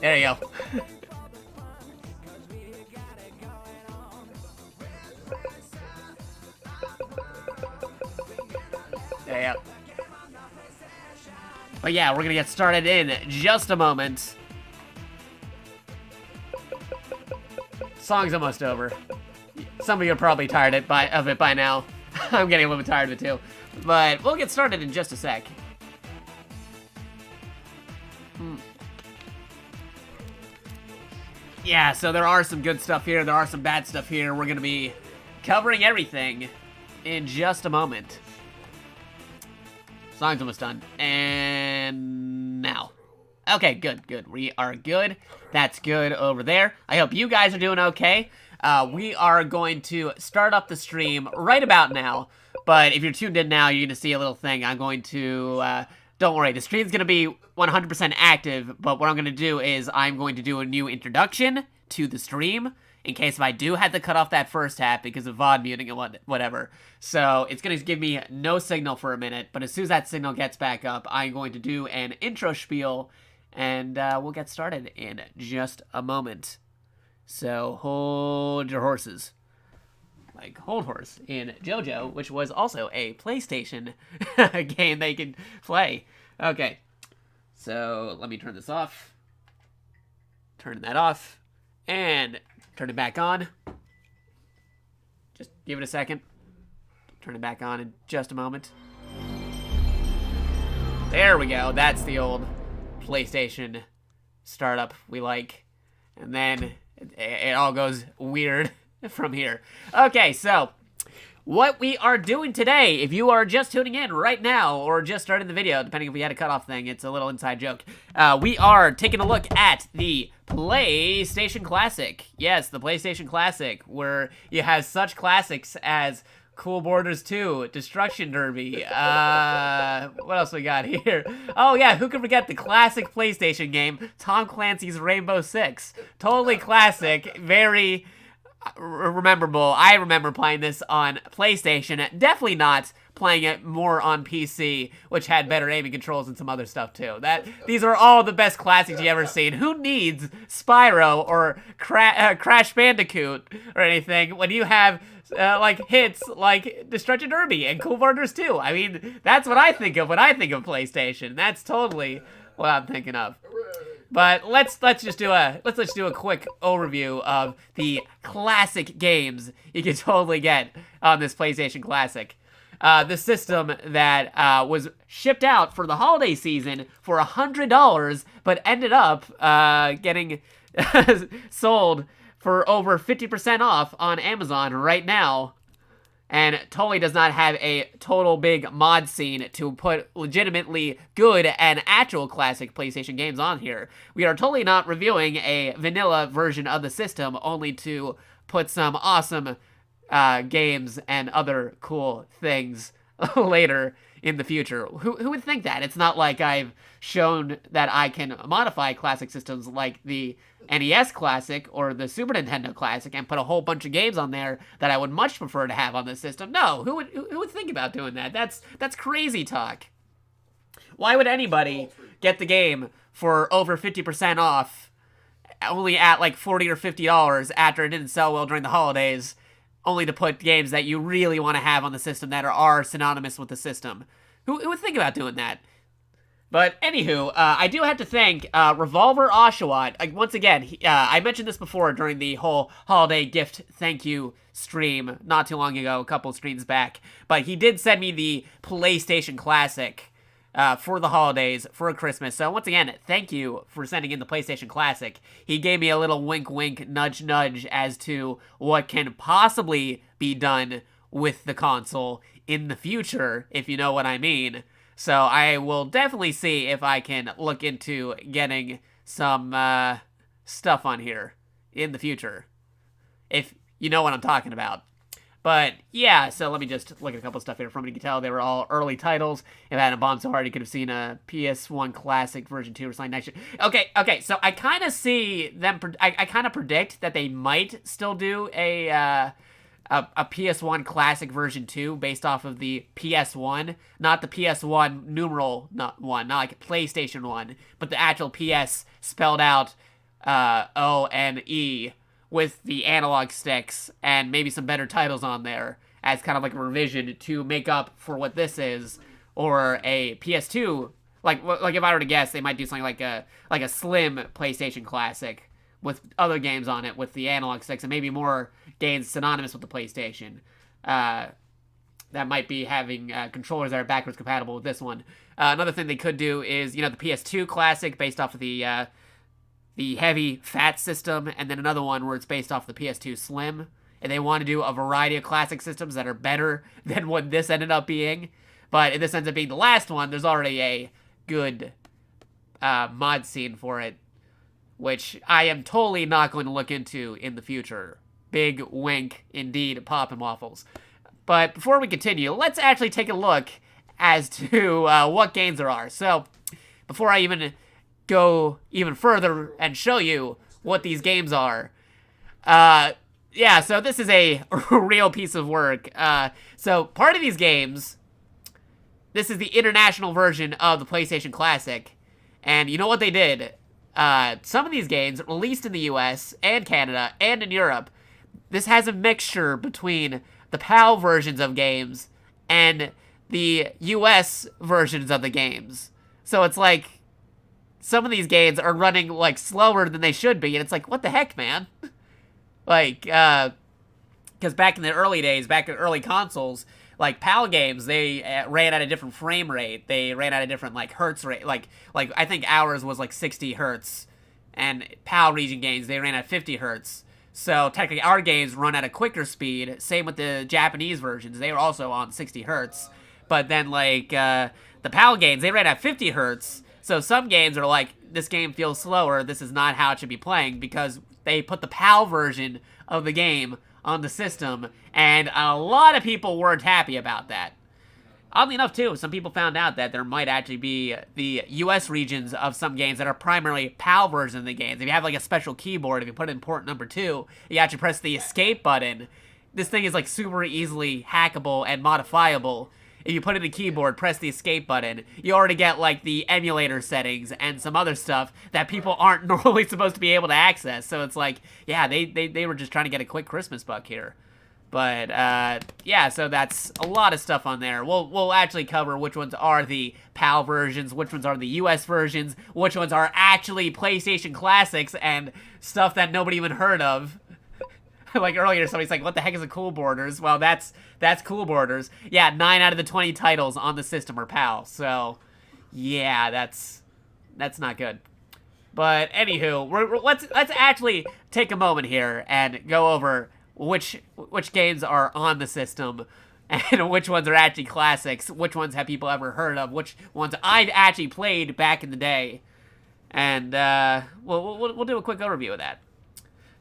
There you go. There you go. But yeah, we're gonna get started in just a moment. Song's almost over. Some of you are probably tired of it by now. I'm getting a little bit tired of it too. But we'll get started in just a sec. Yeah, so there are some good stuff here. There are some bad stuff here. We're going to be covering everything in just a moment. Song's almost done. And now. Okay, good. We are good. That's good over there. I hope you guys are doing okay. We are going to start up the stream right about now. But if you're tuned in now, you're going to see a little thing. I'm going to... don't worry, the stream's going to be 100% active, but what I'm going to do is I'm going to do a new introduction to the stream, in case if I do have to cut off that first half because of VOD muting and whatever. So it's going to give me no signal for a minute, but as soon as that signal gets back up, I'm going to do an intro spiel, and we'll get started in just a moment. So hold your horses. Like Hold Horse in JoJo, which was also a PlayStation game they could play. Okay, so let me turn this off. Turn that off. And turn it back on. Just give it a second. Turn it back on in just a moment. There we go. That's the old PlayStation startup we like. And then it all goes weird from here. Okay, so what we are doing today, if you are just tuning in right now or just starting the video, depending if we had a cutoff thing, it's a little inside joke. We are taking a look at the PlayStation Classic. Yes, the PlayStation Classic, where you have such classics as Cool Borders 2, Destruction Derby, what else we got here? Oh yeah, who could forget the classic PlayStation game, Tom Clancy's Rainbow Six. Totally classic, very... rememberable. I remember playing this on PlayStation, definitely not playing it more on PC, which had better aiming controls and some other stuff too. These are all the best classics you ever seen. Who needs Spyro or Crash Bandicoot or anything when you have like hits like Destruction Derby and Cool Borders 2? I mean, that's what I think of when I think of PlayStation. That's totally what I'm thinking of. But let's just do a quick overview of the classic games you can totally get on this PlayStation Classic. The system that was shipped out for the holiday season for $100, but ended up getting sold for over 50% off on Amazon right now. And totally does not have a total big mod scene to put legitimately good and actual classic PlayStation games on here. We are totally not reviewing a vanilla version of the system, only to put some awesome games and other cool things later in the future. Who would think that? It's not like I've shown that I can modify classic systems like the NES Classic or the Super Nintendo Classic and put a whole bunch of games on there that I would much prefer to have on this system. No, who would think about doing that? That's crazy talk. Why would anybody get the game for over 50% off, only at like $40 or $50 after it didn't sell well during the holidays, only to put games that you really want to have on the system that are synonymous with the system? Who would think about doing that? But anywho, I do have to thank Revolver Oshawott. Once again, I mentioned this before during the whole holiday gift thank you stream not too long ago, a couple streams back. But he did send me the PlayStation Classic for the holidays, for Christmas. So once again, thank you for sending in the PlayStation Classic. He gave me a little wink wink, nudge nudge as to what can possibly be done with the console in the future, if you know what I mean. So I will definitely see if I can look into getting some stuff on here in the future, if you know what I'm talking about. But yeah, so let me just look at a couple stuff here. From what you can tell, they were all early titles. If I hadn't bombed so hard, you could have seen a PS1 Classic version 2 or something like that. Okay, so I kind of see them, I kind of predict that they might still do a PS1 Classic version 2 based off of the PS1, not the PS1 numeral not like PlayStation 1, but the actual PS spelled out O-N-E with the analog sticks and maybe some better titles on there as kind of like a revision to make up for what this is, or a PS2. Like if I were to guess, they might do something like a slim PlayStation Classic with other games on it with the analog sticks and maybe more games synonymous with the PlayStation. That might be having controllers that are backwards compatible with this one. Another thing they could do is, the PS2 Classic based off of the heavy fat system, and then another one where it's based off the PS2 Slim. And they want to do a variety of classic systems that are better than what this ended up being. But if this ends up being the last one, there's already a good mod scene for it, which I am totally not going to look into in the future. Big wink indeed, Poppin' Waffles. But before we continue, let's actually take a look as to what games there are. So, before I even go even further and show you what these games are, so this is a real piece of work. So, part of these games, this is the international version of the PlayStation Classic. And you know what they did? Some of these games, released in the US and Canada and in Europe, this has a mixture between the PAL versions of games and the US versions of the games. So it's like, some of these games are running, like, slower than they should be, and it's like, what the heck, man? Like, because back in the early days, back in early consoles, like, PAL games, they ran at a different frame rate. They ran at a different, like, hertz rate. Like I think ours was, like, 60 hertz. And PAL region games, they ran at 50 hertz. So, technically, our games run at a quicker speed. Same with the Japanese versions. They were also on 60 hertz. But then, like, the PAL games, they ran at 50 hertz. So, some games are like, this game feels slower. This is not how it should be playing. Because they put the PAL version of the game on the system. And a lot of people weren't happy about that. Oddly enough, too, some people found out that there might actually be the US regions of some games that are primarily PAL versions of the games. If you have, like, a special keyboard, if you put in port number 2, you actually press the escape button. This thing is, like, super easily hackable and modifiable. If you put in a keyboard, press the escape button, you already get, like, the emulator settings and some other stuff that people aren't normally supposed to be able to access. So it's like, yeah, they were just trying to get a quick Christmas buck here. But, yeah, so that's a lot of stuff on there. We'll actually cover which ones are the PAL versions, which ones are the US versions, which ones are actually PlayStation Classics, and stuff that nobody even heard of. Like earlier, somebody's like, what the heck is a Cool Borders? Well, that's Cool Borders. Yeah, 9 out of the 20 titles on the system are PAL. So, yeah, that's not good. But, anywho, let's actually take a moment here and go over which games are on the system and which ones are actually classics, which ones have people ever heard of, which ones I've actually played back in the day. And we'll do a quick overview of that.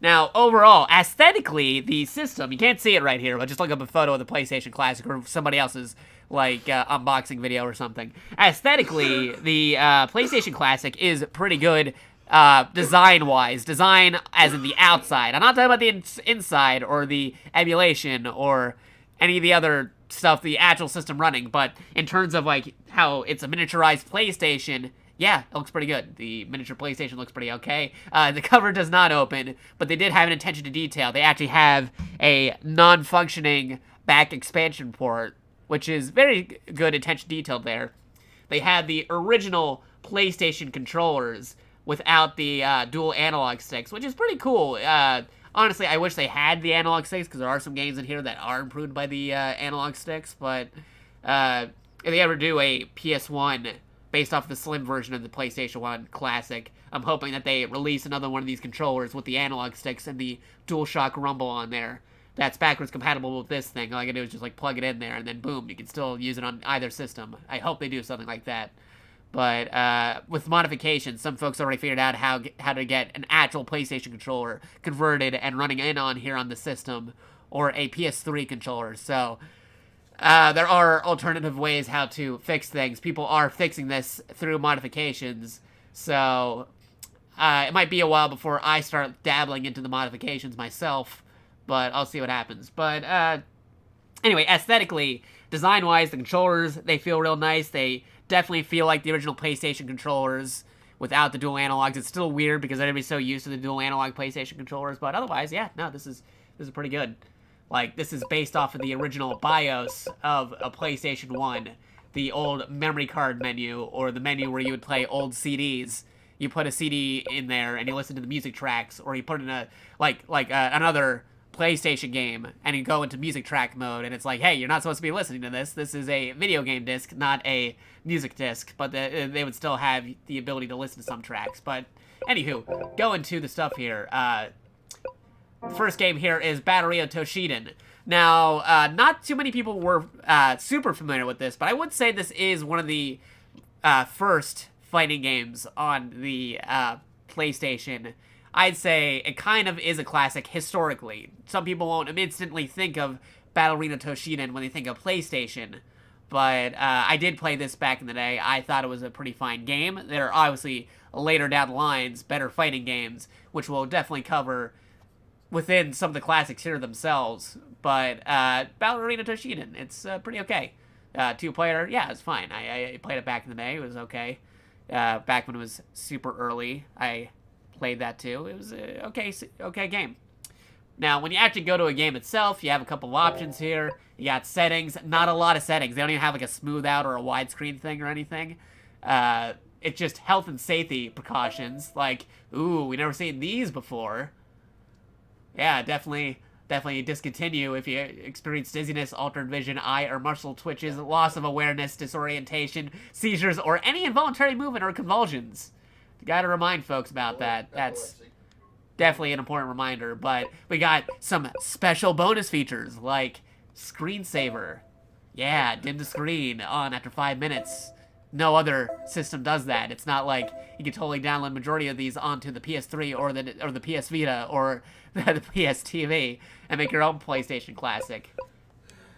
Now, overall, aesthetically, the system, you can't see it right here, but just look up a photo of the PlayStation Classic or somebody else's, like, unboxing video or something. Aesthetically, the PlayStation Classic is pretty good design-wise. Design as in the outside. I'm not talking about the inside or the emulation or any of the other stuff, the actual system running, but in terms of, like, how it's a miniaturized PlayStation, yeah, it looks pretty good. The miniature PlayStation looks pretty okay. The cover does not open, but they did have an attention to detail. They actually have a non-functioning back expansion port, which is very good attention to detail there. They had the original PlayStation controllers without the dual analog sticks, which is pretty cool. Honestly, I wish they had the analog sticks, because there are some games in here that are improved by the analog sticks, but if they ever do a PS1 based off the slim version of the PlayStation 1 Classic, I'm hoping that they release another one of these controllers with the analog sticks and the DualShock Rumble on there that's backwards compatible with this thing. All I can do is just, like, plug it in there, and then boom, you can still use it on either system. I hope they do something like that. But with modifications, some folks already figured out how to get an actual PlayStation controller converted and running in on here on the system, or a PS3 controller. So there are alternative ways how to fix things. People are fixing this through modifications. So it might be a while before I start dabbling into the modifications myself, but I'll see what happens. But anyway, aesthetically, design-wise, the controllers, they feel real nice. They definitely feel like the original PlayStation controllers, without the dual analogs. It's still weird because everybody's so used to the dual analog PlayStation controllers, but otherwise, yeah, no, this is pretty good. Like, this is based off of the original BIOS of a PlayStation 1, the old memory card menu, or the menu where you would play old CDs. You put a CD in there and you listen to the music tracks, or you put in a another PlayStation game and you go into music track mode, and it's like, hey, you're not supposed to be listening to this. This is a video game disc, not a music disc, but they would still have the ability to listen to some tracks. But anywho, going to the stuff here. The first game here is Ballerina Toshiden. Now, not too many people were super familiar with this, but I would say this is one of the first fighting games on the PlayStation. I'd say it kind of is a classic historically. Some people won't instantly think of Ballerina Toshiden when they think of PlayStation, but I did play this back in the day. I thought it was a pretty fine game. There are obviously later down the lines better fighting games, which we'll definitely cover within some of the classics here themselves, but Ballerina Toshiden, it's pretty okay. 2-player, yeah, it's fine. I played it back in the day. It was okay. Back when it was super early, I played that too. It was a okay game. Now, when you actually go to a game itself, you have a couple of options here. You got settings. Not a lot of settings. They don't even have like a smooth out or a widescreen thing or anything. It's just health and safety precautions. Like, ooh, we never seen these before. Yeah, definitely discontinue if you experience dizziness, altered vision, eye or muscle twitches, loss of awareness, disorientation, seizures, or any involuntary movement or convulsions. You gotta remind folks about that. That's definitely an important reminder. But we got some special bonus features like screensaver. Yeah, dim the screen on after 5 minutes. No other system does that. It's not like you can totally download majority of these onto the PS3 or the PS Vita or the PS TV and make your own PlayStation Classic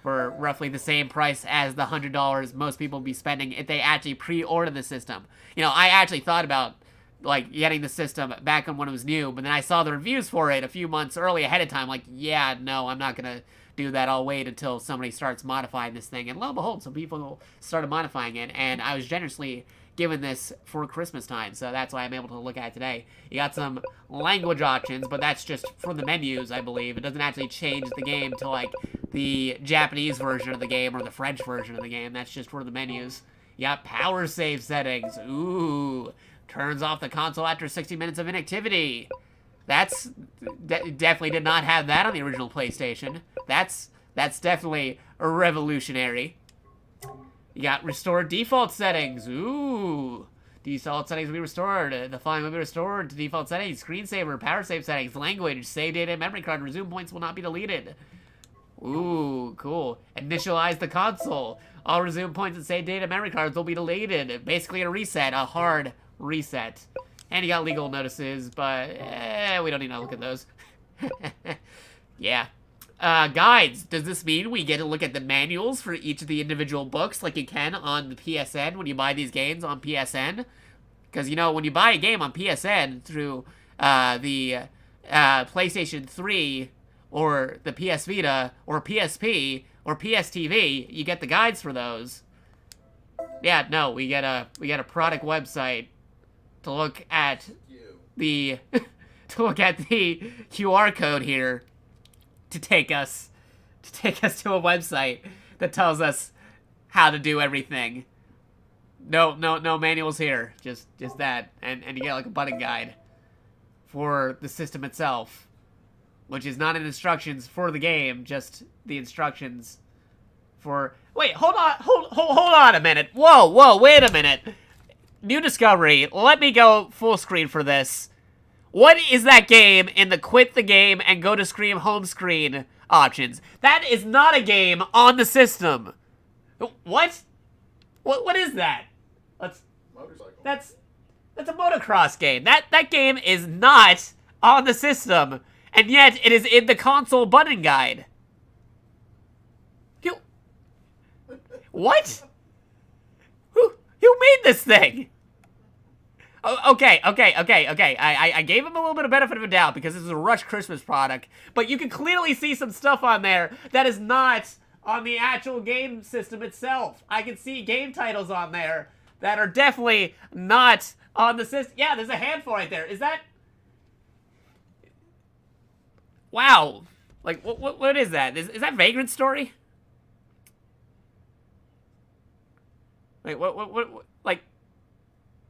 for roughly the same price as the $100 most people would be spending if they actually pre-order the system. You know, I actually thought about like getting the system back when it was new, but then I saw the reviews for it a few months early ahead of time. Like, yeah, no, I'm not gonna do that. I'll wait until somebody starts modifying this thing. And lo and behold, some people started modifying it, and I was generously given this for Christmas time, so that's why I'm able to look at it today. You got some language options, but that's just for the menus, I believe. It doesn't actually change the game to like the Japanese version of the game or the French version of the game. That's just for the menus. You got power save settings. Ooh, turns off the console after 60 minutes of inactivity. That's definitely did not have that on the original PlayStation. That's definitely revolutionary. You got restore default settings. Ooh, default settings will be restored. The following will be restored to default settings: screensaver, power save settings, language, save data, memory card, resume points will not be deleted. Ooh, cool. Initialize the console. All resume points and save data memory cards will be deleted. Basically a reset, a hard reset. And you got legal notices, but we don't need to look at those. Yeah. Guides. Does this mean we get to look at the manuals for each of the individual books like you can on the PSN when you buy these games on PSN? Because, you know, when you buy a game on PSN through the PlayStation 3 or the PS Vita or PSP or PSTV, you get the guides for those. Yeah, no, we get a product website to look at the QR code here to take us to a website that tells us how to do everything. No manuals here. Just that, and you get like a button guide for the system itself, which is not in instructions for the game, just the instructions for. Wait, hold on a minute. Whoa, wait a minute. New discovery. Let me go full screen for this. What is that game in the quit the game and go to screen home screen options? That is not a game on the system. What? What is that? Motorcycle. That's a motocross game. That game is not on the system, and yet it is in the console button guide. What? Who made this thing? Oh, okay. I gave him a little bit of benefit of a doubt because this is a Rush Christmas product, but you can clearly see some stuff on there that is not on the actual game system itself. I can see game titles on there that are definitely not on the system. Yeah, there's a handful right there. Is that... Wow. Like, what is that? Is that Vagrant Story? Wait, what, like...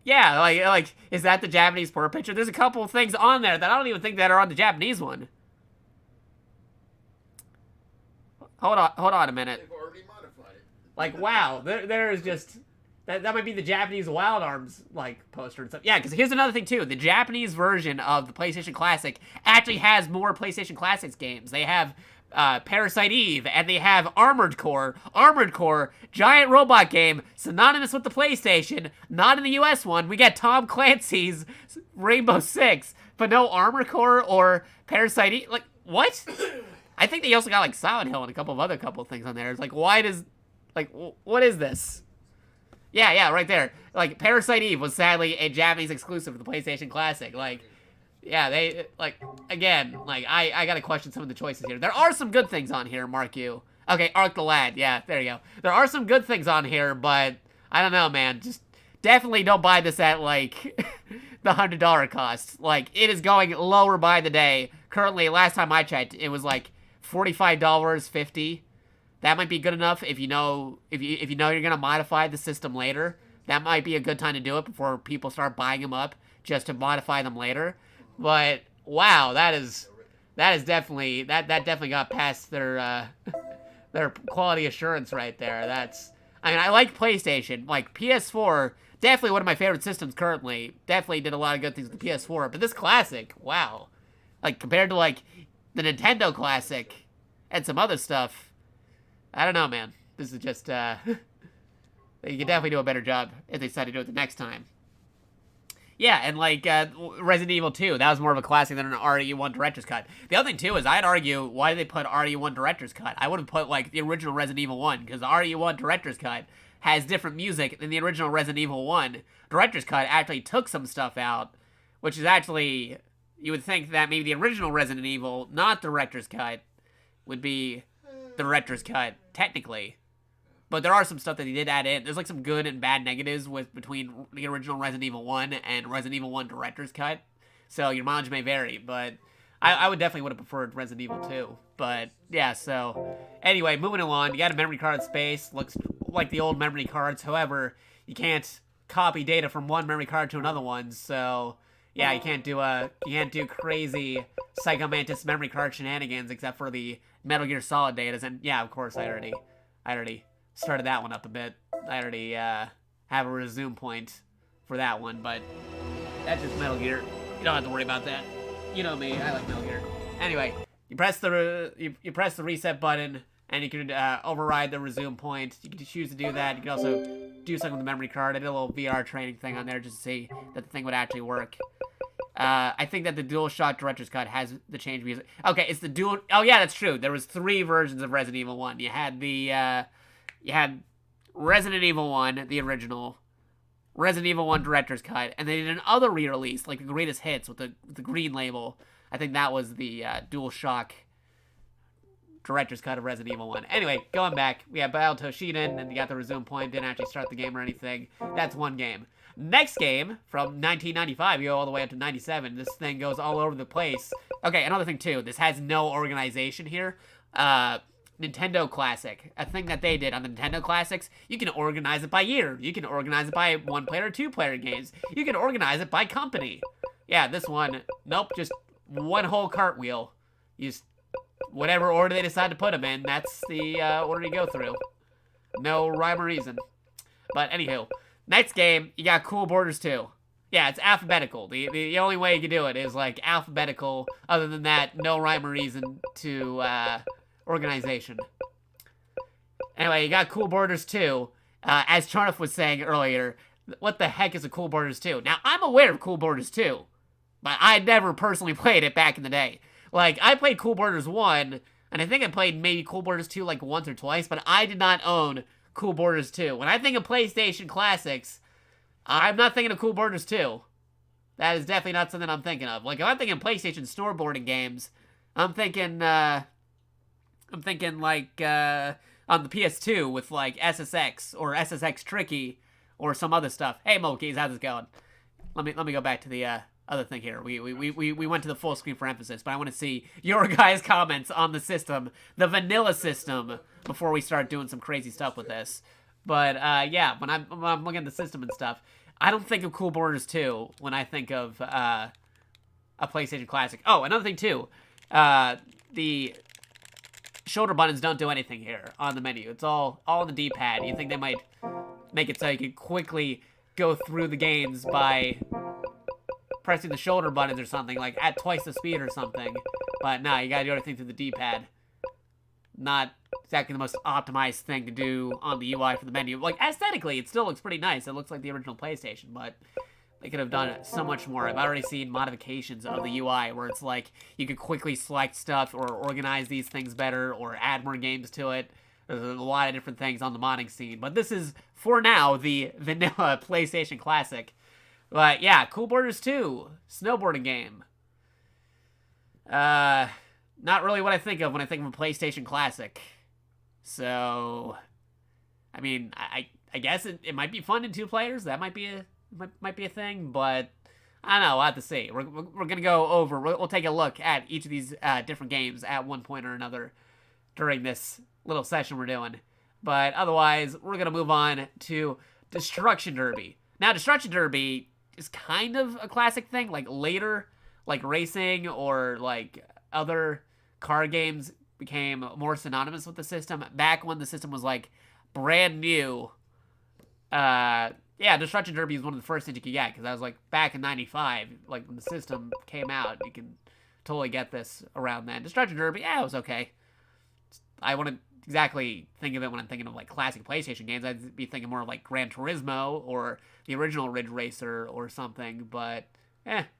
Yeah, like, is that the Japanese port picture? There's a couple of things on there that I don't even think that are on the Japanese one. Hold on a minute. They've already modified it. Like, wow, there is just... That might be the Japanese Wild Arms, like, poster and stuff. Yeah, because here's another thing, too. The Japanese version of the PlayStation Classic actually has more PlayStation Classics games. They have Parasite Eve, and they have Armored Core. Armored Core, giant robot game, synonymous with the PlayStation. Not in the US one. We get Tom Clancy's Rainbow Six, but no Armored Core or Parasite Eve. Like, what? I think they also got, like, Silent Hill and a couple of things on there. It's like, why does... Like, what is this? Yeah, right there. Like, Parasite Eve was sadly a Japanese exclusive to the PlayStation Classic. Like, yeah, they, like, again, like, I gotta question some of the choices here. There are some good things on here, mark you. Okay, Ark the Lad. Yeah, there you go. There are some good things on here, but I don't know, man. Just definitely don't buy this at, like, the $100 cost. Like, it is going lower by the day. Currently, last time I checked, it was, like, $45, $50. That might be good enough if you know you're gonna modify the system later. That might be a good time to do it before people start buying them up just to modify them later. But wow, that definitely got past their their quality assurance right there. I mean, I like PlayStation, like PS4, definitely one of my favorite systems currently. Definitely did a lot of good things with the PS4, but this Classic, wow, like compared to like the Nintendo Classic and some other stuff. I don't know, man. This is just, you could definitely do a better job if they decide to do it the next time. Yeah, and like, Resident Evil 2, that was more of a classic than an RE1 Director's Cut. The other thing, too, is I'd argue, why did they put RE1 Director's Cut? I would have put, like, the original Resident Evil 1, because the RE1 Director's Cut has different music than the original Resident Evil 1. Director's Cut actually took some stuff out, which is actually, you would think that maybe the original Resident Evil, not the Director's Cut, would be the Director's Cut, technically. But there are some stuff that he did add in. There's like some good and bad negatives between the original Resident Evil 1 and Resident Evil 1 Director's Cut. So your mileage may vary, but I would definitely would have preferred Resident Evil 2. But yeah, so anyway, moving along. You got a memory card space. Looks like the old memory cards. However, you can't copy data from one memory card to another one. So yeah, you can't do crazy Psycho Mantis memory card shenanigans except for the Metal Gear Solid data. And yeah, of course, I already started that one up a bit. I already have a resume point for that one, but that's just Metal Gear. You don't have to worry about that. You know me, I like Metal Gear. Anyway, you press the press the reset button, and you can override the resume point. You can choose to do that. You can also do something with the memory card. I did a little VR training thing on there just to see that the thing would actually work. I think that the DualShock Director's Cut has the change music. Okay, it's the dual... Oh, yeah, that's true. There was 3 versions of Resident Evil 1. You had the, you had Resident Evil 1, the original, Resident Evil 1 Director's Cut, and they did another re-release, like the Greatest Hits with the green label. I think that was the DualShock Director's Cut of Resident Evil 1. Anyway, going back, we have Battle Toshiden, and you got the resume point. Didn't actually start the game or anything. That's one game. Next game, from 1995, you go all the way up to 97. This thing goes all over the place. Okay, another thing, too. This has no organization here. Nintendo Classic. A thing that they did on the Nintendo Classics, you can organize it by year. You can organize it by 1-player or 2-player games. You can organize it by company. Yeah, this one, nope, just one whole cartwheel. You just, whatever order they decide to put them in, that's the order you go through. No rhyme or reason. But anywho, next game, you got Cool Borders 2. Yeah, it's alphabetical. The only way you can do it is like alphabetical. Other than that, no rhyme or reason to organization. Anyway, you got Cool Borders 2. As Charnoff was saying earlier, what the heck is a Cool Borders 2? Now, I'm aware of Cool Borders 2, but I never personally played it back in the day. Like, I played Cool Borders 1, and I think I played maybe Cool Borders 2 like once or twice, but I did not own Cool Borders 2. When I think of PlayStation Classics, I'm not thinking of Cool Borders 2. That is definitely not something I'm thinking of. Like, if I'm thinking PlayStation snowboarding games, I'm thinking like, on the PS2 with, like, SSX, or SSX Tricky, or some other stuff. Hey, Mokeys, how's it going? Let me go back to the other thing here. We went to the full screen for emphasis, but I want to see your guys' comments on the system, the vanilla system, before we start doing some crazy stuff with this. But yeah, when I'm looking at the system and stuff, I don't think of Cool Borders 2 when I think of a PlayStation Classic. Oh, another thing too, the shoulder buttons don't do anything here on the menu. It's all on the D-pad. You think they might make it so you can quickly go through the games by pressing the shoulder buttons or something, like at twice the speed or something. But no, you gotta do everything through the D-pad. Not exactly the most optimized thing to do on the UI for the menu. Like, aesthetically, it still looks pretty nice. It looks like the original PlayStation, but they could have done so much more. I've already seen modifications of the UI where it's like you could quickly select stuff or organize these things better or add more games to it. There's a lot of different things on the modding scene. But this is, for now, the vanilla PlayStation Classic. But yeah, Cool Borders 2, snowboarding game. Not really what I think of when I think of a PlayStation Classic. So, I mean, I guess it might be fun in 2 players. That might be a thing, but I don't know. We'll have to see. We're gonna go over. We'll take a look at each of these different games at one point or another during this little session we're doing. But otherwise, we're gonna move on to Destruction Derby. Now, Destruction Derby is kind of a classic thing. Like later, like racing or like other car games became more synonymous with the system. Back when the system was like brand new. Yeah, Destruction Derby is one of the first things you could get, because I was like back in '95, like when the system came out, you can totally get this around then. Destruction Derby, yeah, it was okay. I wouldn't exactly think of it when I'm thinking of like classic PlayStation games. I'd be thinking more of like Gran Turismo or the original Ridge Racer or something. But I'd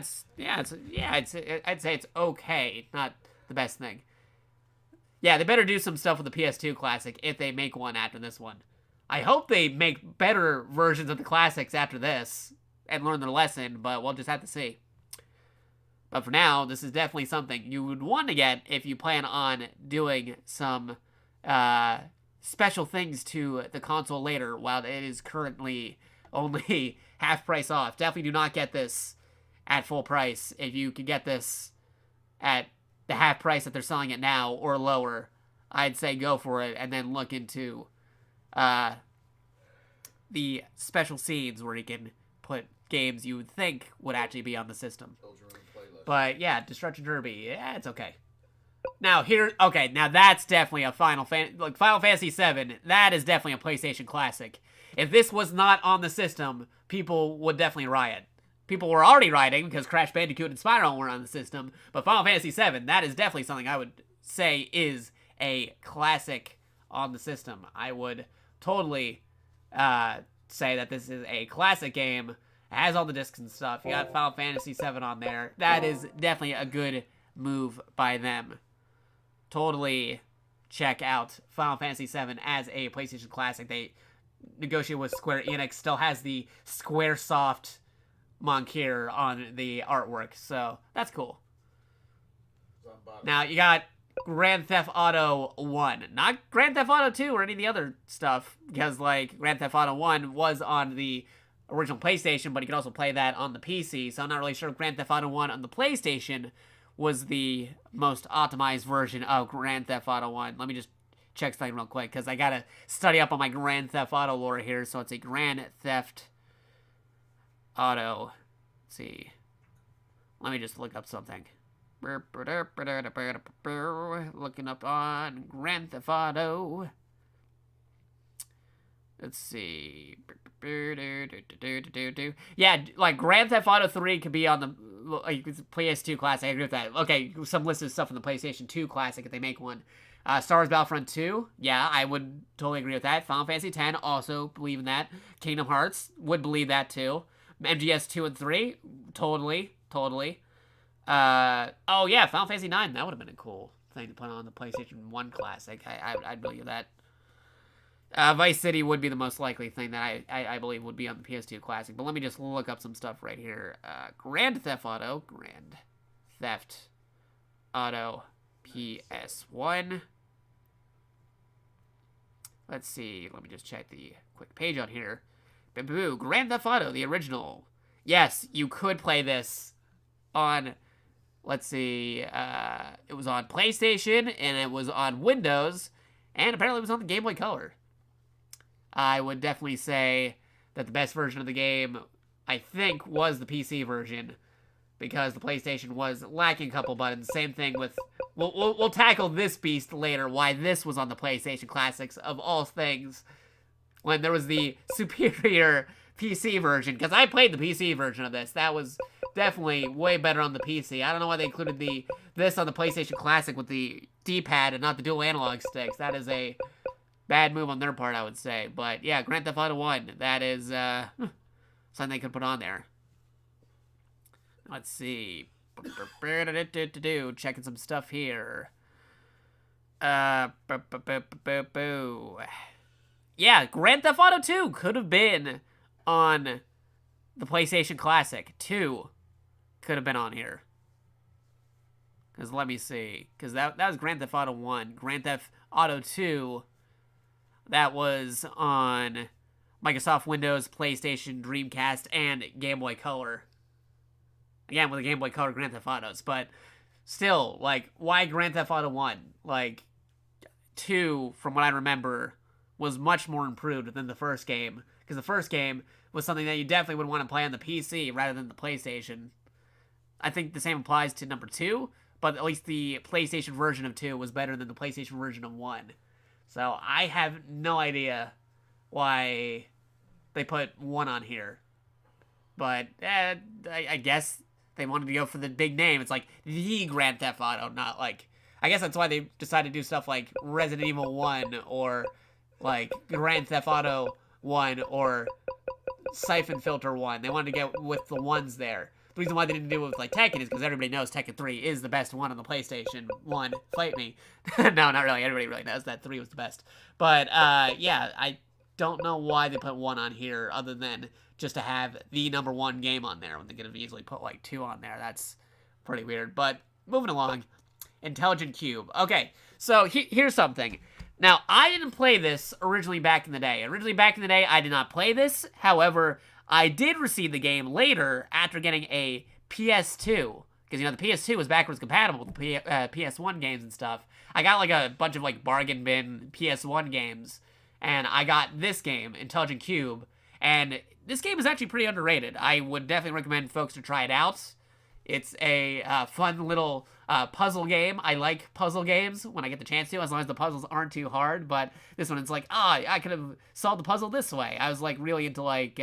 say it's okay, not the best thing. Yeah, they better do some stuff with the PS2 Classic if they make one after this one. I hope they make better versions of the classics after this and learn their lesson, but we'll just have to see. But for now, this is definitely something you would want to get if you plan on doing some special things to the console later, while it is currently only half price off. Definitely do not get this at full price. If you could get this at the half price that they're selling it now or lower, I'd say go for it, and then look into the special scenes where you can put games you would think would actually be on the system. But yeah, Destruction Derby, yeah, it's okay. Now now that's definitely a Final Fantasy VII. That is definitely a PlayStation Classic. If this was not on the system, people would definitely riot. People were already rioting because Crash Bandicoot and Spyro were on the system. But Final Fantasy VII, that is definitely something I would say is a classic on the system. I would totally say that this is a classic game. It has all the discs and stuff. You got Final Fantasy VII on there. That is definitely a good move by them. Totally check out Final Fantasy VII as a PlayStation Classic. They negotiated with Square Enix. Still has the Squaresoft Moncur on the artwork, so that's cool. Now you got Grand Theft Auto 1, not Grand Theft Auto 2 or any of the other stuff, because like Grand Theft Auto 1 was on the original PlayStation, but you could also play that on the PC, so I'm not really sure if Grand Theft Auto 1 on the PlayStation was the most optimized version of Grand Theft Auto 1. Let me just check something real quick, because I gotta study up on my Grand Theft Auto lore here. So it's a Grand Theft Auto. Let's see. Let me just look up something. Looking up on Grand Theft Auto. Let's see. Yeah, like Grand Theft Auto 3 could be on the PS2 Classic. I agree with that. Okay, some listed stuff on the PlayStation 2 Classic if they make one. Star Wars Battlefront 2, yeah, I would totally agree with that. Final Fantasy X, also believe in that. Kingdom Hearts, would believe that too. MGS 2 and 3, totally. Oh yeah, Final Fantasy 9, that would have been a cool thing to put on the PlayStation 1 Classic. I'd believe that. Vice City would be the most likely thing that I believe would be on the PS2 Classic. But let me just look up some stuff right here. Grand Theft Auto PS1. Let's see. Let me just check the quick page on here. Boo, Grand Theft Auto, the original. Yes, you could play this on, let's see, it was on PlayStation, and it was on Windows, and apparently it was on the Game Boy Color. I would definitely say that the best version of the game, I think, was the PC version, because the PlayStation was lacking a couple buttons. Same thing with, we'll tackle this beast later, why this was on the PlayStation Classics, of all things, when there was the superior PC version, because I played the PC version of this. That was definitely way better on the PC. I don't know why they included this on the PlayStation Classic with the D-pad and not the dual analog sticks. That is a bad move on their part, I would say. But yeah, Grand Theft Auto 1, that is something they could put on there. Let's see. Checking some stuff here. Yeah, Grand Theft Auto 2 could have been on the PlayStation Classic. 2 could have been on here. Because let me see. Because that was Grand Theft Auto 1. Grand Theft Auto 2, that was on Microsoft Windows, PlayStation, Dreamcast, and Game Boy Color. Again, with the Game Boy Color Grand Theft Autos. But still, like, why Grand Theft Auto 1? Like, 2, from what I remember, was much more improved than the first game. Because the first game was something that you definitely would want to play on the PC rather than the PlayStation. I think the same applies to number 2, but at least the PlayStation version of 2 was better than the PlayStation version of 1. So I have no idea why they put 1 on here. But I guess they wanted to go for the big name. It's like the Grand Theft Auto, not like... I guess that's why they decided to do stuff like Resident Evil 1 or like Grand Theft Auto 1 or Siphon Filter 1. They wanted to get with the ones there. The reason why they didn't do it with like Tekken is because everybody knows Tekken 3 is the best one on the PlayStation 1. Fight me. No, not really. Everybody really knows that 3 was the best. But yeah, I don't know why they put 1 on here other than just to have the number 1 game on there when they could have easily put like 2 on there. That's pretty weird. But moving along. Intelligent Cube. Okay, so here's something. Now, I didn't play this originally back in the day. Originally back in the day, I did not play this. However, I did receive the game later after getting a PS2. Because, you know, the PS2 was backwards compatible with the PS1 games and stuff. I got, like, a bunch of, like, bargain bin PS1 games. And I got this game, Intelligent Cube. And this game is actually pretty underrated. I would definitely recommend folks to try it out. It's a fun little puzzle game. I like puzzle games when I get the chance to, as long as the puzzles aren't too hard. But this one, it's like, I could have solved the puzzle this way. I was like really into like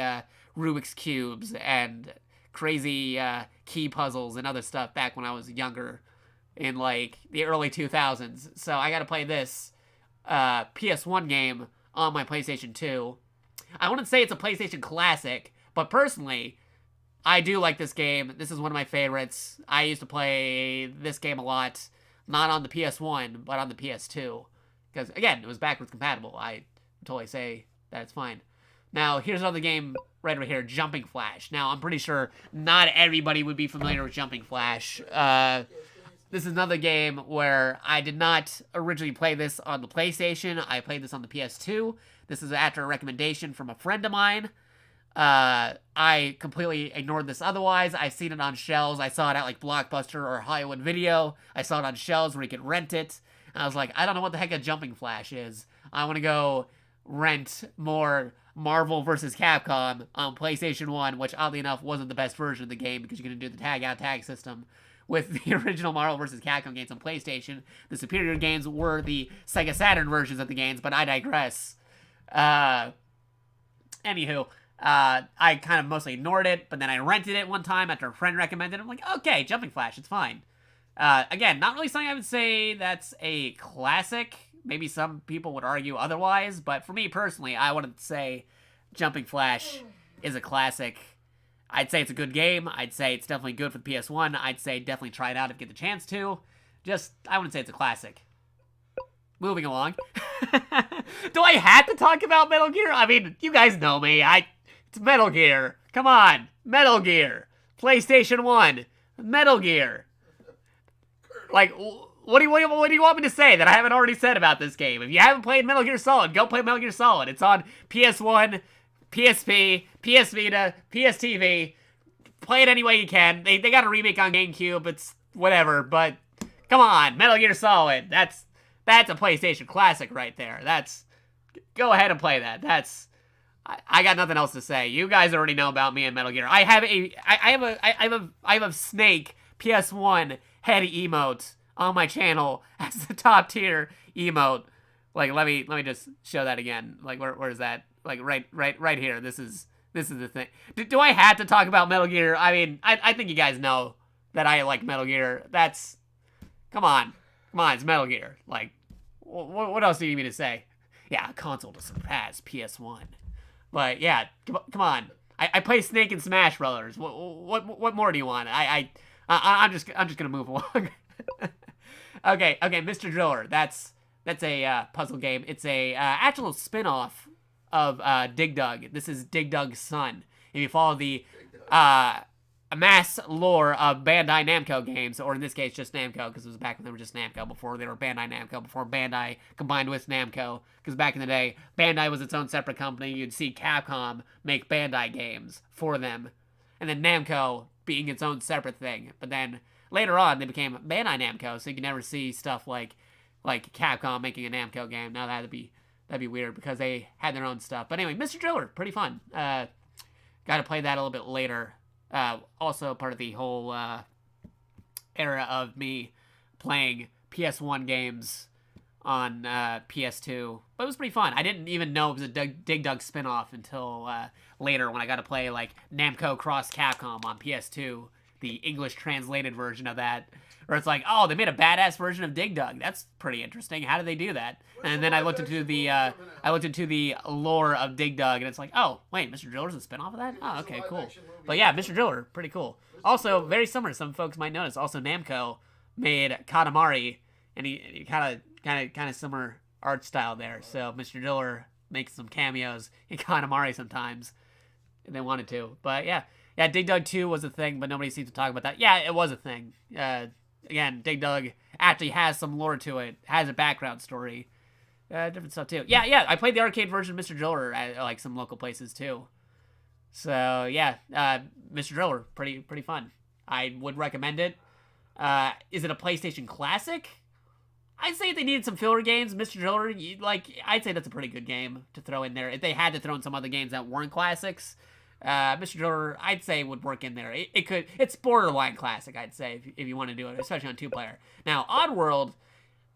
Rubik's Cubes and crazy key puzzles and other stuff back when I was younger in like the early 2000s. So I got to play this PS1 game on my PlayStation 2. I wouldn't say it's a PlayStation Classic, but personally, I do like this game. This is one of my favorites. I used to play this game a lot. Not on the PS1, but on the PS2. Because, again, it was backwards compatible. I totally say that it's fine. Now, here's another game right over here, Jumping Flash. Now, I'm pretty sure not everybody would be familiar with Jumping Flash. This is another game where I did not originally play this on the PlayStation. I played this on the PS2. This is after a recommendation from a friend of mine. I completely ignored this otherwise. I've seen it on shelves. I saw it at like Blockbuster or Hollywood Video. I saw it on shelves where you could rent it. And I was like, I don't know what the heck a Jumping Flash is. I want to go rent more Marvel vs. Capcom on PlayStation 1, which oddly enough wasn't the best version of the game because you couldn't do the tag-out-tag system with the original Marvel vs. Capcom games on PlayStation. The superior games were the Sega Saturn versions of the games, but I digress. Anywho, I kind of mostly ignored it, but then I rented it one time after a friend recommended it. I'm like, okay, Jumping Flash, it's fine. Again, not really something I would say that's a classic. Maybe some people would argue otherwise, but for me personally, I wouldn't say Jumping Flash is a classic. I'd say it's a good game. I'd say it's definitely good for the PS1. I'd say definitely try it out if you get the chance to. I wouldn't say it's a classic. Moving along. Do I have to talk about Metal Gear? I mean, you guys know me. It's Metal Gear. Come on. Metal Gear. PlayStation 1. Metal Gear. Like, what do you want me to say that I haven't already said about this game? If you haven't played Metal Gear Solid, go play Metal Gear Solid. It's on PS1, PSP, PS Vita, PSTV. Play it any way you can. They got a remake on GameCube. It's whatever, but come on, Metal Gear Solid. That's a PlayStation classic right there. Go ahead and play that. I got nothing else to say. You guys already know about me and Metal Gear. I have a Snake PS1 head emote on my channel as the top tier emote. Like, let me just show that again. Like, where is that? Like, right here. This is the thing. Do I have to talk about Metal Gear? I mean, I think you guys know that I like Metal Gear. Come on, it's Metal Gear. Like, what else do you need me to say? Yeah, a console to surpass PS1. But yeah, come on. I play Snake and Smash Brothers. What more do you want? I'm just gonna move along. Okay, Mr. Driller. That's a puzzle game. It's a actual spin-off of Dig Dug. This is Dig Dug's son. If you follow the amass lore of Bandai Namco games, or in this case just Namco, because it was back when they were just Namco, before they were Bandai Namco, before Bandai combined with Namco, because back in the day, Bandai was its own separate company. You'd see Capcom make Bandai games for them, and then Namco being its own separate thing. But then later on, they became Bandai Namco, so you can never see stuff like Capcom making a Namco game. Now that'd be weird, because they had their own stuff. But anyway, Mr. Driller, pretty fun. Got to play that a little bit later. Also part of the whole era of me playing PS1 games on PS2. But it was pretty fun. I didn't even know it was a Dig Dug spinoff until later, when I got to play like Namco Cross Capcom on PS2, the English translated version of that. Where it's like, oh, they made a badass version of Dig Dug. That's pretty interesting. How did they do that? And then I looked into the lore of Dig Dug, and it's like, oh, wait, Mr. Driller's a spinoff of that? Oh, okay, cool. But yeah, Mr. Driller, pretty cool. Also, very similar. Some folks might notice. Also, Namco made Katamari, and he kind of similar art style there. So Mr. Driller makes some cameos in Katamari sometimes, if they wanted to. But yeah, Dig Dug 2 was a thing, but nobody seems to talk about that. Yeah, it was a thing. Again, Dig Dug actually has some lore to it, has a background story, different stuff too. Yeah, I played the arcade version of Mr. Driller at like some local places too. So yeah, Mr. Driller, pretty fun. I would recommend it. Is it a PlayStation classic? I'd say if they needed some filler games, Mr. Driller, I'd say that's a pretty good game to throw in there. If they had to throw in some other games that weren't classics, Mr. Driller, I'd say, would work in there. It's borderline classic, I'd say, if you want to do it, especially on 2-player. Now, Oddworld,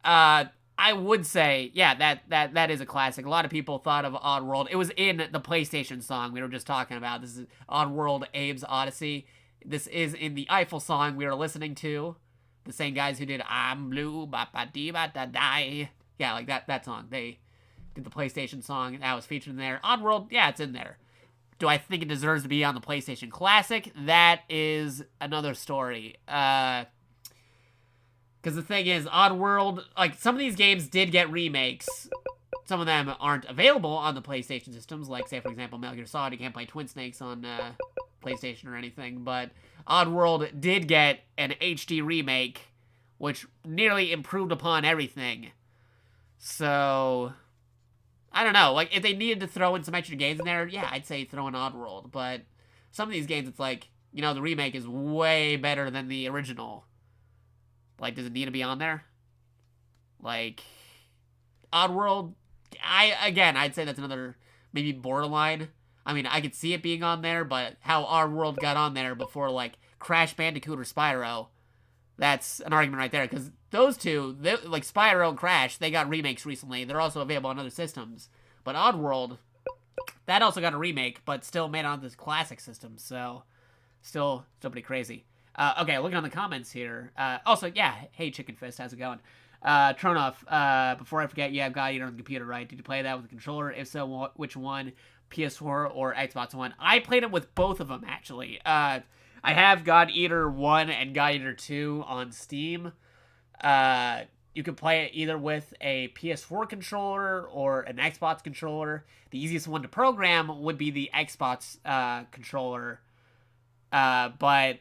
I would say, yeah, that is a classic. A lot of people thought of Oddworld. It was in the PlayStation song we were just talking about. This is Oddworld Abe's Odyssey. This is in the Eiffel song we were listening to. The same guys who did I'm Blue, ba-ba-dee-ba-da-die. Yeah, like that song. They did the PlayStation song. That was featured in there. Oddworld, yeah, it's in there. Do I think it deserves to be on the PlayStation Classic? That is another story. Because the thing is, Oddworld, like, some of these games did get remakes. Some of them aren't available on the PlayStation systems. Like, say, for example, Metal Gear Solid. You can't play Twin Snakes on PlayStation or anything. But Oddworld did get an HD remake, which nearly improved upon everything. So I don't know. Like, if they needed to throw in some extra games in there, yeah, I'd say throw in Oddworld. But some of these games, it's like, you know, the remake is way better than the original. Like, does it need to be on there? Like, Oddworld, I'd say that's another, maybe borderline. I mean, I could see it being on there, but how Oddworld got on there before, like, Crash Bandicoot or Spyro, that's an argument right there. Because those two, like Spyro and Crash, they got remakes recently. They're also available on other systems. But Oddworld, that also got a remake, but still made on this classic system. So, still pretty crazy. Okay, looking on the comments here. Also, yeah, hey Chicken Fist, how's it going? Tronoff, before I forget, you have God Eater on the computer, right? Did you play that with a controller? If so, which one? PS4 or Xbox One? I played it with both of them, actually. I have God Eater 1 and God Eater 2 on Steam. You can play it either with a PS4 controller or an Xbox controller. The easiest one to program would be the Xbox controller. But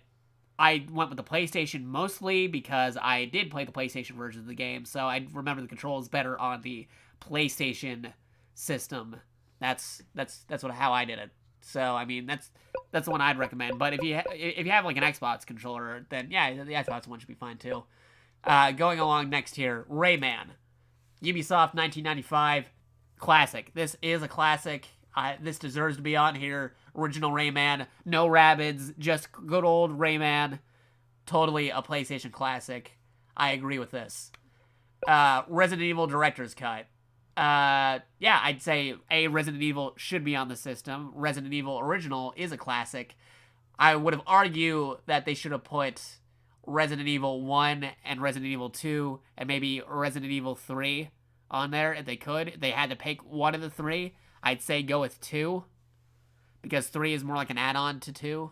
I went with the PlayStation mostly because I did play the PlayStation version of the game, so I remember the controls better on the PlayStation system. That's how I did it. So I mean that's the one I'd recommend. But if you have like an Xbox controller, then yeah, the Xbox one should be fine too. Going along next here, Rayman, Ubisoft 1995 classic. This is a classic. This deserves to be on here. Original Rayman, no Rabbids, just good old Rayman. Totally a PlayStation classic. I agree with this. Resident Evil Director's Cut. Yeah, I'd say Resident Evil should be on the system. Resident Evil Original is a classic. I would have argued that they should have put Resident Evil 1 and Resident Evil 2 and maybe Resident Evil 3 on there if they could. If they had to pick one of the three, I'd say go with 2. Because 3 is more like an add-on to 2.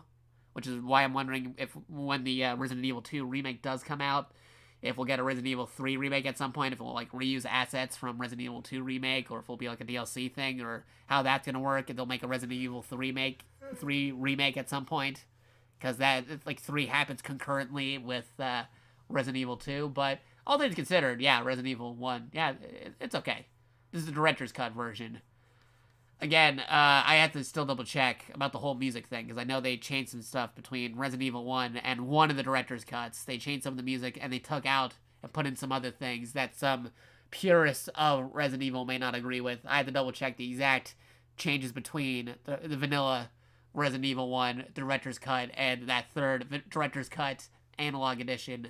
Which is why I'm wondering if when the Resident Evil 2 remake does come out, if we'll get a Resident Evil 3 remake at some point, if we'll like reuse assets from Resident Evil 2 remake, or if it'll be like a DLC thing, or how that's gonna work, if they'll make a Resident Evil 3 remake at some point. Because that, like, 3 happens concurrently with Resident Evil 2. But all things considered, yeah, Resident Evil 1, yeah, it's okay. This is the director's cut version. Again, I have to still double check about the whole music thing, because I know they changed some stuff between Resident Evil 1 and one of the director's cuts. They changed some of the music, and they took out and put in some other things that some purists of Resident Evil may not agree with. I had to double check the exact changes between the vanilla Resident Evil 1 director's cut and that third director's cut analog edition.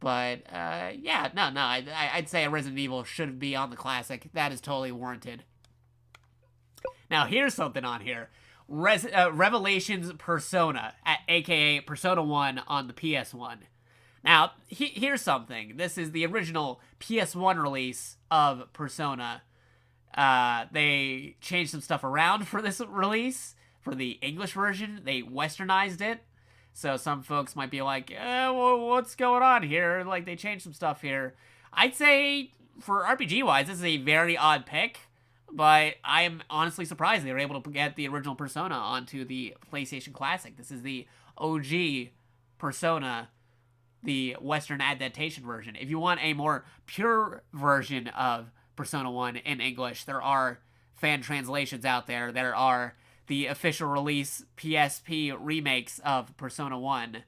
But, yeah, no, I'd say a Resident Evil should be on the classic. That is totally warranted. Now, here's something on here. Revelations Persona, aka Persona 1 on the PS1. Now, here's something. This is the original PS1 release of Persona. They changed some stuff around for this release. For the English version, they westernized it. So some folks might be like, well, what's going on here? Like, they changed some stuff here. I'd say, for RPG-wise, this is a very odd pick. But I am honestly surprised they were able to get the original Persona onto the PlayStation Classic. This is the OG Persona, the Western adaptation version. If you want a more pure version of Persona 1 in English, there are fan translations out there. There are the official release PSP remakes of Persona 1.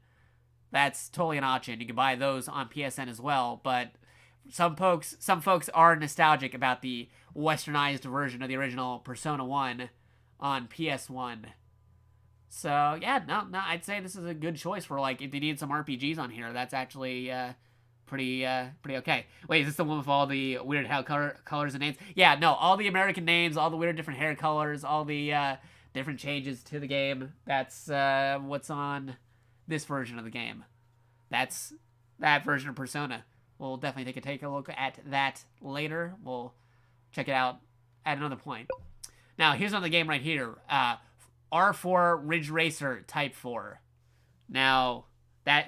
That's totally an option. You can buy those on PSN as well, but some folks are nostalgic about the westernized version of the original Persona 1 on PS1. So, yeah, no, I'd say this is a good choice for, like, if they need some RPGs on here. That's actually pretty okay. Wait, is this the one with all the weird hair colors and names? Yeah, no, all the American names, all the weird different hair colors, all the different changes to the game. That's what's on this version of the game. That's that version of Persona. We'll definitely take a look at that later. We'll check it out at another point. Now, here's another game right here. R4 Ridge Racer Type 4. Now,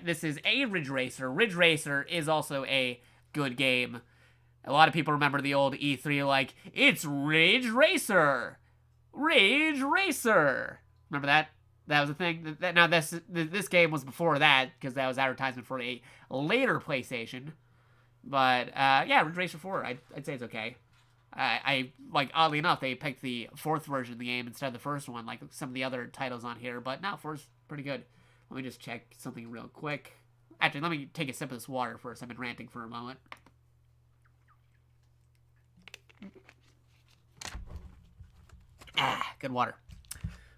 this is a Ridge Racer. Ridge Racer is also a good game. A lot of people remember the old E3 like, it's Ridge Racer! Ridge Racer! Remember that? That was a thing. Now, this game was before that, because that was advertisement for a later PlayStation. But, yeah, Ridge Racer 4, I'd say it's okay. I like, oddly enough, they picked the 4th version of the game instead of the first one, like some of the other titles on here. But no, 4's pretty good. Let me just check something real quick. Actually, let me take a sip of this water first. I've been ranting for a moment. Good water.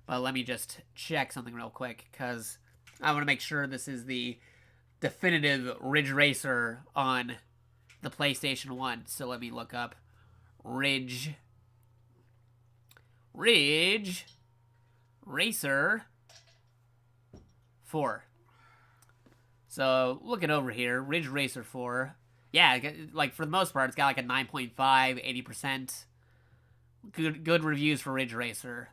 But let me just check something real quick, because I want to make sure this is the definitive Ridge Racer on the PlayStation 1. So let me look up Ridge Racer 4. So looking over here, Ridge Racer 4. Yeah, like for the most part, it's got like a 9.5, 80%. Good reviews for Ridge Racer.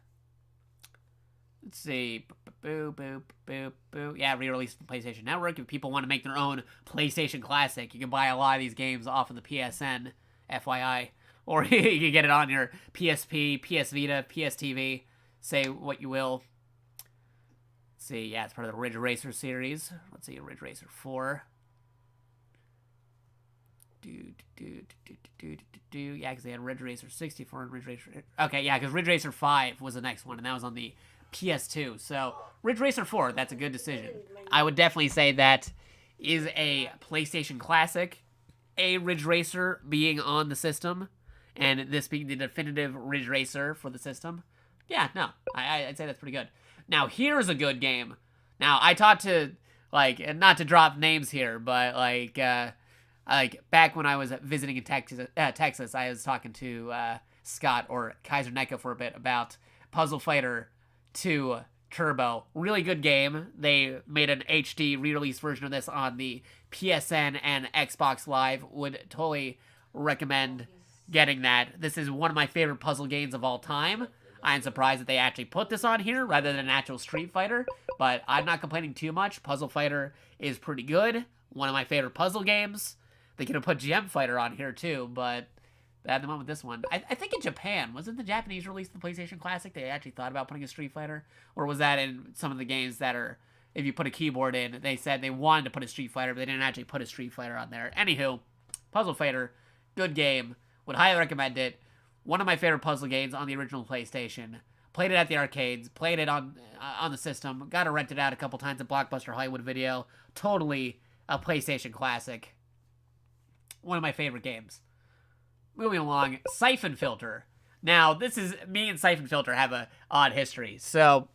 Let's see. Boop, boop, boop, boop. Yeah, re-released on PlayStation Network. If people want to make their own PlayStation Classic, you can buy a lot of these games off of the PSN, FYI. Or you can get it on your PSP, PS Vita, PS TV. Say what you will. Let's see, yeah, it's part of the Ridge Racer series. Let's see, Ridge Racer 4. Yeah, because they had Ridge Racer 64 and Ridge Racer... Okay, yeah, because Ridge Racer 5 was the next one, and that was on the PS2. So, Ridge Racer 4, that's a good decision. I would definitely say that is a PlayStation classic. A Ridge Racer being on the system, and this being the definitive Ridge Racer for the system. Yeah, no, I'd say that's pretty good. Now, here's a good game. Now, I talked to, like, and not to drop names here, but, like back when I was visiting in Texas, I was talking to Scott, or Kaiser Neko, for a bit about Puzzle Fighter 2 Turbo. Really good game. They made an HD re-release version of this on the PSN and Xbox Live. Would totally recommend getting that. This is one of my favorite puzzle games of all time. I'm surprised that they actually put this on here rather than an actual Street Fighter, but I'm not complaining too much. Puzzle Fighter is pretty good. One of my favorite puzzle games. They could have put Gem Fighter on here too, but they had them on with this one. I think in Japan, wasn't the Japanese release of the PlayStation Classic, they actually thought about putting a Street Fighter? Or was that in some of the games that are, if you put a keyboard in, they said they wanted to put a Street Fighter, but they didn't actually put a Street Fighter on there. Anywho, Puzzle Fighter, good game. Would highly recommend it. One of my favorite puzzle games on the original PlayStation. Played it at the arcades, played it on the system, got to rent it out a couple times at Blockbuster Hollywood Video. Totally a PlayStation classic. One of my favorite games. Moving along, Siphon Filter. Now, this is, me and Siphon Filter have a odd history. So,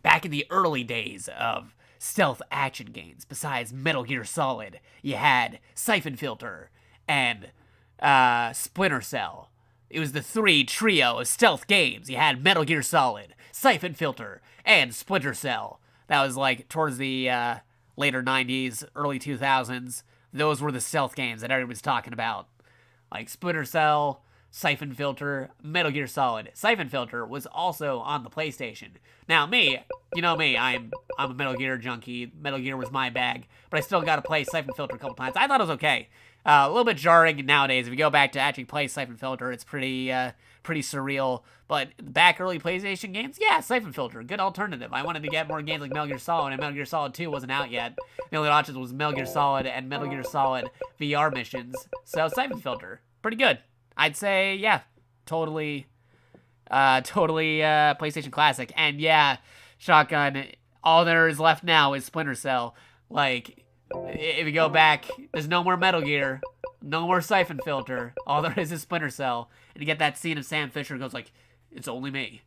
back in the early days of stealth action games, besides Metal Gear Solid, you had Siphon Filter and Splinter Cell. It was the trio of stealth games. You had Metal Gear Solid, Siphon Filter, and Splinter Cell. That was like towards the later 90s, early 2000s. Those were the stealth games that everybody was talking about. Like Splinter Cell, Siphon Filter, Metal Gear Solid. Siphon Filter was also on the PlayStation. Now me, you know me, I'm a Metal Gear junkie. Metal Gear was my bag, but I still got to play Siphon Filter a couple times. I thought it was okay. A little bit jarring nowadays. If you go back to actually play Siphon Filter, it's pretty surreal. But back early PlayStation games, yeah, Siphon Filter, good alternative. I wanted to get more games like Metal Gear Solid, and Metal Gear Solid 2 wasn't out yet. The only options was Metal Gear Solid and Metal Gear Solid VR missions. So Siphon Filter, pretty good. I'd say, yeah, totally PlayStation classic. And yeah, Shotgun, all there is left now is Splinter Cell. Like, if you go back, there's no more Metal Gear, no more Siphon Filter. All there is Splinter Cell. And you get that scene of Sam Fisher goes like, "It's only me,"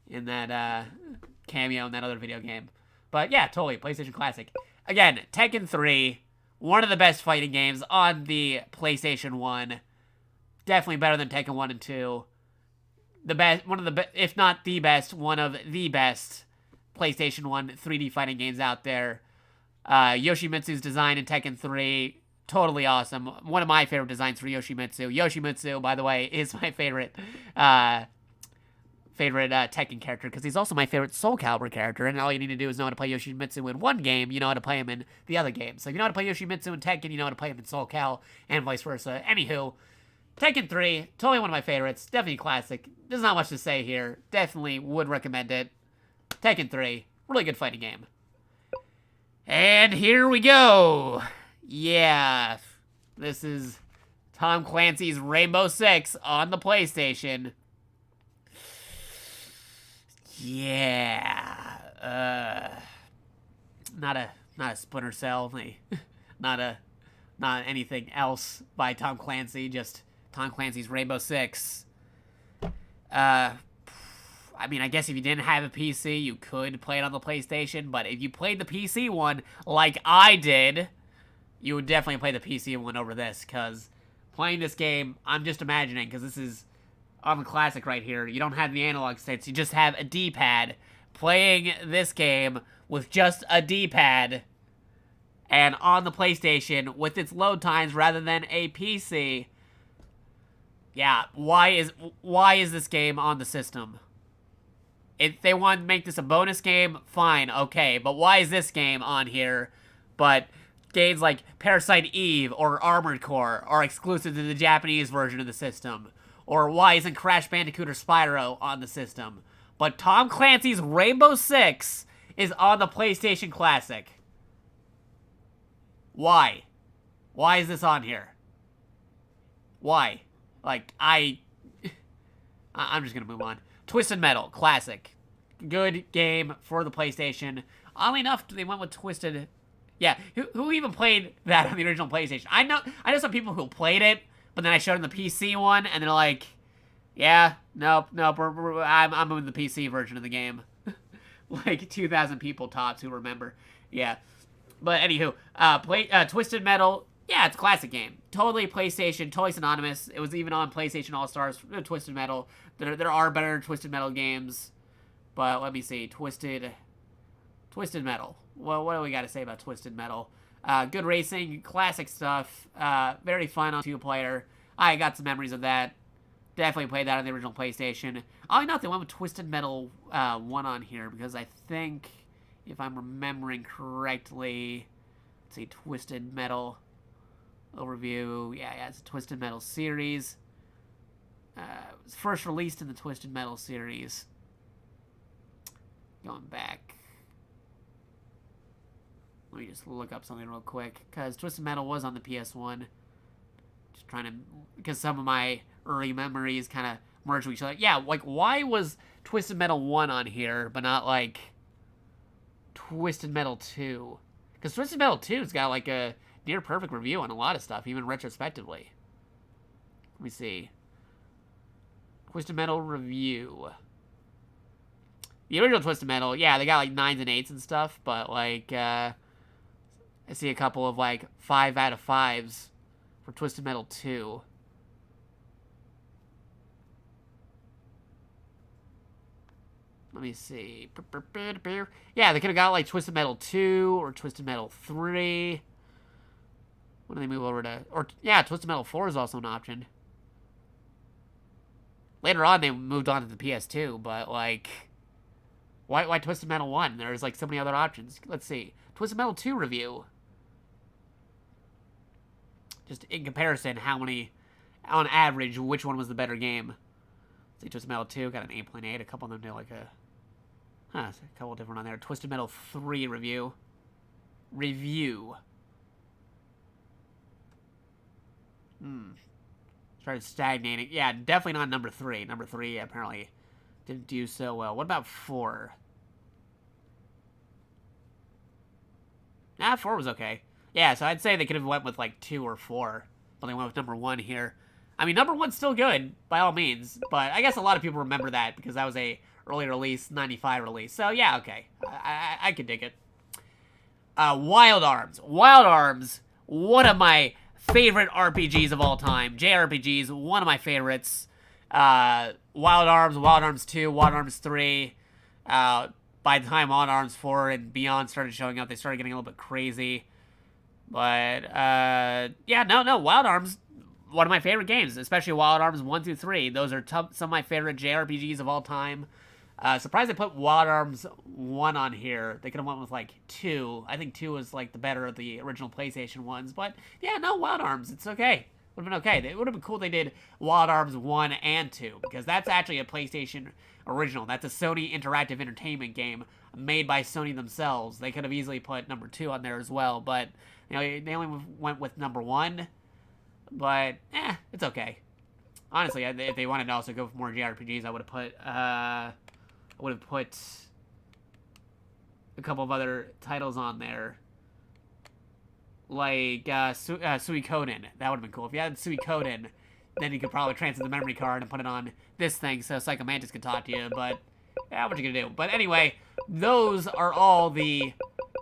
in that cameo in that other video game. But yeah, totally PlayStation classic. Again, Tekken 3, one of the best fighting games on the PlayStation 1. Definitely better than Tekken 1 and 2. The best, one of the if not the best, one of the best PlayStation 1 3D fighting games out there. Yoshimitsu's design in Tekken 3, totally awesome. One of my favorite designs for Yoshimitsu. Yoshimitsu, by the way, is my favorite Tekken character, because he's also my favorite Soul Calibur character, and all you need to do is know how to play Yoshimitsu in one game, you know how to play him in the other game. So if you know how to play Yoshimitsu in Tekken, you know how to play him in Soul Cal, and vice versa. Anywho, Tekken 3, totally one of my favorites. Definitely a classic. There's not much to say here. Definitely would recommend it. Tekken 3, really good fighting game. And here we go. Yeah, this is Tom Clancy's Rainbow Six on the PlayStation. Yeah, not a Splinter Cell, not anything else by Tom Clancy. Just Tom Clancy's Rainbow Six. I mean, I guess if you didn't have a PC, you could play it on the PlayStation, but if you played the PC one like I did, you would definitely play the PC one over this, because playing this game, I'm just imagining, because this is on the classic right here, you don't have the analog sticks, you just have a D-pad. Playing this game with just a D-pad and on the PlayStation with its load times rather than a PC. Yeah, why is this game on the system? If they want to make this a bonus game, fine, okay. But why is this game on here? But games like Parasite Eve or Armored Core are exclusive to the Japanese version of the system. Or why isn't Crash Bandicoot or Spyro on the system? But Tom Clancy's Rainbow Six is on the PlayStation Classic. Why? Why is this on here? Why? Like, I'm just gonna move on. Twisted Metal Classic. Good game for the PlayStation. Oddly enough, they went with Twisted. Yeah, who even played that on the original PlayStation? I know some people who played it, but then I showed them the PC one, and they're like, yeah, nope, I'm in the PC version of the game. Like 2,000 people tops who remember. Yeah. But anywho, Twisted Metal, yeah, it's a classic game. Totally PlayStation, totally synonymous. It was even on PlayStation All-Stars, Twisted Metal. There are better Twisted Metal games. But let me see, Twisted Metal. Well, what do we got to say about Twisted Metal? Good racing, classic stuff, very fun on two-player. I got some memories of that. Definitely played that on the original PlayStation. Oh, no, they went with Twisted Metal 1 on here because I think, if I'm remembering correctly, let's see, Twisted Metal overview. Yeah, it's a Twisted Metal series. It was first released in the Twisted Metal series. Going back. Let me just look up something real quick, because Twisted Metal was on the PS1. Just trying to, because some of my early memories kind of merge with each other. Yeah, like, why was Twisted Metal 1 on here, but not, like, Twisted Metal 2? Because Twisted Metal 2's got, like, a near-perfect review on a lot of stuff, even retrospectively. Let me see. Twisted Metal review. The original Twisted Metal, yeah, they got, like, 9s and 8s and stuff, but, like, I see a couple of, like, 5 out of 5s for Twisted Metal 2. Let me see. Yeah, they could have got, like, Twisted Metal 2 or Twisted Metal 3. When do they move over to... Or, yeah, Twisted Metal 4 is also an option. Later on, they moved on to the PS2, but, like... Why Twisted Metal 1? There's, like, so many other options. Let's see. Twisted Metal 2 review. Just in comparison, how many... On average, which one was the better game? Let's see, Twisted Metal 2 got an 8.8. A couple of them did, like, a... Huh, a couple different on there. Twisted Metal 3 review. Started stagnating. Yeah, definitely not number 3. Number 3 apparently didn't do so well. What about 4? Nah, 4 was okay. Yeah, so I'd say they could have went with, like, 2 or 4. But they went with number 1 here. I mean, number 1's still good, by all means. But I guess a lot of people remember that because that was a early release, 95 release. So, yeah, okay. I could dig it. Wild Arms. Wild Arms, one of my favorite RPGs of all time. JRPGs, one of my favorites. Wild Arms 2, Wild Arms 3. By the time Wild Arms 4 and beyond started showing up, they started getting a little bit crazy. But, yeah, no, Wild Arms, one of my favorite games, especially Wild Arms 1 through 3. Those are some of my favorite JRPGs of all time. Surprised they put Wild Arms 1 on here. They could have went with, like, 2. I think 2 was, like, the better of the original PlayStation ones. But, yeah, no, Wild Arms, it's okay. Would have been okay. It would have been cool if they did Wild Arms 1 and 2, because that's actually a PlayStation original. That's a Sony Interactive Entertainment game made by Sony themselves. They could have easily put number 2 on there as well, but, you know, they only went with number 1. But, it's okay. Honestly, if they wanted to also go for more JRPGs, I would have put a couple of other titles on there. Like, Suikoden. That would have been cool. If you had Suikoden, then you could probably transfer the memory card and put it on this thing so Psychomantis could talk to you, but, yeah, what you gonna do? But anyway, those are all the,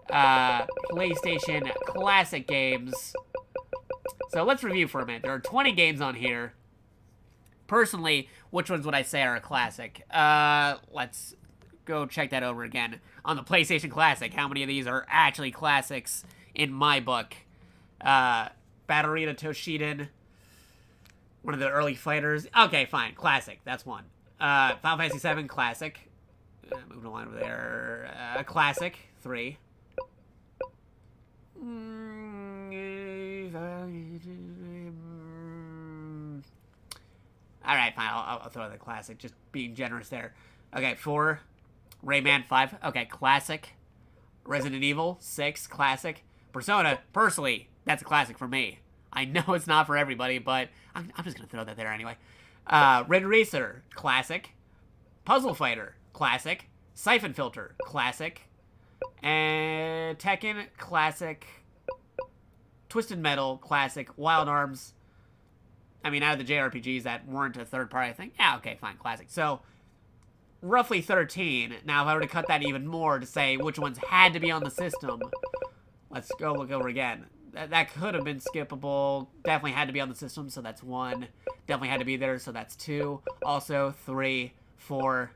PlayStation Classic games. So let's review for a minute. There are 20 games on here. Personally, which ones would I say are a classic? Let's go check that over again. On the PlayStation Classic, how many of these are actually classics in my book? Battlerina Toshiden, one of the early fighters. Okay, fine. Classic. That's one. Final Fantasy VII, classic. Moving along over there. Classic, 3. Alright, fine. I'll throw the classic. Just being generous there. Okay, 4. Rayman 5. Okay, classic. Resident Evil 6, classic. Persona, personally, that's a classic for me. I know it's not for everybody, but I'm just going to throw that there anyway. Red Racer, classic. Puzzle Fighter, classic. Siphon Filter, classic. And Tekken, classic. Twisted Metal, classic. Wild Arms. I mean, out of the JRPGs that weren't a third party, I think. Yeah, okay, fine, classic. So, roughly 13. Now, if I were to cut that even more to say which ones had to be on the system, let's go look over again. That could have been skippable. Definitely had to be on the system, so that's 1. Definitely had to be there, so that's 2. Also, 3, 4.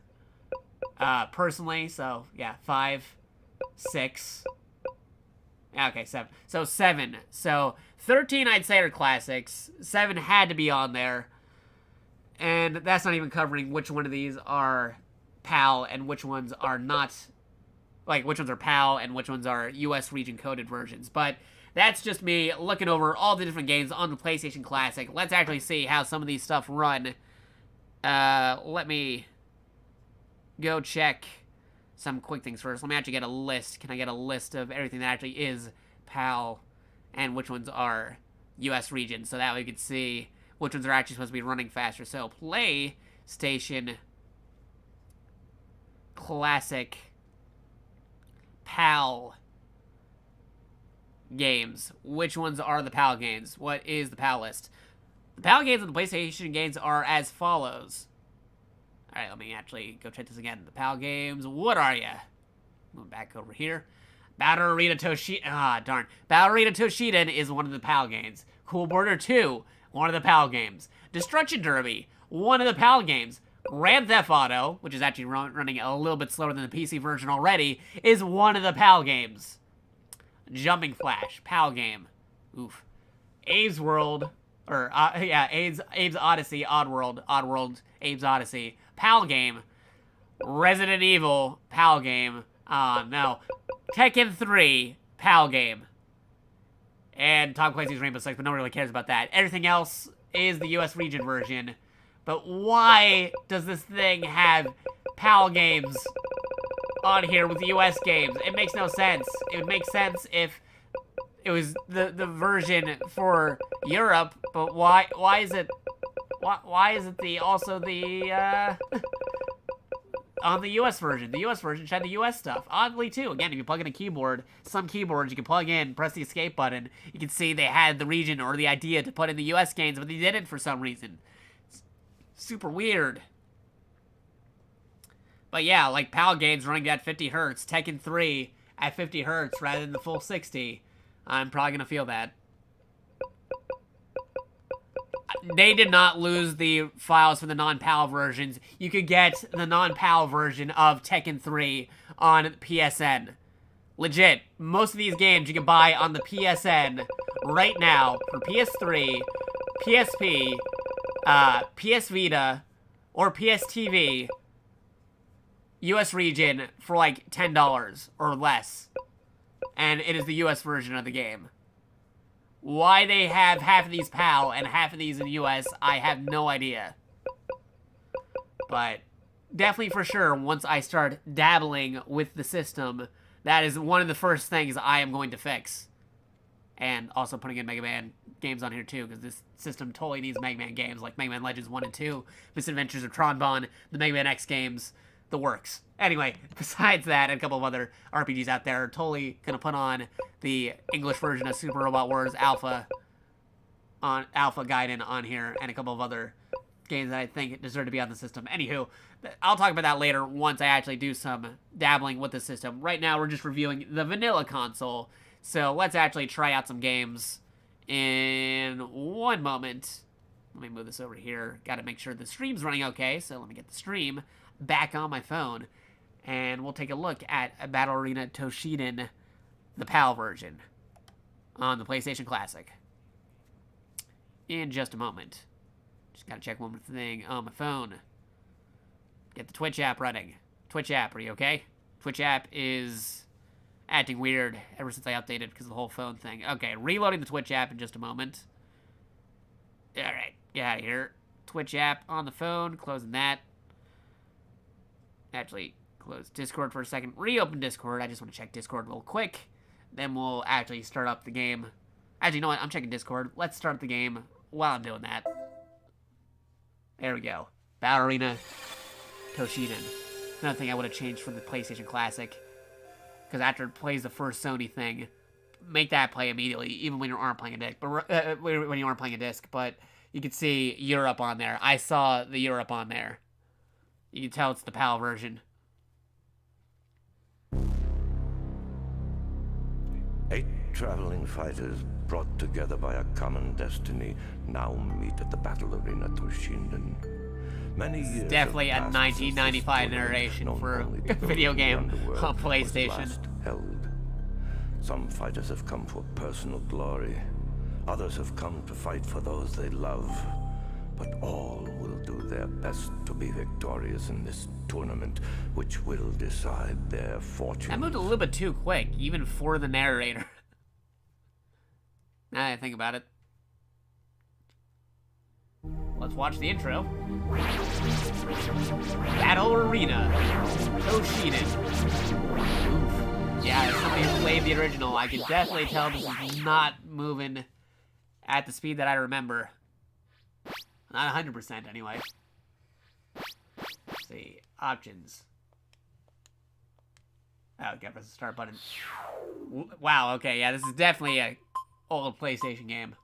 Personally, so, yeah, 5, 6. Okay, 7. So, 7. So, 13 I'd say are classics. 7 had to be on there. And that's not even covering which one of these are PAL and which ones are not. Like, which ones are PAL and which ones are US region coded versions. But that's just me looking over all the different games on the PlayStation Classic. Let's actually see how some of these stuff run. Let me go check some quick things first. Let me actually get a list. Can I get a list of everything that actually is PAL and which ones are US region? So that way we can see which ones are actually supposed to be running faster. So, PlayStation Classic PAL games. Which ones are the PAL games? What is the PAL list? The PAL games on the PlayStation games are as follows. Alright, let me actually go check this again. The PAL games, what are ya? Moving back over here. Battle Arena Toshiden. Ah, darn. Battle Arena Toshiden is one of the PAL games. Cool Border 2, one of the PAL games. Destruction Derby, one of the PAL games. Grand Theft Auto, which is actually running a little bit slower than the PC version already, is one of the PAL games. Jumping Flash, PAL game. Oof. Abe's World, or, Abe's Odyssey, Oddworld, Abe's Odyssey, PAL game. Resident Evil, PAL game. No. Tekken 3, PAL game. And Tom Clancy's Rainbow Six, but no one really cares about that. Everything else is the US region version. But why does this thing have PAL games on here with the US games? It makes no sense. It would make sense if it was the version for Europe, but why is it on the US version? The US version should have the US stuff. Oddly, too. Again, if you plug in a keyboard, some keyboards you can plug in, press the escape button, you can see they had the region or the idea to put in the US games, but they didn't for some reason. It's super weird. But yeah, like PAL games running at 50 hertz, Tekken 3 at 50 hertz rather than the full 60. I'm probably going to feel that. They did not lose the files for the non-PAL versions. You could get the non-PAL version of Tekken 3 on PSN. Legit. Most of these games you can buy on the PSN right now for PS3, PSP, PS Vita, or PS TV, US region for like $10 or less. And it is the US version of the game. Why they have half of these PAL and half of these in the US, I have no idea. But definitely for sure, once I start dabbling with the system, that is one of the first things I am going to fix. And also putting in Mega Man games on here too, because this system totally needs Mega Man games, like Mega Man Legends 1 and 2, Misadventures of Tron Bon, the Mega Man X games, the works. Anyway, besides that, and a couple of other RPGs out there, totally gonna put on the English version of Super Robot Wars Alpha Gaiden on here, and a couple of other games that I think deserve to be on the system. Anywho, I'll talk about that later once I actually do some dabbling with the system. Right now, we're just reviewing the vanilla console, so let's actually try out some games in one moment. Let me move this over here. Gotta make sure the stream's running okay, so let me get the stream back on my phone, and we'll take a look at Battle Arena Toshiden, the PAL version, on the PlayStation Classic. In just a moment. Just gotta check one more thing on my phone. Get the Twitch app running. Twitch app, are you okay? Twitch app is acting weird ever since I updated because of the whole phone thing. Okay, reloading the Twitch app in just a moment. Alright, get out of here. Twitch app on the phone, closing that. Actually, Close Discord for a second. Reopen Discord. I just want to check Discord real quick. Then we'll actually start up the game. Actually, you know what? I'm checking Discord. Let's start the game while I'm doing that. There we go. Battle Arena Toshiden. Another thing I would have changed for the PlayStation Classic. Because after it plays the first Sony thing, make that play immediately, even when you aren't playing a disc. But when you aren't playing a disc, but you can see Europe on there. I saw the Europe on there. You can tell it's the PAL version. 8 traveling fighters brought together by a common destiny now meet at the battle arena Toshinden. Many years Definitely a have passed since this 1995 tournament, narration known for only a to those video in game the underworld, on was PlayStation. last held. Some fighters have come for personal glory. Others have come to fight for those they love. But all will do their best to be victorious in this tournament, which will decide their fortune. That moved a little bit too quick, even for the narrator. Now that I think about it. Let's watch the intro. Battle Arena. Toshiden. Oof. Yeah, as somebody who played the original, I can definitely tell this is not moving at the speed that I remember. Not 100% anyway. Let's see. Options. Oh, okay, press the start button. Wow, okay, yeah, this is definitely a old PlayStation game.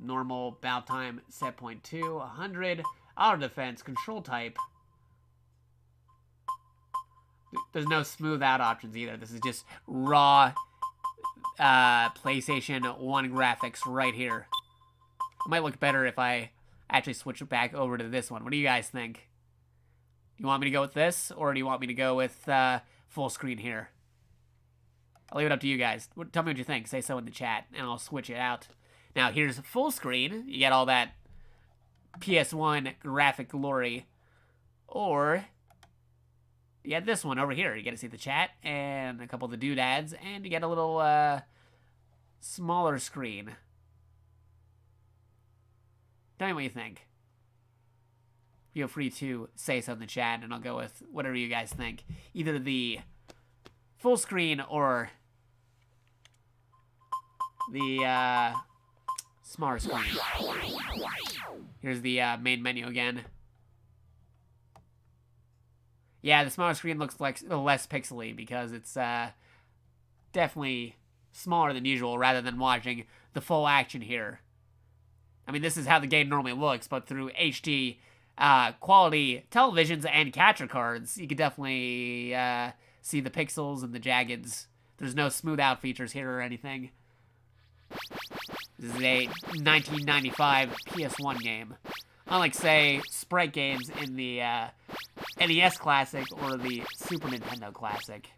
Normal, bout time, set point 2, 100, auto defense, control type. There's no smooth out options either. This is just raw PlayStation 1 graphics right here. It might look better if I actually switch it back over to this one. What do you guys think? Do you want me to go with this, or do you want me to go with full screen here? I'll leave it up to you guys. Tell me what you think. Say so in the chat, and I'll switch it out. Now, here's full screen. You get all that PS1 graphic glory. Or, you get this one over here. You get to see the chat and a couple of the doodads, and you get a little smaller screen. Tell me what you think. Feel free to say so in the chat, and I'll go with whatever you guys think. Either the full screen or the smaller screen. Here's the main menu again. Yeah, the smaller screen looks like less pixely because it's definitely smaller than usual rather than watching the full action here. I mean, this is how the game normally looks, but through HD quality televisions and capture cards, you can definitely see the pixels and the jaggeds. There's no smooth out features here or anything. This is a 1995 PS1 game. Unlike, say, sprite games in the NES Classic or the Super Nintendo Classic.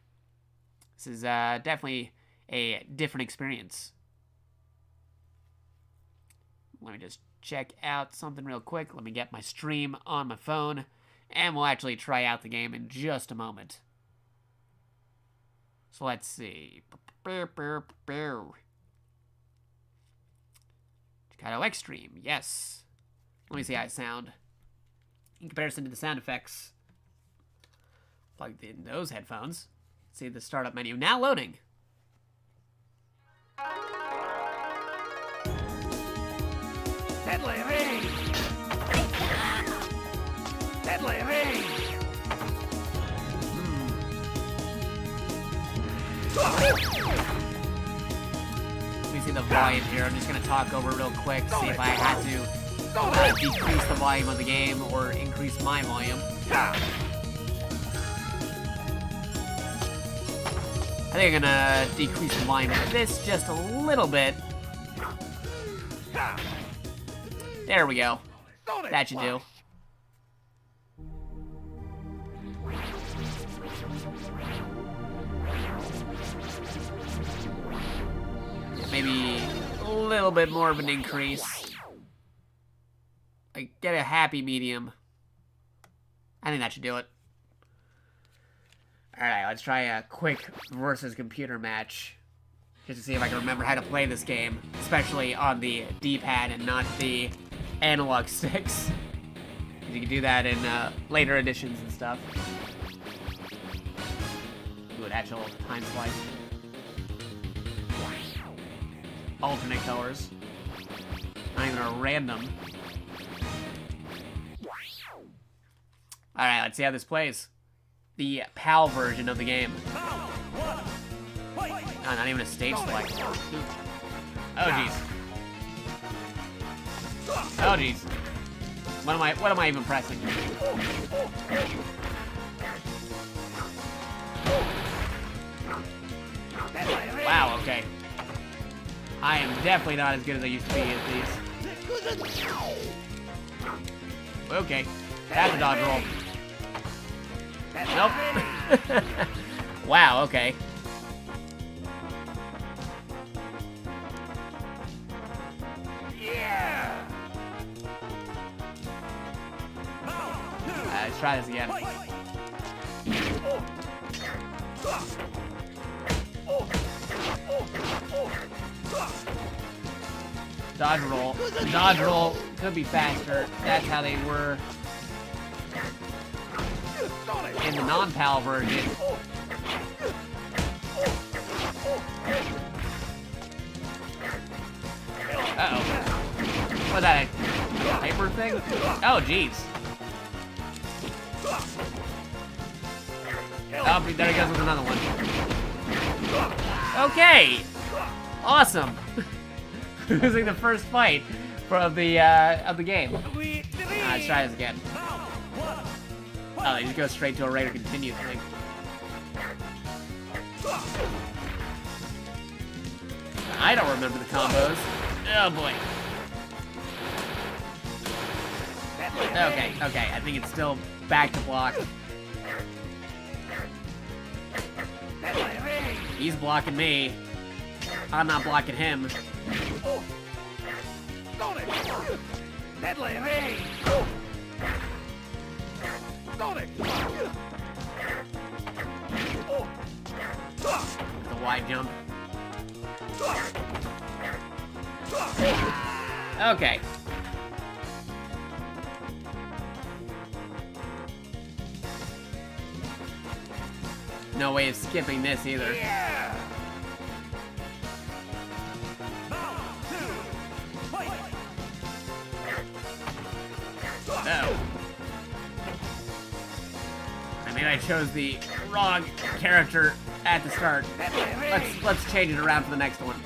This is definitely a different experience. Let me just check out something real quick. Let me get my stream on my phone, and we'll actually try out the game in just a moment. So let's see. JakatoX stream, yes. Let me see how I sound in comparison to the sound effects. Plugged in those headphones. See the startup menu now loading. Deadly range! Deadly range! Let me see the volume here. I'm just going to talk over real quick, see if I had to decrease the volume of the game or increase my volume. I think I'm going to decrease the volume of this just a little bit. There we go. That should do. Maybe a little bit more of an increase. Like, get a happy medium. I think that should do it. Alright, let's try a quick versus computer match. Just to see if I can remember how to play this game. Especially on the D-pad and not the analog sticks. You can do that in later editions and stuff. Ooh, an actual time slice. Alternate colors. Not even a random. Alright, let's see how this plays. The PAL version of the game. Oh, not even a stage select. Oh, jeez. Oh, jeez. What am I even pressing? Wow, okay. I am definitely not as good as I used to be at these. Okay. That's a dodge roll. Nope. Wow, okay. Yeah! Let's try this again. Dodge roll. Dodge roll could be faster. That's how they were in the non-PAL version. Uh-oh. Was that a hyper thing? Oh, jeez. Oh, there he goes with another one. Okay! Awesome! Losing the first fight of the game. Let's try this again. Oh, he just goes straight to a rate or continue thing. I don't remember the combos. Oh boy. Okay, okay, I think it's still back to block. He's blocking me. I'm not blocking him. The wide jump. Okay. No way of skipping this either. Oh. I mean, I chose the wrong character at the start. Let's change it around for the next one.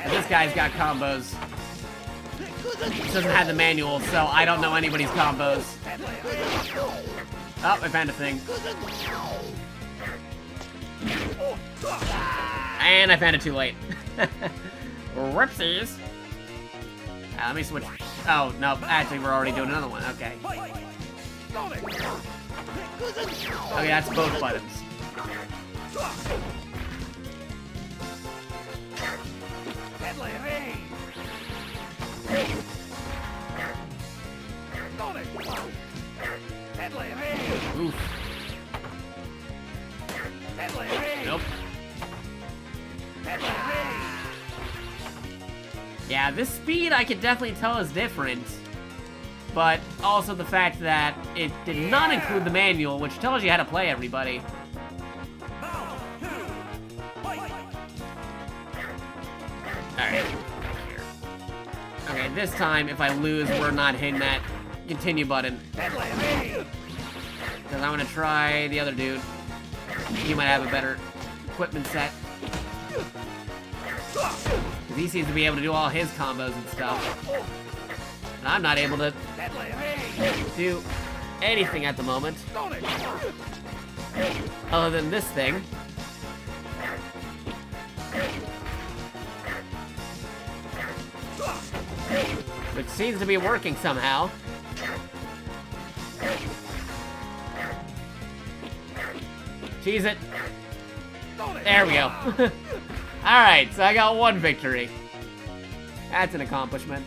And this guy's got combos. This doesn't have the manual, so I don't know anybody's combos. Oh, I found a thing. And I found it too late. Whoopsies. Let me switch. Oh, no, actually, we're already doing another one. Okay. Okay, that's both buttons. Oof. Nope. Yeah, this speed I can definitely tell is different, but also the fact that it did not include the manual, which tells you how to play everybody. Alright. Okay, this time, if I lose, we're not hitting that continue button. Because I want to try the other dude. He might have a better equipment set. Because he seems to be able to do all his combos and stuff. And I'm not able to do anything at the moment. Other than this thing. Which seems to be working somehow. Cheese it. There we go. Alright, so I got one victory. That's an accomplishment.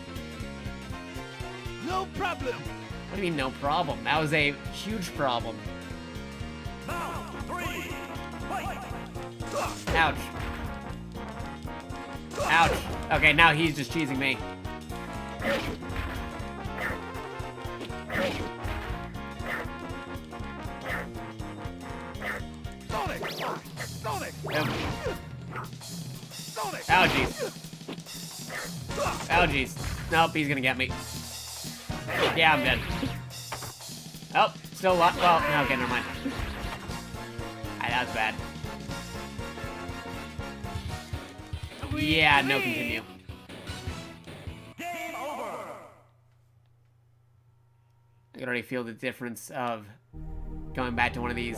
No problem. What do you mean, no problem? That was a huge problem. Ouch. Ouch. Okay, now he's just cheesing me. Oh, jeez. Oh, jeez. Nope, he's gonna get me. Yeah, I'm dead. Oh, still alive. Well, okay, never mind. Alright, that was bad. Yeah, no continue. I can already feel the difference of going back to one of these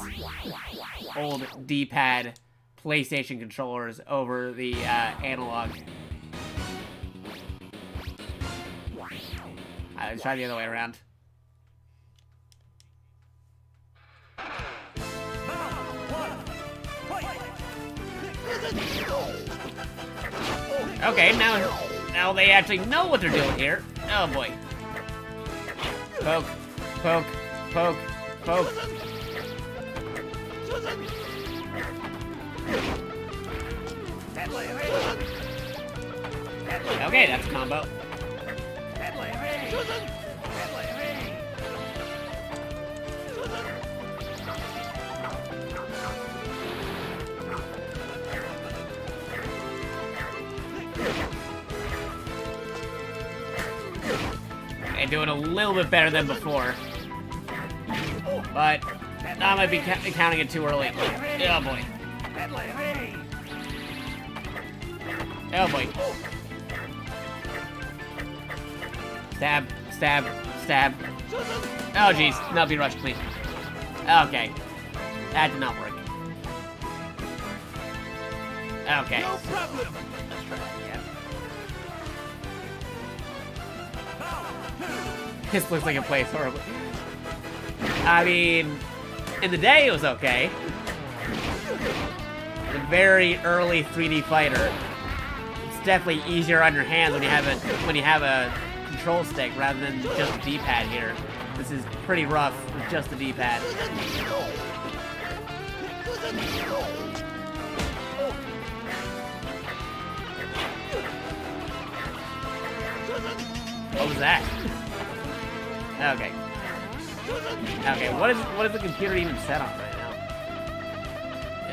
old D-pad PlayStation controllers over the analog. Let's try the other way around. Okay, now they actually know what they're doing here. Oh boy. Poke, poke, poke, poke. Okay, that's a combo. And doing a little bit better than before. But I might be counting it too early. Oh boy. Oh boy. Stab, stab, stab. Oh jeez, no, be rushed, please. Okay. That did not work. Okay. No problem. Let's try it again. This looks like it plays horribly. I mean, in the day it was okay. The very early 3D fighter. It's definitely easier on your hands when you have a control stick rather than just a D-pad here. This is pretty rough with just the D-pad. What was that? Okay. Okay, what is the computer even set on right now?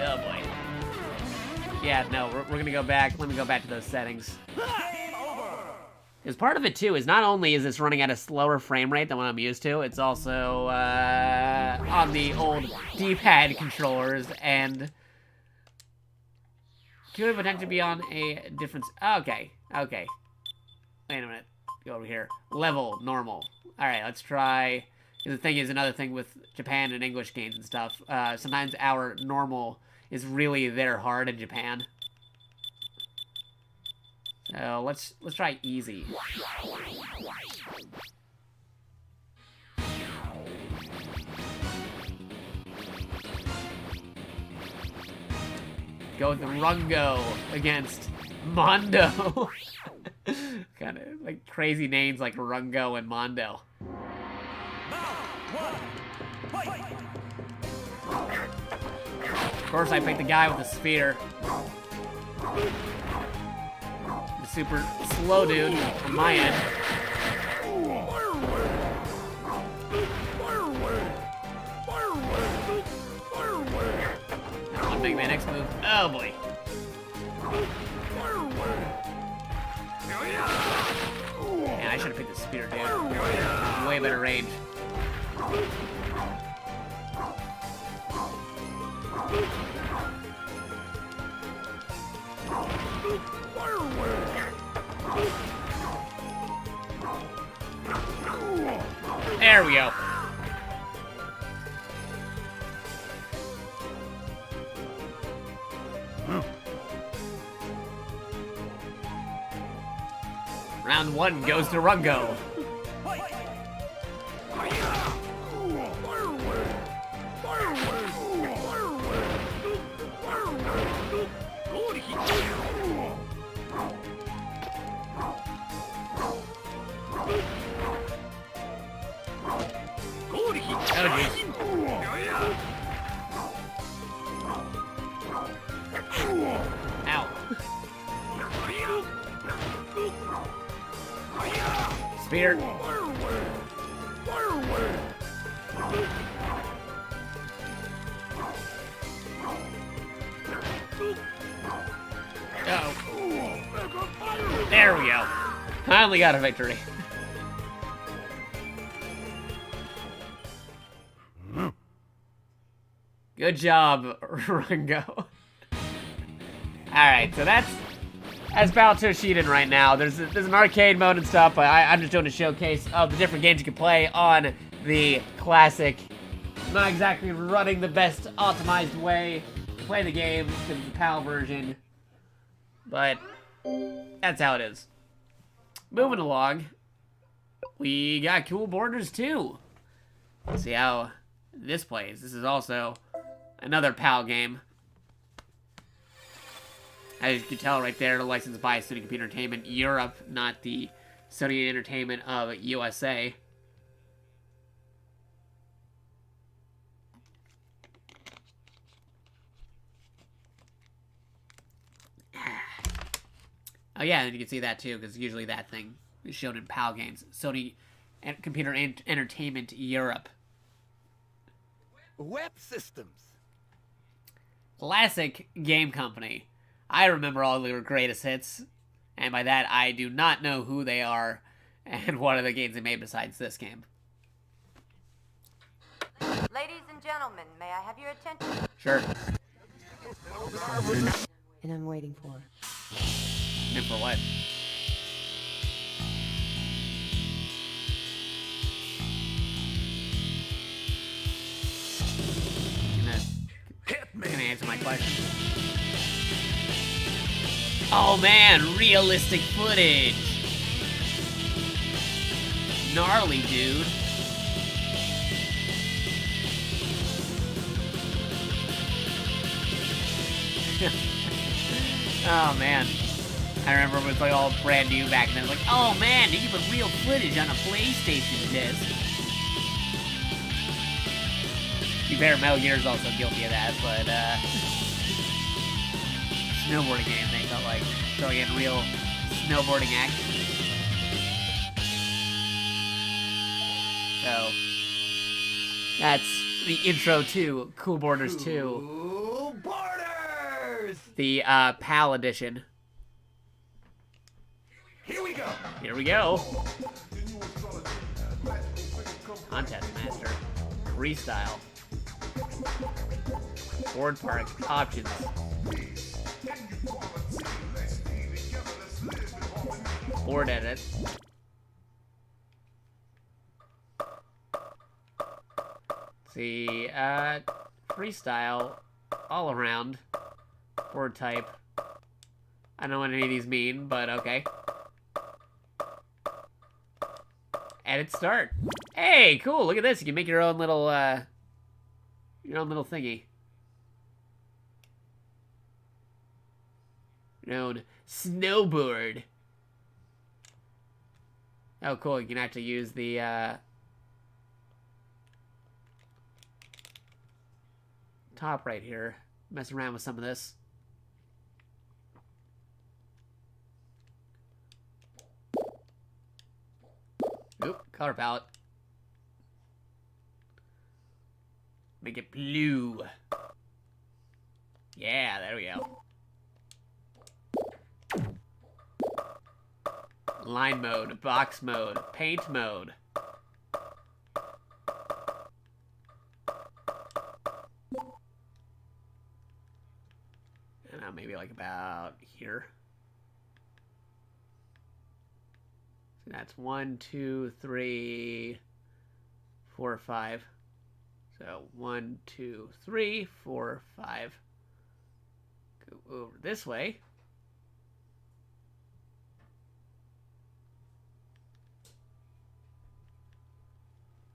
Oh boy. Yeah, no, we're gonna go back. Let me go back to those settings. Because part of it too is not only is this running at a slower frame rate than what I'm used to, it's also on the old D-pad controllers and could potentially be on a different. Okay, okay. Wait a minute. Go over here. Level normal. All right, let's try. The thing is, another thing with Japan and English games and stuff. Sometimes our normal is really their hard in Japan. So let's try easy. Go with Rungo against Mondo. Kind of like crazy names like Rungo and Mondo. Of course, I picked the guy with the spear. The super slow dude on my end. I'll make my next move. Oh boy. Man, I should have picked the spear, dude. Way better range. There we go. Round one goes to Rungo. Ow. Spear. Uh-oh. There we go. Finally got a victory. Good job, Rango. Alright, so that's Battletoads Shiden right now. There's an arcade mode and stuff, but I'm just doing a showcase of the different games you can play on the classic. Not exactly running the best optimized way to play the game, because it's the PAL version. But that's how it is. Moving along, we got Cool Borders 2. Let's see how this plays. This is also another PAL game. As you can tell right there, licensed by Sony Computer Entertainment Europe, not the Sony Entertainment of USA. Oh yeah, and you can see that too, because usually that thing is shown in PAL games. Sony Computer Entertainment Europe. Web systems. Classic game company. I remember all their greatest hits, and by that I do not know who they are and what are the games they made besides this game. Ladies and gentlemen, may I have your attention? Sure. And I'm waiting for. And for what? Gonna answer my question. Oh man, realistic footage. Gnarly, dude. Oh man. I remember it was like all brand new back then. Like, oh man, you can put real footage on a PlayStation disc. To be fair, Metal Gear is also guilty of that, but snowboarding game, they felt like throwing in real snowboarding action. So that's the intro to Cool Borders 2. Cool Borders! The PAL edition. Here we go. Here we go. Contest Master. Freestyle. Board Park. Options. Board Edit. Let's see, freestyle. All around. Board type. I don't know what any of these mean, but okay. Edit start. Hey, cool, look at this. You can make your own little thingy. Your own snowboard. Oh, cool, you can actually use the, top right here. Mess around with some of this. Oop, color palette. Make it blue. Yeah, there we go. Line mode, box mode, paint mode. And maybe like about here. So that's 1, 2, 3, 4, 5. So 1, 2, 3, 4, 5. Go over this way.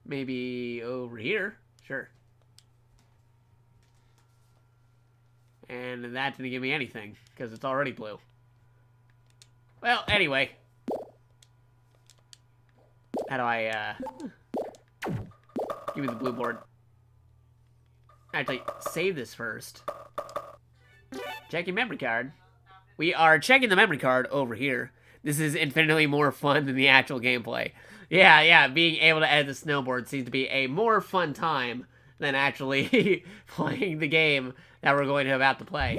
Maybe over here. Sure. And that didn't give me anything, because it's already blue. Well, anyway. How do I, give me the blue board. Actually, save this first. Checking memory card. We are checking the memory card over here. This is infinitely more fun than the actual gameplay. Yeah, being able to edit the snowboard seems to be a more fun time than actually playing the game that we're going to about to play.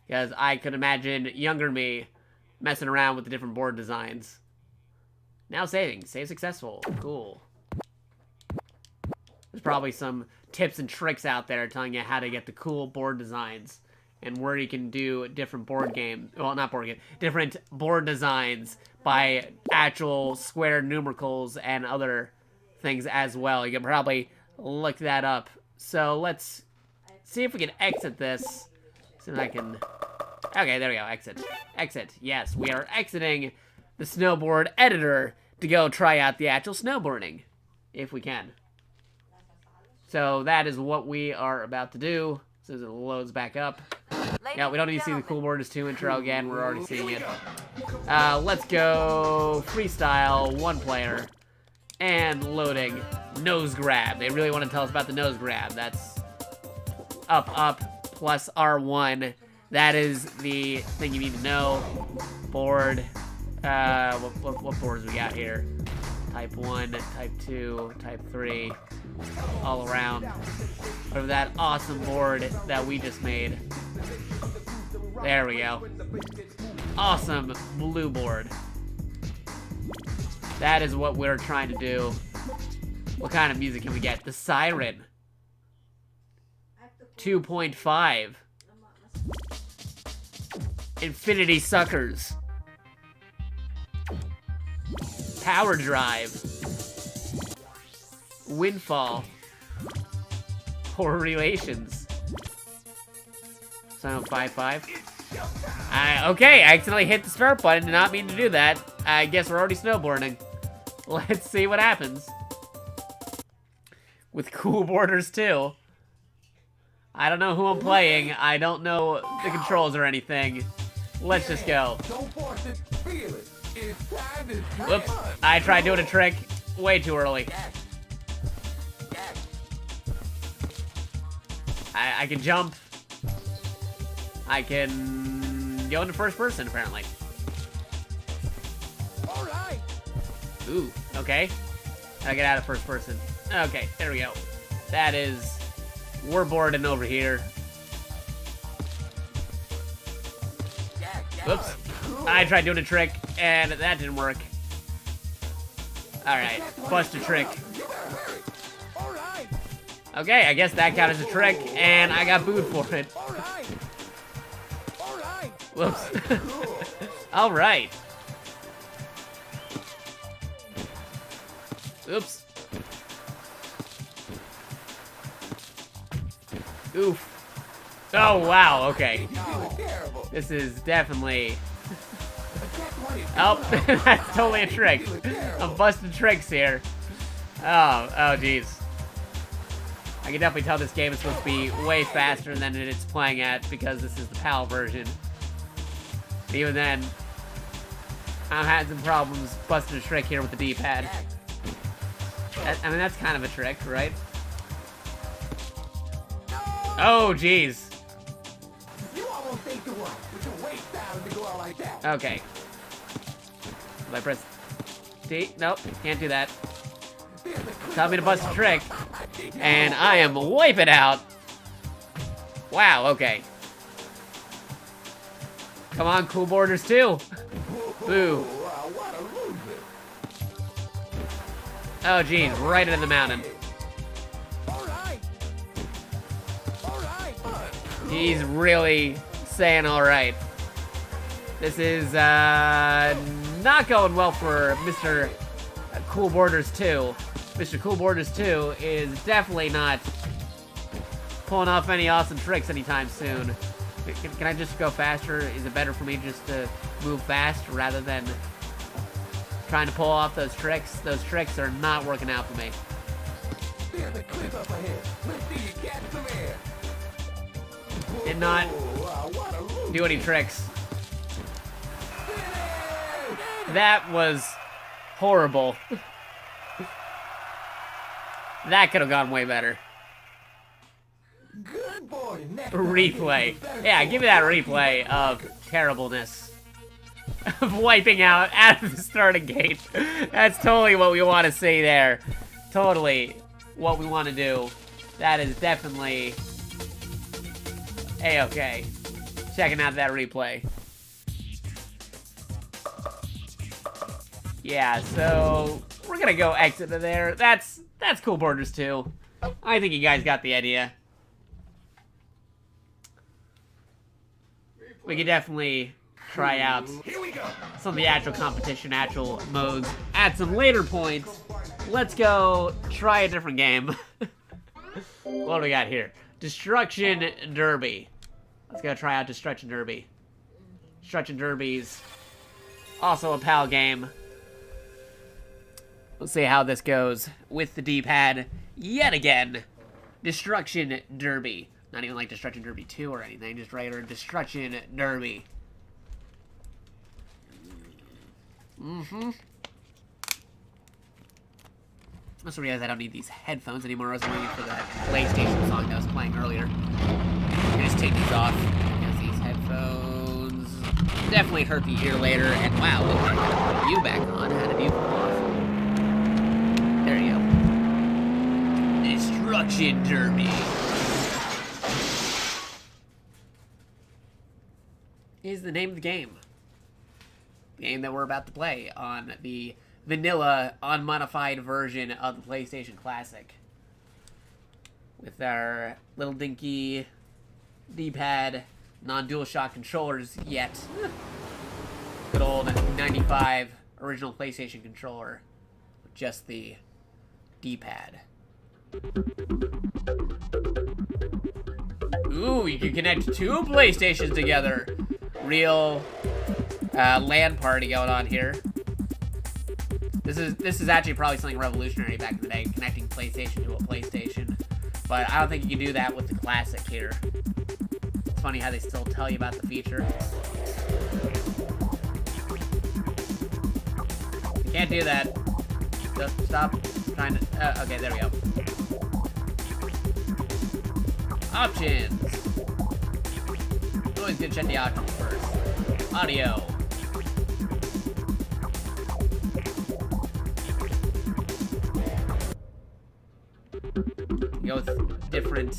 Because I could imagine younger me messing around with the different board designs. Now saving. Save successful. Cool. There's probably some tips and tricks out there telling you how to get the cool board designs. And where you can do different board game... Well, not board game. Different board designs by actual square numericals and other things as well. You can probably look that up. So let's see if we can exit this. See if I can... Okay, there we go. Exit. Exit. Yes, we are exiting the snowboard editor to go try out the actual snowboarding. If we can. So that is what we are about to do. So as it loads back up. Yeah, we don't need to see the Cool Borders 2 intro again. We're already seeing it. Let's go freestyle, one player. And loading nose grab. They really want to tell us about the nose grab. That's up, up, plus R1. That is the thing you need to know. Board. What boards we got here? Type 1, Type 2, Type 3. All around. Over that awesome board that we just made. There we go. Awesome blue board. That is what we're trying to do. What kind of music can we get? The Siren. 2.5. Infinity Suckers. Power Drive. Windfall. Poor Relations. Sign up 5-5. Okay, I accidentally hit the start button. Did not mean to do that. I guess we're already snowboarding. Let's see what happens. With Cool Borders 2. I don't know who I'm playing. I don't know the controls or anything. Let's just go. Whoops. I tried doing a trick way too early. I can jump. I can go into first person, apparently. Ooh, okay. How do I get out of first person? Okay, there we go. That is... We're boarding over here. Whoops. I tried doing a trick, and that didn't work. Alright, bust a trick. Okay, I guess that counted as a trick, and I got booed for it. Whoops. Alright. Oops. Oof. Oh, wow, okay. This is definitely... Oh, that's totally a trick. I'm busting tricks here. Oh, jeez. I can definitely tell this game is supposed to be way faster than it's playing at because this is the PAL version. But even then, I'm having some problems busting a trick here with the D-pad. I mean, that's kind of a trick, right? Oh, jeez. Okay. Will I press D? Nope, can't do that. Tell me to bust a trick, and I am wiping out. Wow, okay. Come on, Cool Borders 2. Boo. Oh, geez, right into the mountain. He's really saying alright. This is not going well for Mr. Cool Borders 2. Mr. Cool Borders 2 is definitely not pulling off any awesome tricks anytime soon. Can I just go faster? Is it better for me just to move fast rather than trying to pull off those tricks? Those tricks are not working out for me. Did not do any tricks. That was horrible. That could have gone way better. Replay. Yeah, give me that replay of terribleness. Of wiping out of the starting gate. That's totally what we want to see there. Totally what we want to do. That is definitely A-okay. checking out that replay. Yeah, so we're gonna go exit to there. That's Cool Borders 2. I think you guys got the idea. We could definitely try out some of the actual competition, actual modes at some later points. Let's go try a different game. What do we got here? Destruction Derby. Let's go try out Destruction Derby. Destruction Derby's also a PAL game. Let's see how this goes with the D-pad yet again. Destruction Derby. Not even like Destruction Derby 2 or anything, just regular Destruction Derby. I'm also realize I don't need these headphones anymore. I was waiting for that PlayStation song that was playing earlier. I'm gonna just take these off because these headphones definitely hurt the ear later. And wow, look, I got you back on. How did you come off? There you go. Destruction Derby is the name of the game. The game that we're about to play on the vanilla, unmodified version of the PlayStation Classic. With our little dinky D-pad, non-DualShock controllers yet. Good old 95 original PlayStation controller. With just the D-pad. Ooh, you can connect two PlayStations together. Real LAN party going on here. This is actually probably something revolutionary back in the day, connecting PlayStation to a PlayStation. But I don't think you can do that with the Classic here. It's funny how they still tell you about the feature. You can't do that. Just stop trying to... okay, there we go. Options. Always good to check the options first. Audio. Go with different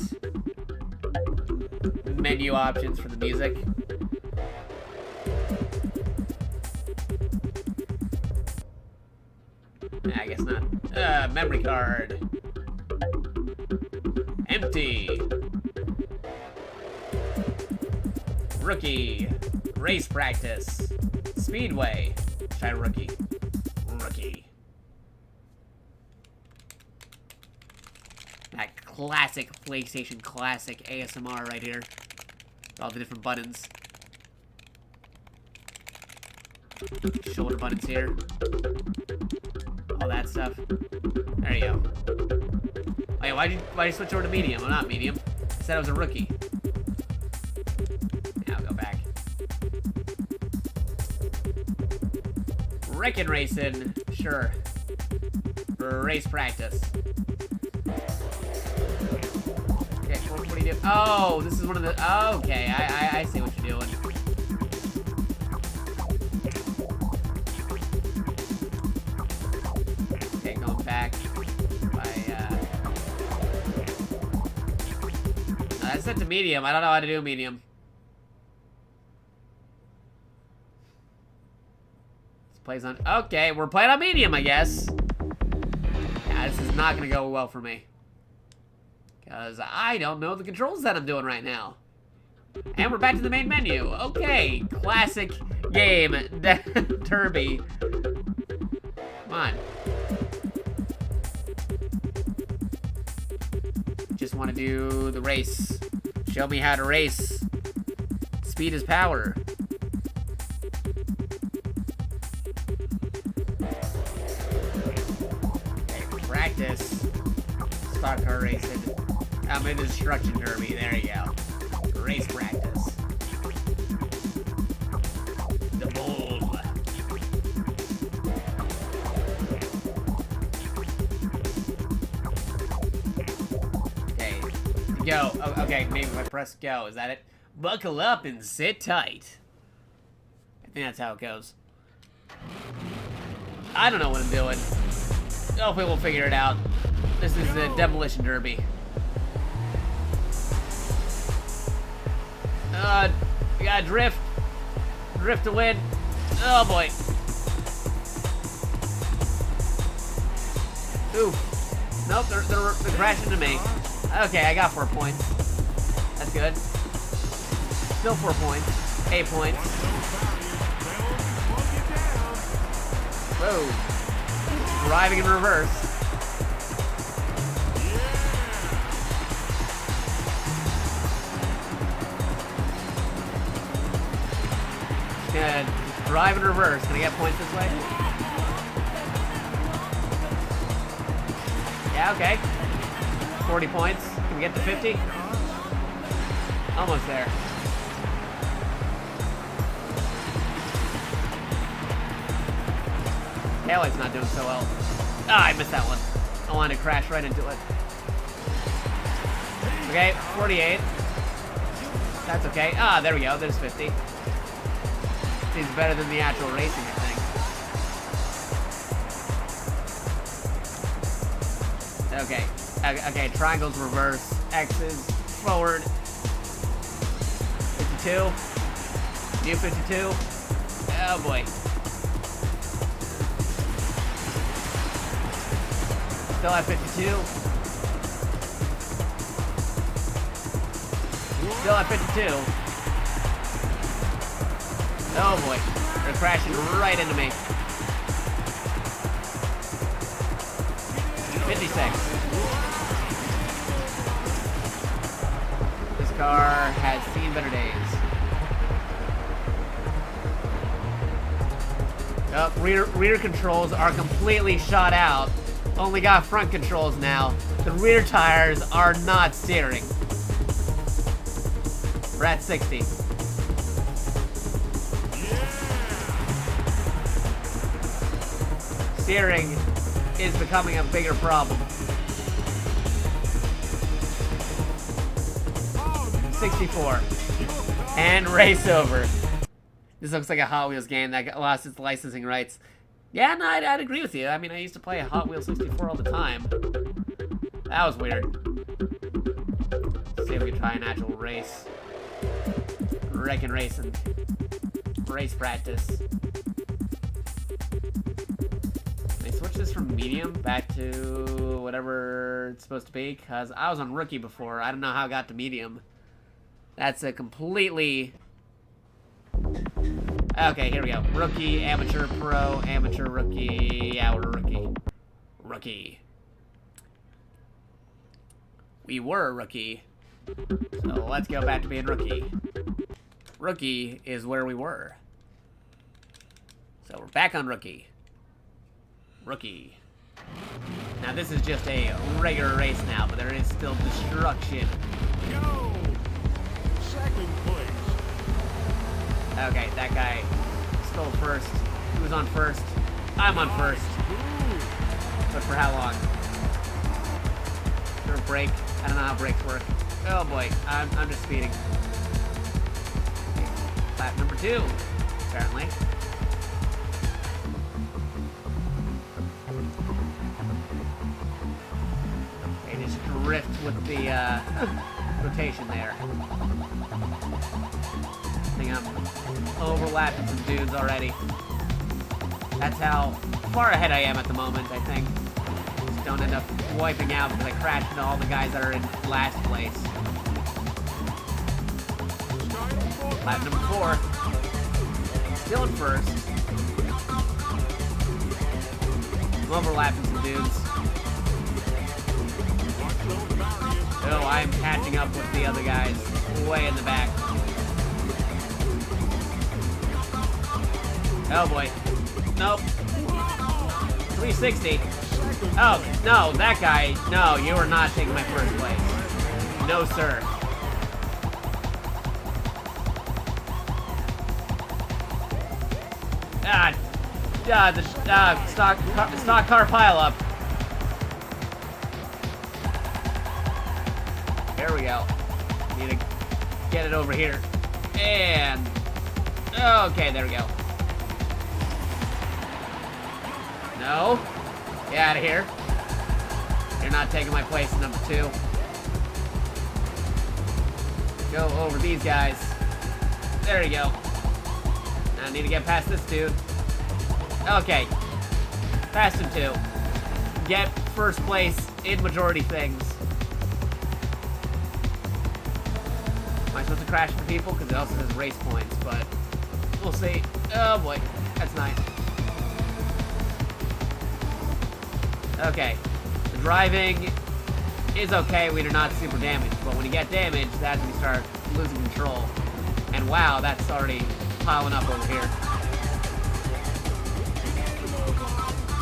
menu options for the music. I guess not. Memory card. Empty. Rookie. Race practice. Speedway. Try rookie. Rookie. That classic PlayStation Classic ASMR right here. All the different buttons. Shoulder buttons here. All that stuff. There you go. Wait, why'd you switch over to medium? I'm not medium. I said I was a rookie. Yeah, I'll go back. Wreckin' racing. Sure. Race practice. Okay, what do you do? Oh, this is one of the... Oh, okay, I see what you're doing. Okay, going back. That's set to medium. I don't know how to do medium. This plays on... Okay, we're playing on medium, I guess. Yeah, this is not going to go well for me. Because I don't know the controls that I'm doing right now. And we're back to the main menu. Okay, classic game. Derby. Come on. Just want to do the race. Show me how to race. Speed is power. Okay, practice. Stock car racing. I'm in Destruction Derby. There you go. Race practice. The bull. Okay. Go. Oh, okay, maybe if I press go, is that it? Buckle up and sit tight. I think that's how it goes. I don't know what I'm doing. Hopefully we'll figure it out. This is the Demolition Derby. We gotta drift. Drift to win. Oh boy. Ooh. Nope, they're crashing into me. Okay, I got 4 points. That's good. Still 4 points. 8 points. Whoa. Driving in reverse. Gonna drive in reverse. Can I get points this way? Yeah, okay. 40 points. Can we get to 50? Almost there. Taillight's not doing so well. Ah, I missed that one. I wanted to crash right into it. Okay, 48. That's okay. Ah, there we go. There's 50. Seems better than the actual racing, I think. Okay. Okay, triangles reverse. X's forward. 52. New 52. Oh boy. Still at 52. Still at 52. Oh boy, they're crashing right into me. 56. This car has seen better days. Oh, rear controls are completely shot out. Only got front controls now. The rear tires are not steering. We're at 60. Steering is becoming a bigger problem. 64. And race over. This looks like a Hot Wheels game that lost its licensing rights. Yeah, no, I'd agree with you. I mean, I used to play Hot Wheels 64 all the time. That was weird. Let's see if we can try an actual race. Wrecking racing. Race practice. Switch this from medium back to whatever it's supposed to be, because I was on rookie before. I don't know how I got to medium. That's a completely... Okay, here we go. Rookie, amateur, pro, amateur, rookie, hour, rookie. Rookie. We were rookie. So let's go back to being rookie. Rookie is where we were. So we're back on rookie. Rookie. Now this is just a regular race now, but there is still destruction. Yo! Second place. Okay, that guy stole first. Who was on first? I'm on first. But for how long? Is there a brake? I don't know how brakes work. Oh boy, I'm just speeding. Lap number 2, apparently. Drift with the rotation there. I think I'm overlapping some dudes already. That's how far ahead I am at the moment, I think. Just don't end up wiping out because I crashed into all the guys that are in last place. Lap number 4. Still in first. I'm overlapping some dudes. Oh, I'm catching up with the other guys way in the back. Oh boy. Nope. 360. Oh, no, that guy. No, you are not taking my first place. No, sir. The stock car pileup. There we go. Need to get it over here. And... okay, there we go. No. Get out of here. You're not taking my place in number 2. Go over these guys. There you go. I need to get past this dude. Okay. Fast and 2. Get first place in majority things. Am I supposed to crash into people? Because it also says race points, but we'll see. Oh boy. That's nice. Okay. The driving is okay when you're not super damaged, but when you get damaged, that's when you start losing control. And wow, that's already piling up over here.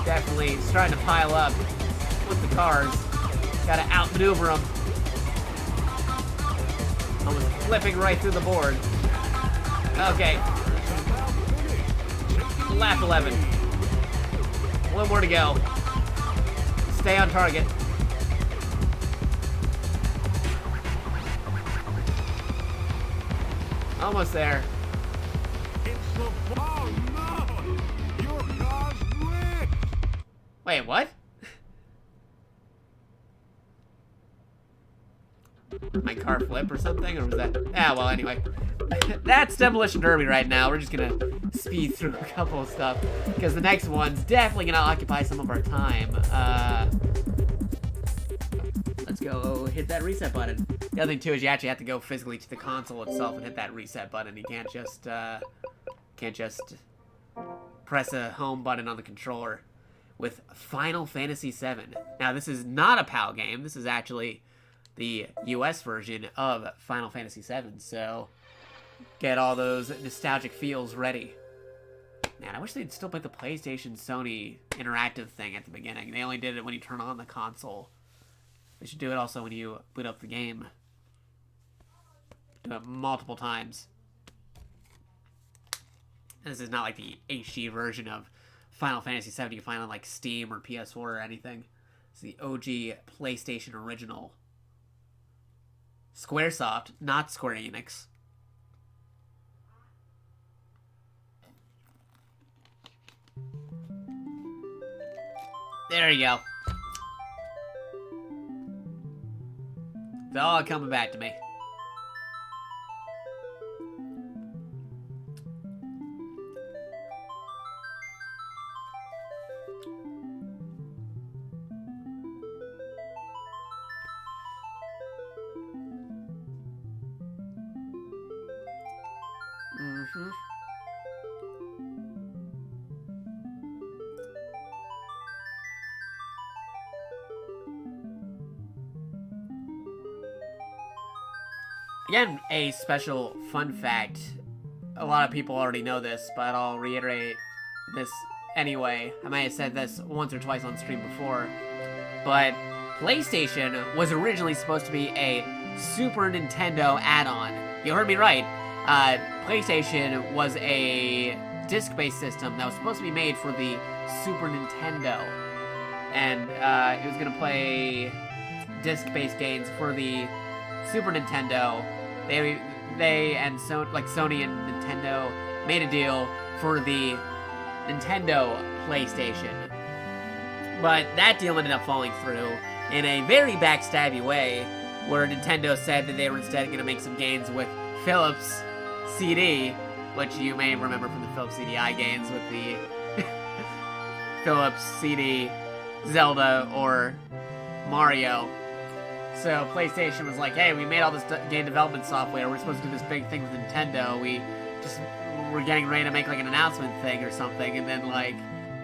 Definitely starting to pile up with the cars. Gotta outmaneuver them. Almost flipping right through the board. Okay. Lap 11. One more to go. Stay on target. Almost there. It's the... Oh, no! Your car's wrecked! Wait, what? My car flip or something? Or was that... Ah, well, anyway. That's Demolition Derby right now. We're just gonna speed through a couple of stuff. Because the next one's definitely gonna occupy some of our time. Let's go hit that reset button. The other thing, too, is you actually have to go physically to the console itself and hit that reset button. You can't just press a home button on the controller with Final Fantasy VII. Now, this is not a PAL game. This is actually the US version of Final Fantasy VII, so get all those nostalgic feels ready. Man, I wish they'd still put the PlayStation Sony interactive thing at the beginning. They only did it when you turn on the console. They should do it also when you boot up the game. Do it multiple times. This is not like the HD version of Final Fantasy VII you can find on like Steam or PS4 or anything. It's the OG PlayStation original. Squaresoft, not Square Enix. There you go. It's all coming back to me. Mm-hmm. Again, a special fun fact. A lot of people already know this, but I'll reiterate this anyway. I might have said this once or twice on stream before, but PlayStation was originally supposed to be a Super Nintendo add-on. You heard me right. PlayStation was a disc-based system that was supposed to be made for the Super Nintendo, and it was going to play disc-based games for the Super Nintendo. They and Sony and Nintendo made a deal for the Nintendo PlayStation, but that deal ended up falling through in a very backstabby way, where Nintendo said that they were instead going to make some games with Philips CD, which you may remember from the Philips CDI games with the Philips CD Zelda or Mario. So PlayStation was like, hey, we made all this game development software. We're supposed to do this big thing with Nintendo. We're getting ready to make like an announcement thing or something, and then like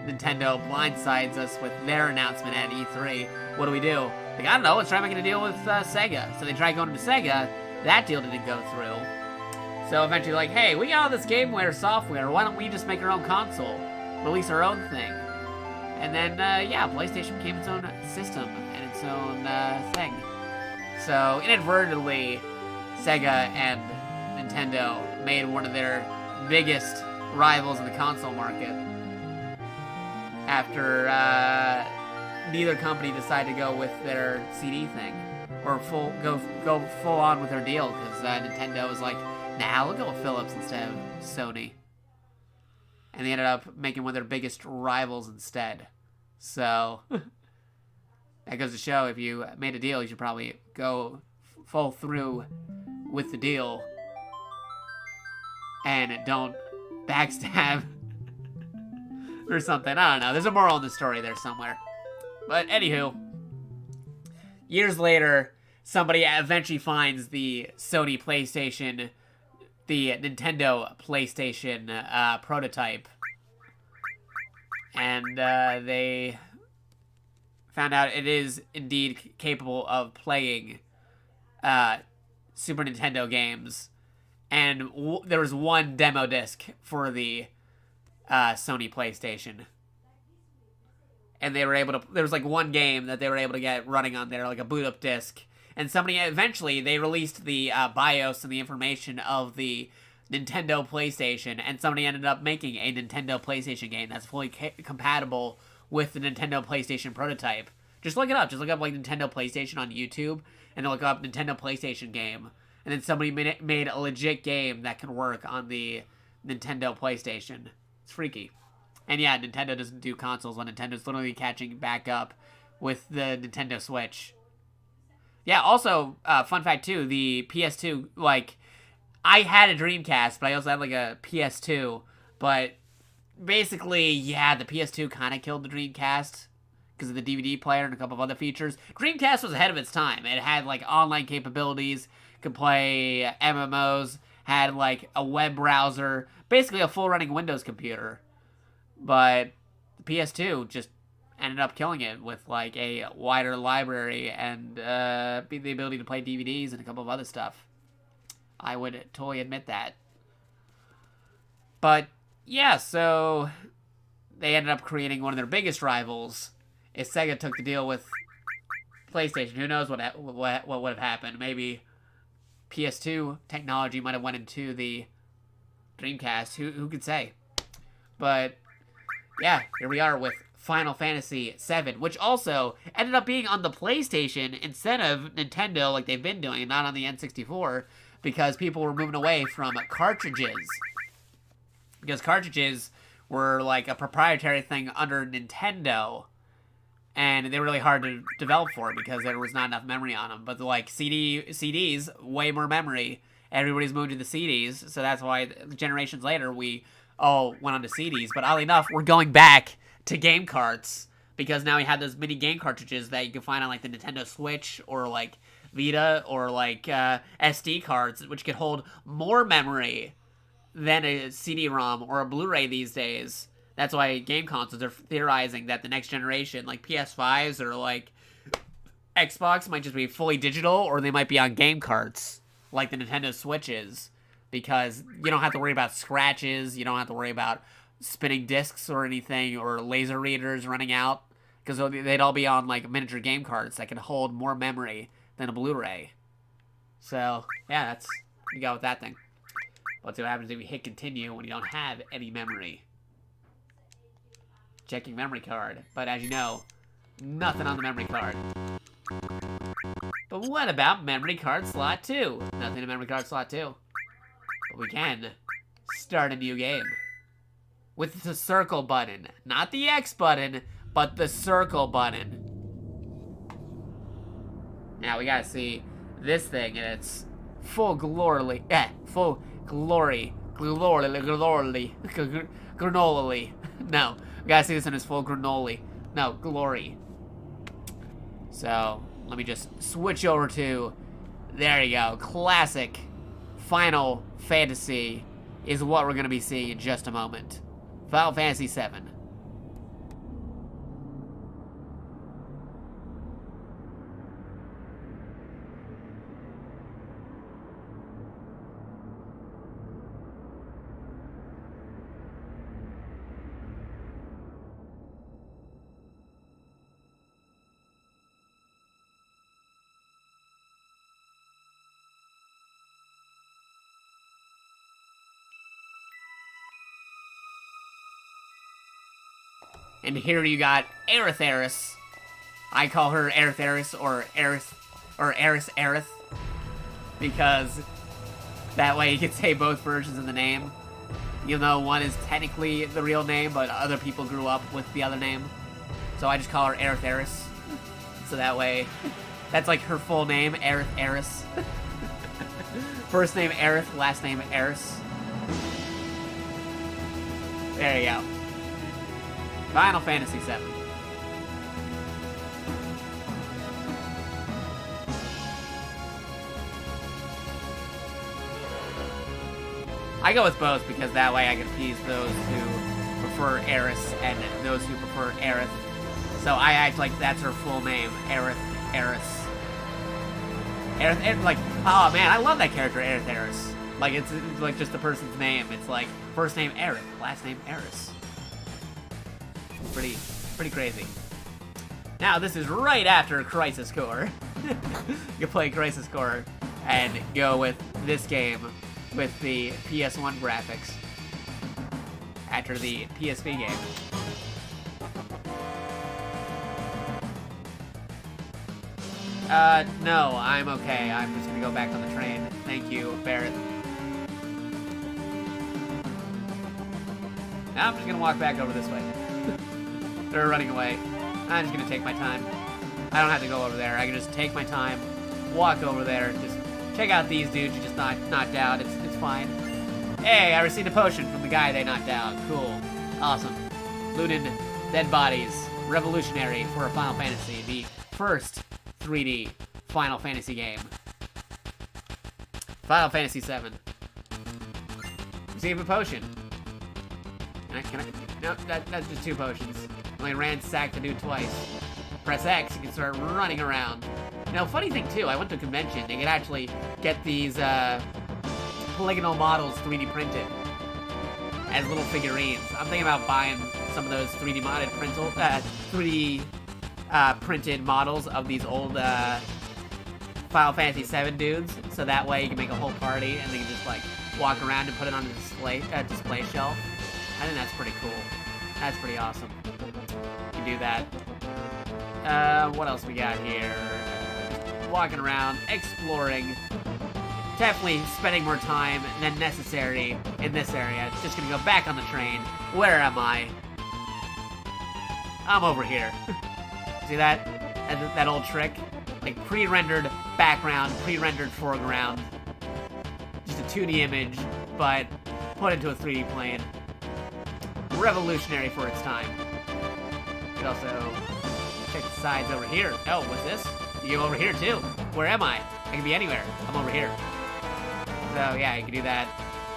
Nintendo blindsides us with their announcement at E3. What do? Like, I don't know, let's try making a deal with Sega. So they tried going to Sega. That deal didn't go through. So eventually like, hey, we got all this GameWare software. Why don't we just make our own console? Release our own thing. And then, yeah, PlayStation became its own system and its own thing. So inadvertently, Sega and Nintendo made one of their biggest rivals in the console market. After neither company decided to go with their CD thing, or go full on with their deal, because Nintendo was like, nah, we'll go with Philips instead of Sony. And they ended up making one of their biggest rivals instead. So that goes to show, if you made a deal, you should probably go full through with the deal. and don't backstab or something. I don't know. There's a moral in the story there somewhere. But anywho, years later, somebody eventually finds the Sony PlayStation, the Nintendo PlayStation prototype. And they found out it is indeed capable of playing Super Nintendo games. And there was one demo disc for the Sony PlayStation. And they were able to, there was like one game that they were able to get running on there, like a boot up disc. And somebody, eventually, they released the BIOS and the information of the Nintendo PlayStation, and somebody ended up making a Nintendo PlayStation game that's fully compatible with the Nintendo PlayStation prototype. Just look it up. Just look up like Nintendo PlayStation on YouTube, and look up Nintendo PlayStation game. And then somebody made a legit game that can work on the Nintendo PlayStation. It's freaky. And yeah, Nintendo doesn't do consoles when Nintendo's literally catching back up with the Nintendo Switch. Yeah, also, fun fact too, the PS2, like, I had a Dreamcast, but I also had like a PS2, but basically, yeah, the PS2 kind of killed the Dreamcast because of the DVD player and a couple of other features. Dreamcast was ahead of its time. It had like online capabilities, could play MMOs, had like a web browser, basically a full running Windows computer. But the PS2 just ended up killing it with like a wider library and the ability to play DVDs and a couple of other stuff. I would totally admit that. But yeah, so they ended up creating one of their biggest rivals. If Sega took the deal with PlayStation, who knows what would have happened? Maybe PS2 technology might have went into the Dreamcast. Who could say? But yeah, here we are with Final Fantasy VII, which also ended up being on the PlayStation instead of Nintendo like they've been doing, not on the N64, because people were moving away from cartridges. Because cartridges were like a proprietary thing under Nintendo, and they were really hard to develop for because there was not enough memory on them. But like CDs, way more memory. Everybody's moved to the CDs, so that's why generations later we all went on to CDs. But oddly enough, we're going back to game carts because now we have those mini game cartridges that you can find on like the Nintendo Switch or like Vita or like SD cards, which could hold more memory than a CD-ROM or a Blu-ray these days. That's why game consoles are theorizing that the next generation, like PS5s or like Xbox, might just be fully digital, or they might be on game carts like the Nintendo Switch is, because you don't have to worry about scratches, you don't have to worry about spinning discs or anything, or laser readers running out, because they'd all be on like miniature game carts that can hold more memory than a Blu-ray. So yeah, that's what you got with that thing. Let's see what happens if you hit continue when you don't have any memory. Checking memory card, but as you know, nothing on the memory card. But what about memory card slot 2? Nothing in memory card slot 2. But we can start a new game with the circle button. Not the X button, but the circle button. Now we gotta see this thing in its full glory. Full glory. Glory. No, we gotta see this in its full glory. No, glory. So, let me just switch over to, there you go, classic Final Fantasy is what we're going to be seeing in just a moment. Final Fantasy VII. And here you got Aerith. I call her Aerith or Aerith, because that way you can say both versions of the name. Even though one is technically the real name, but other people grew up with the other name. So I just call her Aerith. So that way, that's like her full name, Aerith. First name Aerith, last name Aerith. There you go. Final Fantasy VII. I go with both because that way I can appease those who prefer Aerith and those who prefer Aerith. So I act like that's her full name, Aerith. Aerith, like, oh man, I love that character, Aerith. Like, it's like just the person's name. It's like, first name Aerith, last name Aerith. Pretty crazy. Now, this is right after Crisis Core. You play Crisis Core and go with this game with the PS1 graphics after the PSP game. No, I'm okay. I'm just gonna go back on the train. Thank you, Barrett. Now I'm just gonna walk back over this way. They're running away. I'm just gonna take my time. I don't have to go over there. I can just take my time, walk over there, just check out these dudes you just knocked out. It's fine. Hey, I received a potion from the guy they knocked out. Cool. Awesome. Looted dead bodies. Revolutionary for a Final Fantasy. The first 3D Final Fantasy game. Final Fantasy VII. Receive a potion. Can I? No, that's just 2 potions. Only ransack the dude twice. Press X, you can start running around. Now, funny thing too, I went to a convention. They could actually get these polygonal models 3D printed as little figurines. I'm thinking about buying some of those 3D modded 3D printed models of these old Final Fantasy VII dudes, so that way you can make a whole party and they can just like walk around and put it on a display shelf. I think that's pretty cool. That's pretty awesome. You can do that. What else we got here? Walking around, exploring. Definitely spending more time than necessary in this area. Just gonna go back on the train. Where am I? I'm over here. See that? That old trick? Like pre-rendered background, pre-rendered foreground. Just a 2D image, but put into a 3D plane. Revolutionary for its time. You can also check the sides over here. Oh, what's this? You go over here too. Where am I? I can be anywhere. I'm over here. So yeah, you can do that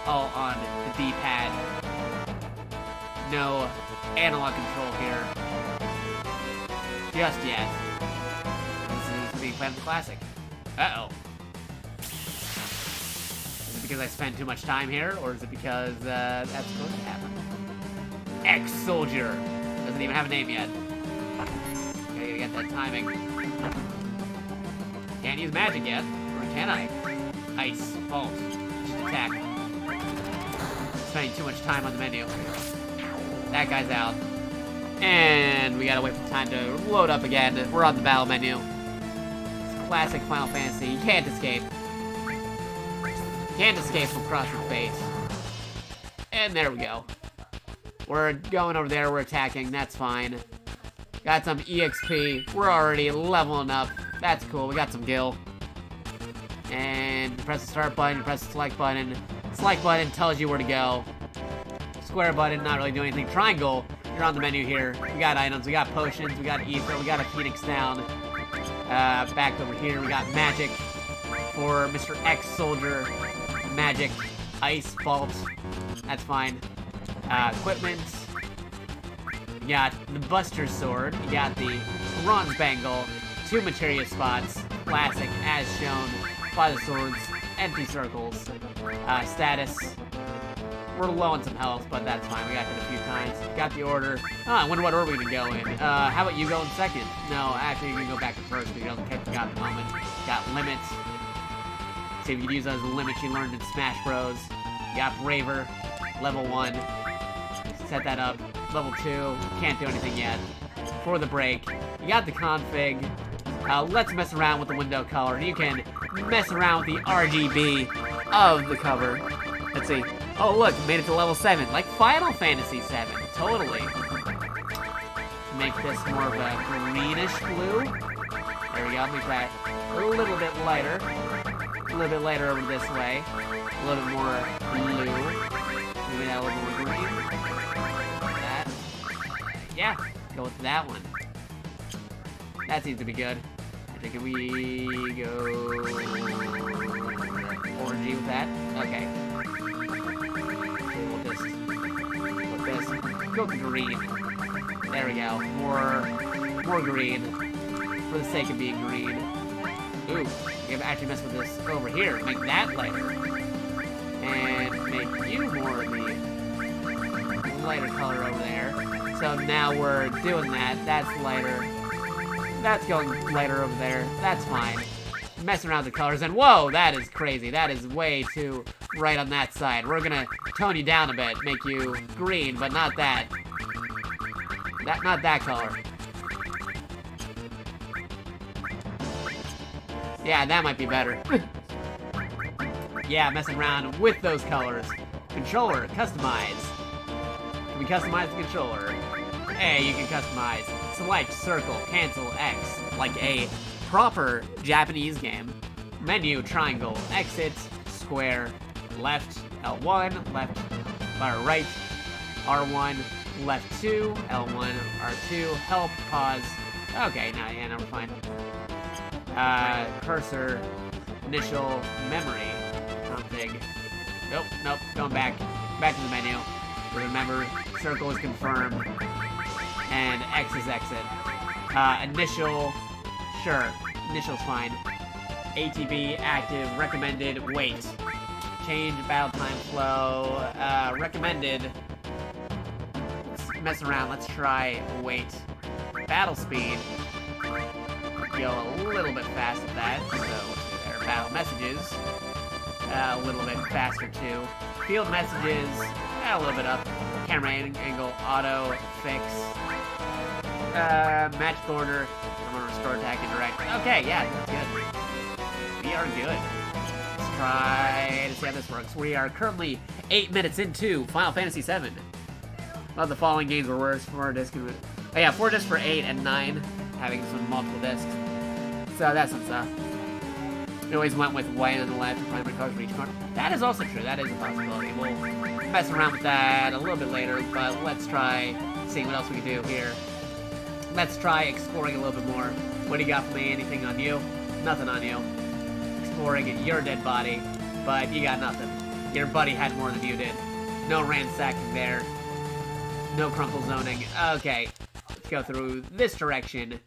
all on the D-pad. No analog control here. Just yet. This is being played on the classic. Uh-oh. Is it because I spent too much time here, or is it because that's supposed to happen? Ex-Soldier. Doesn't even have a name yet. Gotta get that timing. Can't use magic yet, or can I? Ice, Bolt, just attack. Spending too much time on the menu. That guy's out. And we gotta wait for time to load up again. We're on the battle menu. It's classic Final Fantasy. You can't escape. Can't escape from cross your face. And there we go. We're going over there, we're attacking, that's fine. Got some EXP, we're already leveling up. That's cool, we got some gil. And you press the start button, you press the select button. Select button tells you where to go. Square button, not really doing anything. Triangle, you're on the menu here. We got items, we got potions, we got ether, we got a Phoenix down. Back over here, we got magic for Mr. Ex-Soldier. Magic, ice, vault, that's fine. Equipment. You got the Buster Sword. You got the Bronze Bangle. 2 materia spots. Classic, as shown by the swords. Empty circles. Status. We're low on some health, but that's fine. We got hit a few times. Got the order. Oh, I wonder what order we're gonna go in. How about you go in second? No, actually, you're gonna go back to first because you don't care. Got the moment. Got limits. See if you can use those limits you learned in Smash Bros. You got Braver. Level 1. Set that up. Level 2, can't do anything yet. For the break, you got the config. Let's mess around with the window color. You can mess around with the RGB of the cover. Let's see. Oh look, made it to level 7, like Final Fantasy 7. Totally. Make this more of a greenish blue. There we go, make that a little bit lighter. A little bit lighter over this way. A little bit more blue. Maybe that a little more green. Yeah, go with that one. That seems to be good. I think we go orangey with that. Okay. We'll just with this. Go green. There we go. More green. For the sake of being green. Ooh, we can actually mess with this over here. Make that lighter. And make you more of the lighter color over there. So now we're doing that. That's lighter. That's going lighter over there. That's fine. Messing around with the colors. And whoa, that is crazy. That is way too right on that side. We're gonna tone you down a bit. Make you green, but not that. Not that color. Yeah, that might be better. Yeah, messing around with those colors. Controller, customize. Can we customize the controller? Hey, you can customize. Select circle, cancel X, like a proper Japanese game. Menu, triangle, exit, square, left, L1, left, or right, R1, left 2, L1, R2, help, pause. Okay, now we're fine. Cursor, initial, memory, config. Nope, going back to the menu. Remember, circle is confirmed, and X is exit. Initial, sure, initial's fine. ATB, active, recommended, wait. Change battle time flow, recommended. Let's mess around, let's try wait. Battle speed. Go a little bit fast with that, so let's do there. Battle messages, a little bit faster too. Field messages, a little bit up. Camera angle, auto, fix. Match order. I'm gonna restore attack and direct. Okay, yeah, that's good. We are good. Let's try to see how this works. We are currently 8 minutes into Final Fantasy VII. Well, the following games were worse. 4 discs. Oh yeah, 4 discs for 8 and 9, having some multiple discs. So that's some stuff. We always went with white on the left and primary colors for each corner. That is also true. That is a possibility. We'll mess around with that a little bit later, but let's try seeing what else we can do here. Let's try exploring a little bit more. What do you got for me? Anything on you? Nothing on you. Exploring your dead body, but you got nothing. Your buddy had more than you did. No ransacking there. No crumple zoning. Okay, let's go through this direction,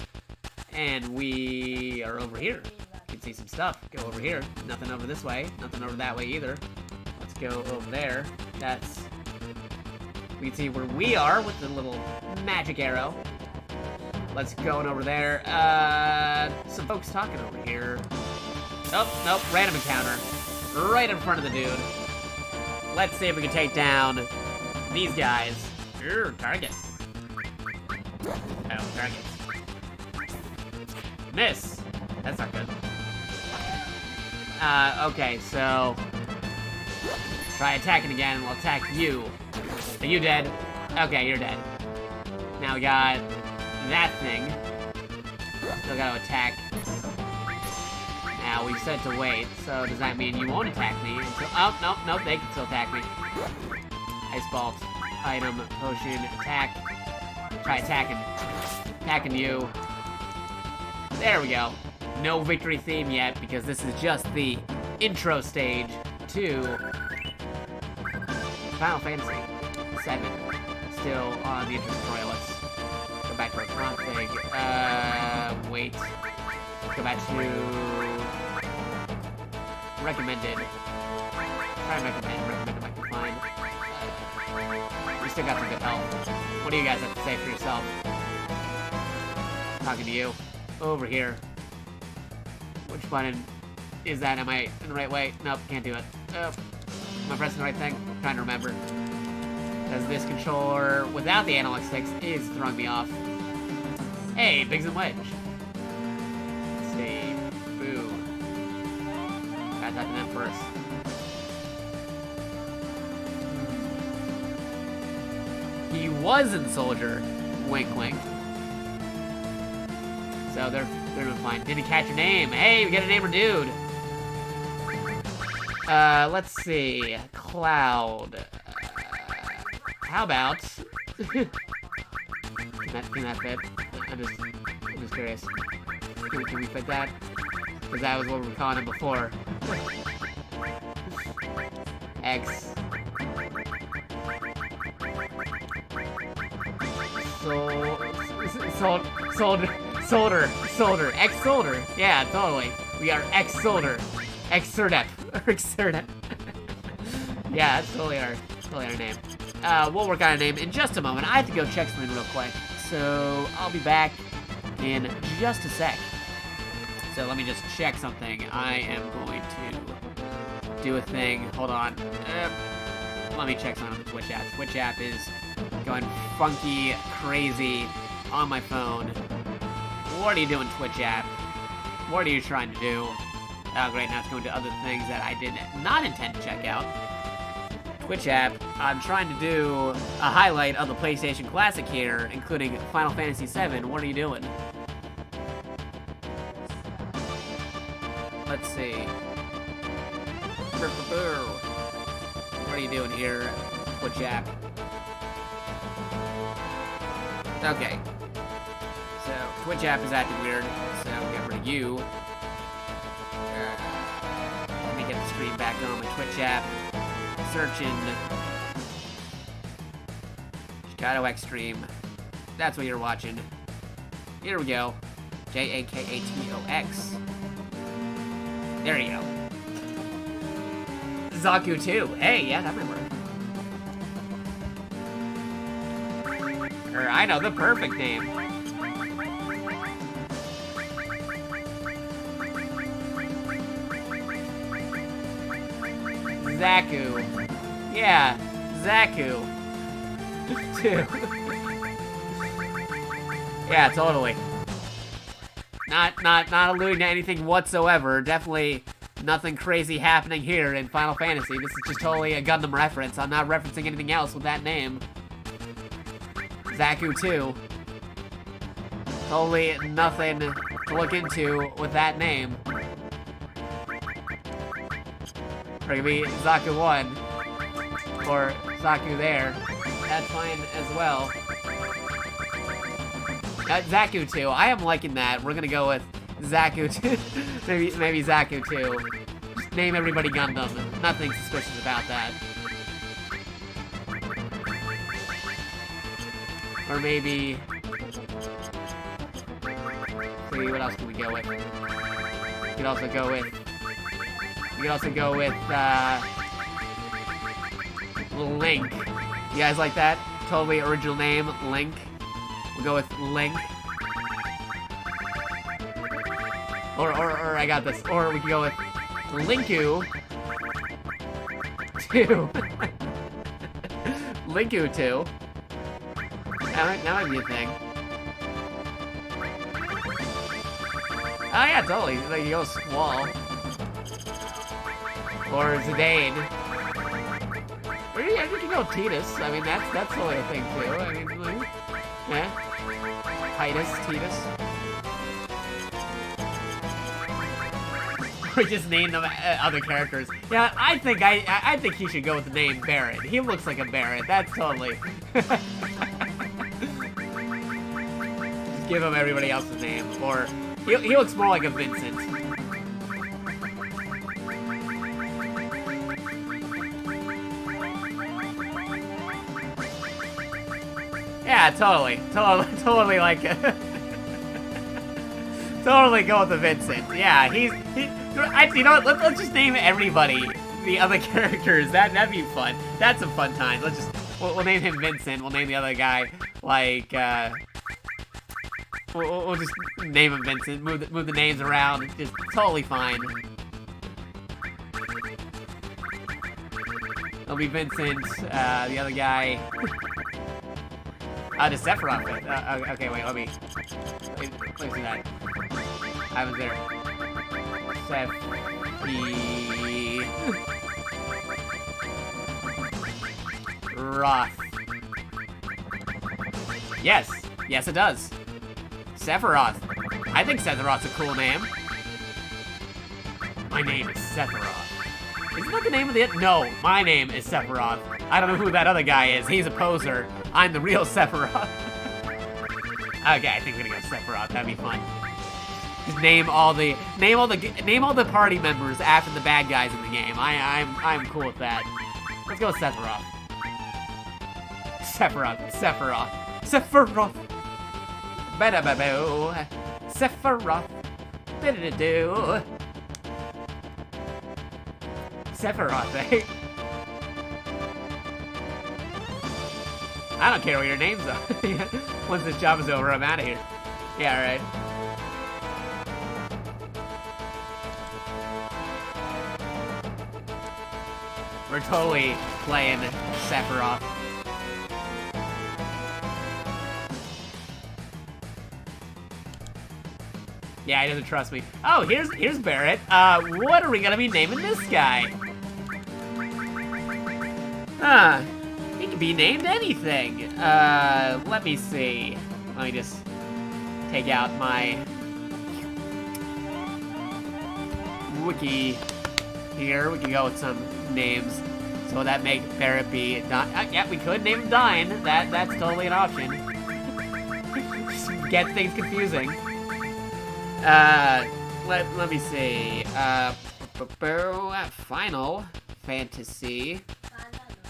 and we are over here. You can see some stuff. Go over here. Nothing over this way. Nothing over that way either. Let's go over there. We can see where we are with the little magic arrow. Let's go on over there. Some folks talking over here. Oh, nope, random encounter. Right in front of the dude. Let's see if we can take down these guys. Target. Oh, target. Miss. That's not good. Okay, so try attacking again. We'll attack you. Are you dead? Okay, you're dead. Now we got that thing. Still gotta attack. Now we said to wait, so does that mean you won't attack me until— oh, nope, they can still attack me. Ice Bolt, item, potion, attack. Try attacking you. There we go. No victory theme yet, because this is just the intro stage to Final Fantasy VII. Still on the intro tutorial. Let's go back to our config. Wait. Let's go back to recommended. Try recommended might be fine. We still got some good health. What do you guys have to say for yourself? Talking to you. Over here. Which button is that? Am I in the right way? Nope, can't do it. Am I pressing the right thing? I'm trying to remember. Because this controller, without the analog sticks, is throwing me off. Hey, Biggs and Wedge. Let's see. Boo. Gotta talk to them first. He was in Soldier. Wink, wink. So they're doing fine. Didn't catch your name. Hey, we got a name or dude. Let's see. Cloud. How about Can that fit? I'm just curious. Can we fit that? Because that was what we were calling him before. X. Solder. X-Solder. Yeah, totally. We are X-Solder. X-Serdep. X-Serdep. Yeah, that's totally our name. We'll work on a name in just a moment. I have to go check something real quick. So, I'll be back in just a sec. So, let me just check something. I am going to do a thing. Hold on. Let me check something on the Twitch app. Twitch app is going funky, crazy on my phone. What are you doing, Twitch app? What are you trying to do? Oh, great, now it's going to other things that I did not intend to check out. Twitch app, I'm trying to do a highlight of the PlayStation Classic here, including Final Fantasy VII. What are you doing? Let's see. What are you doing here, Twitch app? Okay. So, Twitch app is acting weird, so get rid of you. Let me get the screen back on my Twitch app. Searching JakatoX stream. That's what you're watching. Here we go. JakatoX. There you go. Zaku 2. Hey, yeah, that might work. Or, I know, the perfect name. Zaku. Yeah, Zaku. 2. Yeah, totally. Not alluding to anything whatsoever. Definitely nothing crazy happening here in Final Fantasy. This is just totally a Gundam reference. I'm not referencing anything else with that name. Zaku 2. Totally nothing to look into with that name. Or it could be Zaku 1. Or Zaku there. That's fine as well. Zaku 2. I am liking that. We're gonna go with Zaku 2. maybe Zaku 2. Just name everybody Gundam. Nothing suspicious about that. Or maybe... see, what else can we go with? We could also go with... Link. You guys like that? Totally original name, Link. We'll go with Link. Or I got this. Or we can go with Linku 2. Linku 2. That might be a thing. Oh yeah, totally. Like, you go Squall. Or Zidane. Or yeah, you can go Titus. I mean, that's totally a thing too. I mean, like, yeah. Titus. We just named them other characters. Yeah, I think he should go with the name Barrett. He looks like a Barrett. That's totally. Just give him everybody else's name, or he looks more like a Vincent. Yeah, totally like. Totally go with the Vincent. Yeah, you know what? Let's just name everybody the other characters. That'd be fun. That's some fun times. We'll name him Vincent. We'll name the other guy like we'll just name him Vincent. Move the names around. Just totally fine. It'll be Vincent. The other guy. The Sephiroth. Okay, wait. Let me see that. I was there. Sephiroth. Yes, it does. Sephiroth. I think Sephiroth's a cool name. My name is Sephiroth. Isn't that the name of the... No, my name is Sephiroth. I don't know who that other guy is. He's a poser. I'm the real Sephiroth. Okay, I think we're gonna go Sephiroth. That'd be fun. Just name all the party members after the bad guys in the game. I'm cool with that. Let's go with Sephiroth. Sephiroth. Ba-da-ba-boo. Sephiroth. Ba-da-da-doo. Sephiroth, eh? I don't care what your names are. Once this job is over, I'm out of here. Yeah, alright. We're totally playing Sephiroth. Yeah, he doesn't trust me. Oh, here's Barrett. What are we gonna be naming this guy? He can be named anything. Let me see. Let me just take out my wiki here. We can go with some names. So would that make Barrett be yeah, we could name him Dine. That's totally an option. Just get things confusing. Let me see.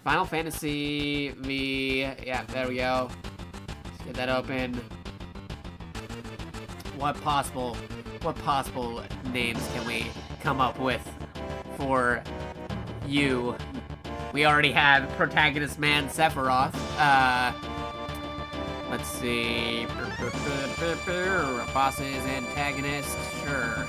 Final Fantasy V. Yeah, there we go. Let's get that open. What possible names can we come up with for you? We already have protagonist man Sephiroth. Let's see. Bosses, antagonists, sure.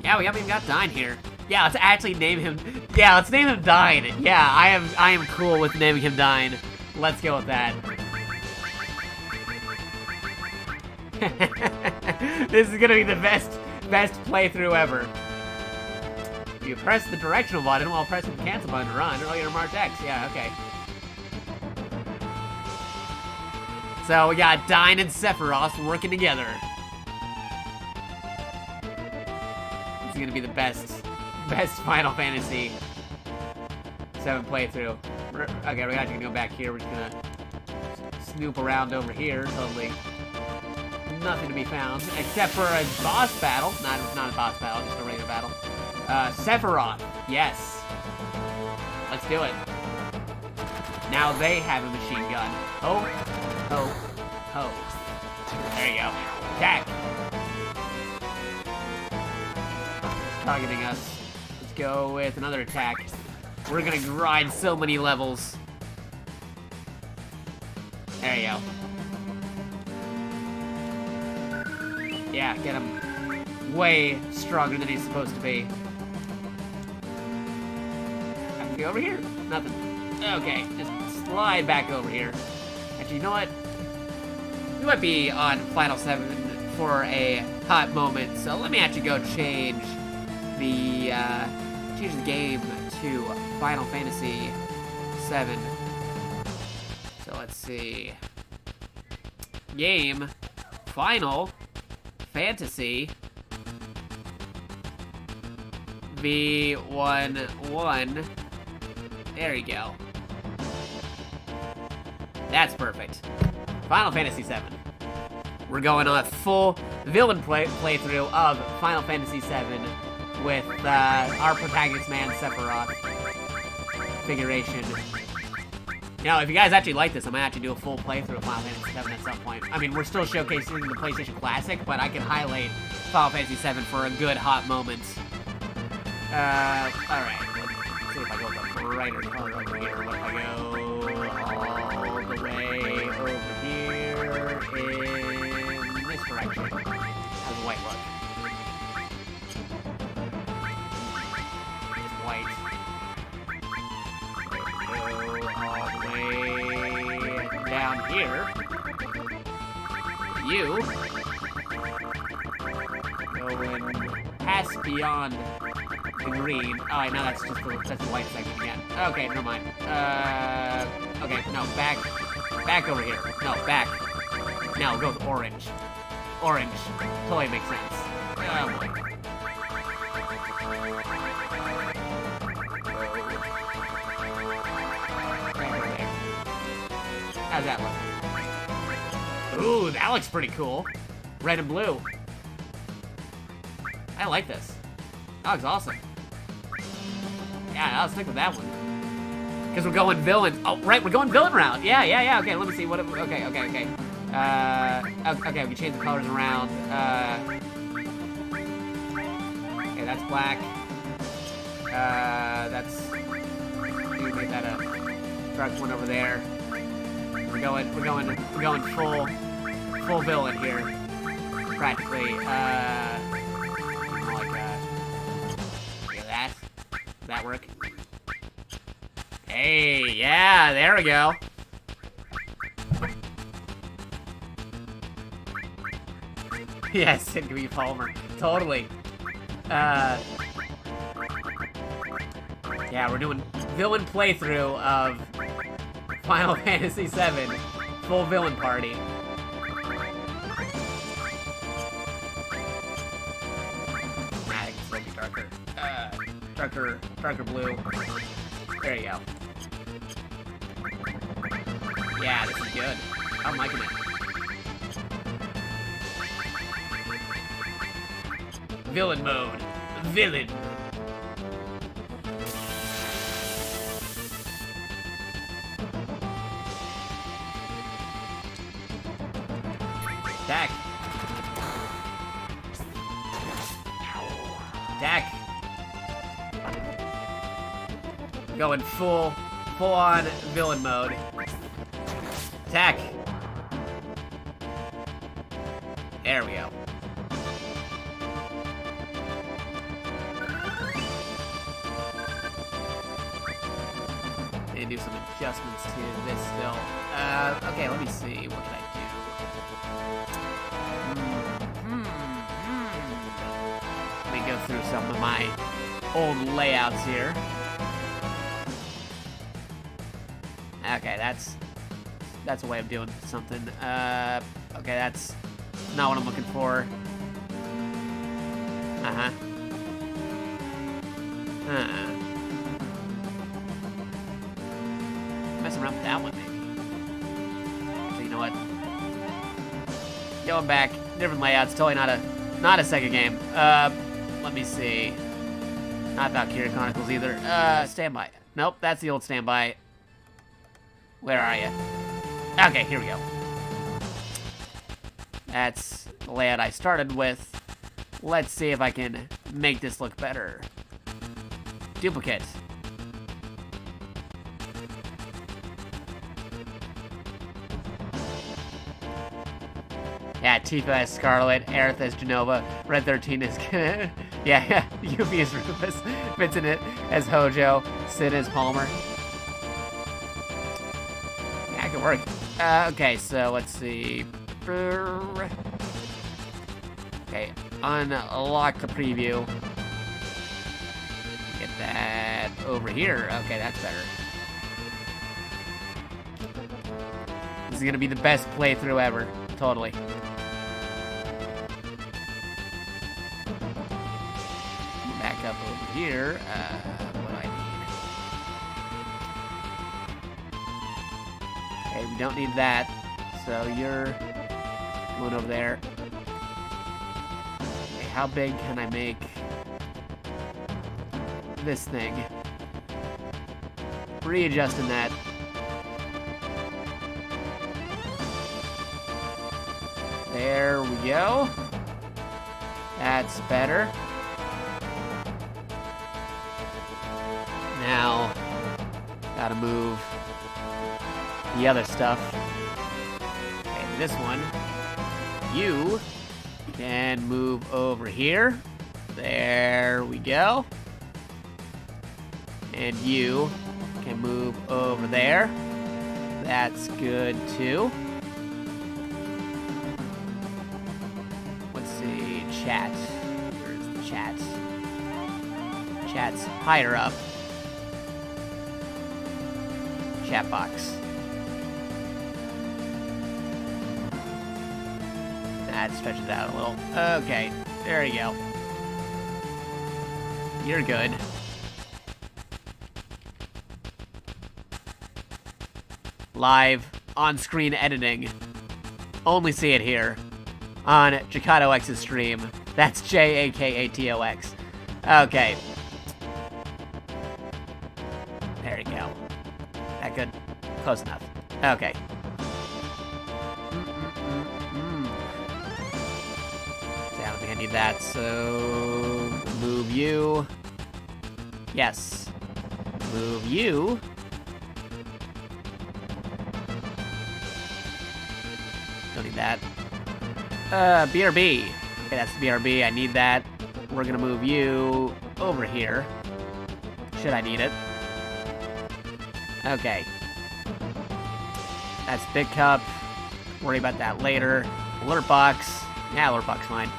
Yeah, we haven't even got Dine here. Yeah, let's actually name him. Yeah, let's name him Dine. Yeah, I am cool with naming him Dine. Let's go with that. This is gonna be the best playthrough ever. You press the directional button while pressing the cancel button to run. Earlier marked X. Yeah, okay. So we got Dine and Sephiroth working together. This is gonna be the best Final Fantasy 7 playthrough. Okay, we're actually gonna go back here. We're just gonna snoop around over here. Totally nothing to be found except for a boss battle. Not a boss battle, just a regular battle. Sephiroth, yes. Let's do it. Now they have a machine gun. Oh. There you go. Attack. Targeting us. Let's go with another attack. We're gonna grind so many levels. There you go. Yeah, get him way stronger than he's supposed to be. I can go over here. Nothing. Okay, just slide back over here. Actually, you know what? We might be on Final 7 for a hot moment, so let me actually go change the game to Final Fantasy 7. So let's see. Game Final Fantasy V11. There you go. That's perfect. Final Fantasy 7. We're going on a full villain playthrough of Final Fantasy 7 with our protagonist man Sephiroth configuration. You know, if you guys actually like this, I might actually do a full playthrough of Final Fantasy 7 at some point. I mean, we're still showcasing the PlayStation Classic, but I can highlight Final Fantasy 7 for a good hot moment. Alright. Let's see if I go the brighter color over here. What if I go all the way over here in this direction? How's white look? It's white. Go all the way down here. You go and pass beyond the green. Oh, wait, no, that's just the white segment again. Okay, never mind. Okay, no, back over here. No, back. No, go with orange. Orange. Totally makes sense. Oh, boy. How's that look? Ooh, that looks pretty cool. Red and blue. I like this. That looks awesome. Yeah, I'll stick with that one. Because we're going villain. Oh, right, we're going villain route. Yeah. Okay, let me see what. Okay. Okay, we can change the colors around. Okay, that's black. That's. You make that a dark one over there. We're going full villain here. Practically. Like that. Does that work? Hey, yeah, there we go. Yes, it can be Palmer. Totally. Yeah, we're doing villain playthrough of Final Fantasy VII. Full villain party. I think it's a little bit darker. Darker blue. There you go. Yeah, this is good. I'm liking it. Villain mode. Villain. Attack. Attack. Going full on villain mode. Attack. There we go. Need to do some adjustments to this still. Okay, let me see. What can I do? Let me go through some of my old layouts here. Okay, that's a way of doing something. Okay, that's not what I'm looking for. Messing around with that one, maybe. So you know what? Going back, different layouts. Totally not a second game. Let me see. Not Valkyria Chronicles either. Standby. Nope, that's the old Standby. Where are you? Okay, here we go. That's the layout I started with. Let's see if I can make this look better. Duplicate. Yeah, Tifa as Scarlet, Aerith as Genova, Red 13 is yeah, Yuffie as Rufus, Vincent as Hojo, Sid as Palmer. Yeah, it could work. Okay, so let's see. Okay, unlock the preview. Get that over here. Okay, that's better. This is gonna be the best playthrough ever. Totally. Back up over here. What do I need? Okay, we don't need that. So you're going over there. Okay, how big can I make this thing? Readjusting that. There we go. That's better. Now, gotta move the other stuff. Okay, this one. You can move over here. There we go. And you can move over there. That's good too. Let's see, chat. Where's the chat? Chat's higher up. Chat box. That stretches out a little. Okay, there you go. You're good. Live on-screen editing. Only see it here on JakatoX's stream. That's JakatoX. Okay. There you go. That good? Close enough. Okay. See, I don't think I need that, so move you. Yes. Move you. Don't need that. BRB. Okay, that's the BRB. I need that. We're gonna move you over here. Should I need it? Okay. That's Big Cup. Worry about that later. Alert box. Yeah, alert box, fine.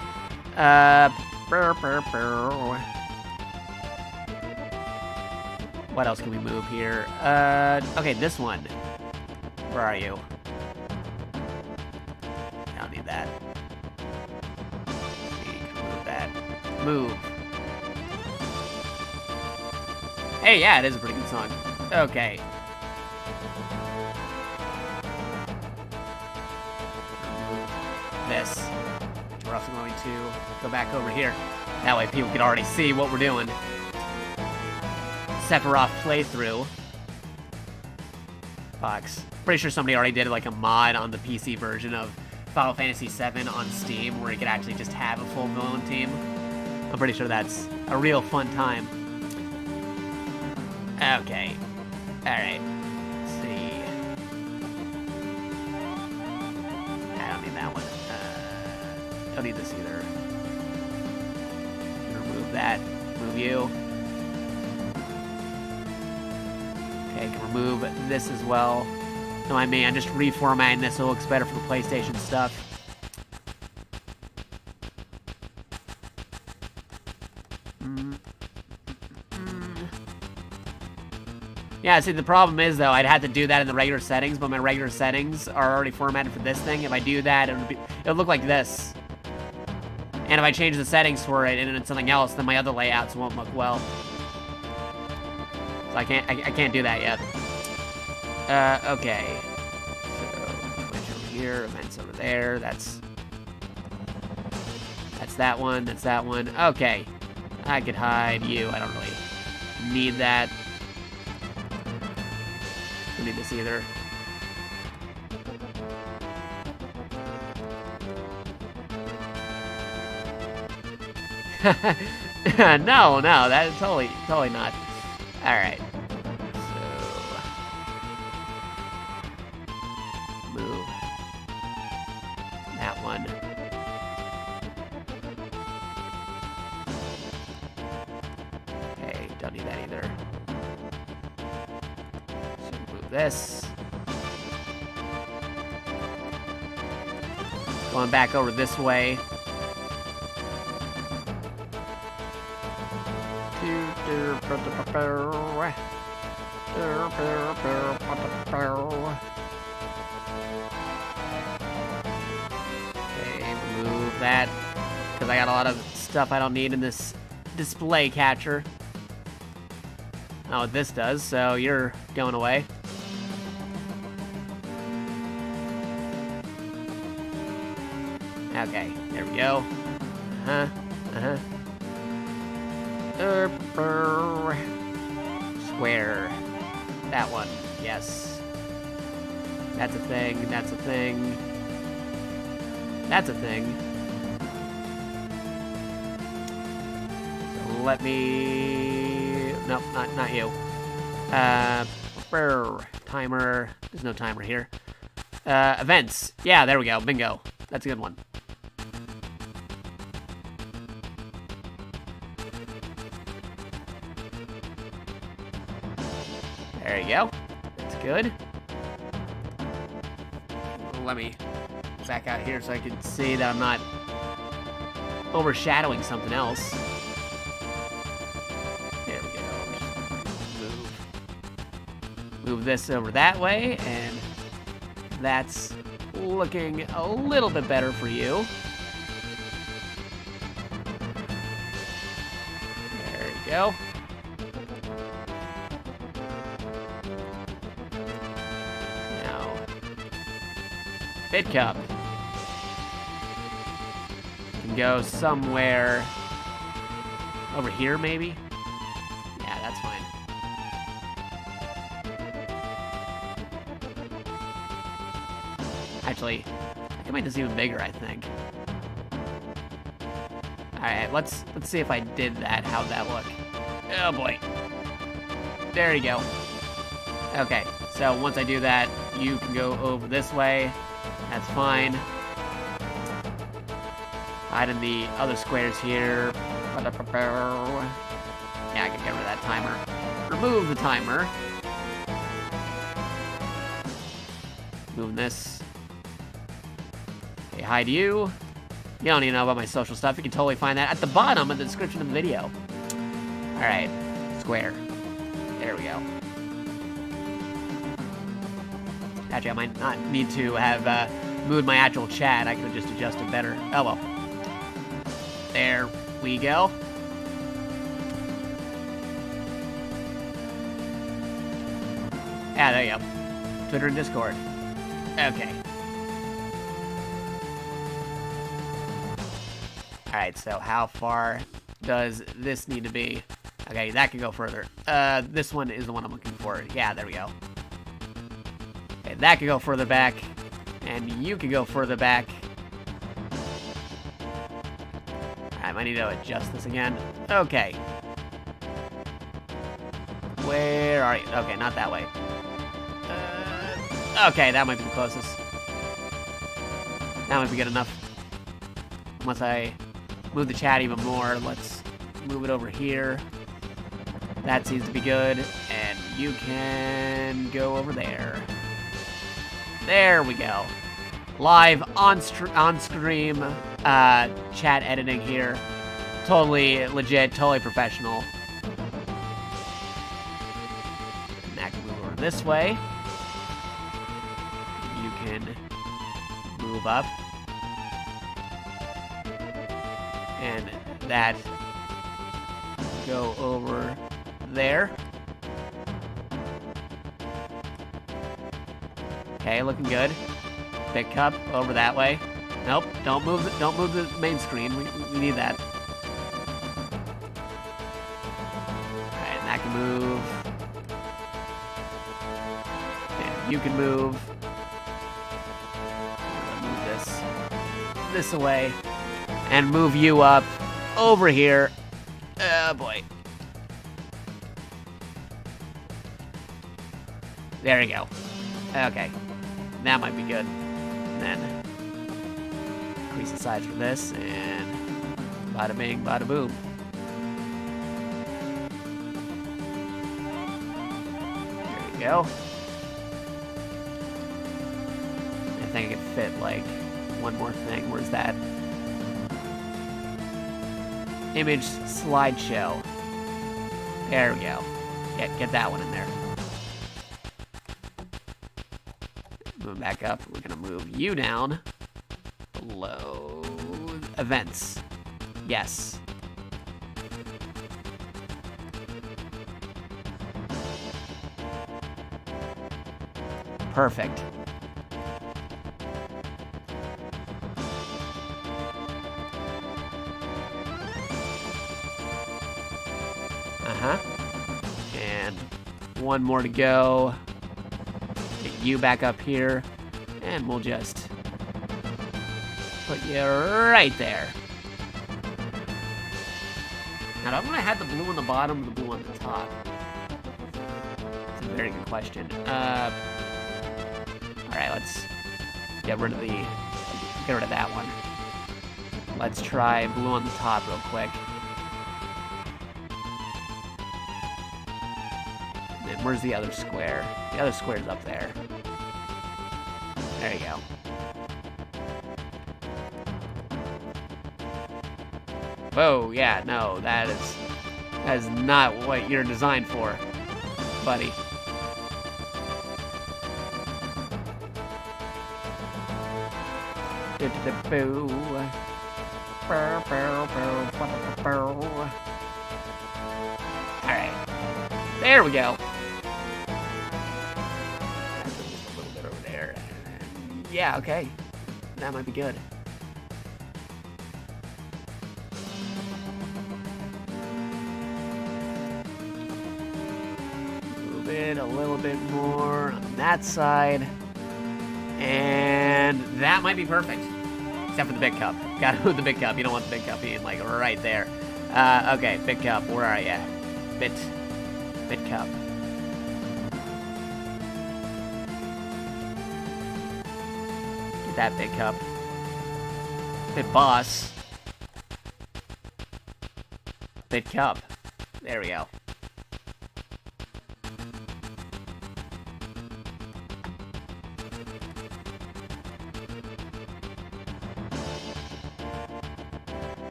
What else can we move here? Okay, this one. Where are you? I don't need that. We can move that. Move. Hey, yeah, it is a pretty good song. Okay. This. We're also going to go back over here. That way people can already see what we're doing. Sephiroth playthrough. Box. Pretty sure somebody already did like a mod on the PC version of Final Fantasy VII on Steam where you could actually just have a full villain team. I'm pretty sure that's a real fun time. Okay. Alright. Let's see. I don't need that one. Don't need this either. Remove that. Move you. Okay, can remove this as well. No, I mean, I'm just reformatting this so it looks better for the PlayStation stuff. Yeah, see, the problem is, though, I'd have to do that in the regular settings, but my regular settings are already formatted for this thing. If I do that, it would look like this. And if I change the settings for it and it's something else, then my other layouts won't look well. So I can't do that yet. Okay. So, switch over here, events over there, that's that one, that's that one. Okay. I could hide you, I don't really need that. Don't need this either. No, that's totally not. Alright. So move that one. Okay, don't need that either. So move this. Going back over this way. Okay, remove that, because I got a lot of stuff I don't need in this display catcher. Not what this does, so you're going away. Okay, there we go. Square. That one. Yes. That's a thing. That's a thing. That's a thing. So let me... Nope, not you. Timer. There's no timer here. Events. Yeah, there we go. Bingo. That's a good one. There you go. That's good. Let me back out here so I can see that I'm not overshadowing something else. There we go. Move this over that way, and that's looking a little bit better for you. There you go. Bit cup. Can go somewhere over here, maybe? Yeah, that's fine. Actually, I can make this even bigger, I think. Alright, let's see if I did that, how'd that look? Oh boy. There you go. Okay, so once I do that, you can go over this way. That's fine. Hide in the other squares here. Yeah, I can get rid of that timer. Remove the timer. Move this. Okay, hide you. You don't even know about my social stuff. You can totally find that at the bottom of the description of the video. Alright, square. There we go. Actually, I might not need to have moved my actual chat. I could have just adjusted better. Oh well. There we go. Yeah, there you go. Twitter and Discord. Okay. Alright, so how far does this need to be? Okay, that can go further. This one is the one I'm looking for. Yeah, there we go. Okay, that could go further back. And you could go further back. I might need to adjust this again. Okay. Where are you? Okay, not that way. Okay, that might be the closest. That might be good enough. Unless I move the chat even more. Let's move it over here. That seems to be good. And you can go over there. There we go. Live on screen chat editing here. Totally legit, totally professional. And that can move over this way. You can move up. And that go over there. Okay, looking good. Big cup over that way. Nope, don't move the main screen. We need that. Alright, and that can move. And you can move. I'm gonna move this away. And move you up over here. Oh boy. There you go. Okay. That might be good. And then increase the size for this, and bada bing, bada boom. There we go. I think I can fit like one more thing. Where's that? Image slideshow. There we go. Get that one in there. Move back up. We're gonna move you down below events. Yes. Perfect. And one more to go. Get you back up here. And we'll just put you right there. Now, I'm going to have the blue on the bottom and the blue on the top. That's a very good question. Alright, let's get rid of that one. Let's try blue on the top real quick. Where's the other square? The other square's up there. There you go. Whoa, yeah, no, that is not what you're designed for, buddy. Alright. There we go. Yeah, okay. That might be good. Move it a little bit more on that side. And that might be perfect. Except for the big cup. Gotta move the big cup. You don't want the big cup being like right there. Okay, big cup. Where are ya? Bit cup. Get that big cup. Bit boss. Bit cup. There we go.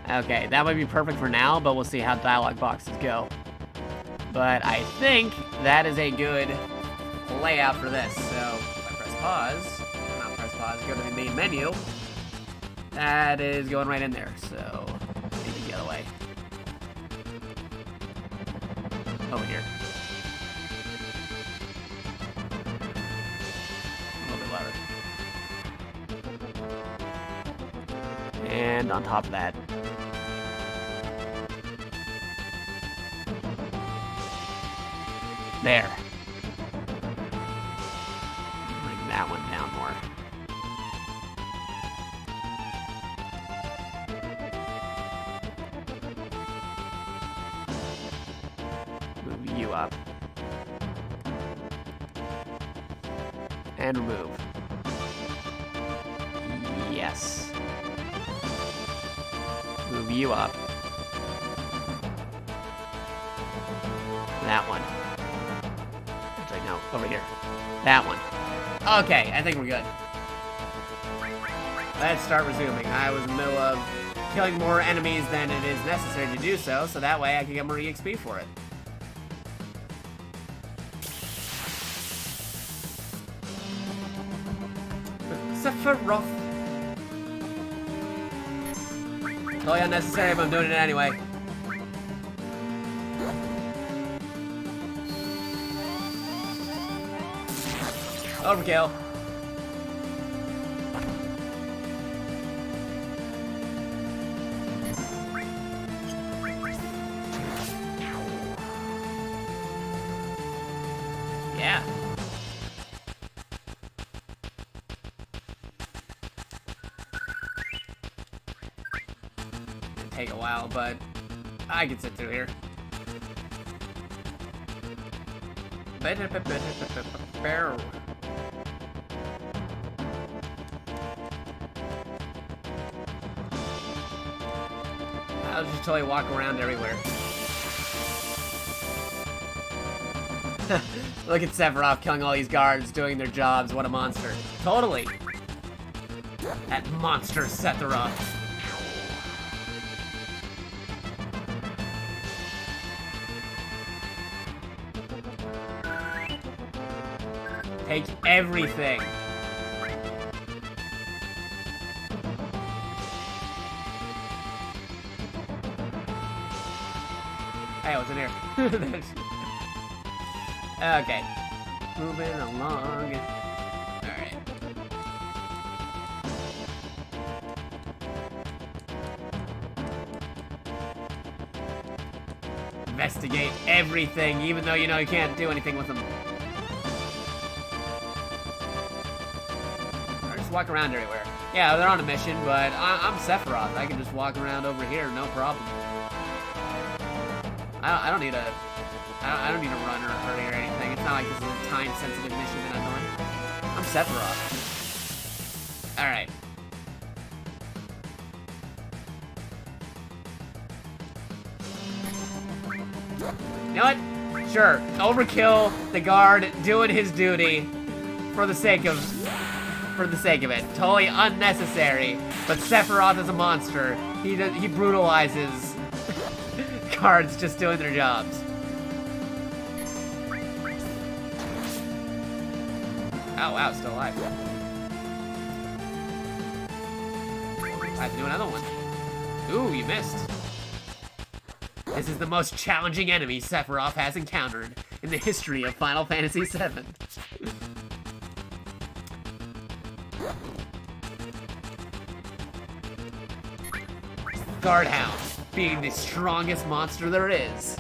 Okay, that might be perfect for now, but we'll see how dialogue boxes go. But I think that is a good layout for this. So if I press pause, not press pause, go to the main menu, that is going right in there. So maybe the other way. Over here. A little bit louder. And on top of that. There. Bring that one down more. Move you up. And remove. Yes. Move you up. That one. Actually, no, over here. That one. Okay, I think we're good. Let's start resuming. I was in the middle of killing more enemies than it is necessary to do so that way I can get more EXP for it. Sephiroth. Totally unnecessary, but I'm doing it anyway. Overkill. Yeah. It'll take a while, but I can sit through here. I'll just totally walk around everywhere. Look at Sephiroth killing all these guards, doing their jobs. What a monster. Totally. That monster Sephiroth. Take everything. Hey, what's in here? Okay. Moving along. Alright. Investigate everything, even though you know you can't do anything with them. Or just walk around everywhere. Yeah, they're on a mission, but I'm Sephiroth. I can just walk around over here, no problem. I don't need a run or hurry or anything. It's not like this is a time-sensitive mission that I'm doing. I'm Sephiroth. Alright. You know what? Sure. Overkill the guard doing his duty for the sake of it. Totally unnecessary. But Sephiroth is a monster. He brutalizes guards just doing their jobs. Oh wow, still alive. I have to do another one. Ooh, you missed. This is the most challenging enemy Sephiroth has encountered in the history of Final Fantasy VII. Guardhound, being the strongest monster there is.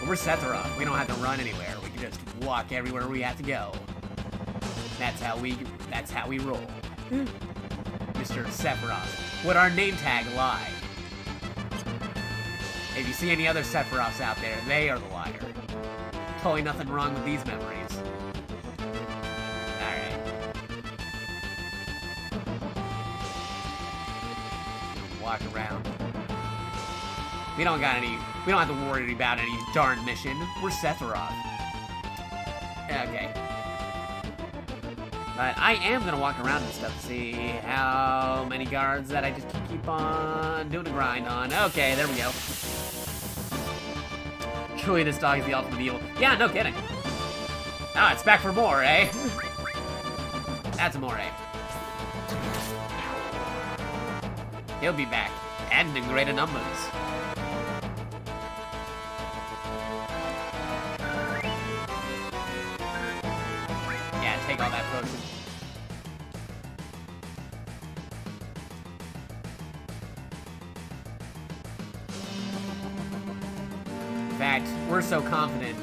We're Sephiroth. We don't have to run anywhere. We can just walk everywhere we have to go. That's how we roll. Mr. Sephiroth. Would our name tag lie? If you see any other Sephiroths out there, they are the liar. Totally nothing wrong with these memories. Alright. Walk around. We don't have to worry about any darn mission. We're Sephiroth. Okay. But I am gonna walk around and stuff to see how many guards that I just keep on doing a grind on. Okay, there we go. Truly, this dog is the ultimate evil. Yeah, no kidding. Ah, it's back for more, eh? That's a more, eh? He'll be back, and in greater numbers. Yeah, take all that potion. In fact, we're so confident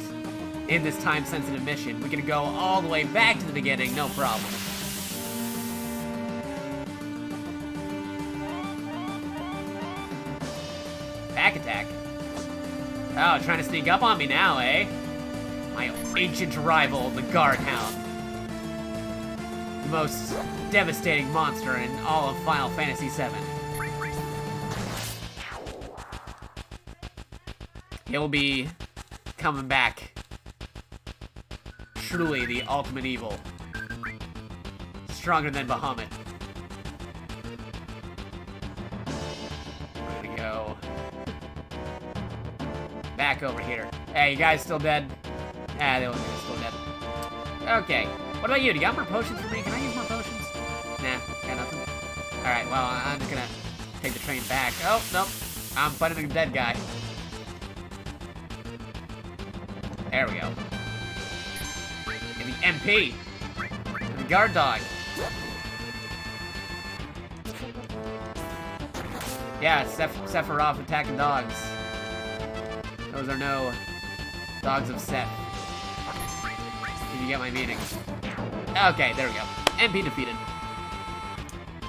in this time-sensitive mission, we can go all the way back to the beginning, no problem. Back attack? Oh, trying to sneak up on me now, eh? My ancient rival, the Guardhound. The most devastating monster in all of Final Fantasy VII. He'll be coming back. Truly the ultimate evil. Stronger than Bahamut. We're gonna go back over here. Hey, you guys still dead? Ah, they look like they're still dead. Okay. What about you? Do you got more potions for me? Can I use more potions? Nah, got nothing. Alright, well, I'm just gonna take the train back. Oh, nope. I'm fighting a dead guy. There we go. And the MP. And the guard dog. Yeah, Sephiroth attacking dogs. Those are no dogs of Seth. Did you get my meaning? Okay, there we go. MP defeated.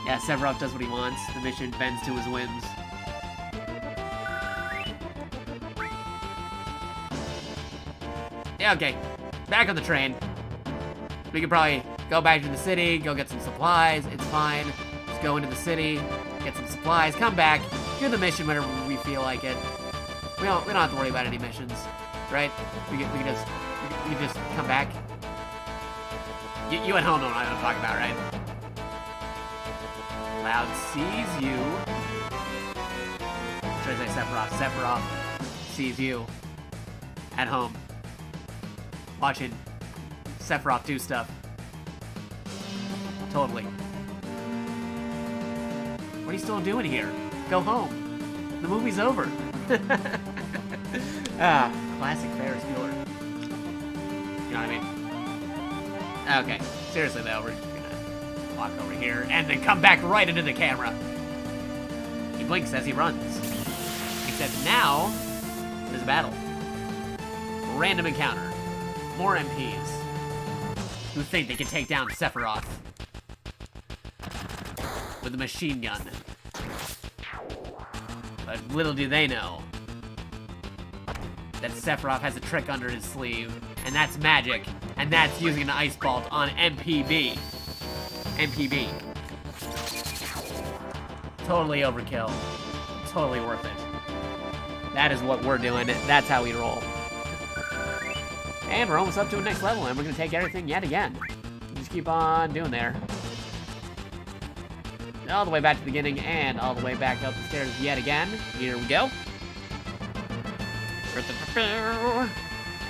Yeah, Sephiroth does what he wants. The mission bends to his whims. Yeah, okay. Back on the train. We could probably go back to the city, go get some supplies. It's fine. Just go into the city, get some supplies, come back, do the mission whenever we feel like it. We don't have to worry about any missions, right? We can just come back. You at home know what I'm talking about, right? Cloud sees you. Should I say Sephiroth? Sephiroth sees you at home. Watching Sephiroth do stuff. Totally. What are you still doing here? Go home. The movie's over. Classic Ferris Bueller. You know what I mean? Okay. Seriously though, we're just gonna walk over here and then come back right into the camera. He blinks as he runs. Except now, there's a battle. Random encounter. More MPs who think they can take down Sephiroth with a machine gun. But little do they know that Sephiroth has a trick under his sleeve, and that's magic, and that's using an ice bolt on MPB. MPB. Totally overkill. Totally worth it. That is what we're doing. That's how we roll. And we're almost up to a next level, and we're gonna take everything yet again. Just keep on doing there. All the way back to the beginning, and all the way back up the stairs yet again. Here we go.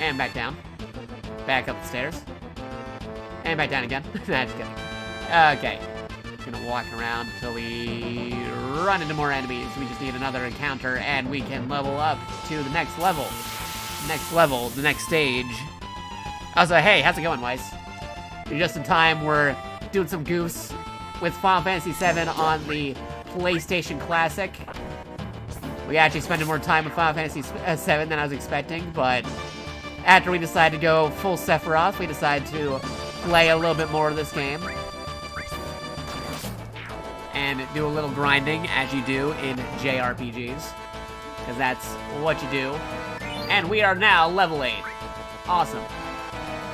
And back down. Back up the stairs. And back down again. Nah, just kidding. Okay. Just gonna walk around until we run into more enemies. We just need another encounter, and we can level up to the next level. Next level, the next stage, Also, hey, how's it going, Weiss? You're just in time. We're doing some goofs with Final Fantasy VII on the PlayStation Classic. We actually spent more time with Final Fantasy VII than I was expecting, but after we decided to go full Sephiroth, we decided to play a little bit more of this game. And do a little grinding, as you do in JRPGs. Because that's what you do. And we are now level 8. Awesome.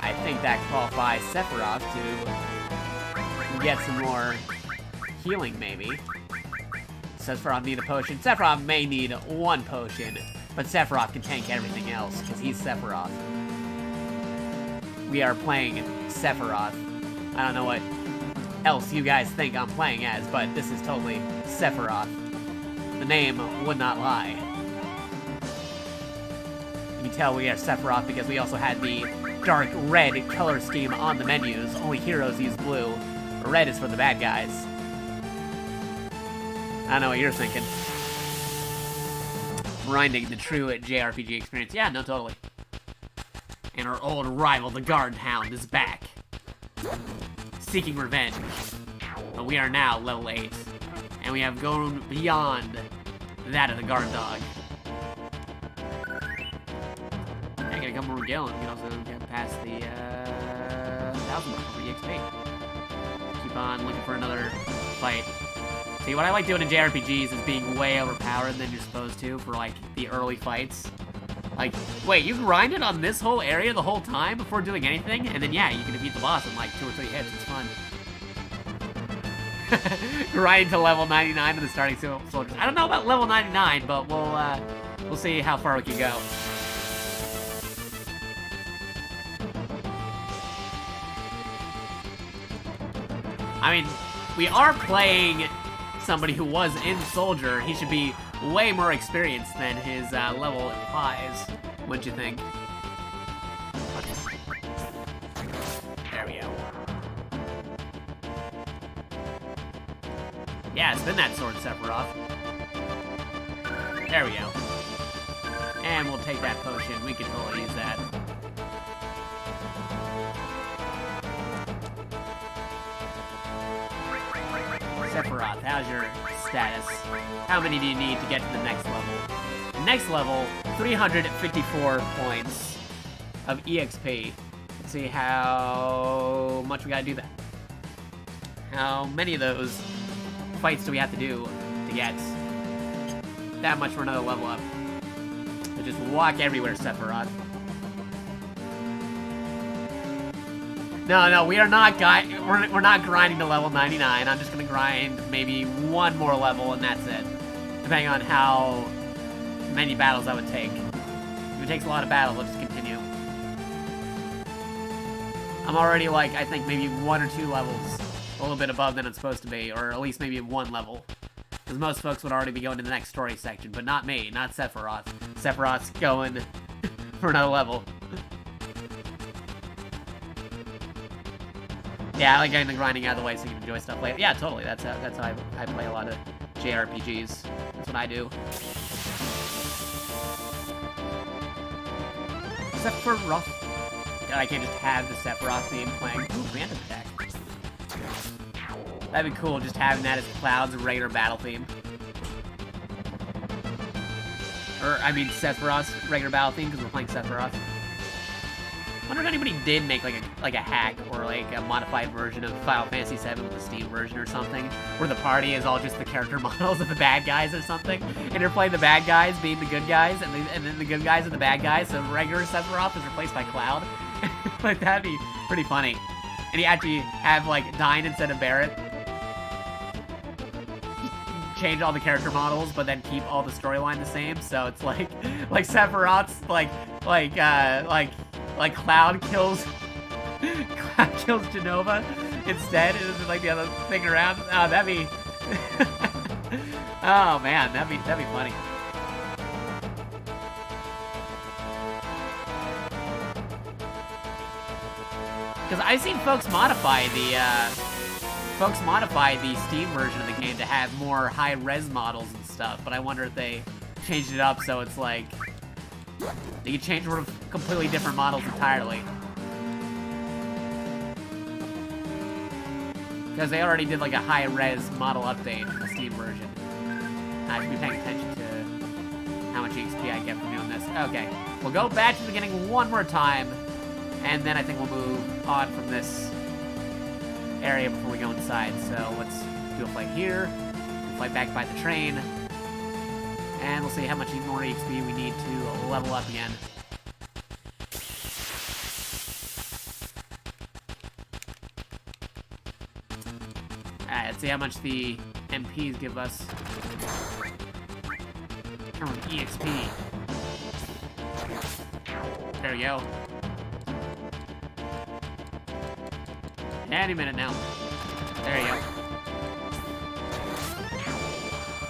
I think that qualifies Sephiroth to get some more healing, maybe. Sephiroth need a potion. Sephiroth may need 1 potion, but Sephiroth can tank everything else, because he's Sephiroth. We are playing Sephiroth. I don't know what else you guys think I'm playing as, but this is totally Sephiroth. The name would not lie. You can tell we are Sephiroth because we also had the dark red color scheme on the menus. Only heroes use blue. Red is for the bad guys. I don't know what you're thinking. Grinding the true JRPG experience. Yeah, no, totally. And our old rival, the Guard Hound, is back. Seeking revenge. But we are now level 8. And we have gone beyond that of the Guard Dog. I got a couple more gallons. We can also get past the 1,000 mark for EXP. Keep on looking for another fight. See, what I like doing in JRPGs is being way overpowered than you're supposed to for, like, the early fights. Like, wait, you grinded on this whole area the whole time before doing anything? And then, yeah, you can defeat the boss in, like, 2 or 3 hits. It's fun. Grinding to level 99 of the starting soldiers. I don't know about level 99, but we'll see how far we can go. I mean, we are playing somebody who was in Soldier. He should be way more experienced than his level implies, wouldn't you think? There we go. Yeah, spin that sword, Sephiroth. There we go. And we'll take that potion. We can totally use that. Sephiroth, how's your status? How many do you need to get to the next level? The next level, 354 points of EXP. Let's see how much we gotta do that. How many of those fights do we have to do to get that much for another level up? So just walk everywhere, Sephiroth. No, we are not we're not grinding to level 99. I'm just gonna grind maybe 1 more level and that's it. Depending on how many battles that would take. If it takes a lot of battles, I'll just continue. I'm already like, I think maybe 1 or 2 levels a little bit above than it's supposed to be, or at least maybe 1 level. Because most folks would already be going to the next story section, but not me, not Sephiroth. Sephiroth's going for another level. Yeah, I like getting the grinding out of the way so you can enjoy stuff later. Yeah, totally. That's how I play a lot of JRPGs. That's what I do. Sephiroth. God, I can't just have the Sephiroth theme playing. Ooh, random attack. That'd be cool, just having that as Cloud's regular battle theme. Or, I mean, Sephiroth's regular battle theme, because we're playing Sephiroth. I wonder if anybody did make like a hack or like a modified version of Final Fantasy VII with the Steam version or something, where the party is all just the character models of the bad guys or something, and you're playing the bad guys being the good guys, and then the good guys are the bad guys, so regular Sephiroth is replaced by Cloud. Like, that'd be pretty funny. And you actually have like Dyne instead of Barret. Change all the character models, but then keep all the storyline the same. So it's like Sephiroth's like Cloud kills Genova instead. It's like the other thing around. Oh, that'd be. Oh man, that'd be funny. Because I've seen folks modify the Steam version of the game to have more high-res models and stuff, but I wonder if they changed it up so it's like you can change sort of completely different models entirely. Because they already did like a high-res model update in the Steam version. I should be paying attention to how much EXP I get from doing this. Okay, we'll go back to the beginning one more time, and then I think we'll move on from this area before we go inside. So let's do a flight here, flight back by the train, and we'll see how much more EXP we need to level up again. Alright, let's see how much the MPs give us. From EXP. There we go. Any minute now. There you go.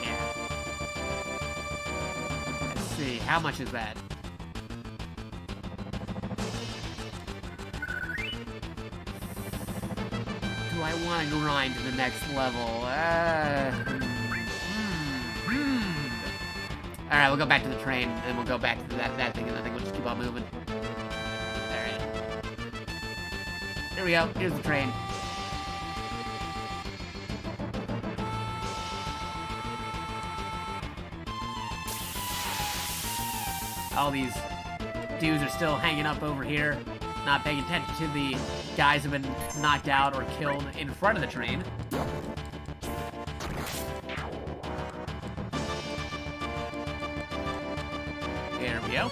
Yeah. Let's see, how much is that? Do I want to grind to the next level? Alright, we'll go back to the train, and we'll go back to that thing, and I think we'll just keep on moving. Alright. Here we go. Here's the train. All these dudes are still hanging up over here, not paying attention to the guys who've been knocked out or killed in front of the train. There we go.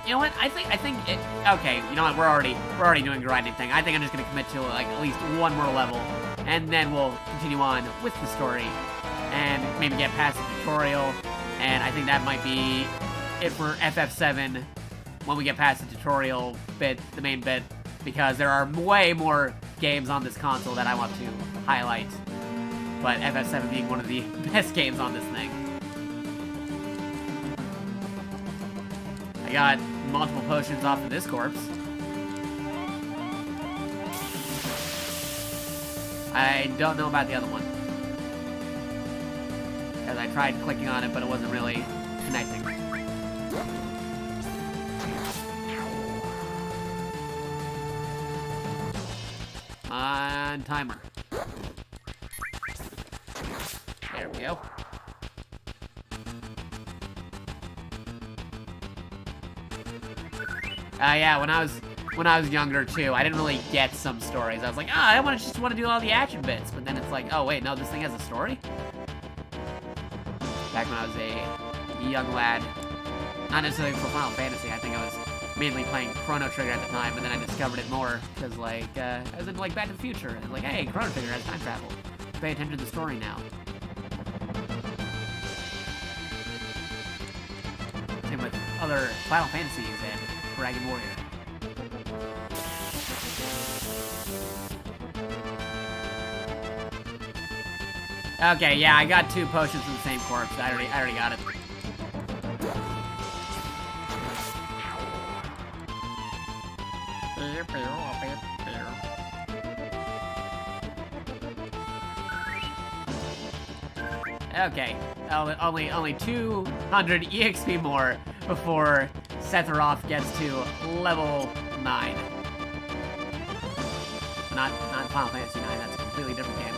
You know what? I think it. Okay, you know what? We're already doing a grinding thing. I think I'm just gonna commit to like at least one more level, and then we'll continue on with the story, and maybe get past the tutorial. And I think that might be it for FF7 when we get past the tutorial bit, the main bit, because there are way more games on this console that I want to highlight. But FF7 being one of the best games on this thing. I got multiple potions off of this corpse. I don't know about the other one. Because I tried clicking on it, but it wasn't really connecting. On timer. There we go. Yeah, when I was younger too, I didn't really get some stories. I was like, I just want to do all the action bits, but then it's like, oh wait, no, this thing has a story. Back when I was a young lad, not necessarily for Final Fantasy. I think I was mainly playing Chrono Trigger at the time, but then I discovered it more because like I was into like Back to the Future and like, hey, Chrono Trigger has time travel. Pay attention to the story now. Same with other Final Fantasies and Dragon Warrior. Okay, yeah, I got 2 potions from the same corpse. I already got it. Okay, only 200 EXP more before Sephiroth gets to level 9. Not Final Fantasy 9, that's a completely different game.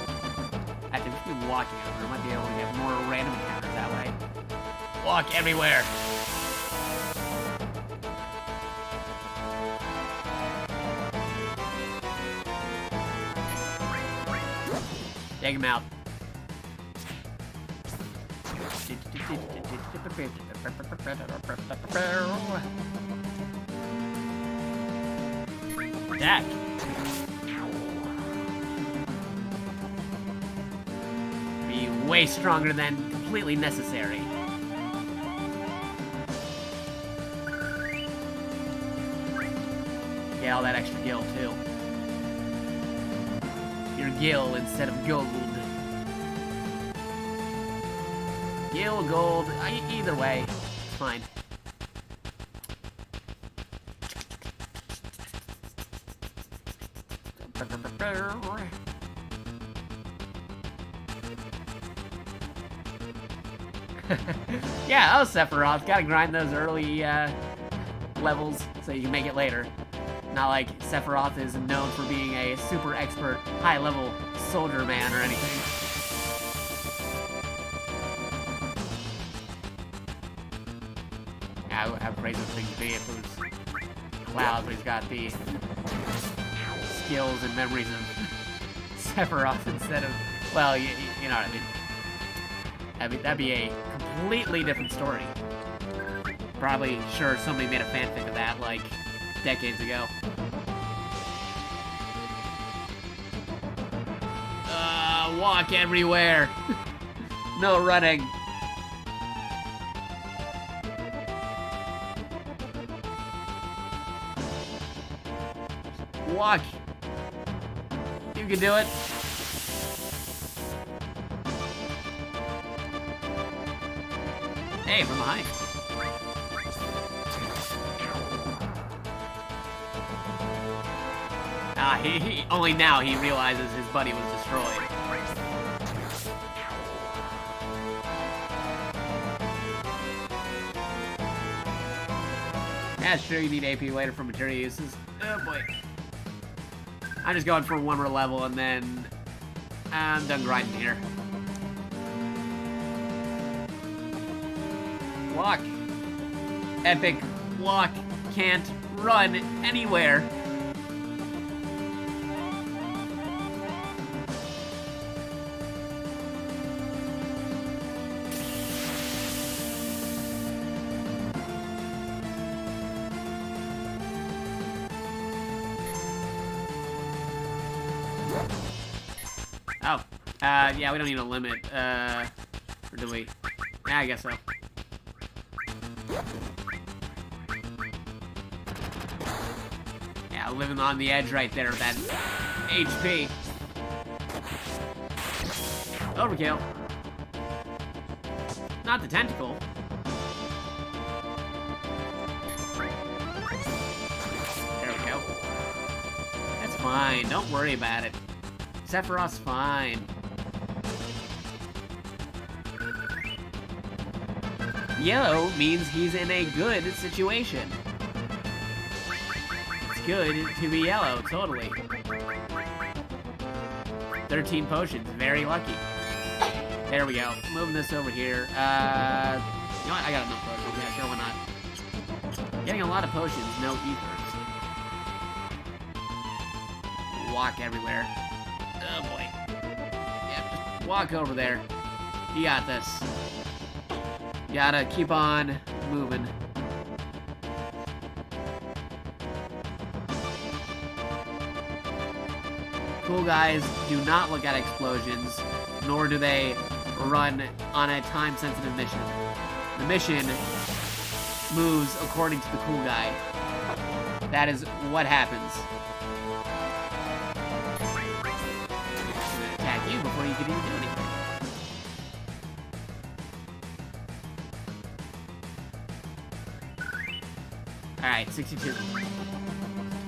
I can just be walking over, I might be able to get more random encounters that way. Walk everywhere! Take him out. Attack! Be way stronger than completely necessary. Get all that extra gil too. Your gil instead of gold. Gil, gold, either way, it's fine. Yeah, Sephiroth. Gotta grind those early levels so you can make it later. Not like Sephiroth is known for being a super expert, high-level soldier man or anything. Yeah, how crazy would things be if it was Cloud, but he's got the skills and memories of Sephiroth instead of, well, you know what I mean. That'd be a completely different story. Probably sure somebody made a fanfic of that, like, decades ago. Walk everywhere. No running. Walk. You can do it. Hey, from behind. He only now he realizes his buddy was destroyed. Yeah, sure, you need AP later for material uses. Oh boy. I'm just going for one more level and then I'm done grinding here. Walk. Epic walk. Can't run anywhere. Oh, yeah, we don't need a limit, or do we? Yeah, I guess so. Yeah, living on the edge right there with that HP. Overkill. Not the tentacle. There we go. That's fine, don't worry about it. Sephiroth's fine. Yellow means he's in a good situation. It's good to be yellow, totally. 13 potions, very lucky. There we go. Moving this over here. You know what? I got enough potions. Yeah, sure, why not? Getting a lot of potions, no ethers. Walk everywhere. Oh boy. Yeah, just walk over there. You got this. You gotta keep on moving. Cool guys do not look at explosions, nor do they run on a time-sensitive mission. The mission moves according to the cool guy. That is what happens. You before you can even do anything. Alright, 62.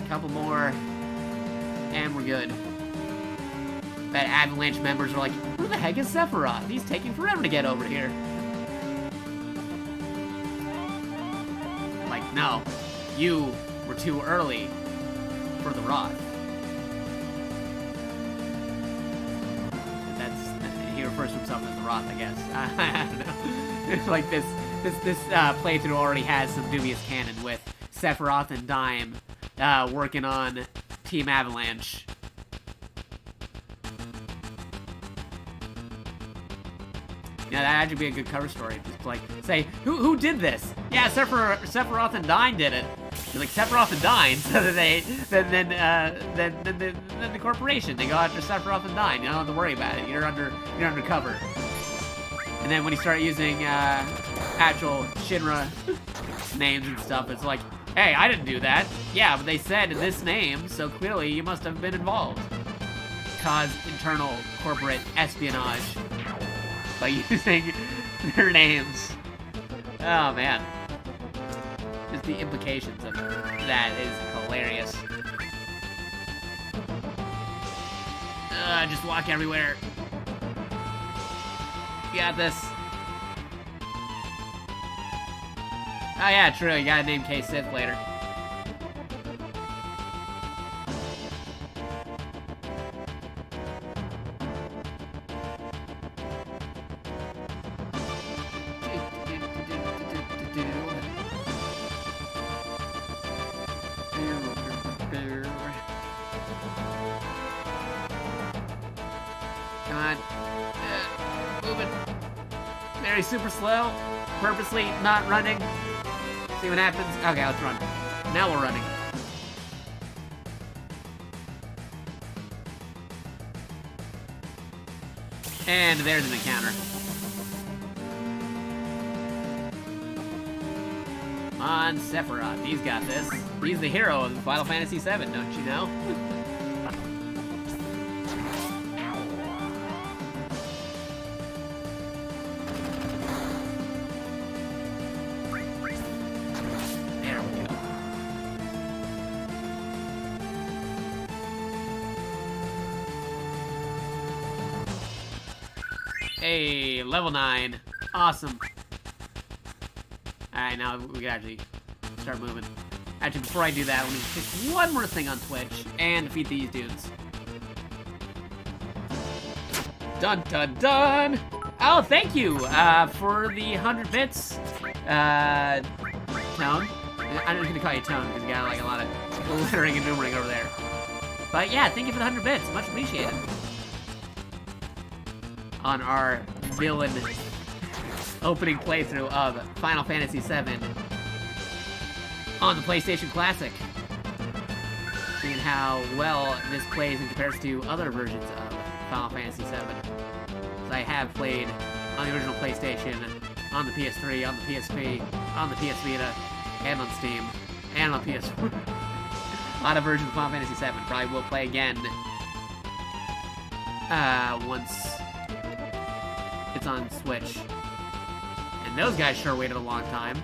Couple more, and we're good. That Avalanche members are like, who the heck is Sephiroth? He's taking forever to get over here. I'm like, no, you were too early for the Roth. He refers to himself as the Roth, I guess. I don't know. It's like this playthrough already has some dubious canon with Sephiroth and Dime working on Team Avalanche. Yeah, that'd actually be a good cover story. Just like say, who did this? Yeah, Sephiroth and Dime did it. You're like Sephiroth and Dine, so that then the corporation, they go after Sephiroth and Dine. You don't have to worry about it. You're undercover. And then when you start using actual Shinra names and stuff, it's like, hey, I didn't do that. Yeah, but they said this name, so clearly you must have been involved. Cause internal corporate espionage by using their names. Oh man. Just the implications of that is hilarious. Just walk everywhere. You got this. Oh yeah, true. You gotta name K Sith later. Moving. Very super slow. Purposely not running. See what happens. Okay, let's run. Now we're running. And there's an encounter. On Sephiroth, he's got this. He's the hero of Final Fantasy VII, don't you know? There we go. Hey, level 9. Awesome. Alright, now we can actually start moving. Actually, before I do that, let me pick one more thing on Twitch and defeat these dudes. Dun dun dun! Oh, thank you for the 100 bits, Tone. I'm just gonna call you Tone because you got like a lot of lettering and numbering over there. But yeah, thank you for the 100 bits. Much appreciated. On our villain opening playthrough of Final Fantasy VII on the PlayStation Classic. Seeing how well this plays in comparison to other versions of Final Fantasy VII. So I have played on the original PlayStation, on the PS3, on the PSP, on the PS Vita, and on Steam, and on PS4. A lot of versions of Final Fantasy VII. Probably will play again once it's on Switch. And those guys sure waited a long time.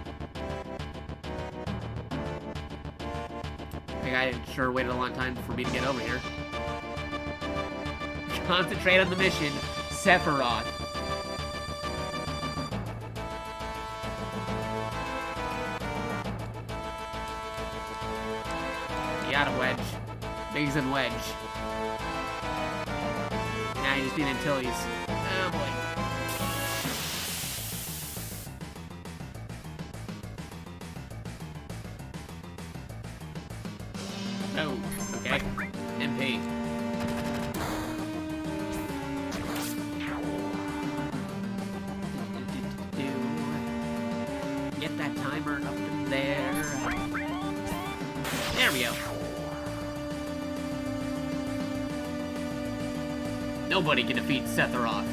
The guy sure waited a long time for me to get over here. Concentrate on the mission, Sephiroth. You got a wedge. Biggs and wedge. Now you just need Antilles. Oh boy. Oh, okay. MP. Get that timer up in there. There we go. Nobody can defeat Sephiroth.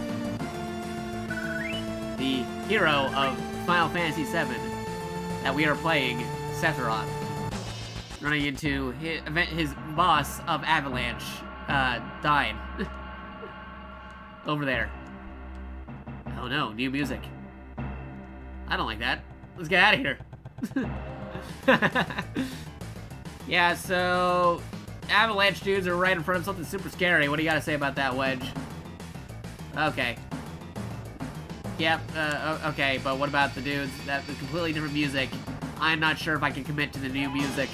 The hero of Final Fantasy VII that we are playing, Sephiroth. Running into his boss of Avalanche, died. Over there. Oh no, new music. I don't like that. Let's get out of here. Yeah, so Avalanche dudes are right in front of something super scary. What do you gotta say about that, Wedge? Okay. Yep, okay, but what about the dudes? That's completely different music. I'm not sure if I can commit to the new music.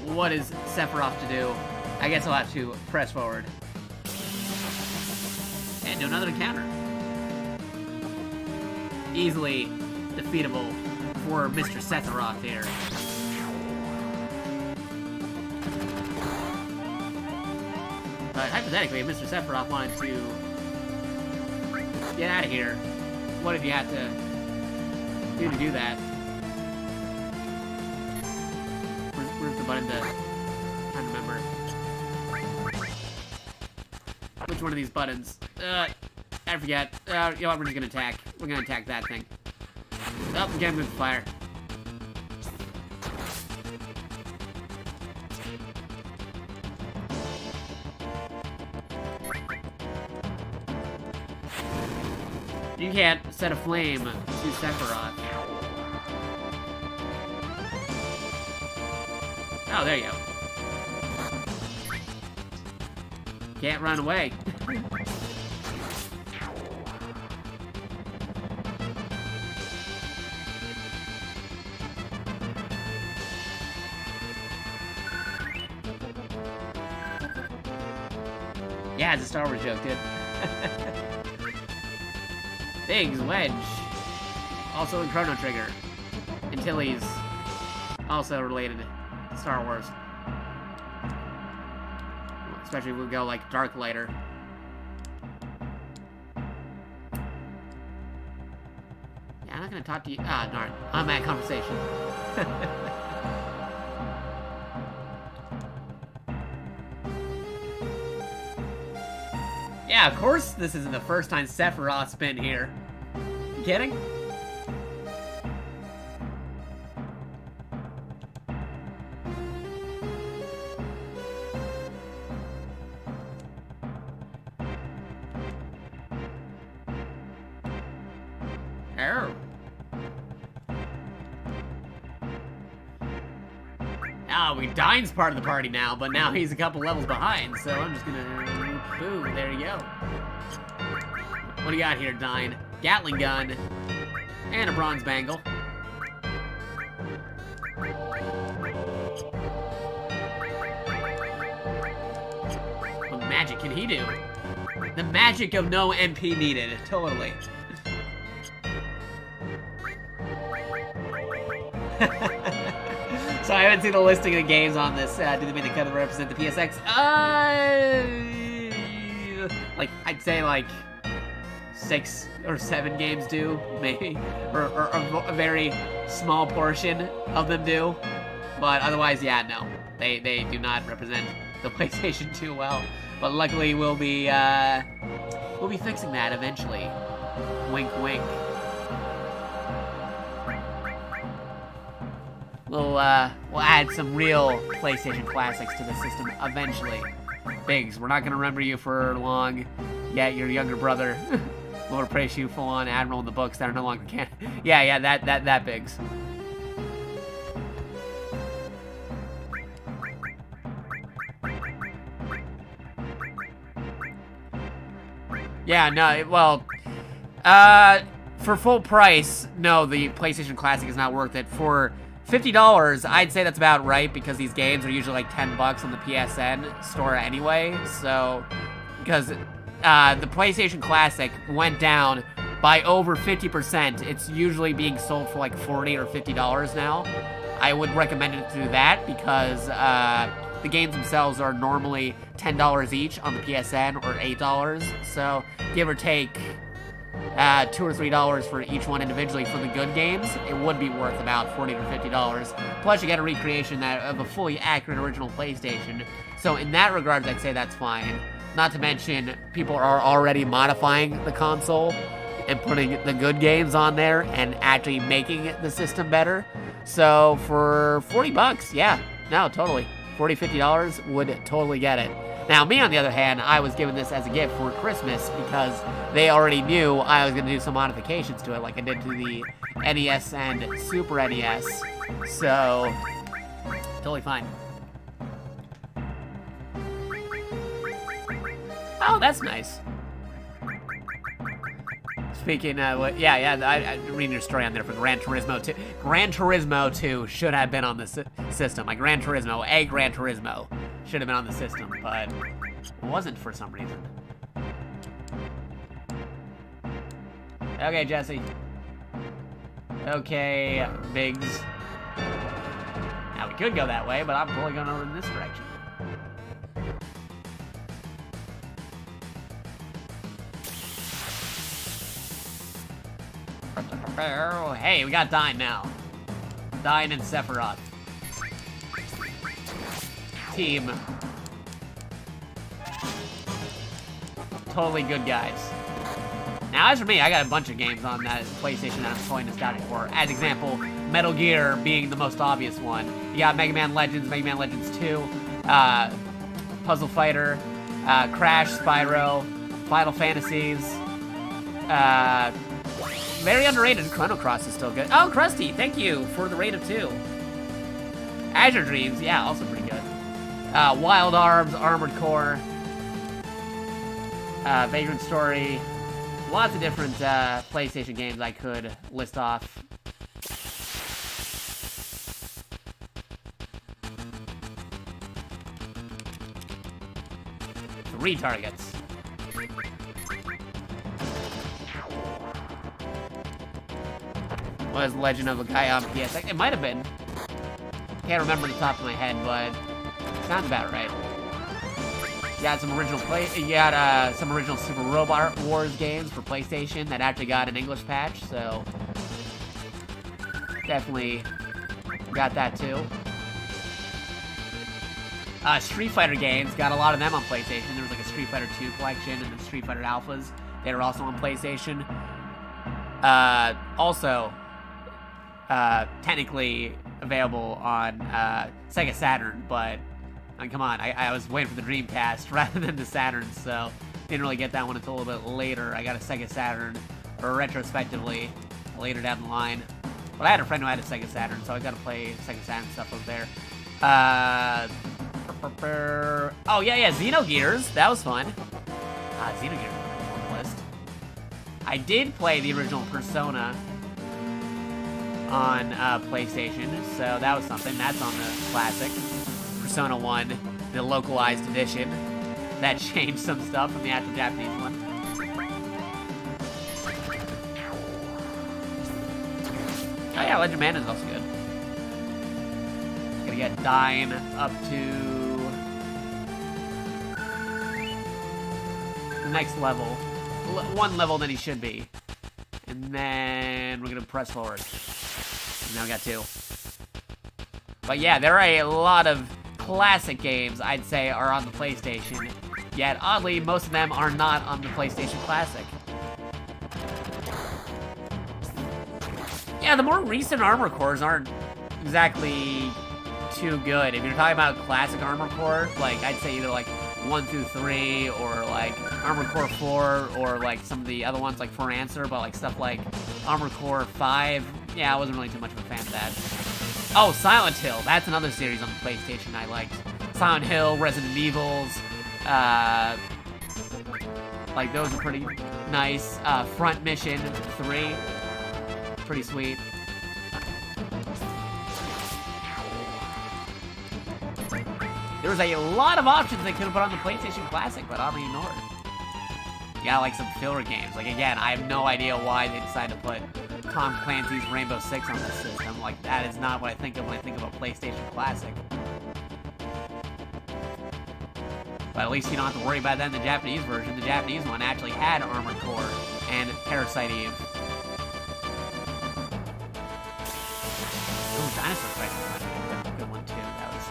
What is Sephiroth to do? I guess I'll have to press forward. And do another encounter. Easily defeatable for Mr. Sephiroth here. But hypothetically, if Mr. Sephiroth wanted to get out of here, what did you have to do that? Where's the button to... I'm trying to remember. Which one of these buttons? I forget. You know what, we're just gonna attack. We're gonna attack that thing. Oh, again with fire. You can't set a flame to Sephiroth. Oh, there you go. Can't run away. Yeah, it's a Star Wars joke, dude. Biggs, Wedge. Also in Chrono Trigger. Antilles. Also related to Star Wars. Especially if we go like Dark Lighter. I'm not gonna talk to you. Ah, darn. I'm at conversation. Yeah, of course this isn't the first time Sephiroth's been here. You kidding? Oh. Oh, Dine's part of the party now, but now he's a couple levels behind, so I'm just gonna... Boo, there you go. What do you got here, Dine? Gatling gun. And a bronze bangle. What magic can he do? The magic of no MP needed, totally. So I haven't seen the listing of the games on this. Do they make the cut to represent the PSX? Like, I'd say like 6 or 7 games do, maybe. Or a very small portion of them do. But otherwise, yeah, no. They do not represent the PlayStation 2 well. But luckily we'll be fixing that eventually. Wink wink. We'll add some real PlayStation classics to the system eventually. Biggs, we're not gonna remember you for long. Yet your younger brother will replace you full-on admiral in the books that are no longer canon. Yeah, that Biggs. Yeah, no, well, for full price, no, the PlayStation Classic is not worth it. For $50, I'd say that's about right, because these games are usually like $10 on the PSN store anyway. So, because the PlayStation Classic went down by over 50%, it's usually being sold for like $40 or $50 now. I would recommend it to do that, because the games themselves are normally $10 each on the PSN, or $8. So, give or take $2 or $3 for each one individually for the good games, it would be worth about $40 or $50. Plus, you get a recreation of a fully accurate original PlayStation. So, in that regard, I'd say that's fine. Not to mention, people are already modifying the console and putting the good games on there and actually making the system better. So, for $40, yeah, no, totally. $40, $50 would totally get it. Now, me, on the other hand, I was given this as a gift for Christmas because they already knew I was going to do some modifications to it, like I did to the NES and Super NES. So, totally fine. Oh, that's nice. Speaking of, I'm reading your story on there for Gran Turismo 2. Gran Turismo 2 should have been on the system. Like Gran Turismo should have been on the system, but it wasn't for some reason. Okay, Jesse. Okay, Biggs. Now, we could go that way, but I'm probably going over in this direction. Oh, hey, we got Dine now. Dine and Sephiroth. Team. Totally good guys. Now, as for me, I got a bunch of games on that PlayStation that I'm totally nostalgic for. As example, Metal Gear being the most obvious one. You got Mega Man Legends 2, Puzzle Fighter, Crash, Spyro, Final Fantasies, very underrated. Chrono Cross is still good. Oh, Krusty, thank you for the rate of 2. Azure Dreams, yeah, also pretty good. Wild Arms, Armored Core, Vagrant Story. Lots of different PlayStation games I could list off. Retargets. Was Legend of a Guy on PSX? It might have been. Can't remember the top of my head, but sounds about right. You got some original some original Super Robot Wars games for PlayStation that actually got an English patch, so Definitely got that too. Street Fighter games, got a lot of them on PlayStation. There was like a Street Fighter 2 collection and the Street Fighter Alphas. They were also on PlayStation. Also, technically available on Sega Saturn, but I mean, come on, I was waiting for the Dreamcast rather than the Saturn, so didn't really get that one until a little bit later. I got a Sega Saturn, or retrospectively, later down the line. But I had a friend who had a Sega Saturn, so I got to play Sega Saturn stuff over there. Oh, yeah, Xenogears. That was fun. Xenogears on the list. I did play the original Persona on PlayStation, so that was something. That's on the classic. Persona 1, the localized edition. That changed some stuff from the actual Japanese one. Oh yeah, Legend of Mana is also good. Gonna get Dine up to the next level. One level than he should be. And then we're gonna press forward. And now we got 2. But yeah, there are a lot of classic games, I'd say, are on the PlayStation. Yet, oddly, most of them are not on the PlayStation Classic. Yeah, the more recent Armored Cores aren't exactly too good. If you're talking about classic Armored Core, like, I'd say either, like, 1 through 3, or, like, Armored Core 4, or, like, some of the other ones, like, For Answer, but, like, stuff like Armored Core 5. Yeah, I wasn't really too much of a fan of that. Oh, Silent Hill. That's another series on the PlayStation I liked. Silent Hill, Resident Evils. Like, those are pretty nice. Front Mission 3. Pretty sweet. There was a lot of options they could have put on the PlayStation Classic, but oddly ignored. Yeah, like some filler games. Like, again, I have no idea why they decided to put Tom Clancy's Rainbow Six on this system. Like, that is not what I think of when I think of a PlayStation Classic. But at least you don't have to worry about that in the Japanese version. The Japanese one actually had Armored Core and Parasite Eve. Ooh, Dinosaur Crisis might be a good one too. That was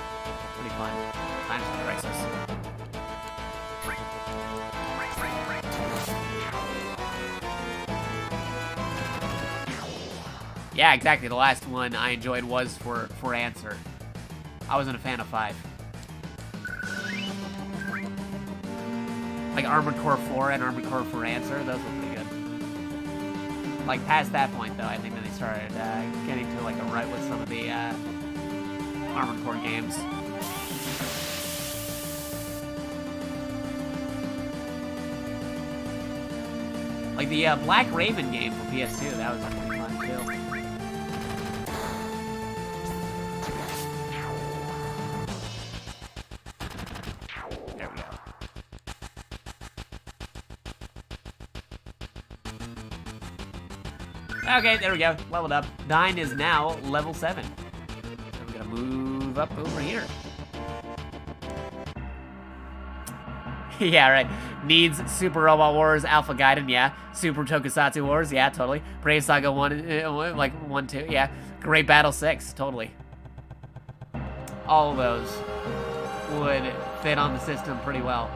pretty fun. Dinosaur Crisis. Yeah, exactly. The last one I enjoyed was for Answer. I wasn't a fan of 5. Like Armored Core 4 and Armored Core for Answer, those were pretty good. Like past that point, though, I think that they started getting to like a rut with some of the Armored Core games. Like the Black Raven game for PS2, that was pretty fun too. There we go. Okay, there we go. Leveled up. Dine is now level 7. So we're gonna move up over here. Yeah, right. Needs Super Robot Wars, Alpha Gaiden, yeah. Super Tokusatsu Wars, yeah, totally. Brave Saga 1, like 1, 2, yeah. Great Battle 6, totally. All of those would fit on the system pretty well.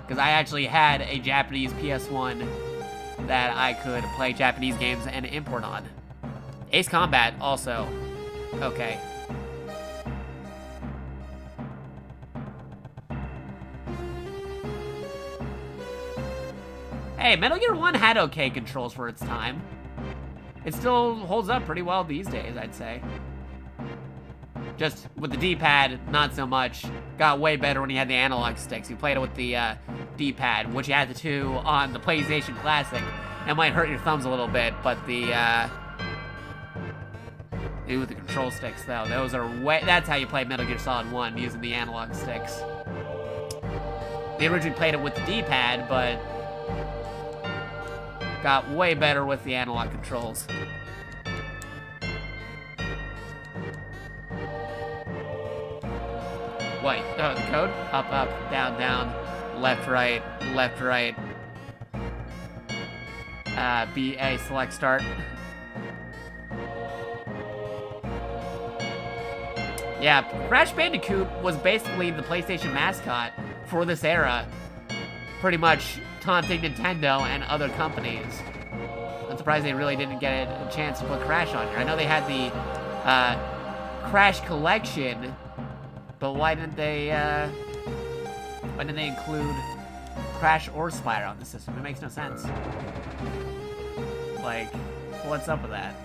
Because I actually had a Japanese PS1 that I could play Japanese games and import on. Ace Combat, also. Okay. Hey, Metal Gear 1 had okay controls for its time. It still holds up pretty well these days, I'd say. Just with the D-pad, not so much. Got way better when you had the analog sticks. You played it with the D-pad, which you had the 2 on the PlayStation Classic. It might hurt your thumbs a little bit, but the with the control sticks, though, those are way. That's how you play Metal Gear Solid 1, using the analog sticks. They originally played it with the D-pad, but got way better with the analog controls. Wait, oh, the code? Up, up, down, down, left, right, left, right. BA, select start. Yeah, Crash Bandicoot was basically the PlayStation mascot for this era, pretty much taunting Nintendo and other companies. I'm surprised they really didn't get a chance to put Crash on here. I know they had the Crash Collection, but why didn't they include Crash or Spyro on the system? It makes no sense. Like, what's up with that?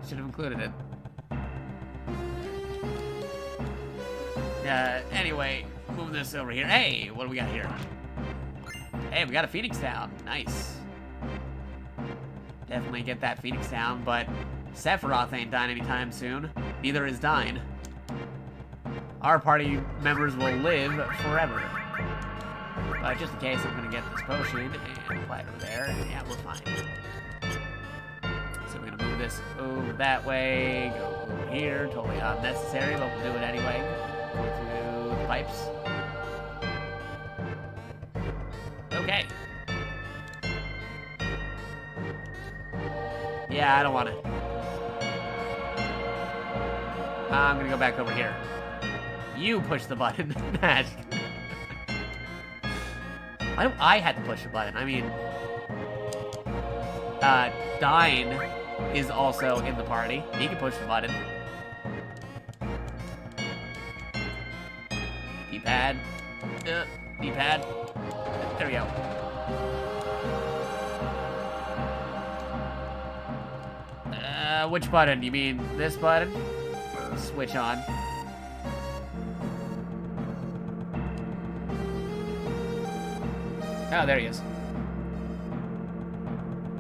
Should have included it. Anyway, moving this over here. Hey, what do we got here? Hey, we got a Phoenix down. Nice. Definitely get that Phoenix down, but Sephiroth ain't dying anytime soon. Neither is Dyne. Our party members will live forever. But just in case, I'm gonna get this potion and apply it over there. And yeah, we're fine. So we're gonna move this over that way, go over here. Totally unnecessary, but we'll do it anyway. Go through the pipes. Okay. Yeah, I don't want it. I'm gonna go back over here. You push the button. Why do I have to push the button? I mean, Dyne is also in the party. He can push the button. D-pad. D-pad. There we go. Which button? You mean this button? Switch on. Oh, there he is.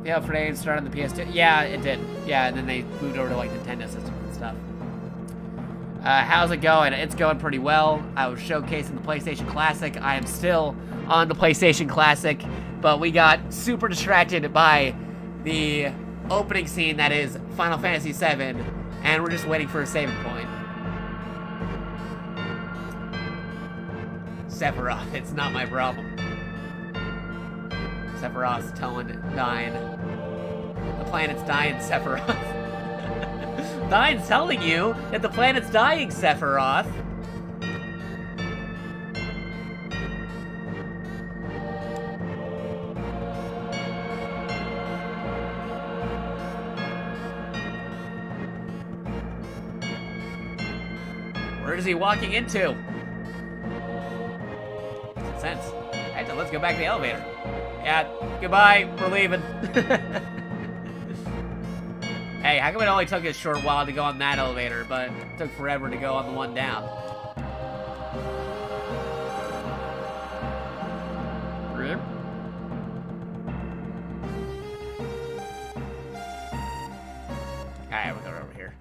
The upgrade started on the PS2. Yeah, it did. Yeah, and then they moved over to like Nintendo systems and stuff. How's it going? It's going pretty well. I was showcasing the PlayStation Classic. I am still on the PlayStation Classic, but we got super distracted by the opening scene that is Final Fantasy VII, and we're just waiting for a saving point. Sephiroth, it's not my problem. Sephiroth's telling Dyne. The planet's dying, Sephiroth. Dyne's telling you that the planet's dying, Sephiroth. Where is he walking into? Makes sense. Alright, so let's go back to the elevator. Yeah, goodbye, we're leaving. Hey, how come it only took a short while to go on that elevator, but it took forever to go on the one down? Alright, we'll go over here.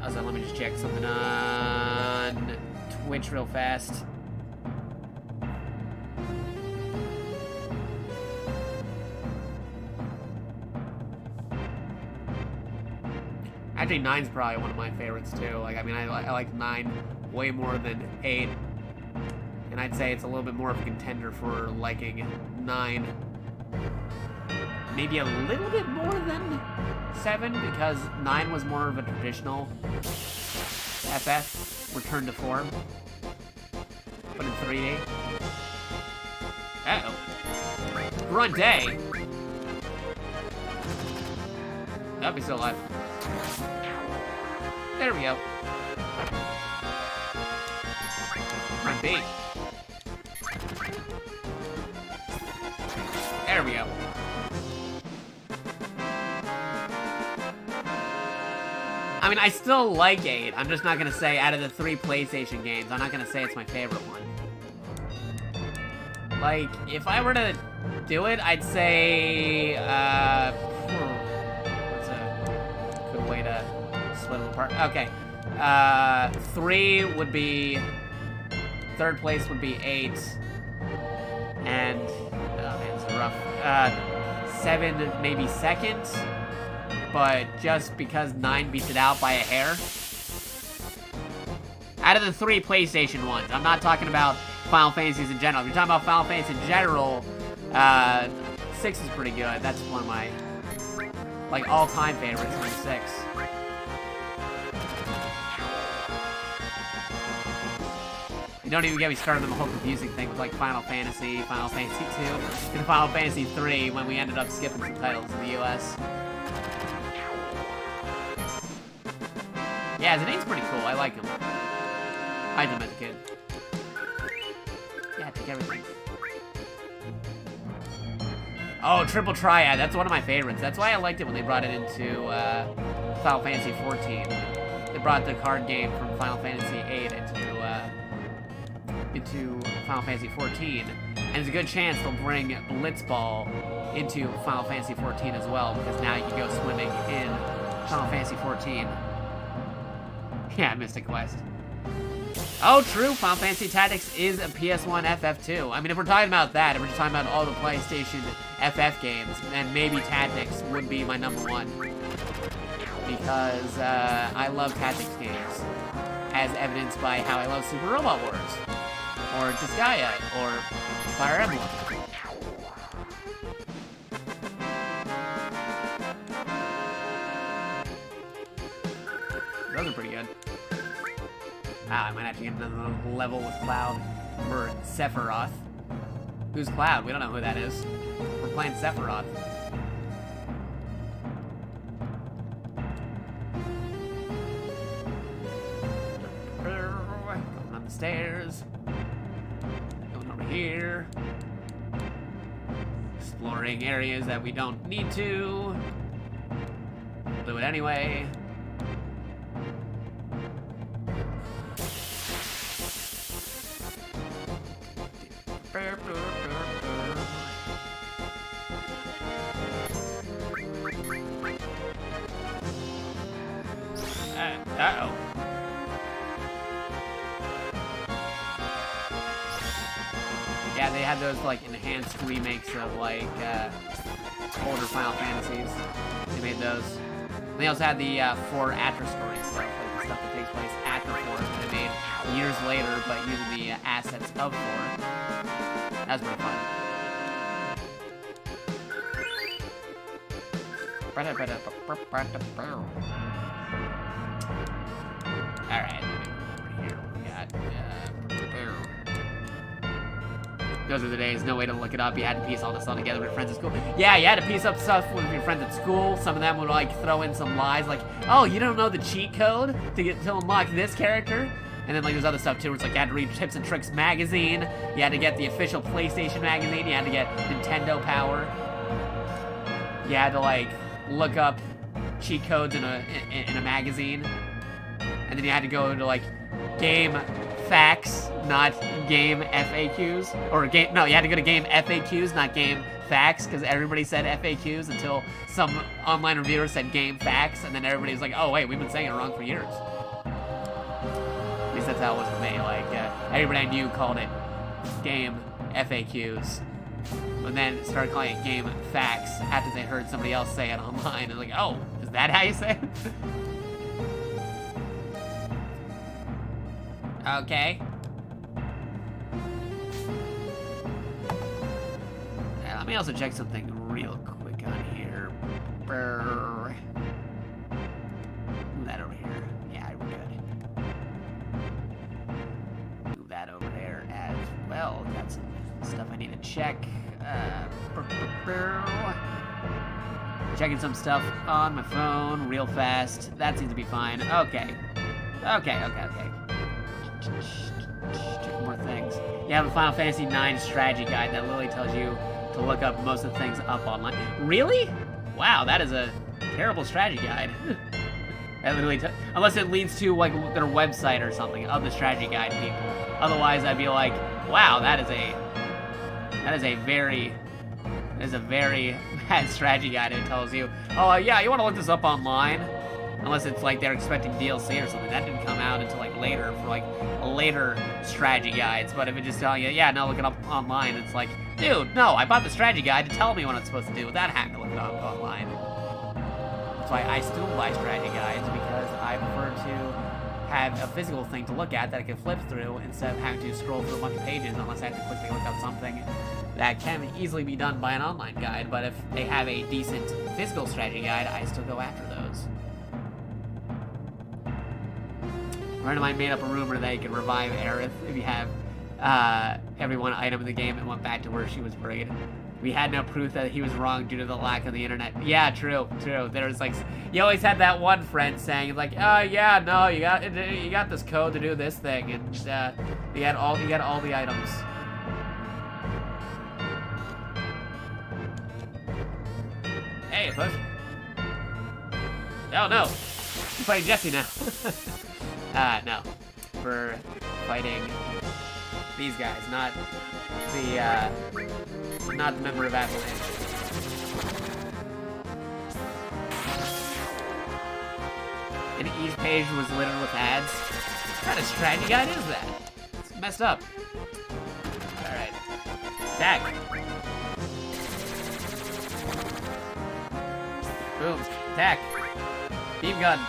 Also, let me just check something on Twitch real fast. Actually, 9's probably one of my favorites too. Like, I mean, I like 9 way more than 8. And I'd say it's a little bit more of a contender for liking 9. Maybe a little bit more than 7, because 9 was more of a traditional FF, return to form, but in 3D. Uh-oh. Run day. That'll be still alive. There we go. Run B. There we go. I mean, I still like 8. I'm just not gonna say, out of the 3 PlayStation games, I'm not gonna say it's my favorite one. Like, if I were to do it, I'd say, what's a good way to split them apart? Okay. 3 would be, 3rd place would be 8. And, oh man, it's rough. 7 maybe 2nd. But just because 9 beats it out by a hair. Out of the 3 PlayStation ones, I'm not talking about Final Fantasies in general. If you're talking about Final Fantasy in general, 6 is pretty good. That's one of my, like, all-time favorites, number 6. don't even get me started on the whole confusing thing with like Final Fantasy, Final Fantasy 2, and Final Fantasy 3 when we ended up skipping some titles in the US. Yeah, Zidane's pretty cool. I like him. I liked him as a kid. Yeah, take everything. Oh, Triple Triad. That's one of my favorites. That's why I liked it when they brought it into Final Fantasy 14. They brought the card game from Final Fantasy 8 into Final Fantasy 14. And there's a good chance they'll bring Blitzball into Final Fantasy 14 as well, because now you can go swimming in Final Fantasy 14. Yeah, Mystic Quest. Oh, true. Final Fantasy Tactics is a PS1 FF2. I mean, if we're talking about that, if we're just talking about all the PlayStation FF games, then maybe Tactics would be my #1. Because I love Tactics games, as evidenced by how I love Super Robot Wars, or Disgaea, or Fire Emblem. Those are pretty good. Wow, I might have to get another level with Cloud or Sephiroth. Who's Cloud? We don't know who that is. We're playing Sephiroth. Going on the stairs. Going over here. Exploring areas that we don't need to. We'll do it anyway. Uh-oh. Yeah, they had those, like, enhanced remakes of, like, older Final Fantasies. They made those. And they also had the 4 after story stuff, like the stuff that takes place after 4 that they made years later, but using the assets of 4. That was pretty fun. Alright, over here we got, those are the days, no way to look it up. You had to piece all this all together with your friends at school. Yeah, you had to piece up stuff with your friends at school. Some of them would like throw in some lies like, oh, you don't know the cheat code to unlock this character? And then like there's other stuff too, where it's like you had to read Tips and Tricks magazine, you had to get the official PlayStation magazine, you had to get Nintendo Power. You had to like look up cheat codes in a magazine. And then you had to go to like game facts, not game FAQs, or game. No, you had to go to game FAQs, not game facts, because everybody said FAQs until some online reviewer said game facts, and then everybody was like, "Oh wait, we've been saying it wrong for years." At least that's how it was for me. Like everybody I knew called it game FAQs, but then started calling it game facts after they heard somebody else say it online, and like, "Oh, is that how you say it?" Okay. Let me also check something real quick on here. Move that over here. Yeah, we're good. Move that over there as well. Got some stuff I need to check. Checking some stuff on my phone real fast. That seems to be fine. Okay. Okay. Check more things. You have a Final Fantasy IX strategy guide that literally tells you to look up most of the things up online. Really? Wow, that is a terrible strategy guide. That literally unless it leads to like their website or something of the strategy guide people. Otherwise, I'd be like, wow, that is a very bad strategy guide. It tells you, oh yeah, you want to look this up online. Unless it's like they're expecting DLC or something. That didn't come out until like later for like later strategy guides. But if it just telling you, yeah, no, look it up online, it's like, dude, no, I bought the strategy guide to tell me what I'm supposed to do without having to look it up online. That's why I still buy strategy guides, because I prefer to have a physical thing to look at that I can flip through instead of having to scroll through a bunch of pages unless I have to quickly look up something that can easily be done by an online guide. But if they have a decent physical strategy guide, I still go after those. A friend of mine made up a rumor that you can revive Aerith if you have every one item in the game and went back to where she was buried. We had no proof that he was wrong due to the lack of the internet. Yeah, true. There was like, you always had that one friend saying like, yeah, no, you got this code to do this thing, and you got all the items. Hey, push. Oh no, I'm fighting Jesse now. No, we're fighting these guys, not the member of Avalanche. And each page was littered with ads. What kind of strategy guide is that? It's messed up. Alright. Attack. Boom. Attack. Beam gun.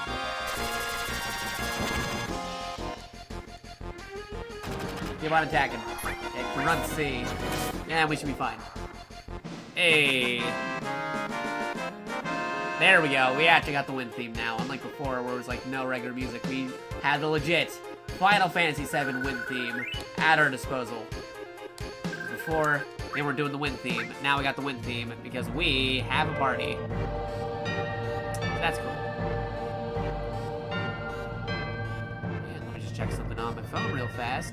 Keep on attacking. Okay, run C. Yeah, we should be fine. Hey. There we go. We actually got the win theme now. Unlike before where it was like no regular music. We had the legit Final Fantasy VII win theme at our disposal. Before, they weren't doing the win theme. Now we got the win theme because we have a party. That's cool. And let me just check something on my phone real fast.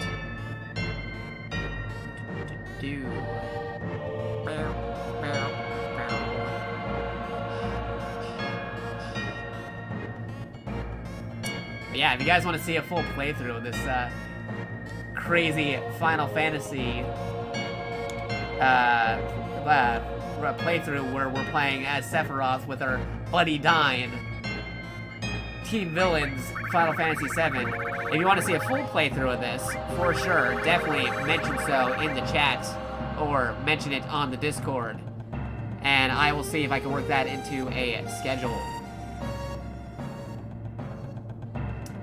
But yeah, if you guys want to see a full playthrough of this crazy Final Fantasy playthrough where we're playing as Sephiroth with our buddy Dyne, Team Villains, Final Fantasy VII. If you want to see a full playthrough of this, for sure, definitely mention so in the chat or mention it on the Discord. And I will see if I can work that into a schedule.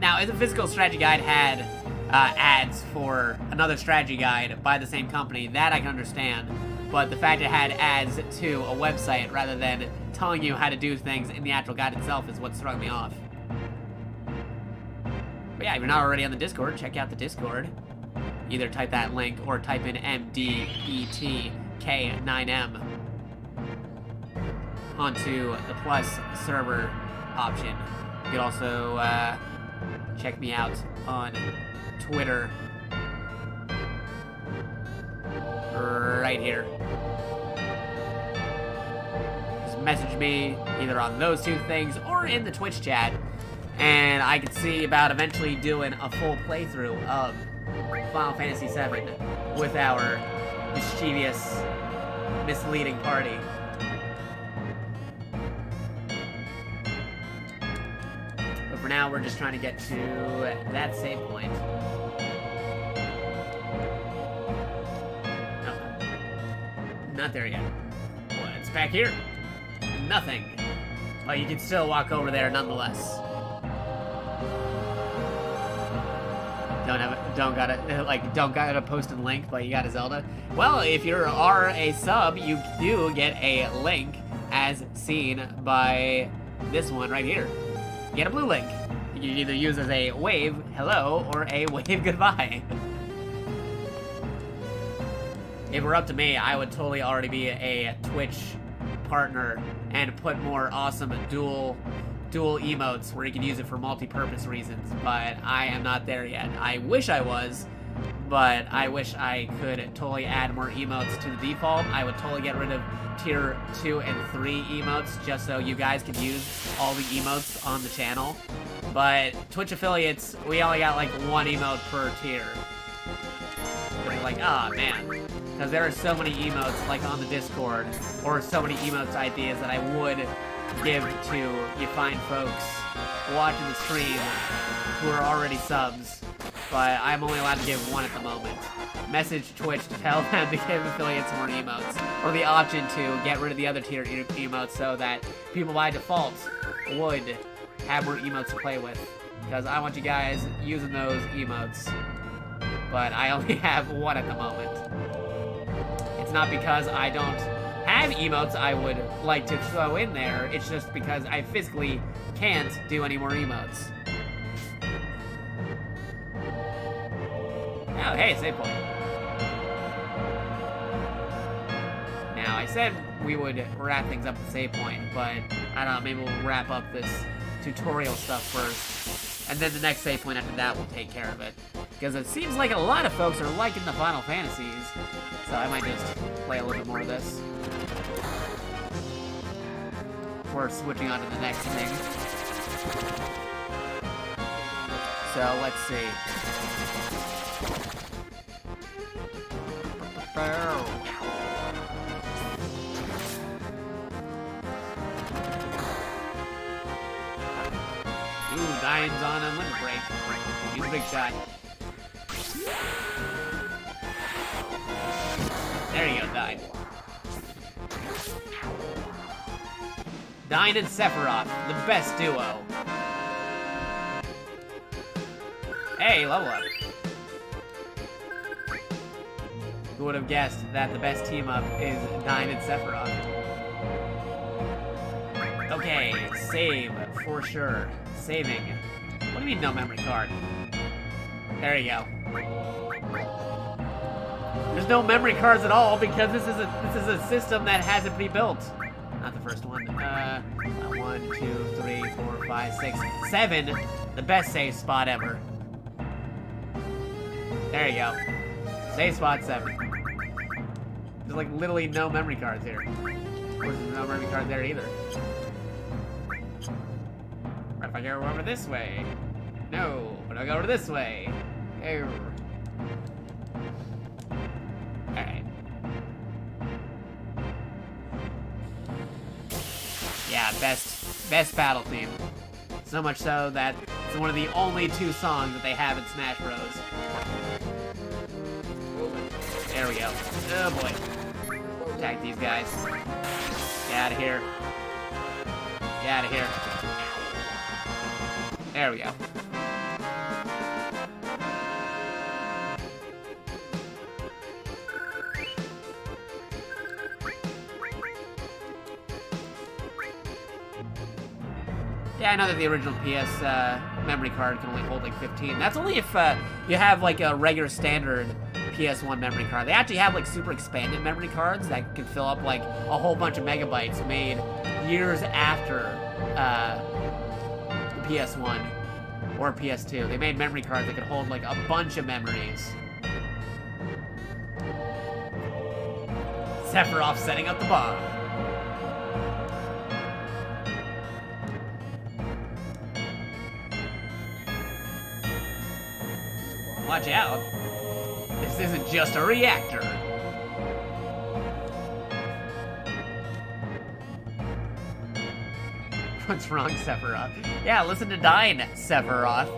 Now, if the physical strategy guide had ads for another strategy guide by the same company, that I can understand. But the fact it had ads to a website rather than telling you how to do things in the actual guide itself is what's throwing me off. But yeah, if you're not already on the Discord, check out the Discord. Either type that link or type in MDETK9M onto the plus server option. You can also check me out on Twitter right here. Just message me either on those two things or in the Twitch chat, and I could see about eventually doing a full playthrough of Final Fantasy VII with our mischievous, misleading party. But for now, we're just trying to get to that save point. No. Not there yet. What's back here? Nothing. But you can still walk over there nonetheless. Don't gotta post a link, but you got a Zelda. Well, if you are a sub, you do get a link as seen by this one right here. You get a blue link. You can either use as a wave hello or a wave goodbye. If it were up to me, I would totally already be a Twitch partner and put more awesome dual emotes where you can use it for multi-purpose reasons, but I am not there yet. I wish I was, but I wish I could totally add more emotes to the default. I would totally get rid of tier 2 and 3 emotes just so you guys could use all the emotes on the channel. But Twitch affiliates, we only got like one emote per tier. But you're like, ah, man. Because there are so many emotes like on the Discord, or so many emotes ideas that I would give to you fine folks watching the stream who are already subs, but I'm only allowed to give one at the moment. Message Twitch to tell them to give affiliates more emotes, or the option to get rid of the other tier emotes so that people by default would have more emotes to play with, because I want you guys using those emotes, but I only have one at the moment. It's not because I don't have emotes I would like to throw in there, it's just because I physically can't do any more emotes. Oh, hey, save point. said we would wrap things up at the save point, but I don't know, maybe we'll wrap up this tutorial stuff first, and then the next save point after that will take care of it. Because it seems like a lot of folks are liking the Final Fantasies, so I might just play a little bit more of this before switching on to the next thing. So let's see. Ooh, Diane's on a limit break. He's a big shot. There you go, Dine. Dine and Sephiroth, the best duo. Hey, level up. Who would have guessed that the best team up is Dine and Sephiroth? Okay, save for sure. Saving. What do you mean no memory card? There you go. There's no memory cards at all because this is a system that has it pre-built. Not the first one. 1, 2, 3, 4, 5, 6, 7. The best save spot ever. There you go. Save spot 7. There's like literally no memory cards here. Of course, there's no memory card there either. What if I go over this way? No, but I'll go over this way. Oh. Alright. Yeah, best battle theme. So much so that it's one of the only 2 songs that they have in Smash Bros. There we go. Oh boy. Attack these guys. Get out of here. Get out of here. There we go. Yeah, I know that the original PS memory card can only hold like 15. That's only if you have like a regular standard PS1 memory card. They actually have like super expanded memory cards that can fill up like a whole bunch of megabytes made years after the PS1 or PS2. They made memory cards that could hold like a bunch of memories. Sephiroth setting up the bomb. Watch out. This isn't just a reactor. What's wrong, Sephiroth? Yeah, listen to Dine, Sephiroth.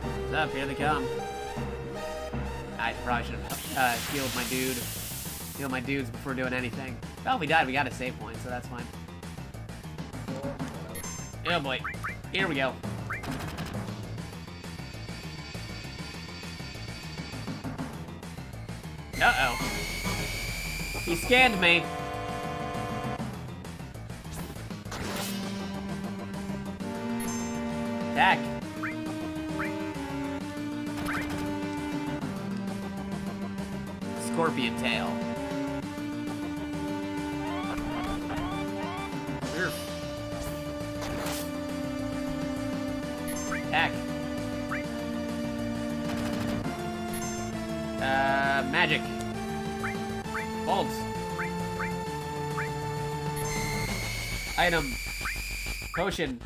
What's up? Here they come. I probably should have healed my dude. Heal my dudes before doing anything. Oh, we died. We got a save point, so that's fine. Oh boy. Here we go. Uh-oh. He scanned me. Attack. Scorpion tail. Attack. Magic. Bolts. Item. Potion.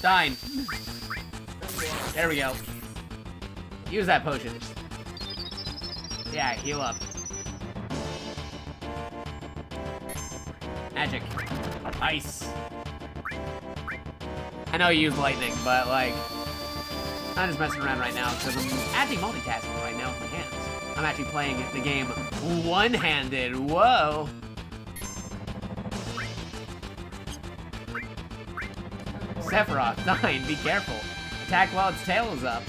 Dine. There we go. Use that potion. Yeah, heal up. Magic. Ice. I know you use lightning, but like, I'm just messing around right now because I'm actually multitasking right now with my hands. I'm actually playing the game one-handed. Whoa. Sephiroth, Dine, be careful. Attack while its tail is up.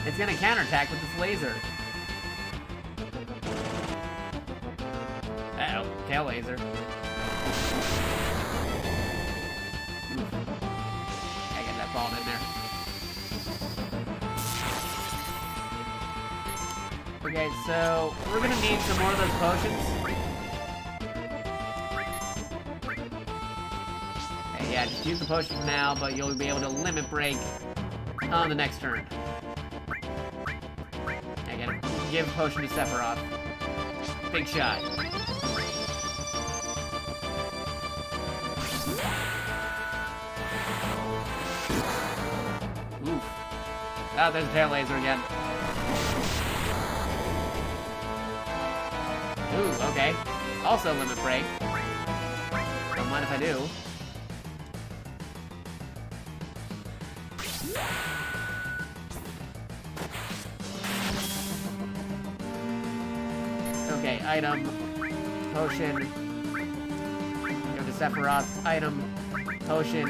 It's gonna counterattack with this laser. tail laser. I get that ball in there. Okay, so we're gonna need some more of those potions. Okay, yeah, just use the potion for now, but you'll be able to limit break on the next turn. Again, give potion to Sephiroth. Big shot. Oof. Oh, there's a tail laser again. Ooh, okay. Also limit break. Don't mind if I do. Okay, item, potion, give to Sephiroth, item, potion,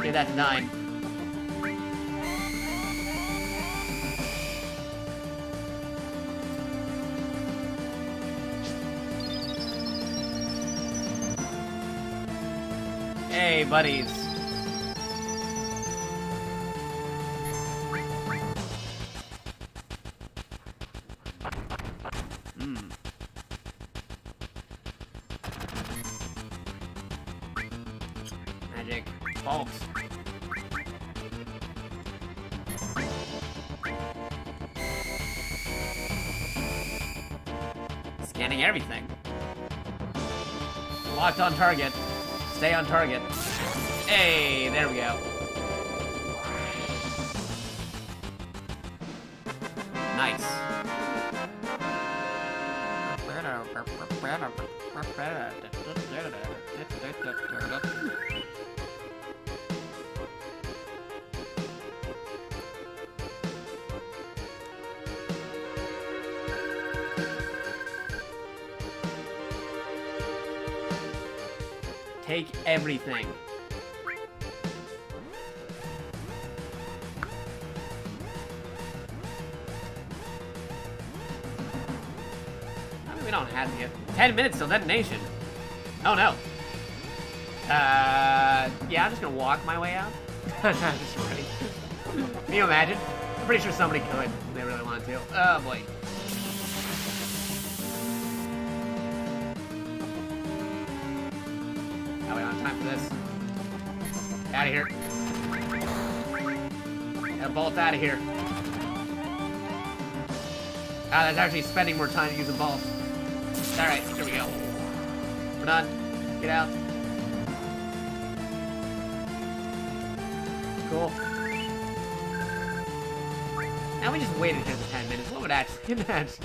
give that to 9. Hey, buddies. Magic bolts. Scanning everything. Locked on target. Stay on target. Hey, there we go. Nice. Take everything. We don't have to get 10 minutes till detonation. Oh no. Yeah, I'm just gonna walk my way out. Just kidding. Can you imagine? I'm pretty sure somebody could if they really wanted to. Oh boy. Oh, we don't have time for this. Out of here. Gotta bolt out of here. Ah, that's actually spending more time using bolts. Alright, here we go. We're done. Get out. Cool. Now we just waited here for 10 minutes. What would actually match?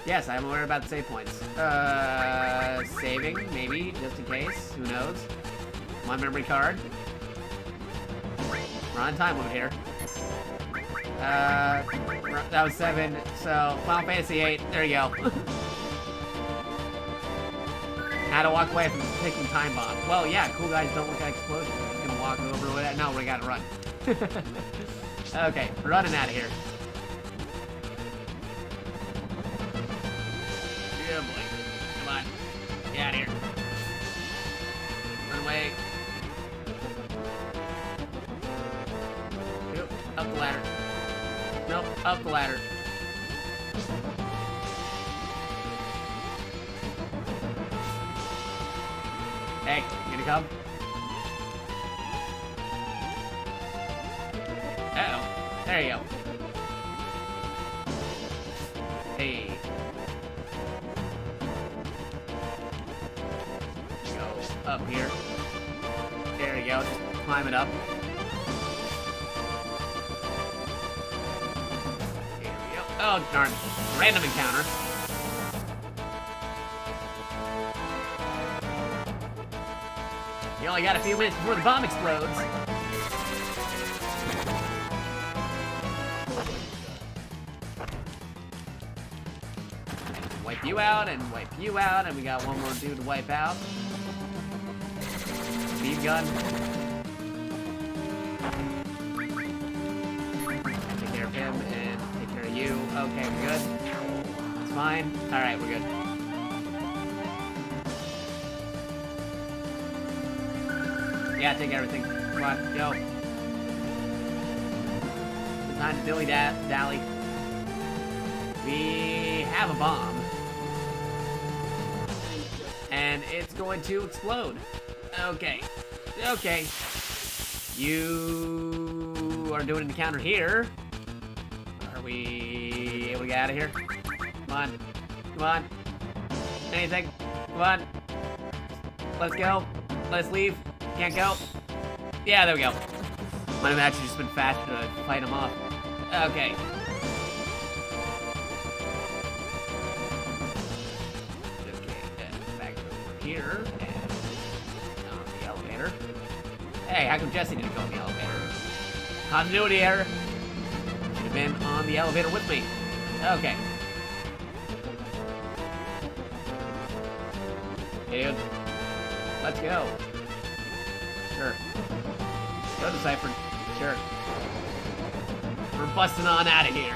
Yes, I'm aware about the save points. Saving, maybe, just in case. Who knows? My memory card. We're on time over here. That was 7, so Final Fantasy 8, there you go. How to walk away from this ticking time bomb. Well, yeah, cool guys don't look at explosions. We're just gonna walk over with it. No, we gotta run. Okay, we're running out of here. Yeah, boy. Come on. Get out of here. Run away. Nope, up the ladder. Nope, up the ladder. Hey, you gonna come? Uh-oh. There you go. Hey. Go up here. There you go. Just climb it up. Here we go. Oh, darn. Random encounter. You only got a few minutes before the bomb explodes. Wipe you out, and wipe you out, and we got one more dude to wipe out. Beam gun. Take care of him, and take care of you. Okay, we're good. Let's fine. Alright, we're good. Yeah, take everything. Come on, go. Time to dilly-dally. We have a bomb. And it's going to explode. Okay. Okay. You are doing an encounter here. Are we able to get out of here? Come on. Come on. Anything? Come on. Let's go. Let's leave. Can't go. Yeah, there we go. Might have actually just been faster to fight him off. Okay. Okay, back over here, and on the elevator. Hey, how come Jesse didn't go on the elevator? Continuity error. Should have been on the elevator with me. Okay. Dude. Let's go. Sure. Go Deciphered. Sure. We're busting on out of here.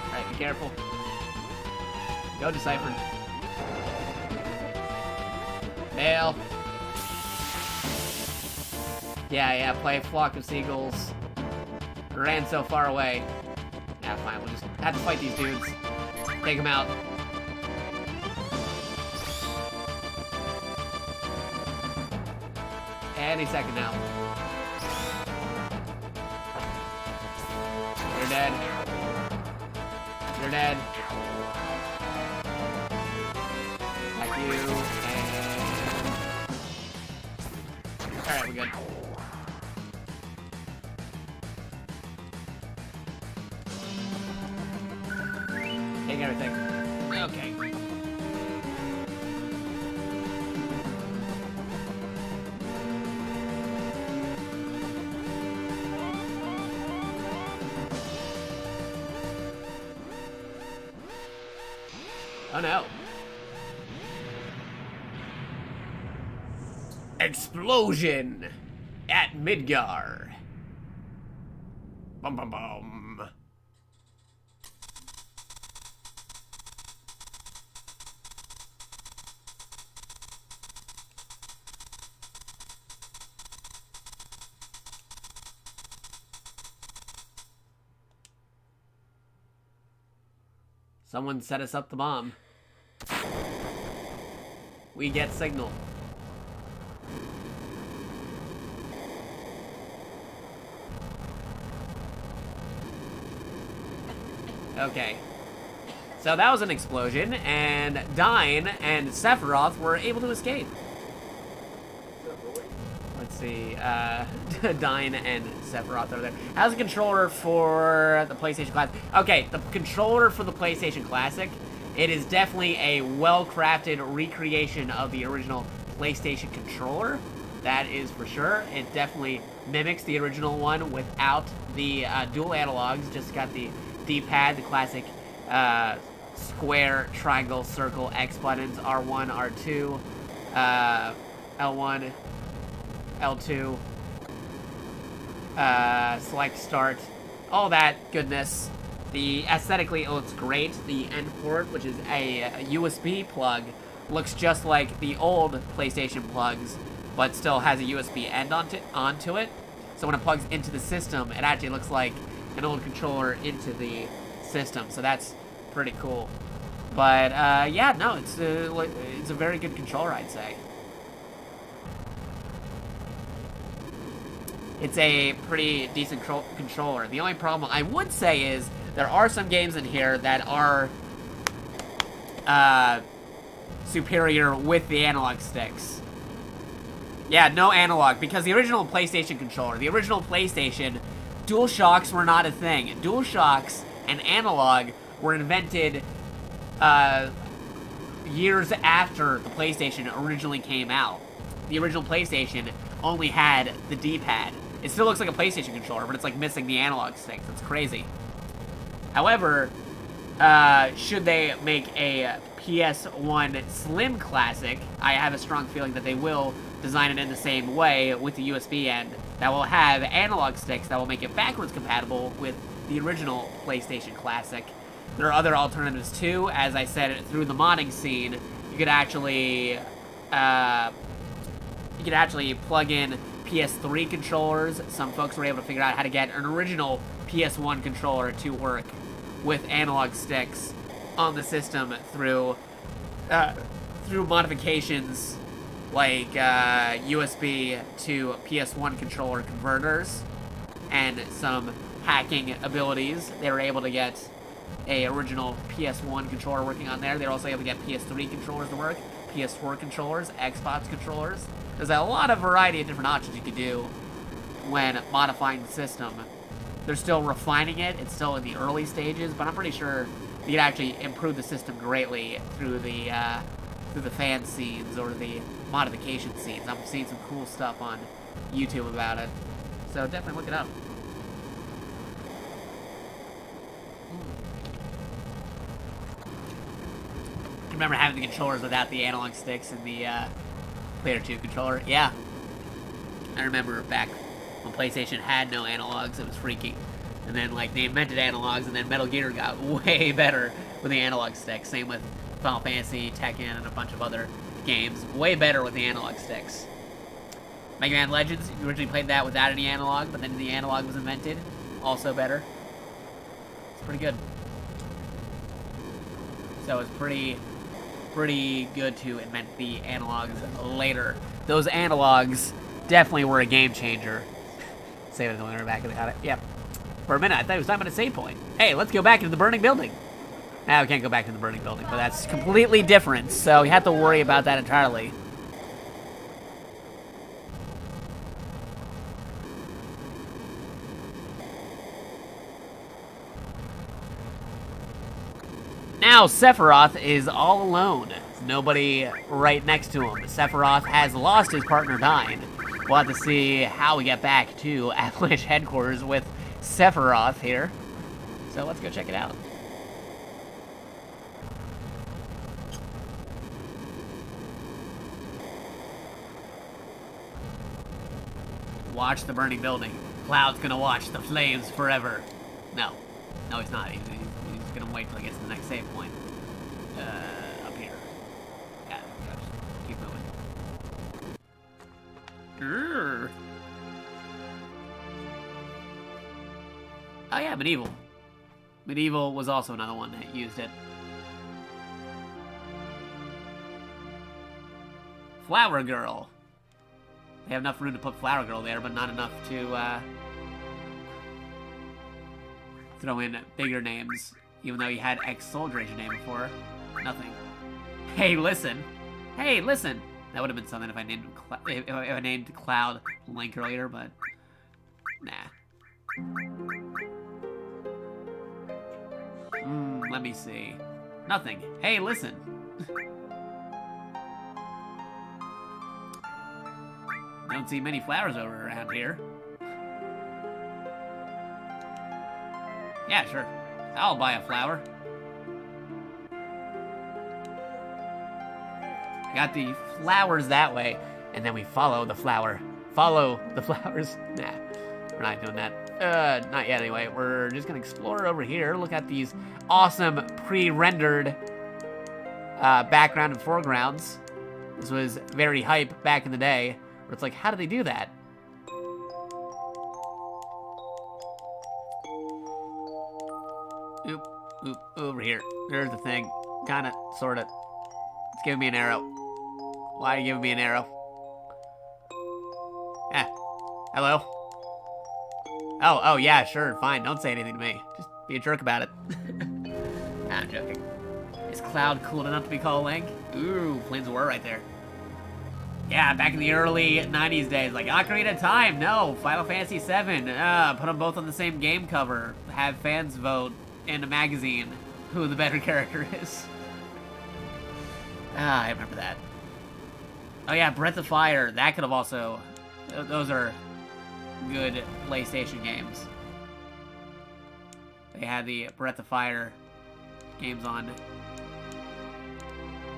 Alright, be careful. Go Deciphered. Fail. Yeah, play a flock of seagulls. Ran so far away. Yeah, fine, we'll just have to fight these dudes. Take them out. Any second now. You're dead. You're dead. Back you, and... Alright, we're good. Take everything. Okay. Oh no. Explosion at Midgar. Bum bum bum. Someone set us up the bomb. We get signal. Okay. So that was an explosion, and Dine and Sephiroth were able to escape. Let's see, Dine and Sephiroth over there. How's the controller for the PlayStation Classic? Okay, the controller for the PlayStation Classic, it is definitely a well-crafted recreation of the original PlayStation controller. That is for sure. It definitely mimics the original one without the dual analogs. Just got the D-pad, the classic square, triangle, circle, X buttons, R1, R2, L1, L2, select start, all that goodness. The aesthetically it looks great. The end port, which is a USB plug, looks just like the old PlayStation plugs, but still has a USB end onto it. So when it plugs into the system, it actually looks like an old controller into the system. So that's pretty cool. But yeah, no, it's a very good controller, I'd say. It's a pretty decent controller. The only problem I would say is there are some games in here that are superior with the analog sticks. Yeah, no analog, because the original PlayStation controller, the original PlayStation, DualShocks were not a thing. DualShocks and analog were invented years after the PlayStation originally came out. The original PlayStation only had the D-pad. It still looks like a PlayStation controller, but it's like missing the analog sticks. It's crazy. However, should they make a PS1 Slim Classic, I have a strong feeling that they will design it in the same way with the USB end that will have analog sticks that will make it backwards compatible with the original PlayStation Classic. There are other alternatives too. As I said, through the modding scene, you could actually plug in PS3 controllers. Some folks were able to figure out how to get an original PS1 controller to work with analog sticks on the system through modifications like USB to PS1 controller converters and some hacking abilities. They were able to get a original PS1 controller working on there. They were also able to get PS3 controllers to work, PS4 controllers, Xbox controllers. There's a lot of variety of different options you could do when modifying the system. They're still refining it. It's still in the early stages, but I'm pretty sure you could actually improve the system greatly through the fan scenes or the modification scenes. I'm seeing some cool stuff on YouTube about it, so definitely look it up. I remember having the controllers without the analog sticks and the Player 2 controller. Yeah, I remember back when PlayStation had no analogs. It was freaky. And then, like, they invented analogs, and then Metal Gear got way better with the analog sticks. Same with Final Fantasy, Tekken, and a bunch of other games. Way better with the analog sticks. Mega Man Legends, you originally played that without any analog, but then the analog was invented. Also better. It's pretty good. So it's pretty good to invent the analogs later. Those analogs definitely were a game changer. Save it when we're back in the yep. For a minute, I thought it was time at a save point. Hey, let's go back into the burning building. Now we can't go back to the burning building, but that's completely different, so you have to worry about that entirely. Now Sephiroth is all alone. Nobody right next to him. Sephiroth has lost his partner Dyne. We'll have to see how we get back to Avalanche headquarters with Sephiroth here. So let's go check it out. Watch the burning building. Cloud's gonna watch the flames forever. No, he's not. He's gonna wait till he gets to the next save point. Up here. Yeah, just keep moving. Oh yeah, Medieval. Medieval was also another one that used it. Flower Girl. They have enough room to put Flower Girl there, but not enough to throw in bigger names. Even though you had ex-Soldier as your name before. Nothing. Hey, listen. Hey, listen. That would have been something if I named if I named Cloud Link earlier, but nah. Let me see. Nothing. Hey, listen. Don't see many flowers over around here. Yeah, sure. I'll buy a flower. Got the flowers that way, and then we follow the flower. Follow the flowers. Nah, we're not doing that. Not yet anyway. We're just gonna explore over here. Look at these awesome pre-rendered background and foregrounds. This was very hype back in the day, where it's like, how do they do that? Oop, oop, over here. There's the thing. Kinda, sorta. It's giving me an arrow. Why are you giving me an arrow? Eh. Hello? Oh, yeah, sure, fine. Don't say anything to me. Just be a jerk about it. Nah, I'm joking. Is Cloud cool enough to be called Link? Ooh, Flames of War right there. Yeah, back in the early 90s days, like, Ocarina of Time, no. Final Fantasy VII, put them both on the same game cover. Have fans vote in a magazine who the better character is. I remember that. Oh yeah, Breath of Fire. That could have also... Those are good PlayStation games. They had the Breath of Fire games on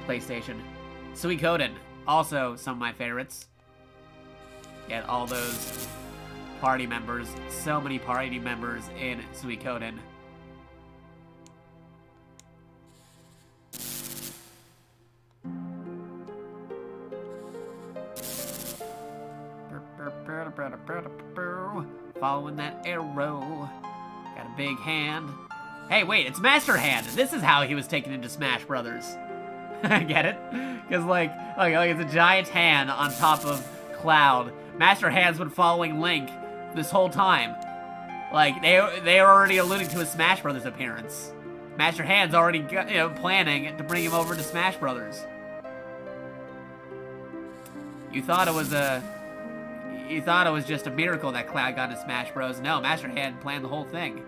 PlayStation. Suikoden. Also some of my favorites. Get all those party members. So many party members in Suikoden. Following that arrow. Got a big hand. Hey, wait, it's Master Hand. This is how he was taken into Smash Brothers. Get it? Because, like, it's a giant hand on top of Cloud. Master Hand's been following Link this whole time. Like, they are already alluding to a Smash Brothers appearance. Master Hand's already, planning to bring him over to Smash Brothers. You thought it was just a miracle that Cloud got into Smash Bros. No, Master Hand planned the whole thing.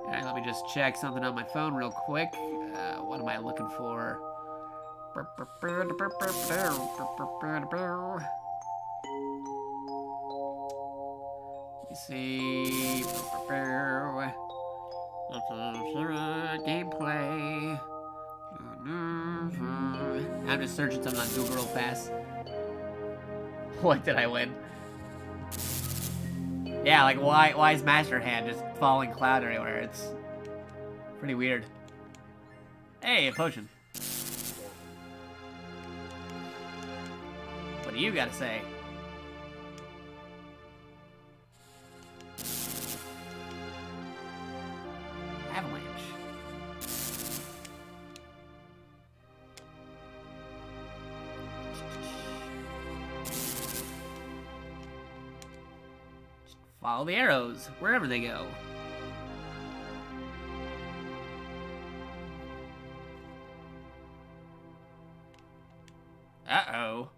Alright, let me just check something on my phone real quick. What am I looking for? Let me see. Gameplay. I'm just searching something on Google real fast. What did I win? Yeah, like why is Master Hand just following Cloud everywhere? It's pretty weird. Hey, a potion. What do you gotta say? Avalanche. Follow the arrows, wherever they go. Uh-oh.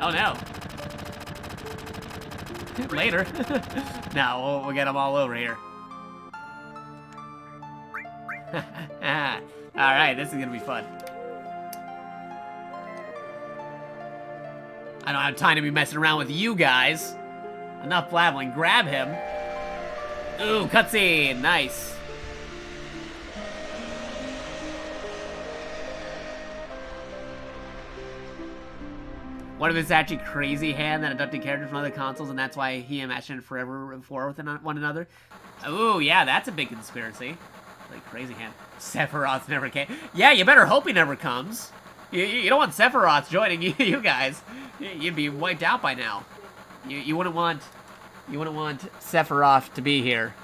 Oh no. Later. No, we'll get them all over here. Alright, this is gonna be fun. I don't have time to be messing around with you guys. Enough blabbling. Grab him. Ooh, cutscene. Nice. What if it's actually Crazy Hand that adopted characters from other consoles, and that's why he and Master Hand forever before with one another? Ooh, yeah, that's a big conspiracy. Like Crazy Hand. Sephiroth never came. Yeah, you better hope he never comes. You don't want Sephiroth joining you guys. You'd be wiped out by now. You wouldn't want Sephiroth to be here.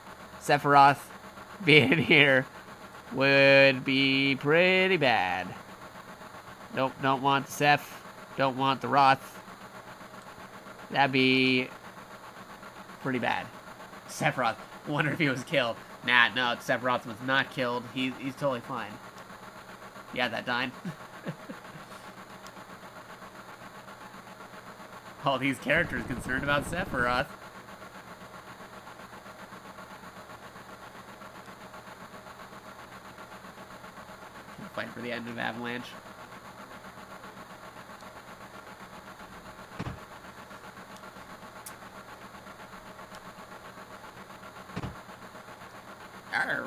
Sephiroth being here would be pretty bad. Nope, don't want Seph. Don't want the Roth. That'd be pretty bad. Sephiroth. Wonder if he was killed. Nah, no, Sephiroth was not killed. He's totally fine. Yeah, that died. All these characters concerned about Sephiroth. Fight for the end of Avalanche. Arr.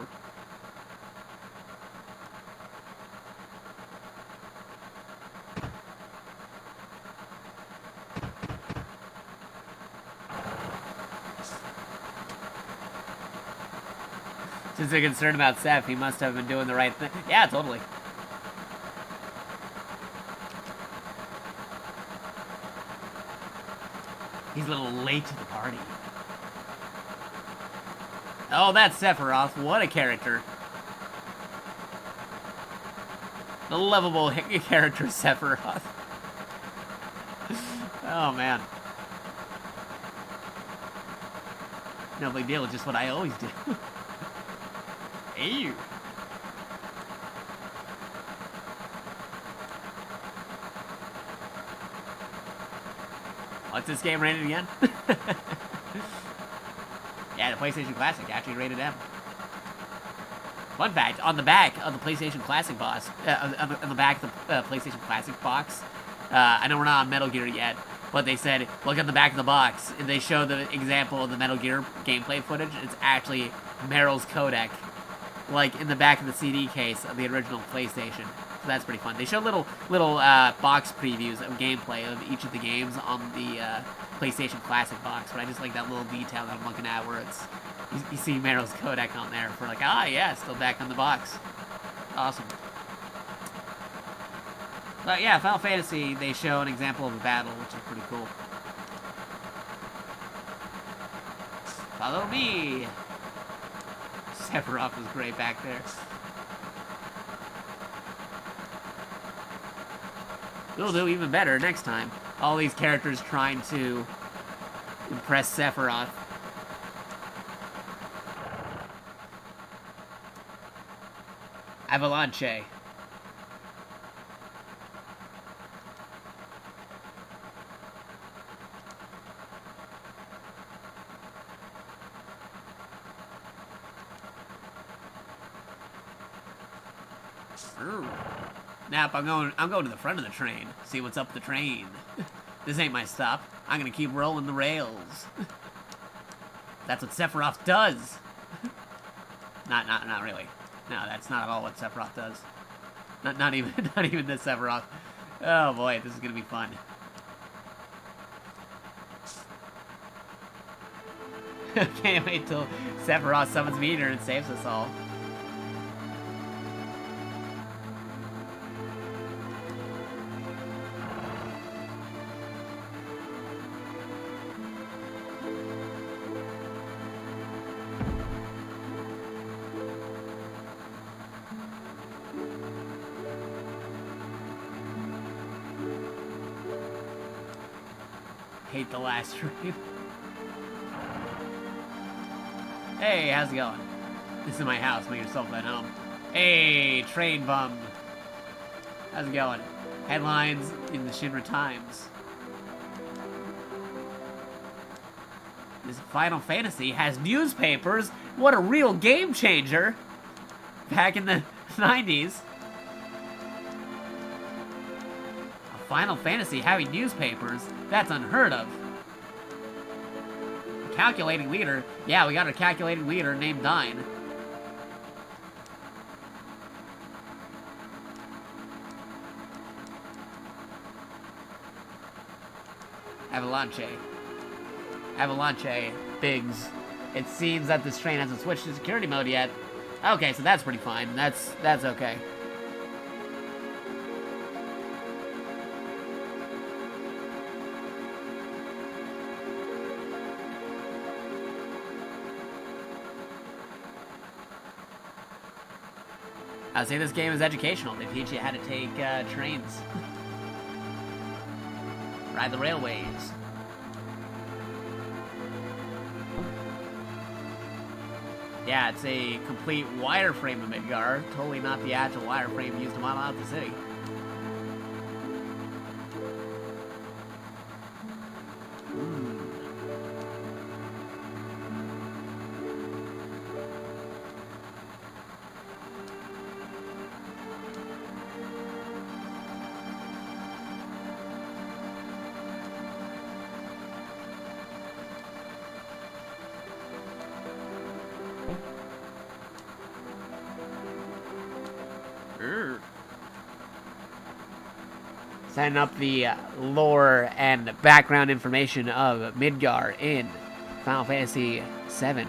Since they're concerned about Seth, he must have been doing the right thing. Yeah, totally. He's a little late to the party. Oh, that's Sephiroth. What a character. The lovable character Sephiroth. Oh, man. No big deal, it's just what I always do. Ew. What's this game rated again? Yeah, the PlayStation Classic actually rated M. Fun fact, on the back of the PlayStation Classic box, on the back of the PlayStation Classic box, I know we're not on Metal Gear yet, but they said, look at the back of the box, and they show the example of the Metal Gear gameplay footage. It's actually Meryl's codec, like in the back of the CD case of the original PlayStation. So that's pretty fun. They show little box previews of gameplay of each of the games on the PlayStation Classic box, but I just like that little detail that I'm looking at where it's you see Meryl's codec on there for like, ah, yeah, still back on the box. Awesome. But yeah, Final Fantasy, they show an example of a battle, which is pretty cool. Follow me! Sephiroth was great back there. We'll do even better next time. All these characters trying to impress Sephiroth. Avalanche. Nap, I'm going to the front of the train. See what's up the train. This ain't my stop. I'm gonna keep rolling the rails. That's what Sephiroth does. Not really. No, that's not at all what Sephiroth does. Not even this Sephiroth. Oh boy, this is gonna be fun. Can't wait till Sephiroth summons Meteor and saves us all. Hate the last train. Hey, how's it going? This is my house. Make yourself at home. Hey, train bum. How's it going? Headlines in the Shinra Times. This Final Fantasy has newspapers. What a real game changer. Back in the 90s. Final Fantasy having newspapers? That's unheard of. A calculating leader? Yeah, we got a calculating leader named Dine. Avalanche. Avalanche. Biggs. It seems that this train hasn't switched to security mode yet. Okay, so that's pretty fine. That's okay. I would say this game is educational. They teach you how to take trains. Ride the railways. Yeah, it's a complete wireframe of Midgar. Totally not the actual wireframe used to model out the city. Setting up the lore and background information of Midgar in Final Fantasy VII.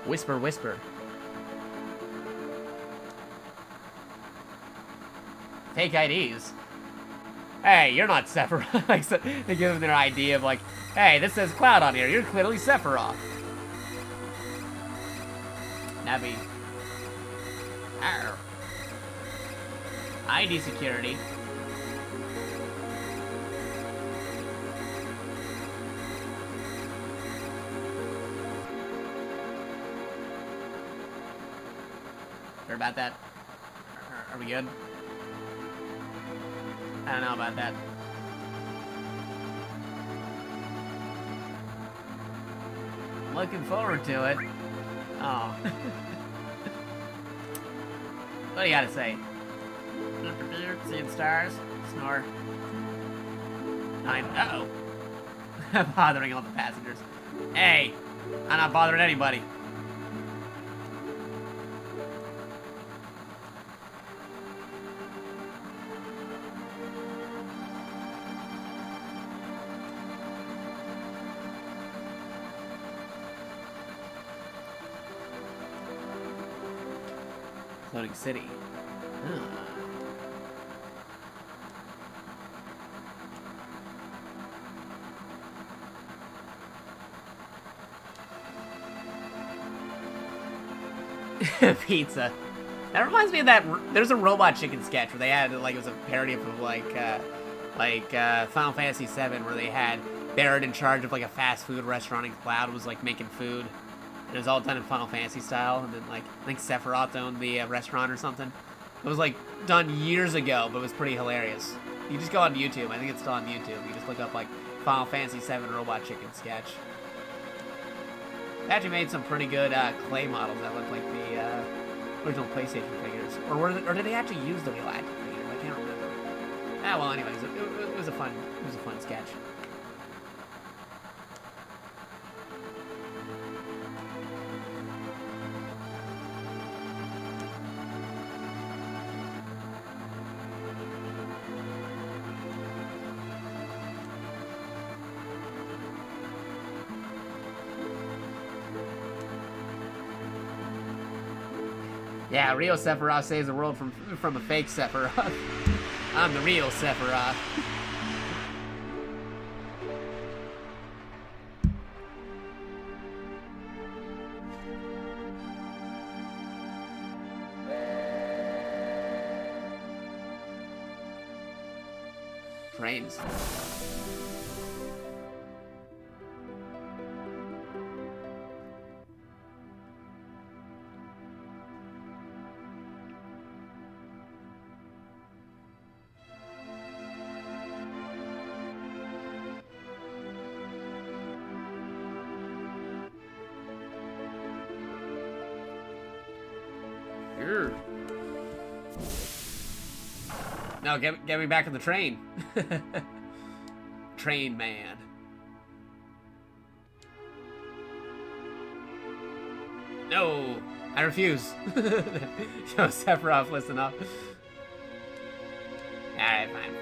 Whisper, whisper. Fake IDs. Hey, you're not Sephiroth. Like, so they give them their ID of like, hey, this says Cloud on here. You're clearly Sephiroth. Navi. Arr. ID security. Sure about that? Are we good? I don't know about that. Looking forward to it. Oh. What do you gotta say? Seeing stars? Snore. Uh-oh. Bothering all the passengers. Hey, I'm not bothering anybody. Floating city. Huh. Pizza. That reminds me of that. There's a Robot Chicken sketch where they had like it was a parody of like Final Fantasy VII, where they had Barrett in charge of like a fast food restaurant, and Cloud was like making food. And it was all done in Final Fantasy style, and then like I think Sephiroth owned the restaurant or something. It was like done years ago, but it was pretty hilarious. You just go on YouTube. I think it's still on YouTube. You just look up like Final Fantasy VII Robot Chicken sketch. They actually made some pretty good clay models that look like the original PlayStation figures, or did they actually use the real action figures? I can't remember. Ah, well, anyways, it was a fun sketch. Yeah, real Sephiroth saves the world from a fake Sephiroth. I'm the real Sephiroth. Trains. No, get me back on the train. Train man. No, I refuse. Yo, Sephiroth, listen up. Alright, fine.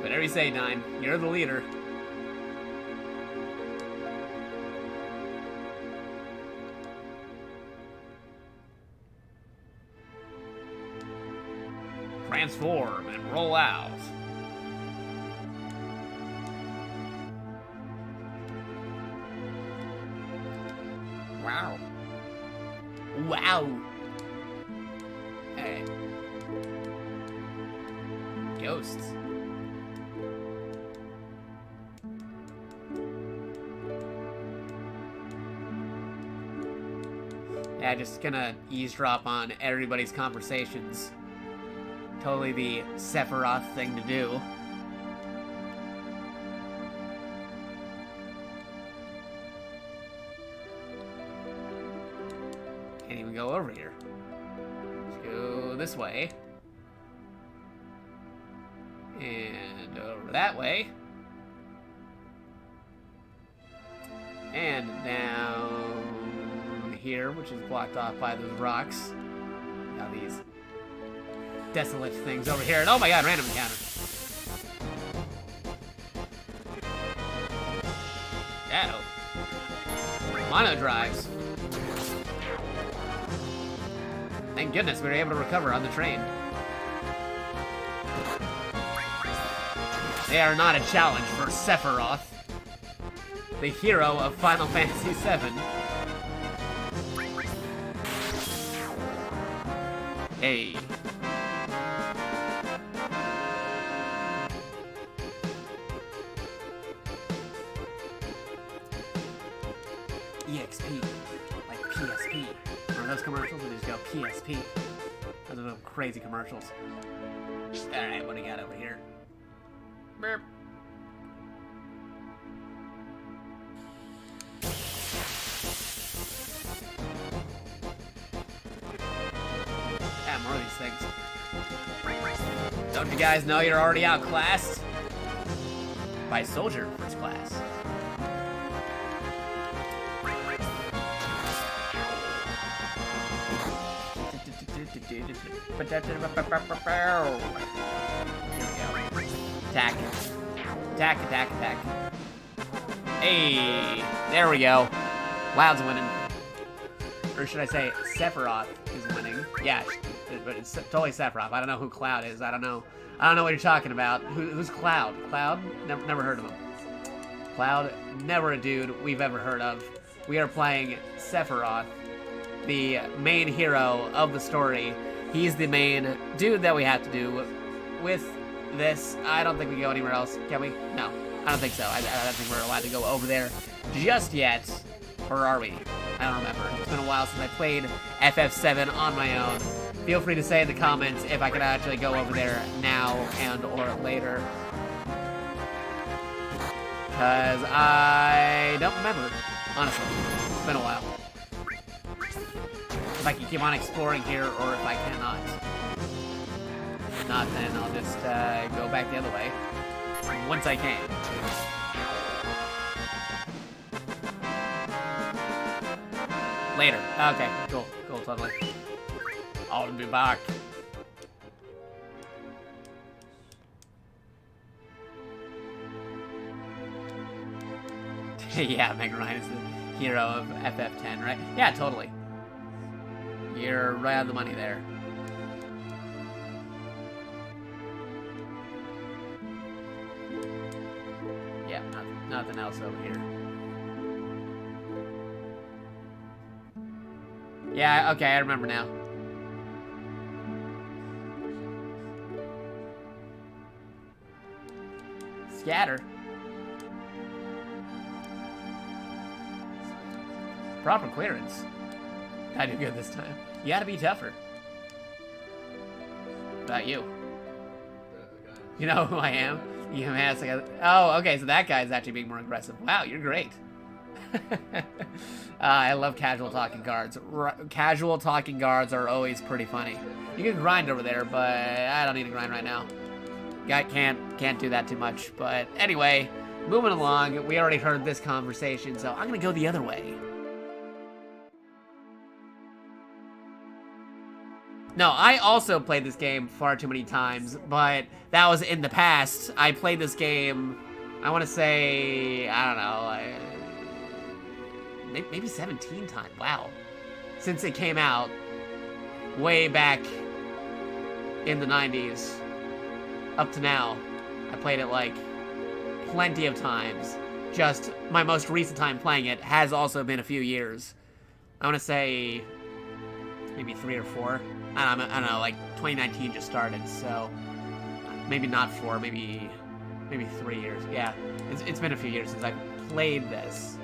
Whatever you say, Nine. You're the leader. Transform and roll out. Wow. Hey. Ghosts. Yeah, just gonna eavesdrop on everybody's conversations. Totally the Sephiroth thing to do. Can't even go over here. Let's go this way. And over that way. And down here, which is blocked off by those rocks. Now these desolate things over here. And oh my god, random encounter. Uh-oh. Mono drives. Thank goodness we were able to recover on the train. They are not a challenge for Sephiroth, the hero of Final Fantasy VII. Hey. EXP, like PSP. Remember those commercials where they just go PSP? Those are those crazy commercials. Alright, what do you got over here? Burp. Yeah, more of these things. Don't you guys know you're already outclassed? By Soldier First Class. go. Attack. Attack, attack, attack. Hey, there we go. Loud's winning. Or should I say Sephiroth is winning? Yeah, but it's totally Sephiroth. I don't know who Cloud is. I don't know what you're talking about. Who's Cloud? Cloud? Never heard of him. Cloud, never a dude we've ever heard of. We are playing Sephiroth, the main hero of the story. He's the main dude that we have to do with this. I don't think we can go anywhere else, can we? No, I don't think so. I don't think we're allowed to go over there just yet. Or are we? I don't remember. It's been a while since I played FF7 on my own. Feel free to say in the comments if I can actually go over there now and or later. Because I don't remember, honestly. It's been a while. If I can keep on exploring here or if I cannot. If not, then I'll just go back the other way once I can. Later. Okay, cool, totally. I'll be back. Yeah, Mega Ryan is the hero of FF10, right? Yeah, totally. You're right on the money there. Yeah, nothing else over here. Yeah, okay, I remember now. Scatter. Proper clearance. I do good this time. You gotta be tougher. What about you? You know who I am? You ask like oh, okay, so that guy's actually being more aggressive. Wow, you're great. I love casual talking guards. Casual talking guards are always pretty funny. You can grind over there, but I don't need to grind right now. Guy can't do that too much. But anyway, moving along. We already heard this conversation, so I'm gonna go the other way. No, I also played this game far too many times, but that was in the past. I played this game, I want to say, I don't know, maybe 17 times. Wow. Since it came out way back in the 90s up to now, I played it like plenty of times. Just my most recent time playing it has also been a few years. I want to say maybe 3 or 4. I don't know, like 2019 just started, so maybe not 4, maybe 3 years. Yeah, it's been a few years since I've played this,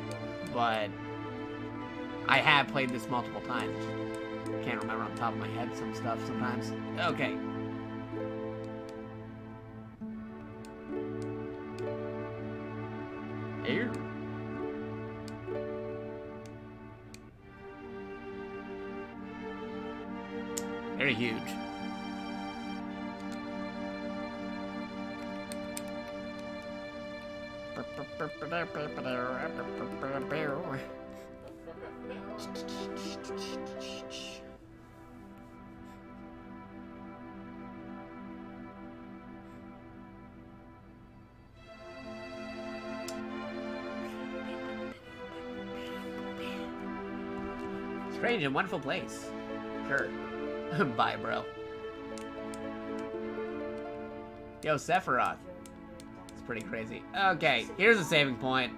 but I have played this multiple times. Can't remember on top of my head some stuff sometimes. Okay. Here. Very huge. Strange and wonderful place. Sure. Bye, bro. Yo, Sephiroth. It's pretty crazy. Okay, here's a saving point.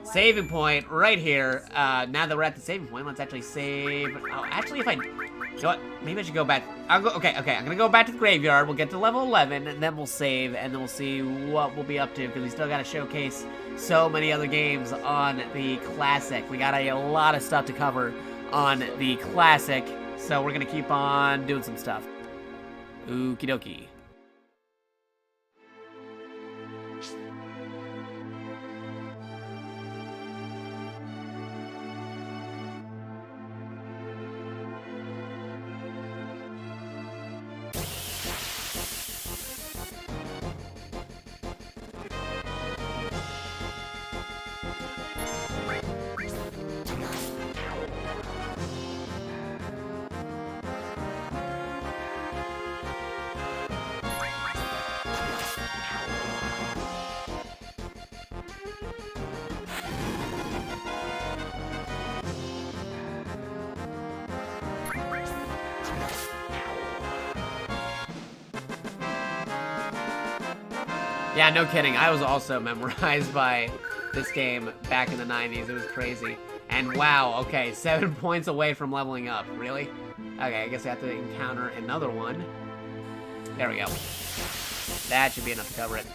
Saving point right here. Now that we're at the saving point, let's actually save. Oh, actually, if I... You know what? Maybe I should go back. I'll go... Okay, I'm gonna go back to the graveyard. We'll get to level 11, and then we'll save, and then we'll see what we'll be up to, because we still gotta showcase so many other games on the Classic. We got a lot of stuff to cover on the Classic. So we're gonna keep on doing some stuff. Okie dokie. Yeah, no kidding. I was also memorized by this game back in the 90s. It was crazy. And wow, okay, 7 points away from leveling up. Really? Okay, I guess I have to encounter another one. There we go. That should be enough to cover it.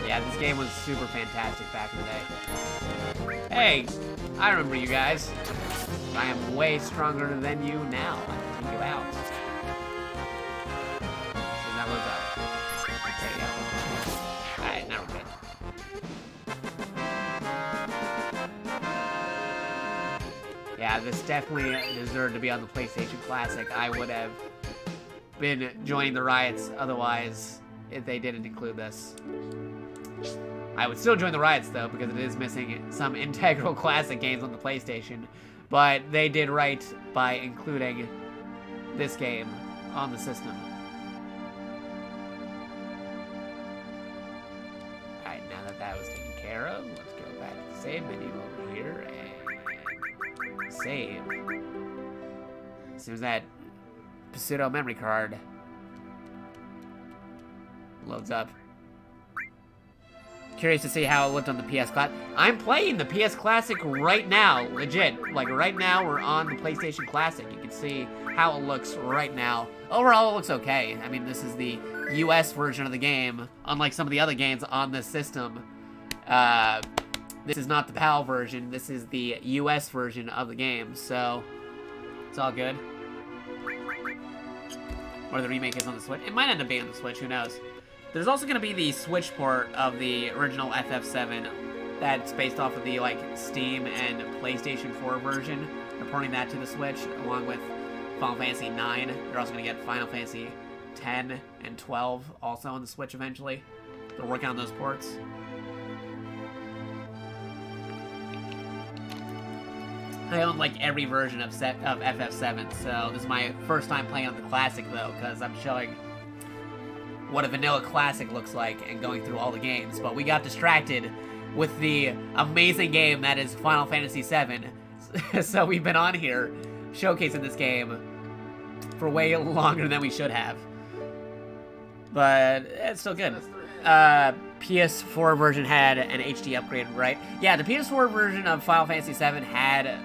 Yeah, this game was super fantastic back in the day. Hey, I remember you guys. I am way stronger than you now. I can take you out. And that was up. There you go. Alright, now we're good. Yeah, this definitely deserved to be on the PlayStation Classic. I would have been joining the riots otherwise if they didn't include this. I would still join the riots though, because it is missing some integral classic games on the PlayStation. But they did right by including this game on the system. Alright, now that that was taken care of, let's go back to the save menu over here and save. As soon as that pseudo memory card loads up. Curious to see how it looked on the PS Classic. I'm playing the PS Classic right now, legit. Like right now, we're on the PlayStation Classic. You can see how it looks right now. Overall, it looks okay. I mean, this is the US version of the game, unlike some of the other games on this system. This is not the PAL version. This is the US version of the game, so it's all good. Or the remake is on the Switch. It might end up being on the Switch, who knows. There's also going to be the Switch port of the original FF7 that's based off of the like Steam and PlayStation 4 version. They're porting that to the Switch along with Final Fantasy 9. They're also going to get Final Fantasy 10 and 12 also on the Switch eventually. They're working on those ports. I own like every version of FF7, so this is my first time playing on the Classic though, because I'm showing what a vanilla classic looks like and going through all the games, but we got distracted with the amazing game that is Final Fantasy VII. So we've been on here showcasing this game for way longer than we should have. But it's still good. PS4 version had an HD upgrade, right? Yeah, the PS4 version of Final Fantasy VII had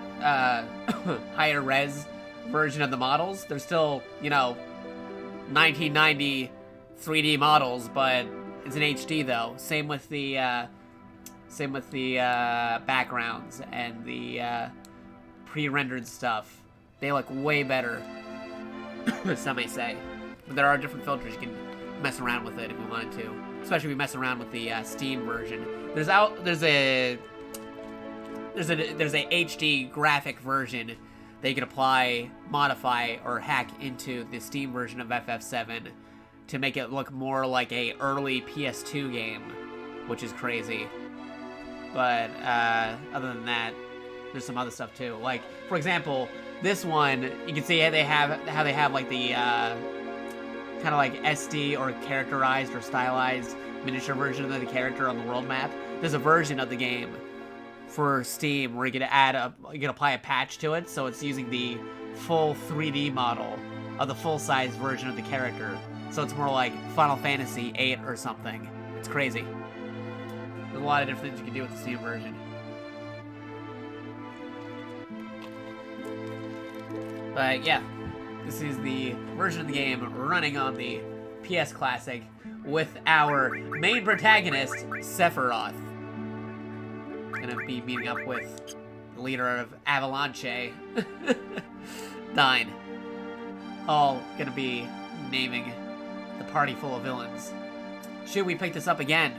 higher res version of the models. They're still, you know, 1990 3D models, but it's an HD though. Same with the backgrounds and the pre-rendered stuff. They look way better, some may say. But there are different filters you can mess around with it if you wanted to. Especially if you mess around with the Steam version. There's a HD graphic version that you can apply, modify, or hack into the Steam version of FF7 to make it look more like a early PS2 game, which is crazy. But other than that, there's some other stuff too. Like, for example, this one, you can see how they have like the kind of like SD or characterized or stylized miniature version of the character on the world map. There's a version of the game for Steam where you can apply a patch to it, so it's using the full 3D model of the full-size version of the character. So it's more like Final Fantasy VIII or something. It's crazy. There's a lot of different things you can do with the Steam version. But yeah, this is the version of the game running on the PS Classic with our main protagonist, Sephiroth. Gonna be meeting up with the leader of Avalanche, 9. All gonna be naming the party full of villains. Should we pick this up again?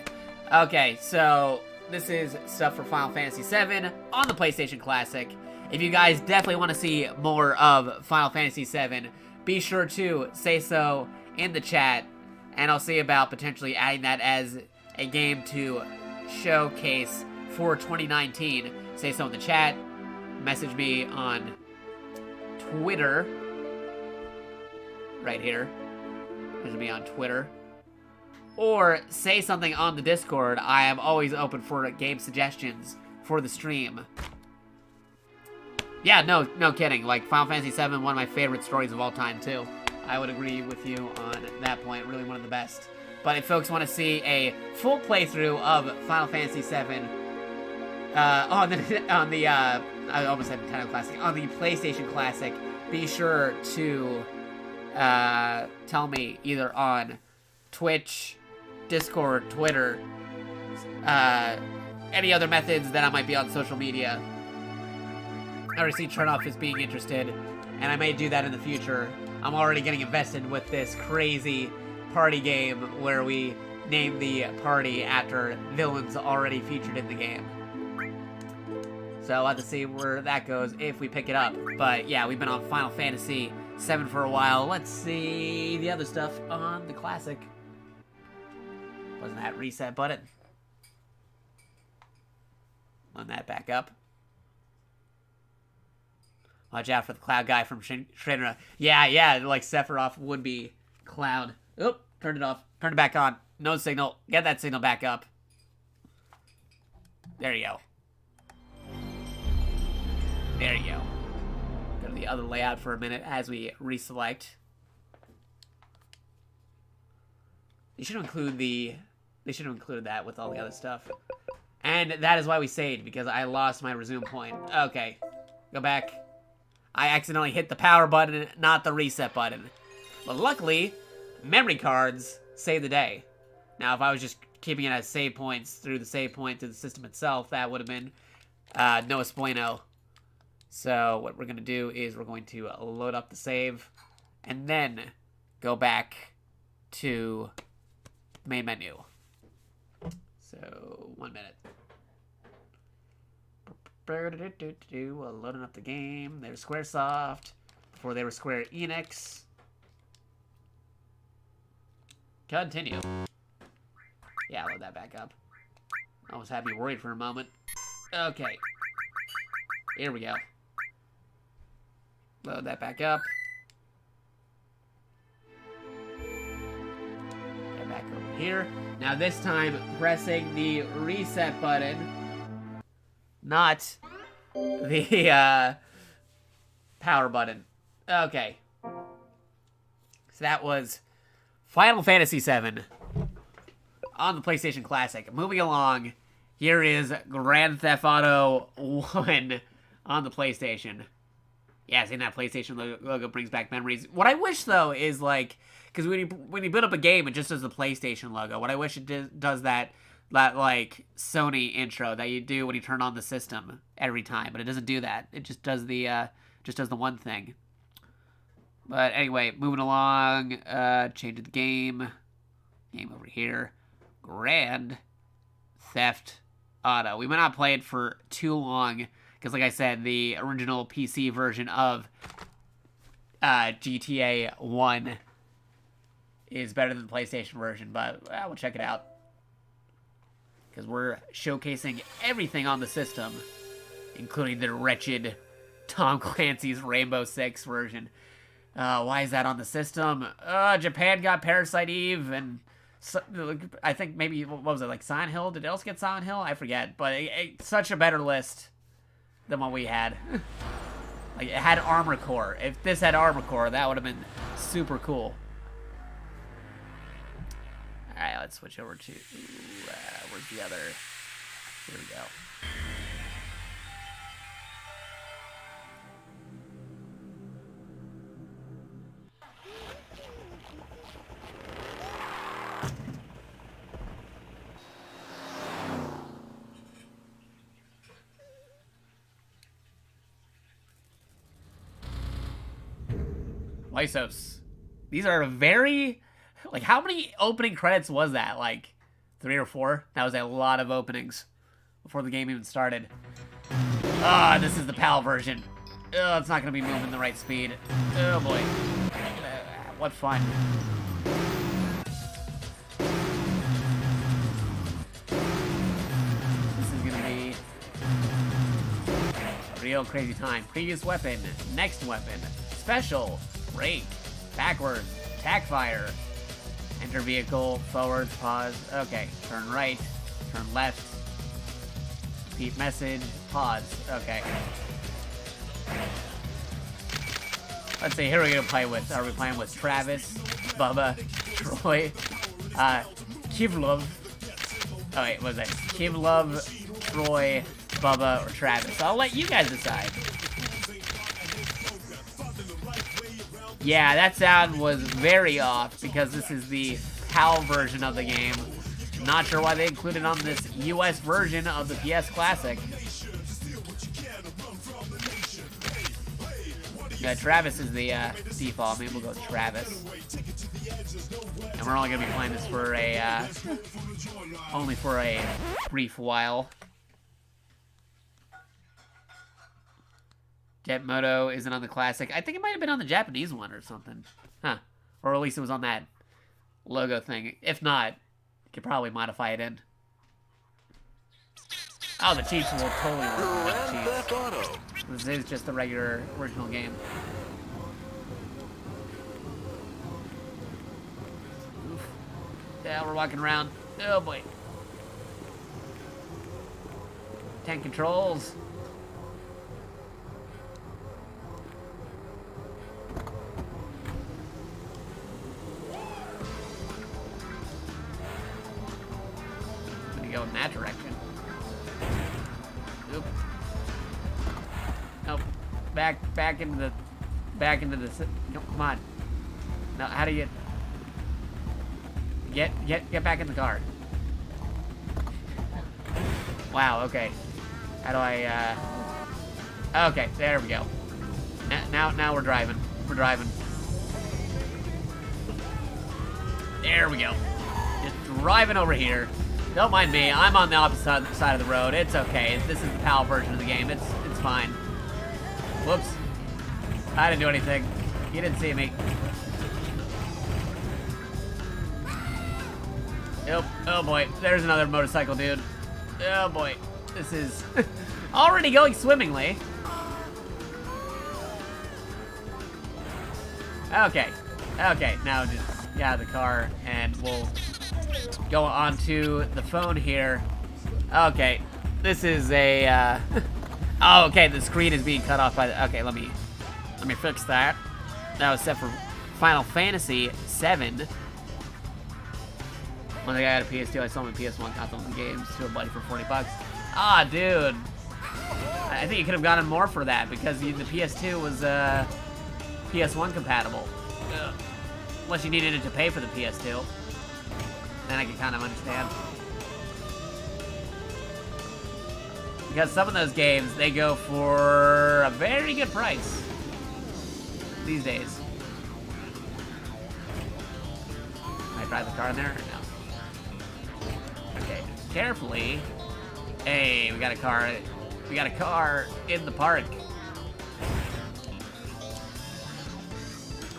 Okay, so this is stuff for Final Fantasy VII on the PlayStation Classic. If you guys definitely want to see more of Final Fantasy VII, be sure to say so in the chat, and I'll see about potentially adding that as a game to showcase for 2019. Say so in the chat, message me on Twitter, right here. Message me on Twitter. Or say something on the Discord. I am always open for game suggestions for the stream. Yeah, no kidding. Like, Final Fantasy VII, one of my favorite stories of all time, too. I would agree with you on that point. Really one of the best. But if folks want to see a full playthrough of Final Fantasy VII on the I almost said Nintendo Classic, on the PlayStation Classic, be sure to tell me either on Twitch, Discord, Twitter, any other methods that I might be on social media. I already see Turnoff as being interested, and I may do that in the future. I'm already getting invested with this crazy party game where we name the party after villains already featured in the game. So I'll have to see where that goes if we pick it up. But yeah, we've been on Final Fantasy VII for a while. Let's see the other stuff on the Classic. Wasn't that reset button? Load that back up. Watch out for the Cloud guy from Shinra. Yeah, like Sephiroth would be Cloud. Oop, turned it off. Turn it back on. No signal. Get that signal back up. There you go. There you go. Go to the other layout for a minute as we reselect. They should include They should have included that with all the other stuff. And that is why we saved, because I lost my resume point. Okay. Go back. I accidentally hit the power button, not the reset button. But luckily, memory cards save the day. Now, if I was just keeping it as save points through the save point to the system itself, that would have been no espueno. So what we're going to do is we're going to load up the save and then go back to the main menu. So, 1 minute. Loading up the game. There's Squaresoft. Before they were Square Enix. Continue. Yeah, load that back up. I was happy worried for a moment. Okay. Here we go. Load that back up. Get back over here. Now this time, pressing the reset button. Not the power button. Okay. So that was Final Fantasy VII on the PlayStation Classic. Moving along, here is Grand Theft Auto 1 on the PlayStation. Yeah, seeing that PlayStation logo brings back memories. What I wish, though, is like, because when you build up a game, it just does the PlayStation logo. What I wish it does that like Sony intro that you do when you turn on the system every time, but it doesn't do that. It just does the one thing. But anyway, moving along, change the game over here, Grand Theft Auto. We might not play it for too long because, like I said, the original PC version of GTA 1 is better than the PlayStation version, but we'll check it out. Because we're showcasing everything on the system, including the wretched Tom Clancy's Rainbow Six version. Why is that on the system? Japan got Parasite Eve, and I think maybe, what was it, like Silent Hill? Did it else get Silent Hill? I forget, but it's such a better list than what we had. Like, it had Armor Core. If this had Armor Core, that would have been super cool. Alright, let's switch over to, where's the other, here we go. Lysos. These are very... Like, how many opening credits was that? Like, 3 or 4? That was a lot of openings before the game even started. This is the PAL version. It's not going to be moving the right speed. Oh, boy. What fun. This is going to be a real crazy time. Previous weapon. Next weapon. Special. Break. Backwards. Attack fire. Enter vehicle, forward, pause, okay, turn right, turn left, repeat message, pause, okay. Let's see, who are we gonna play with? Are we playing with Travis, Bubba, Troy, Kivlov? Oh wait, what was that? Kivlov, Troy, Bubba, or Travis? I'll let you guys decide. Yeah, that sound was very off because this is the PAL version of the game. Not sure why they included on this US version of the PS Classic. Yeah, Travis is the default. Maybe we'll go Travis. And we're only gonna be playing this for a only for a brief while. Jet Moto isn't on the Classic. I think it might have been on the Japanese one or something. Huh. Or at least it was on that logo thing. If not, you could probably modify it in. Oh, the cheats will totally work with the cheats. This is just the regular original game. Oof. Yeah, we're walking around. Oh boy. 10 controls. I'm gonna go in that direction. Oop. Nope. Back into the no, come on. No, how do you get back in the car? Wow, okay. How do I okay, there we go. Now we're driving. We're driving. There we go. Just driving over here. Don't mind me. I'm on the opposite side of the road. It's okay. This is the PAL version of the game. It's fine. Whoops. I didn't do anything. You didn't see me. Nope. Oh boy. There's another motorcycle dude. Oh boy. This is already going swimmingly. Okay. Okay. Now just get out of the car and we'll go onto the phone here. Okay, this is a, oh, okay, the screen is being cut off by the, okay, let me fix that. That was set for Final Fantasy VII. When the guy had a PS2, I sold my PS1 console and games to a buddy for 40 bucks. Ah, dude. I think you could have gotten more for that because the PS2 was, PS1 compatible. Ugh. Unless you needed it to pay for the PS2. Then I can kind of understand. Because some of those games, they go for a very good price these days. Can I drive the car in there or no? Okay, carefully. Hey, we got a car. We got a car in the park.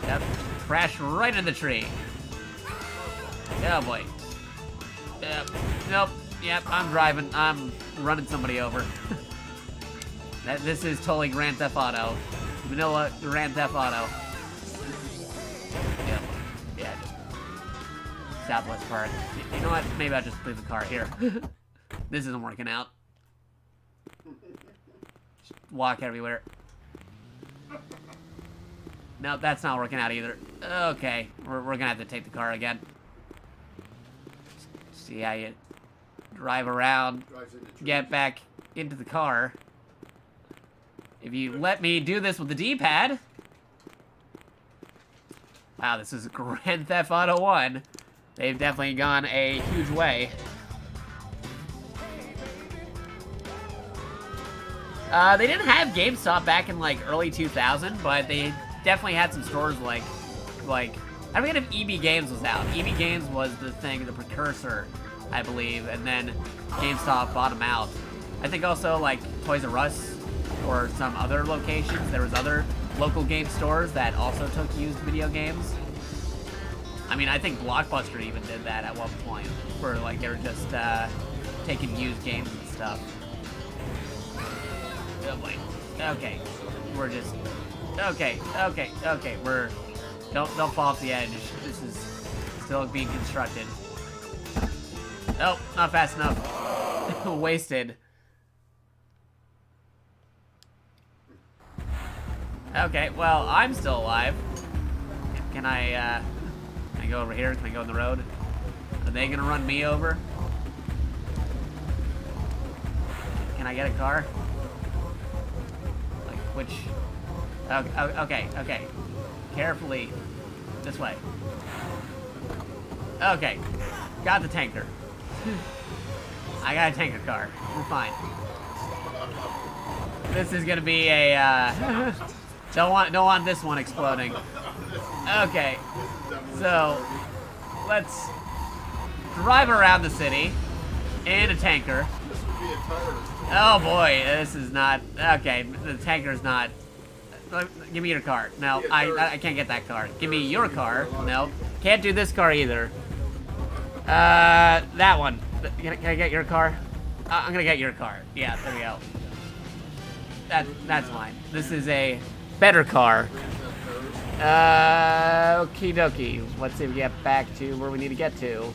Yep, crashed right in the tree. Oh boy. Yep. Nope. Yep. I'm driving. I'm running somebody over. This is totally Grand Theft Auto. Vanilla Grand Theft Auto. Yep. Yeah. Southwest Park. You know what? Maybe I'll just leave the car here. This isn't working out. Just walk everywhere. No, that's not working out either. Okay. We're gonna have to take the car again. See how you drive around, get back into the car. If you let me do this with the D-pad. Wow, this is Grand Theft Auto 1. They've definitely gone a huge way. They didn't have GameStop back in like early 2000, but they definitely had some stores like I forget if EB Games was out. EB Games was the thing, the precursor, I believe, and then GameStop bought them out. I think also like Toys R Us or some other locations, there was other local game stores that also took used video games. I mean, I think Blockbuster even did that at one point, where like they were just taking used games and stuff. Oh boy. Okay. We're just okay. We're don't fall off the edge. This is still being constructed. Oh, not fast enough. Wasted. Okay, well, I'm still alive. Can I go over here? Can I go on the road? Are they gonna run me over? Can I get a car? Like, which... Okay. Carefully. This way. Okay. Got the tanker. I got a tanker car. We're fine. This is gonna be a, don't want this one exploding. Okay. So, let's drive around the city in a tanker. This would be a tire. Oh boy, this is not, okay, the tanker's not, give me your car. No, I can't get that car. Give me your car. No, can't do this car either. That one. Can I get your car? I'm gonna get your car. Yeah, there we go. That's fine. This is a better car. Okie dokie. Let's see if we get back to where we need to get to.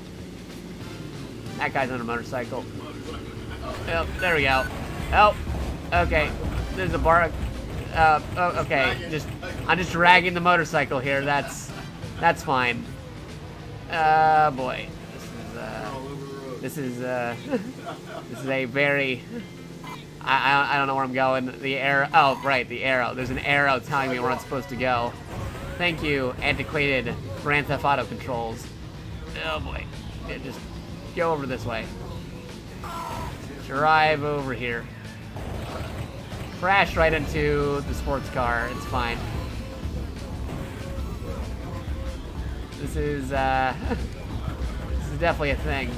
That guy's on a motorcycle. Oh, there we go. Oh, okay. There's a bar. Oh, okay. I'm just dragging the motorcycle here. That's fine. Boy, this is a very. I don't know where I'm going. The arrow. Oh, right, the arrow. There's an arrow telling me where I'm supposed to go. Thank you, antiquated Grand Theft Auto controls. Oh boy. Yeah, just go over this way. Drive over here. Crash right into the sports car. It's fine. This is definitely a thing.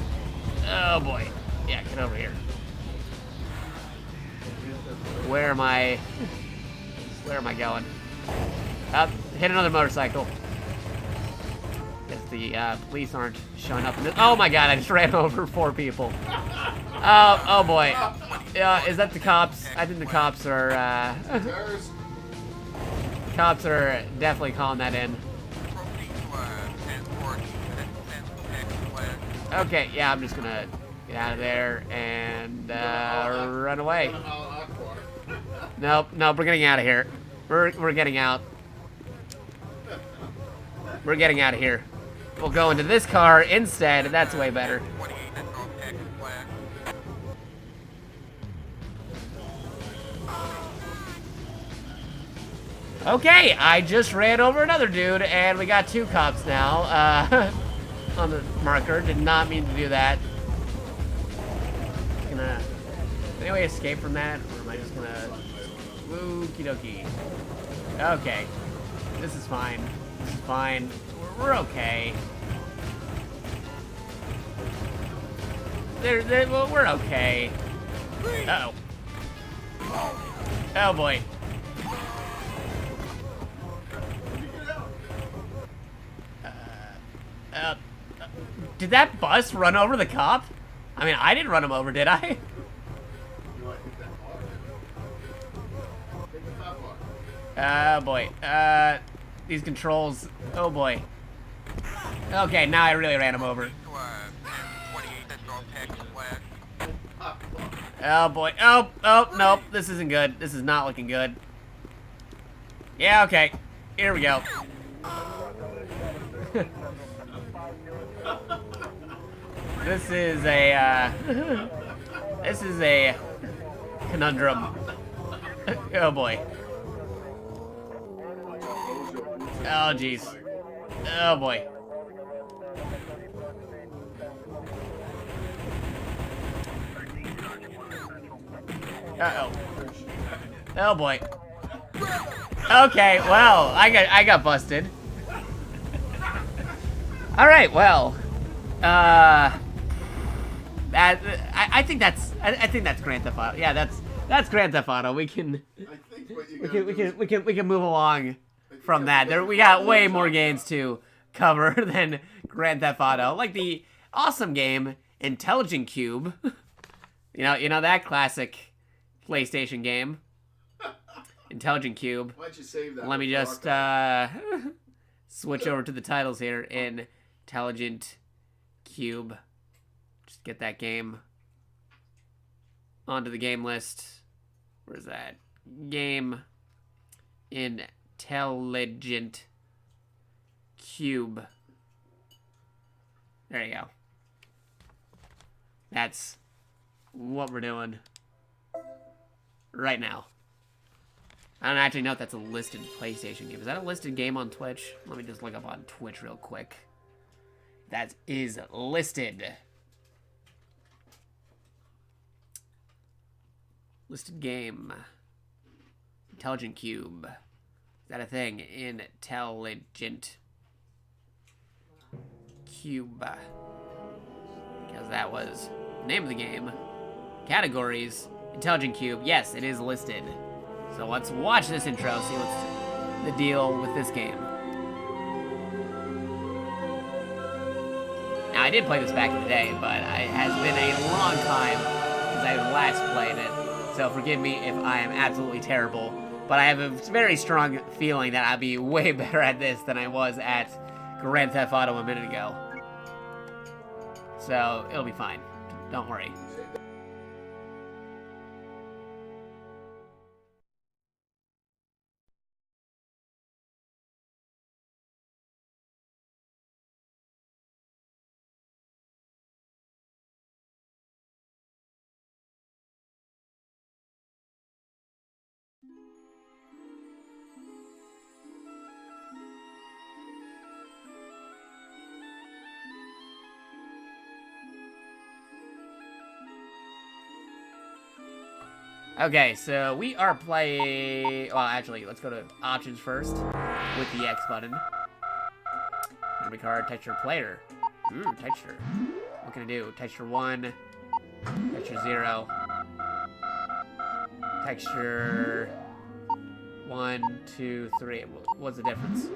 Oh boy. Yeah, get over here. Where am I going? Up, hit another motorcycle. Guess the police aren't showing up. Oh my god, I just ran over 4 people. Oh boy. Is that the cops? I think the cops are, cops are definitely calling that in. Okay, yeah, I'm just gonna get out of there and, run away. Nope, we're getting out of here. We're getting out. We're getting out of here. We'll go into this car instead. That's way better. Okay, I just ran over another dude, and we got 2 cops now on the marker. Did not mean to do that. Gonna anyway escape from that, or am I just gonna wookie dokie? Okay, this is fine. This is fine. We're okay. Well, we're okay. Uh oh. Oh boy. Did that bus run over the cop? I mean, I didn't run him over, did I? Oh boy. These controls. Oh boy. Okay, now I really ran him over. Oh boy. Oh, nope. This isn't good. This is not looking good. Yeah, okay. Here we go. This is a conundrum. Oh boy. Oh jeez. Oh boy. Uh-oh. Oh boy. Okay, well, I got busted. All right, well, I think that's Grand Theft Auto. Yeah, that's Grand Theft Auto. We can move along from that. We got way more games to cover than Grand Theft Auto, like the awesome game Intelligent Cube. You know that classic PlayStation game, Intelligent Cube. Why'd you save that? Let me just switch over to the titles here. Intelligent Cube. Just get that game onto the game list. Where's that? Game intelligent cube. There you go. That's what we're doing right now. I don't actually know if that's a listed PlayStation game. Is that a listed game on Twitch? Let me just look up on Twitch real quick. That is listed. Listed game. Intelligent cube. Is that a thing? Intelligent cube. Because that was the name of the game. Categories. Intelligent cube. Yes, it is listed. So let's watch this intro, see what's the deal with this game. Now, I did play this back in the day, but it has been a long time since I last played it. So forgive me if I am absolutely terrible, but I have a very strong feeling that I'll be way better at this than I was at Grand Theft Auto a minute ago. So it'll be fine. Don't worry. Okay, so we are playing... Well, actually, let's go to options first with the X button. Memory card, texture, player. Ooh, texture. What can I do? Texture 1, texture 0, texture 1, 2, 3. What's the difference? You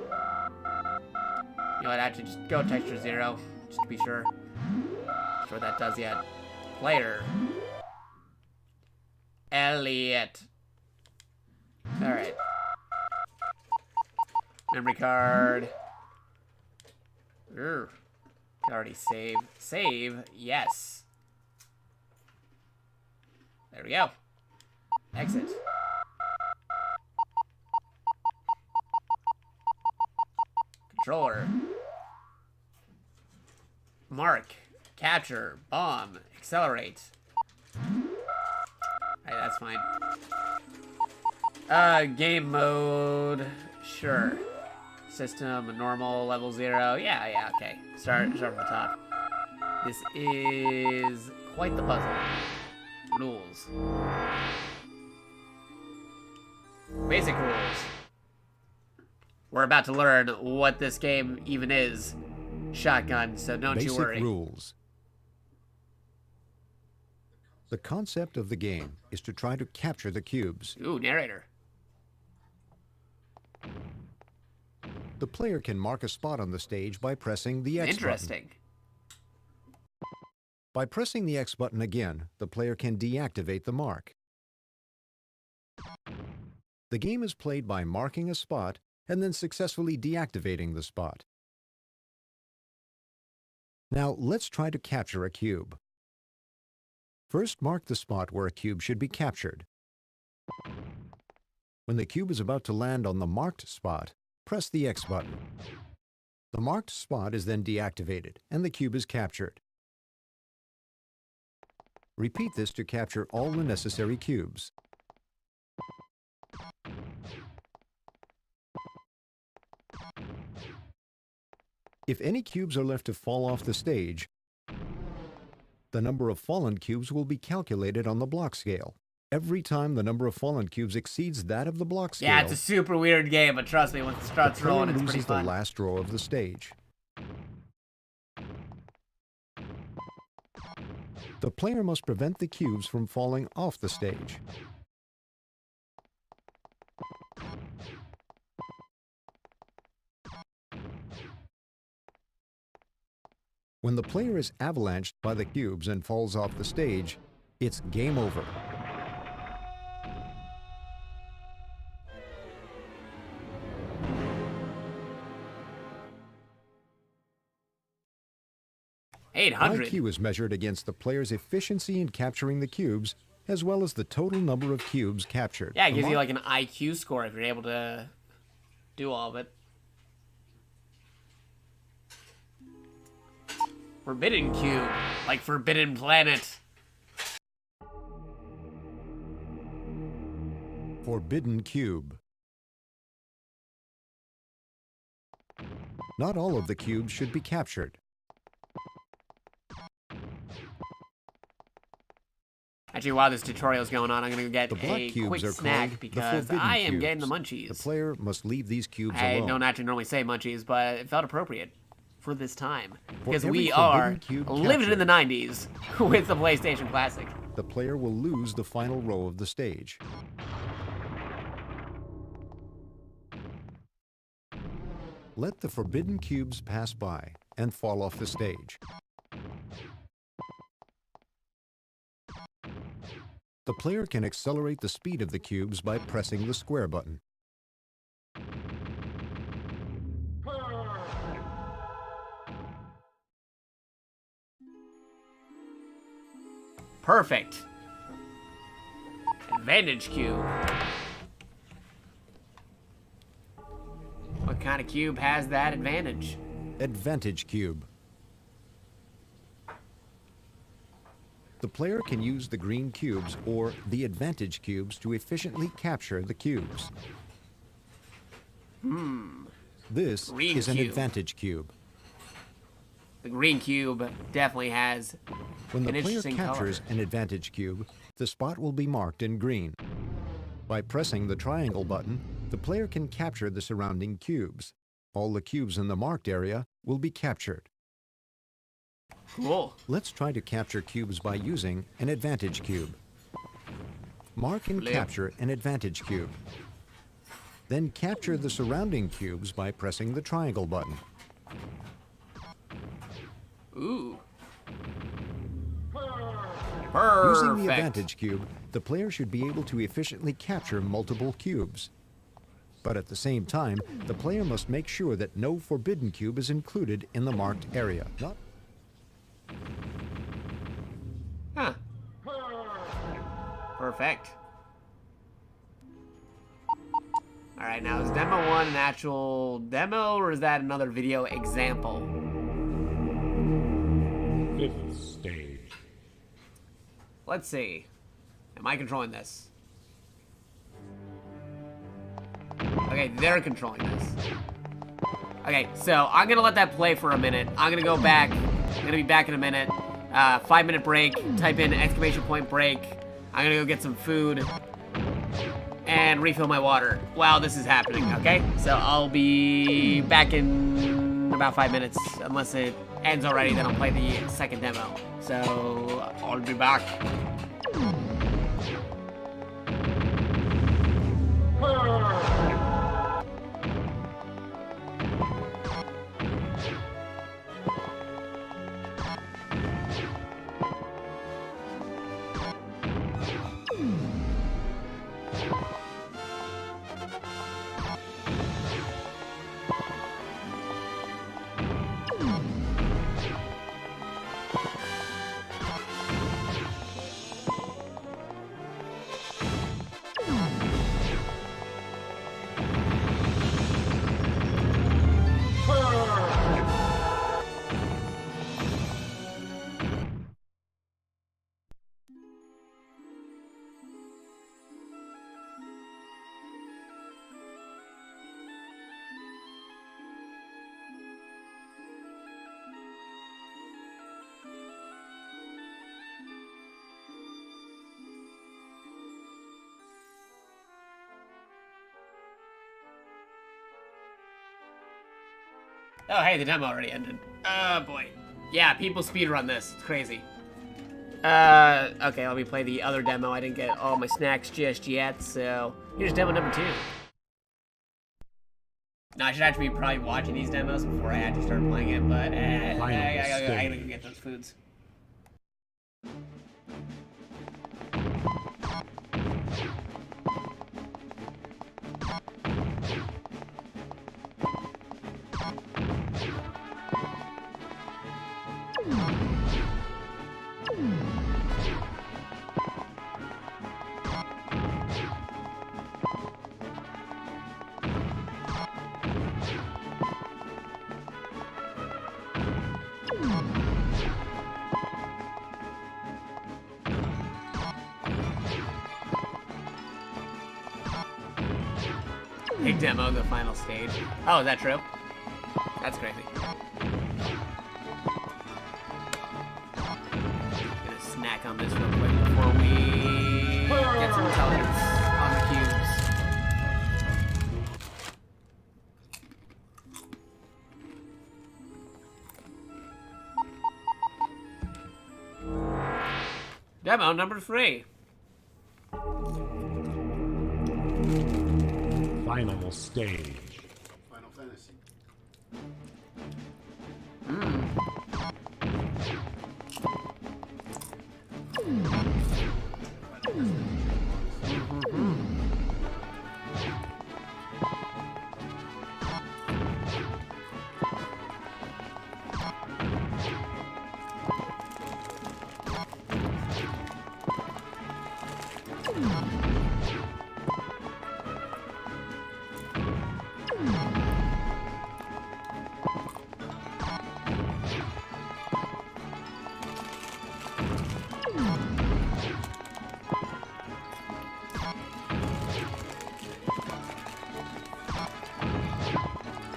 know what, actually, just go texture 0, just to be sure. Not sure what that does yet. Player. Elliot. Alright. Memory card. Urgh. Already save. Save. Yes. There we go. Exit. Controller. Mark. Capture. Bomb. Accelerate. Alright, that's fine. Game mode. Sure. System, normal, level 0. Yeah, okay. Start from the top. This is quite the puzzle. Rules. Basic rules. We're about to learn what this game even is. Shotgun, so don't you worry. Basic rules. The concept of the game is to try to capture the cubes. Ooh, narrator. The player can mark a spot on the stage by pressing the X button. Interesting. By pressing the X button again, the player can deactivate the mark. The game is played by marking a spot and then successfully deactivating the spot. Now, let's try to capture a cube. First, mark the spot where a cube should be captured. When the cube is about to land on the marked spot, press the X button. The marked spot is then deactivated, and the cube is captured. Repeat this to capture all the necessary cubes. If any cubes are left to fall off the stage, the number of fallen cubes will be calculated on the block scale. Every time the number of fallen cubes exceeds that of the block scale, Yeah, it's a super weird game, but trust me, once it starts the player rolling, it's pretty loses the fun. last row of the stage. The player must prevent the cubes from falling off the stage. When the player is avalanched by the cubes and falls off the stage, it's game over. $800. IQ is measured against the player's efficiency in capturing the cubes as well as the total number of cubes captured. Yeah, it The gives you mark- like an IQ score if you're able to do all of it. Forbidden cube, like Forbidden Planet. Forbidden cube. Not all of the cubes should be captured. Actually, while this tutorial's going on, I'm gonna get The black a cubes quick are snack called the because forbidden I am getting the cubes. munchies. The player must leave these cubes I alone. don't actually normally say munchies, but it felt appropriate for this time. Because every we are forbidden cube living in the 90s with the PlayStation Classic. The player will lose the final row of the stage. Let the forbidden cubes pass by and fall off the stage. The player can accelerate the speed of the cubes by pressing the square button. Perfect. Advantage cube. What kind of cube has that advantage? Advantage cube. The player can use the green cubes or the advantage cubes to efficiently capture the cubes. This Green is an cube. advantage cube. The green cube definitely has When the an player interesting captures color. an advantage cube, the spot will be marked in green. By pressing the triangle button, the player can capture the surrounding cubes. All the cubes in the marked area will be captured. Cool. Let's try to capture cubes by using an advantage cube. Mark and Flip. capture an advantage cube. Then capture the surrounding cubes by pressing the triangle button. Ooh. Using the Perfect. advantage cube, the player should be able to efficiently capture multiple cubes. But at the same time, the player must make sure that no forbidden cube is included in the marked area. Huh. Perfect. Alright, now is demo 1 an actual demo, or is that another video example? Fifth stage. Let's see. Am I controlling this? Okay, they're controlling this. Okay, so I'm gonna let that play for a minute. I'm gonna go back. I'm gonna be back in a minute. 5-minute break. Type in exclamation point break. I'm gonna go get some food and refill my water while this is happening, okay? So I'll be back in about 5 minutes. Unless it ends already, then I'll play the second demo. So I'll be back. Oh, hey, the demo already ended. Oh, boy. Yeah, people speedrun this. It's crazy. Okay, let me play the other demo. I didn't get all my snacks just yet, so here's demo number 2. Now, I should actually be probably watching these demos before I actually start playing it, but I gotta go get those foods. demo the final stage. Oh, is that true? That's crazy. Gonna snack on this real quick before we get some intelligence on the cubes. Demo number 3. Final stage. Final Fantasy.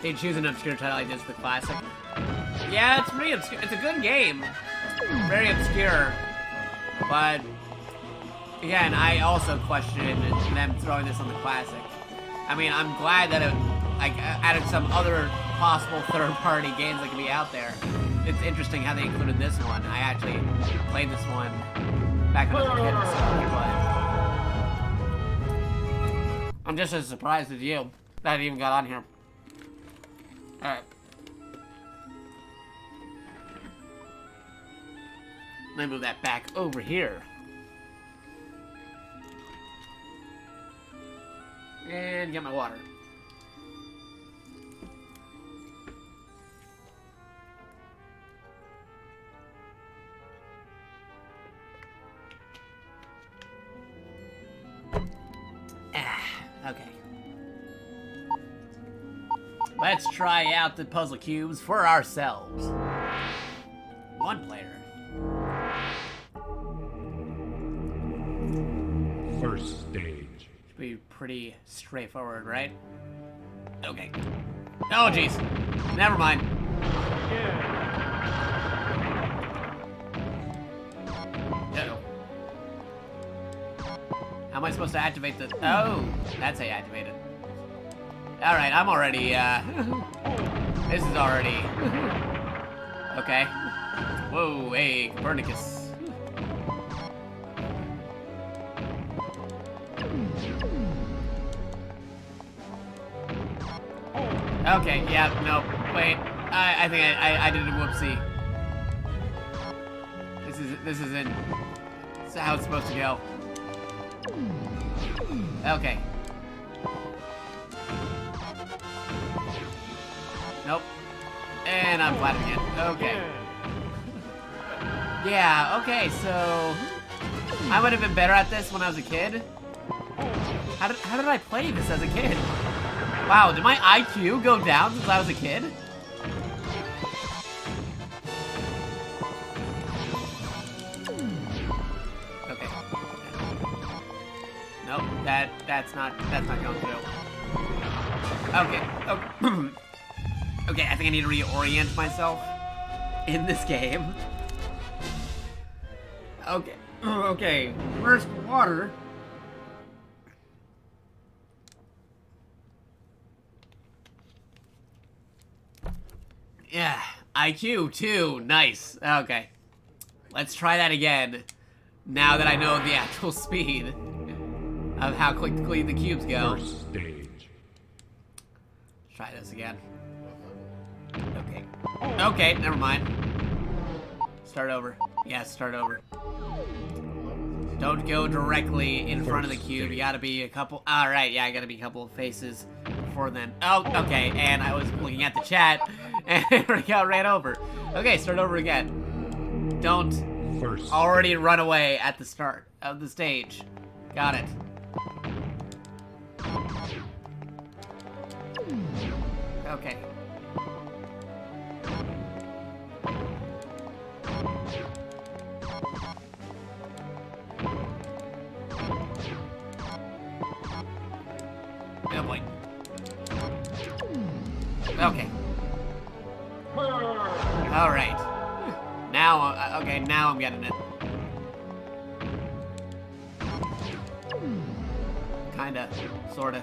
They choose an obscure title like this, the classic. Yeah, it's pretty obscure. It's a good game. Very obscure. But, again, I also question them throwing this on the classic. I mean, I'm glad that it added some other possible third-party games that could be out there. It's interesting how they included this one. I actually played this one back when I was a kid and stuff, but I'm just as surprised as you that it even got on here. Alright. Let me move that back over here. And get my water. Okay. Let's try out the puzzle cubes for ourselves. One player. First stage. Should be pretty straightforward, right? Okay. Oh, jeez. Never mind. Uh-oh. How am I supposed to activate the... Oh, that's how you activate it. Alright, I'm already, this is already... Okay. Whoa, hey, Copernicus. Okay, yeah, no, wait. I think I did a whoopsie. This isn't how it's supposed to go. Okay. Nope. And I'm flat again. Okay. Yeah, okay, so... I would have been better at this when I was a kid. How did I play this as a kid? Wow, did my IQ go down since I was a kid? Okay. Nope, that's not going through. Okay. Okay, I think I need to reorient myself in this game. Okay. Okay. First water. Yeah. IQ 2. Nice. Okay. Let's try that again. Now that I know the actual speed of how quickly the cubes go. First stage. Let's try this again. Okay. Okay, never mind. Start over. Yeah, start over. Don't go directly in front of the cube. You gotta be a couple... Alright, yeah, I gotta be a couple of faces before then. Oh, okay, and I was looking at the chat, and I got ran over. Okay, start over again. Don't already run away at the start of the stage. Got it. Okay. Oh boy. All right. Now, okay, now I'm getting it. Kinda, sorta.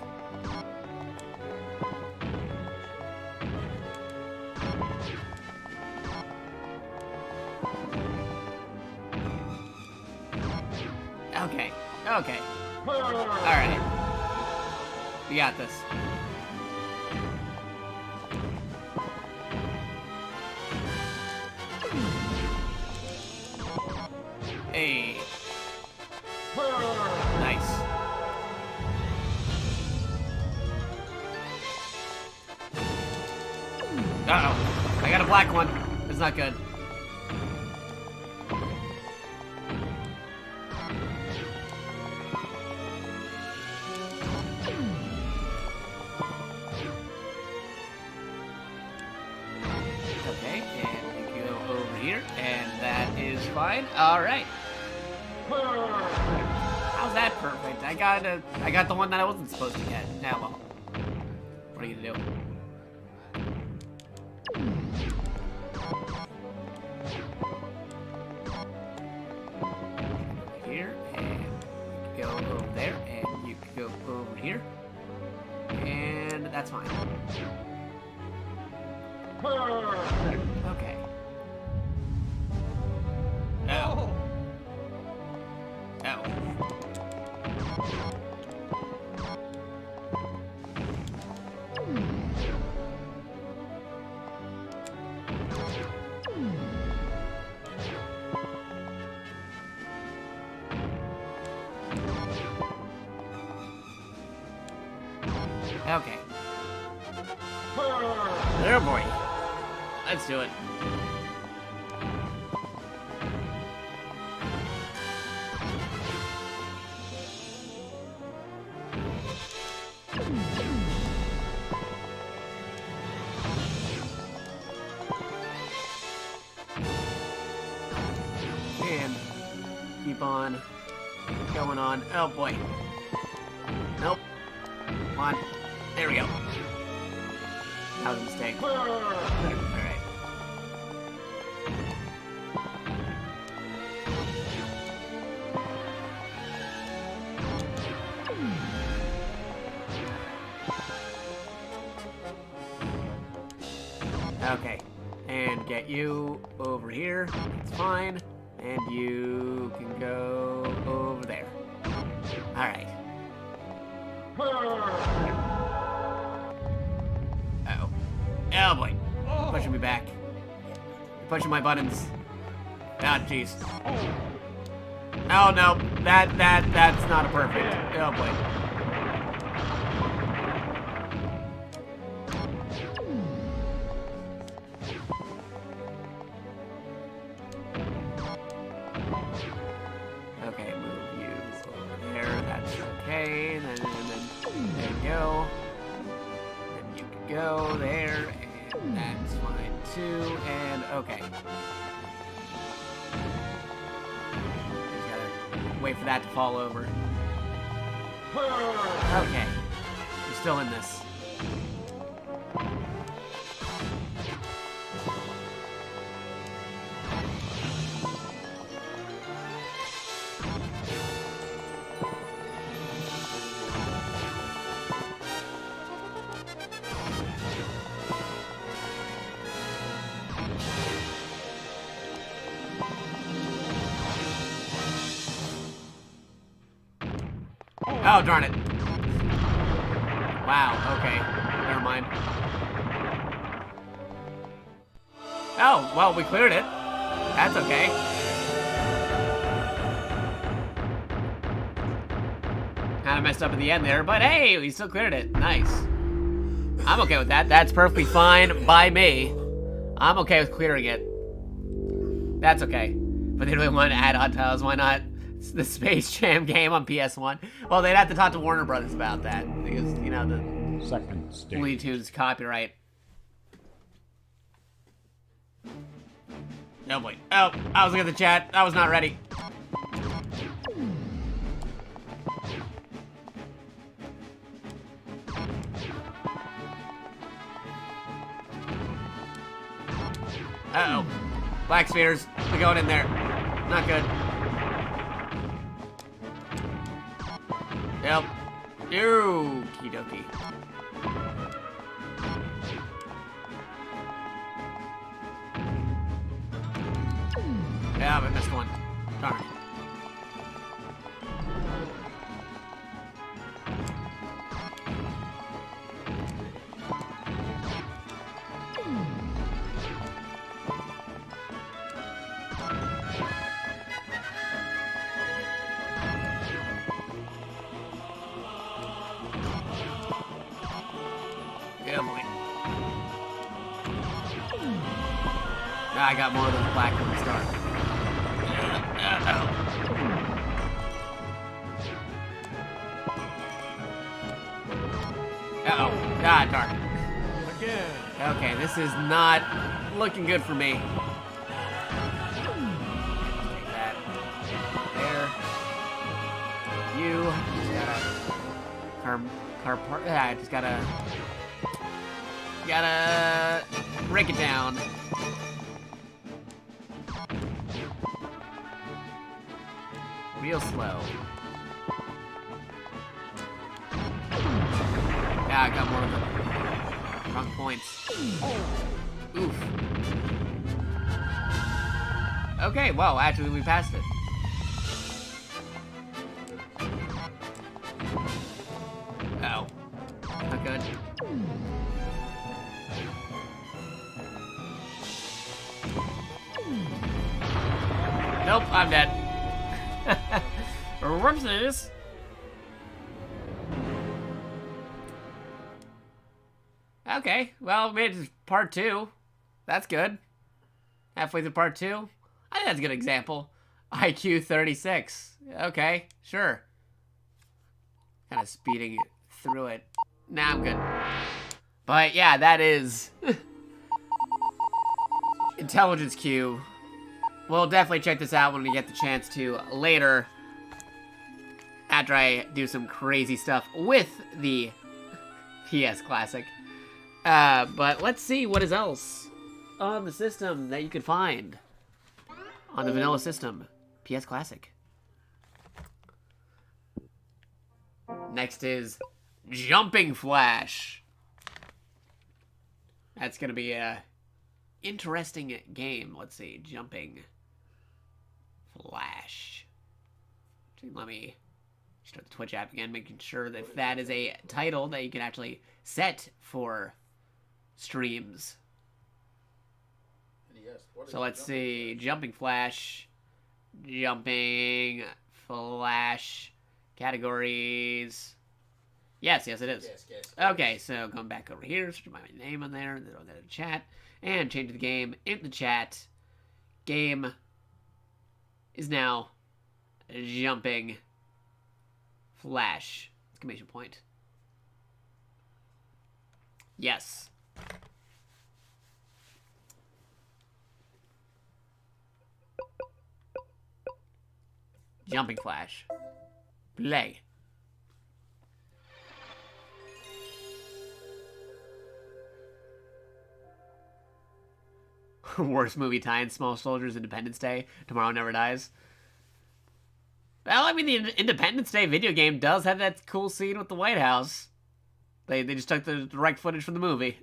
Okay, okay. Alright. We got this. Hey. Nice. Uh-oh. I got a black one. It's not good. Okay, and we go over here, and that is fine. Alright. How's that perfect? I got the one that I wasn't supposed to get. Now, well. What are you gonna do? Here, and you go over there, and you can go over here. And that's fine. Okay. Oh. Oh. Okay. There, boy. Let's do it. And keep on going on. Oh boy. Nope. Come on. There we go. That was a mistake. Alright. Okay. And get you over here. It's fine. And you can go over there. Alright. Uh-oh. Oh boy. Pushing me back. Pushing my buttons. Ah, jeez. Oh no. That's not a perfect. Oh boy. Okay, move you over there. That's okay. Then there you go. Then you can go there, and that's fine too. And okay. Just gotta wait for that to fall over. Okay, you're still in this. Oh, darn it. Wow, okay. Never mind. Oh, well, we cleared it. That's okay. Kind of messed up at the end there, but hey, we still cleared it. Nice. I'm okay with that. That's perfectly fine by me. I'm okay with clearing it. That's okay. But they really want to add on tiles, why not? It's the Space Jam game on PS1. Well, they'd have to talk to Warner Brothers about that. Because, you know, the Second stage. Looney Tunes copyright. Oh boy. Oh, I was looking at the chat. I was not ready. Uh-oh. Black spheres. We're going in there. Not good. Yep. Okie dokie. Yeah, but I missed one. Darn. Yeah, boy. Ah, I got more of those black ones. Darn. Uh-oh. God darn. Again. Okay, this is not looking good for me. Take that. There. You just gotta... I just gotta break it down. Real slow. Yeah, I got more of the wrong points. Oof. Okay, well, actually, we passed it. Oh. Not good. Nope, I'm dead. Whoopsies. Okay, well, we made it to part 2. That's good. Halfway through part 2. I think that's a good example. IQ 36. Okay, sure. Kind of speeding through it. Nah, I'm good. But yeah, that is Intelligence Cube. We'll definitely check this out when we get the chance to later. After I do some crazy stuff with the PS Classic. But let's see what is else on the system that you could find. On the vanilla system. PS Classic. Next is Jumping Flash. That's gonna be a interesting game. Let's see. Jumping Flash. Let me start the Twitch app again, making sure that that is a title that you can actually set for streams. So let's see. Jumping Flash. Jumping Flash. Categories. Yes, it is. Yes. Okay, so going back over here, search my name on there, and then I'll go to chat, and change the game in the chat. Game is now Jumping Flash! Exclamation point. Yes. Jumping Flash. Play. Worst movie tie-in, Small Soldiers, Independence Day, Tomorrow Never Dies. Well, I mean, the Independence Day video game does have that cool scene with the White House. They just took the direct footage from the movie.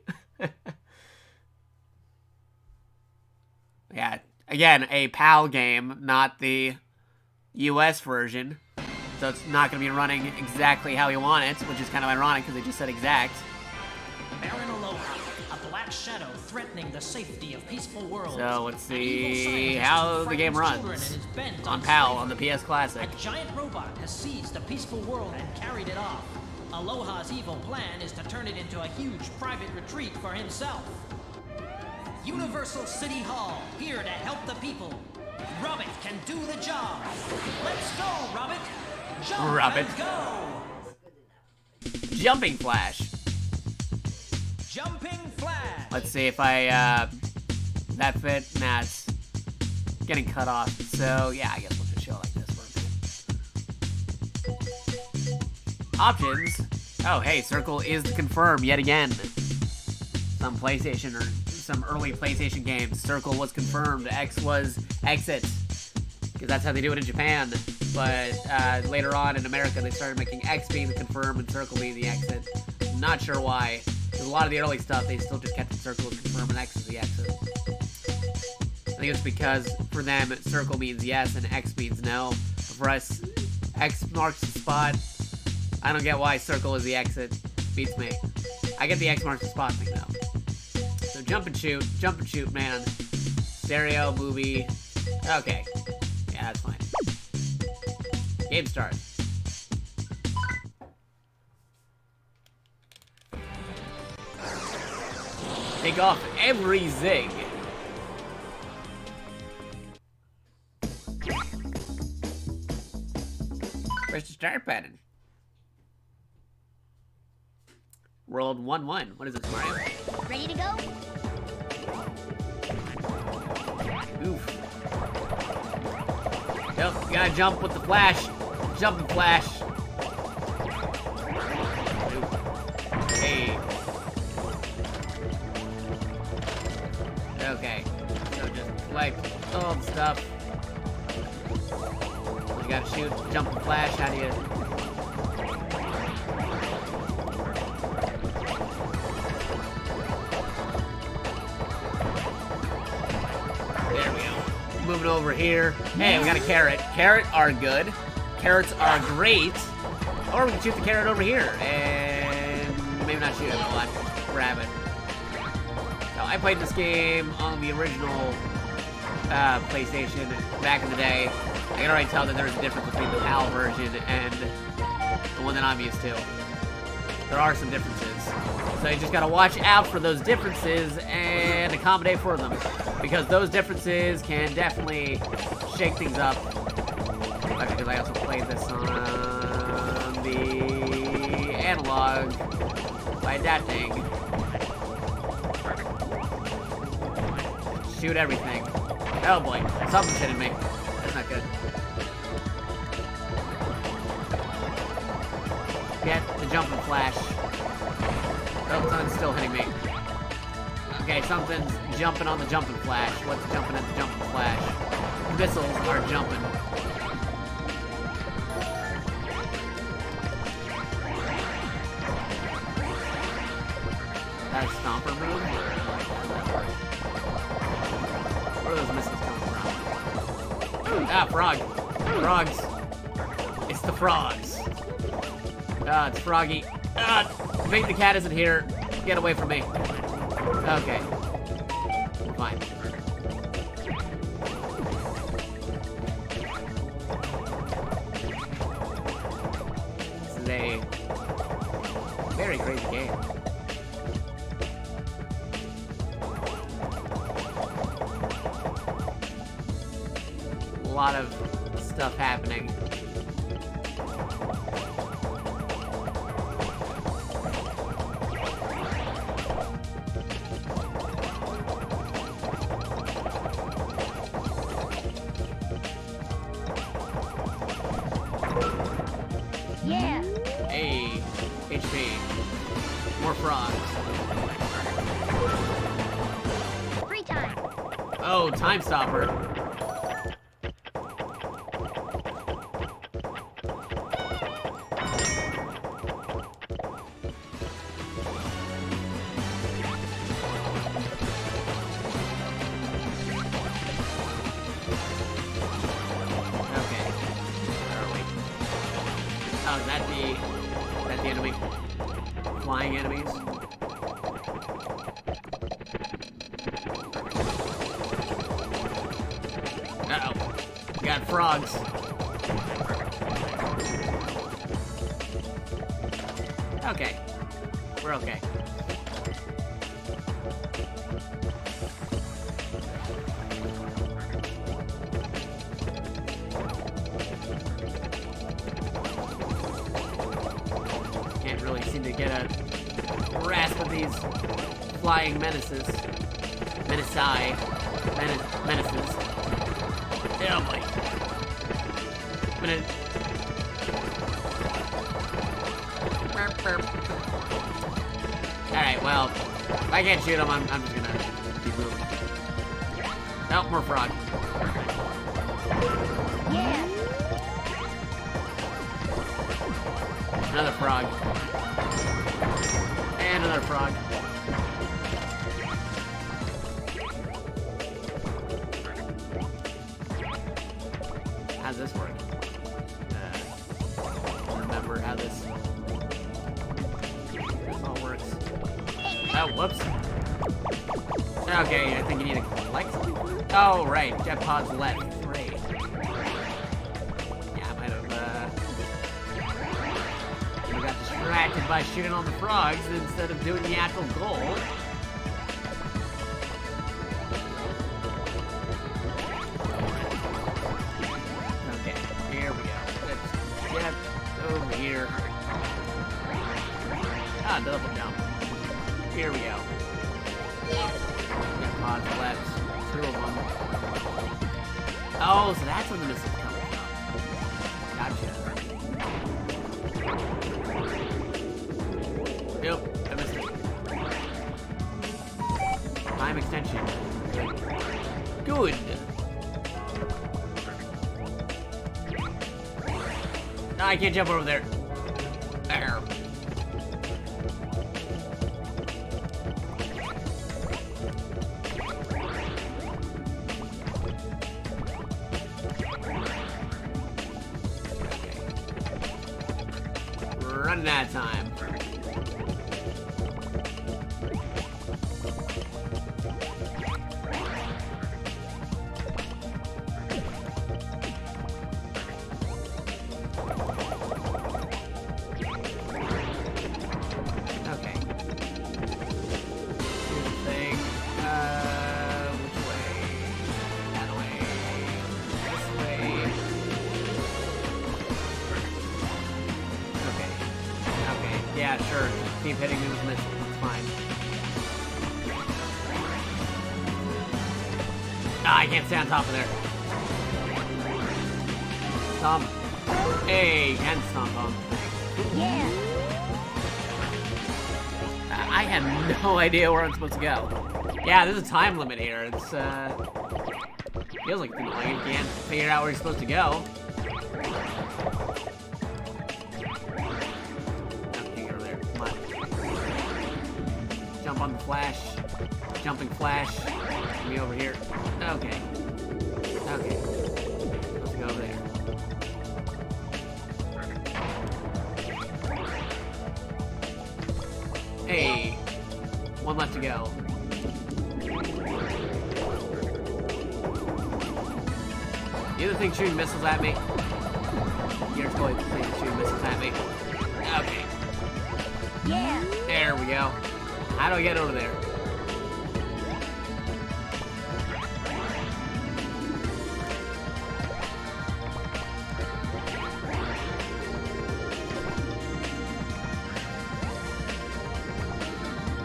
Yeah, again, a PAL game, not the US version. So it's not going to be running exactly how you want it, which is kind of ironic because they just said exact. Baron Aloha, a black shadow threatening the safety of peaceful worlds. So let's see how the game runs on PAL on the PS Classic. A giant robot has seized the peaceful world and carried it off. Aloha's evil plan is to turn it into a huge private retreat for himself. Universal City Hall, here to help the people. Robert can do the job. Let's go, Robert. Jump Robert. and go. Jumping Flash. Jumping Flash. Let's see if I, that fit? Nah, it's getting cut off. So, yeah, I guess we'll just show it like this for a minute. Options. Oh, hey, circle is the confirm yet again. Some PlayStation or some early PlayStation games. Circle was confirmed, X was exit, because that's how they do it in Japan. But later on in America, they started making X being the confirm and Circle being the exit. Not sure why. Because a lot of the early stuff, they still just kept the Circle as confirm and X as the exit. I think it's because for them, Circle means yes and X means no. For us, X marks the spot. I don't get why Circle is the exit. Beats me. I get the X marks the spot thing though. So jump and shoot, man. Stereo, movie. Okay. Yeah, that's fine. Game start. Take off every zig. Where's the start button? World 1-1. What is this, Mario? Ready to go? Oof. Nope, you gotta jump with the flash. Jump and flash. Oof. Hey. Okay. So just collect all the stuff. You gotta shoot, jump and flash. How do you... There we go. Moving over here. Hey, we got a carrot. Carrot are good. Carrots are great. Or we can shoot the carrot over here. And maybe not shoot it. Hold on. Grab it. So I played this game on the original PlayStation back in the day. I can already tell that there's a difference between the PAL version and the one that I'm used to. There are some differences. So you just gotta watch out for those differences and accommodate for them. Because those differences can definitely shake things up. Because I also played this on the analog by adapting. Shoot everything. Oh boy, something's hitting me. That's not good. Get the jump and flash. Oh, something's still hitting me. Okay, something's jumping on the jump and flash. What's jumping at the jump and flash? Missiles are jumping. That a stomper move? Where are those missiles coming from? Ah, frog. Frogs. It's the frogs. Ah, it's Froggy. Ah, think the cat isn't here. Get away from me. Okay. Fine. This is a very crazy game. A lot of stuff happening. Yeah. Hey, HP. More frogs. Free time. Oh, time stopper. Oh, is that the enemy? Flying enemies? Uh-oh. We got frogs. Okay. We're okay. Can't really seem to get a grasp of these flying menaces. Menaces. Oh boy. I'm gonna... Burp, burp. Alright, well, if I can't shoot them, I'm just gonna Oh, more frog. Yeah. Another frog. And another frog. How's this work? Remember how this all works. Oh, whoops. Okay, I think you need to collect something. Oh, right. Jet pod's left. Great. Yeah, I might have, got distracted by shooting on the frogs instead of doing the actual goal. Okay, here we go. Let's get over here. Ah, double jump. Here we go. Got pods left. 2 of them. Oh, so that's where the missile's coming from. Gotcha. Nope, I missed it. Time extension. Good. No, I can't jump over there. There. Running out of time. Okay. Here's the thing. Which way? That way. This way. Okay. Okay. Yeah, sure. Keep hitting me with missiles. It's fine. Ah, I can't stay on top of there. Stomp. Hey, and stomp on. Yeah. I have no idea where I'm supposed to go. Yeah, there's a time limit here. It's, feels like you can't figure out where you're supposed to go. Okay, get over there. Come on. Jump on the flash. Jumping flash. Get me over here. Okay. Okay. Let's go over there. Hey. One left to go. The other thing shooting missiles at me. You're totally the thing shooting missiles at me. Okay. Yeah. There we go. How do I get over there?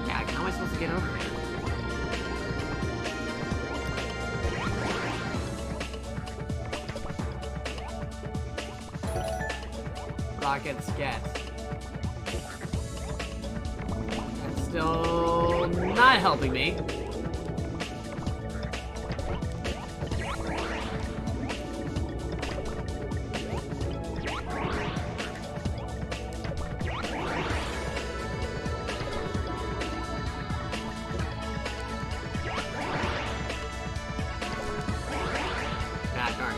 Yeah, how am I supposed to get over there? Rockets get. That's still not helping me. Ah, darn.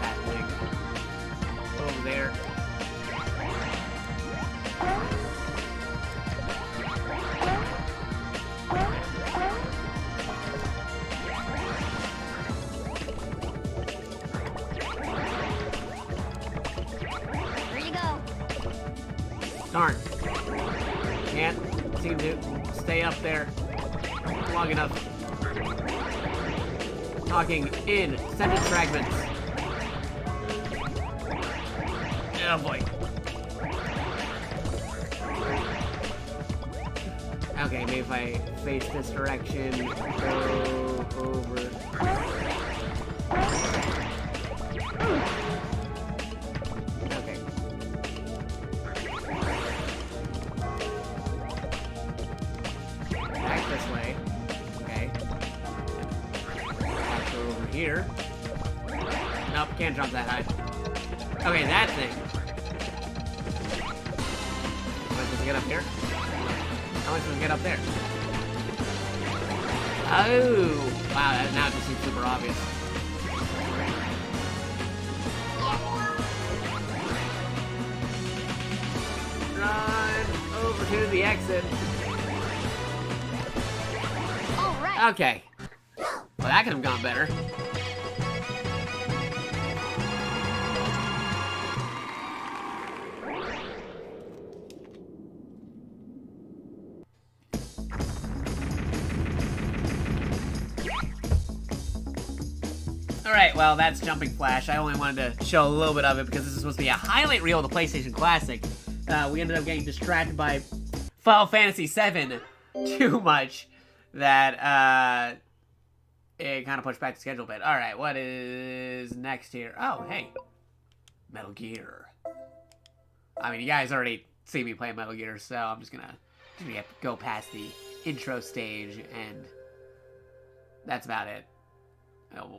That thing over there. Ready to go. Darn. Can't seem to stay up there long enough. Talking in sentence fragments. Oh boy. Okay, maybe if I face this direction, go over. Okay. can't jump that high. Okay, that thing. Am I supposed to get up here? How am I supposed to get up there? Oh! Wow, now it just seems super obvious. Run over to the exit. All right. Okay. Well, that could have gone better. Alright, well, that's Jumping Flash. I only wanted to show a little bit of it because this is supposed to be a highlight reel of the PlayStation Classic. We ended up getting distracted by Final Fantasy VII too much that it kind of pushed back the schedule a bit. Alright, what is next here? Oh, hey. Metal Gear. I mean, you guys already see me play Metal Gear, so I'm just gonna go past the intro stage, and that's about it.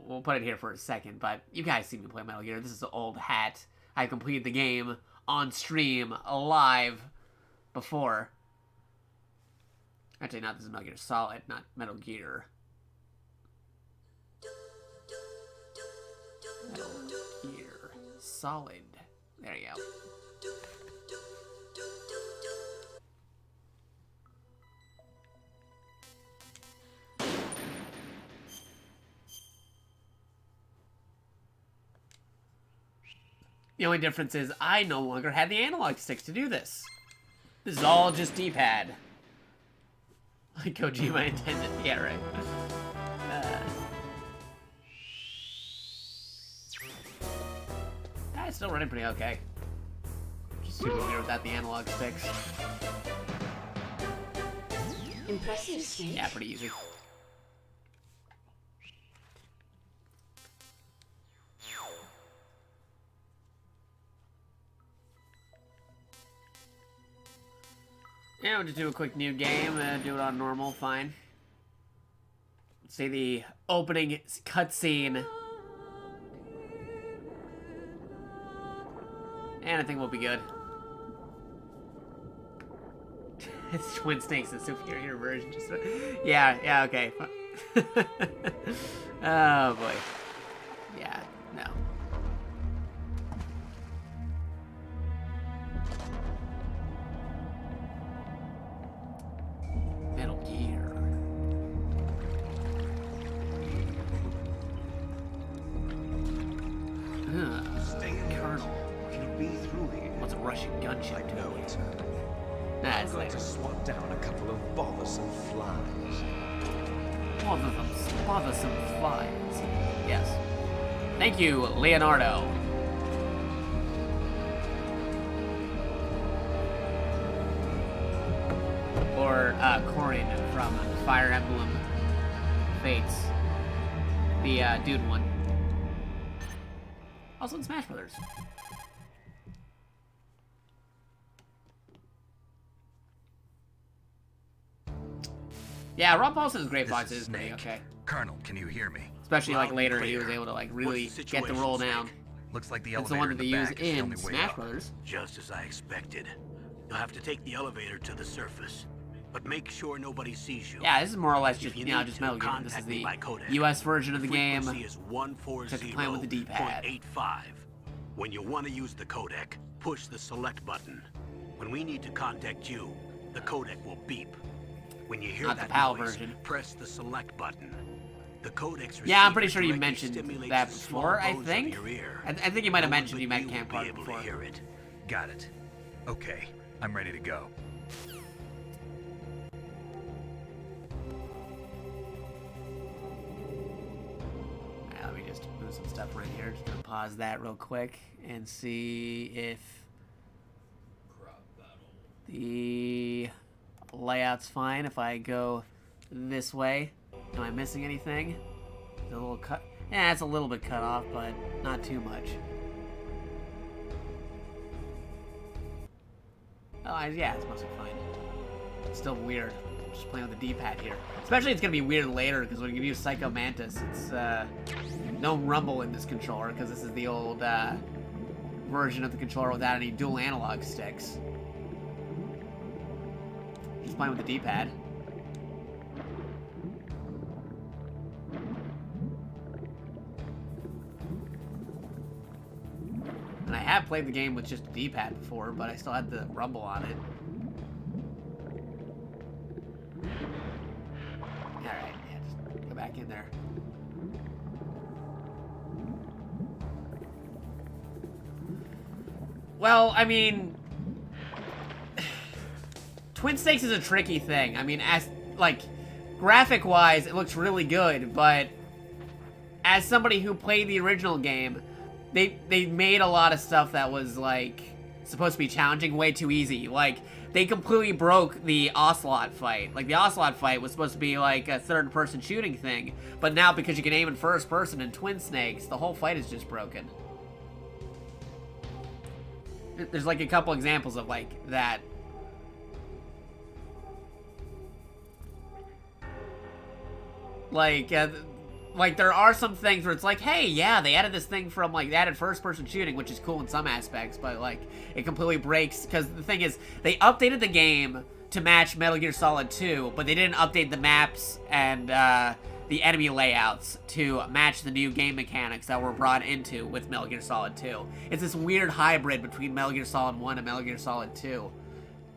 We'll put it here for a second, but you guys see me play Metal Gear. This is an old hat. I completed the game on stream, live, before. Actually, not this is Metal Gear Solid, not Metal Gear. Metal Gear Solid. There you go. The only difference is I no longer had the analog sticks to do this. This is all just D-pad. Like Kojima intended. Yeah, right. It's still running pretty okay. Just super weird without the analog sticks. Impressive, Snake. Yeah, pretty easy. Yeah, we'll just do a quick new game, do it on normal, fine. Let's see the opening cutscene. And I think we'll be good. It's Twin Snakes, the superior version. Just, yeah, okay. Oh, boy. Yeah, no. Metal Gear. Colonel. Can you be through here? What's a Russian gunship to No, it? it's Nah, I'm it's going later. to swat down a couple of bothersome flies. Bothersome flies. Yes. Thank you, Leonardo. Or Corin from Fire Emblem Fates. The dude one. Also in Smash Brothers. Yeah, Rob Paulson's Great Fox is pretty okay. Colonel, can you hear me? Especially like later, he was able to like really get the roll down. Looks like the It's the elevator one in that the they use back is the in only way Smash up. Brothers. Just as I expected. You'll have to take the elevator to the surface, but make sure nobody sees you. Yeah, this is more or less just, If you you know, need just to, Metal Gear. This is contact me the by codec. US version of the game. Frequency is 140.85. with the D-pad. When you want to use the codec, push the select button. When we need to contact you, the codec will beep. When you hear Not the that PAL noise, version. press the select button. The codec's Yeah, I'm pretty receiver sure you directly mentioned stimulates that the small before, I bones of think. your ear. I think you might have No one mentioned but you met will Camp be Park able before. to hear it. Got it. Okay, I'm ready to go. Alright, let me just move some stuff right here. Just gonna pause that real quick and see if the layout's fine. If I go this way, am I missing anything? Is it a little cut? Yeah, it's a little bit cut off, but not too much. Oh, yeah, it's mostly fine. It's still weird. just playing with the D-pad here. Especially it's gonna be weird later because when you use Psycho Mantis, it's no rumble in this controller because this is the old version of the controller without any dual analog sticks. He's playing with the D-pad. And I have played the game with just a D-pad before, but I still had the rumble on it. Alright, yeah, just go back in there. Well, I mean... Twin Snakes is a tricky thing. I mean, as, like, graphic-wise, it looks really good, but... As somebody who played the original game, they made a lot of stuff that was, like, supposed to be challenging way too easy. Like, they completely broke the Ocelot fight. Like, the Ocelot fight was supposed to be, like, a third-person shooting thing, but now, because you can aim in first person in Twin Snakes, the whole fight is just broken. There's, like, a couple examples of, like, that. Like, there are some things where it's like, hey, yeah, they added this thing from, like, they added first-person shooting, which is cool in some aspects, but, like, it completely breaks, because the thing is, they updated the game to match Metal Gear Solid 2, but they didn't update the maps and, the enemy layouts to match the new game mechanics that were brought into with Metal Gear Solid 2. It's this weird hybrid between Metal Gear Solid 1 and Metal Gear Solid 2.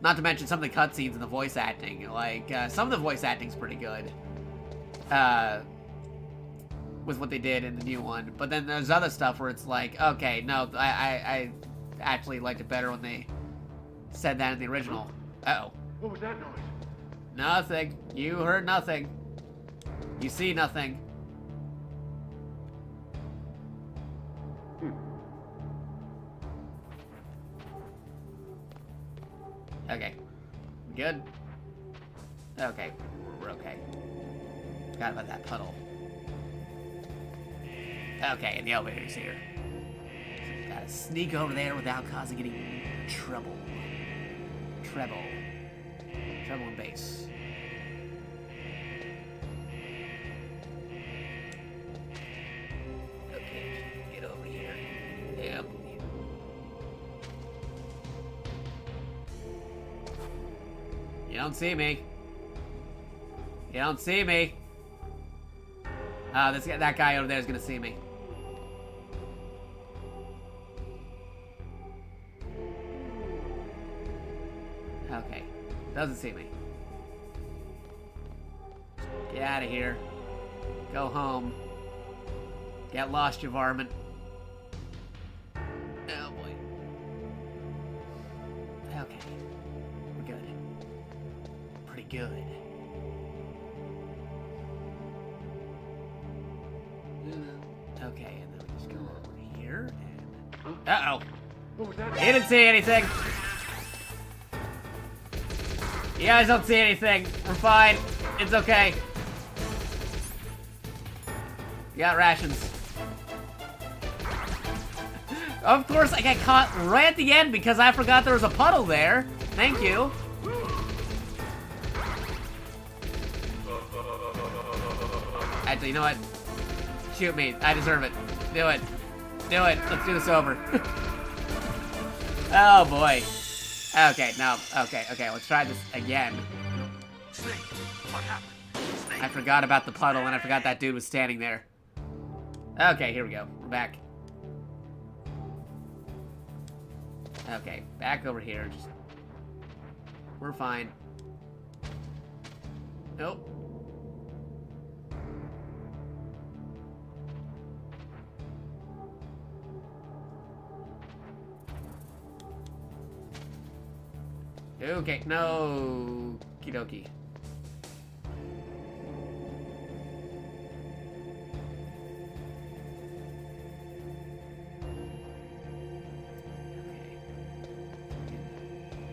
Not to mention some of the cutscenes and the voice acting. Like, some of the voice acting's pretty good. With what they did in the new one. But then there's other stuff where it's like, okay, no, I actually liked it better when they said that in the original. Uh-oh. What was that noise? Nothing. You heard nothing. You see nothing. Okay. Good? Okay. We're okay. Forgot about that puddle. Okay, and the elevator's here. Gotta sneak over there without causing any trouble. Treble and bass. Okay, get over here. Yep. You don't see me. You don't see me. That guy over there is gonna see me. Okay. Doesn't see me. Get out of here. Go home. Get lost, you varmint. Oh boy. Okay. We're good. Pretty good. Okay, and then we just go over here and... Uh-oh. What was that? He didn't see anything. You guys don't see anything. We're fine. It's okay. You got rations. Of course, I got caught right at the end because I forgot there was a puddle there. Thank you. Actually, you know what? Shoot me. I deserve it. Do it. Do it. Let's do this over. Oh, boy. Okay, no. Okay, let's try this again. Snake, what happened? Snake. I forgot about the puddle, and I forgot that dude was standing there. Okay, here we go. We're back. Okay, back over here. Just... We're fine. Nope. Okay, no. Kidoki.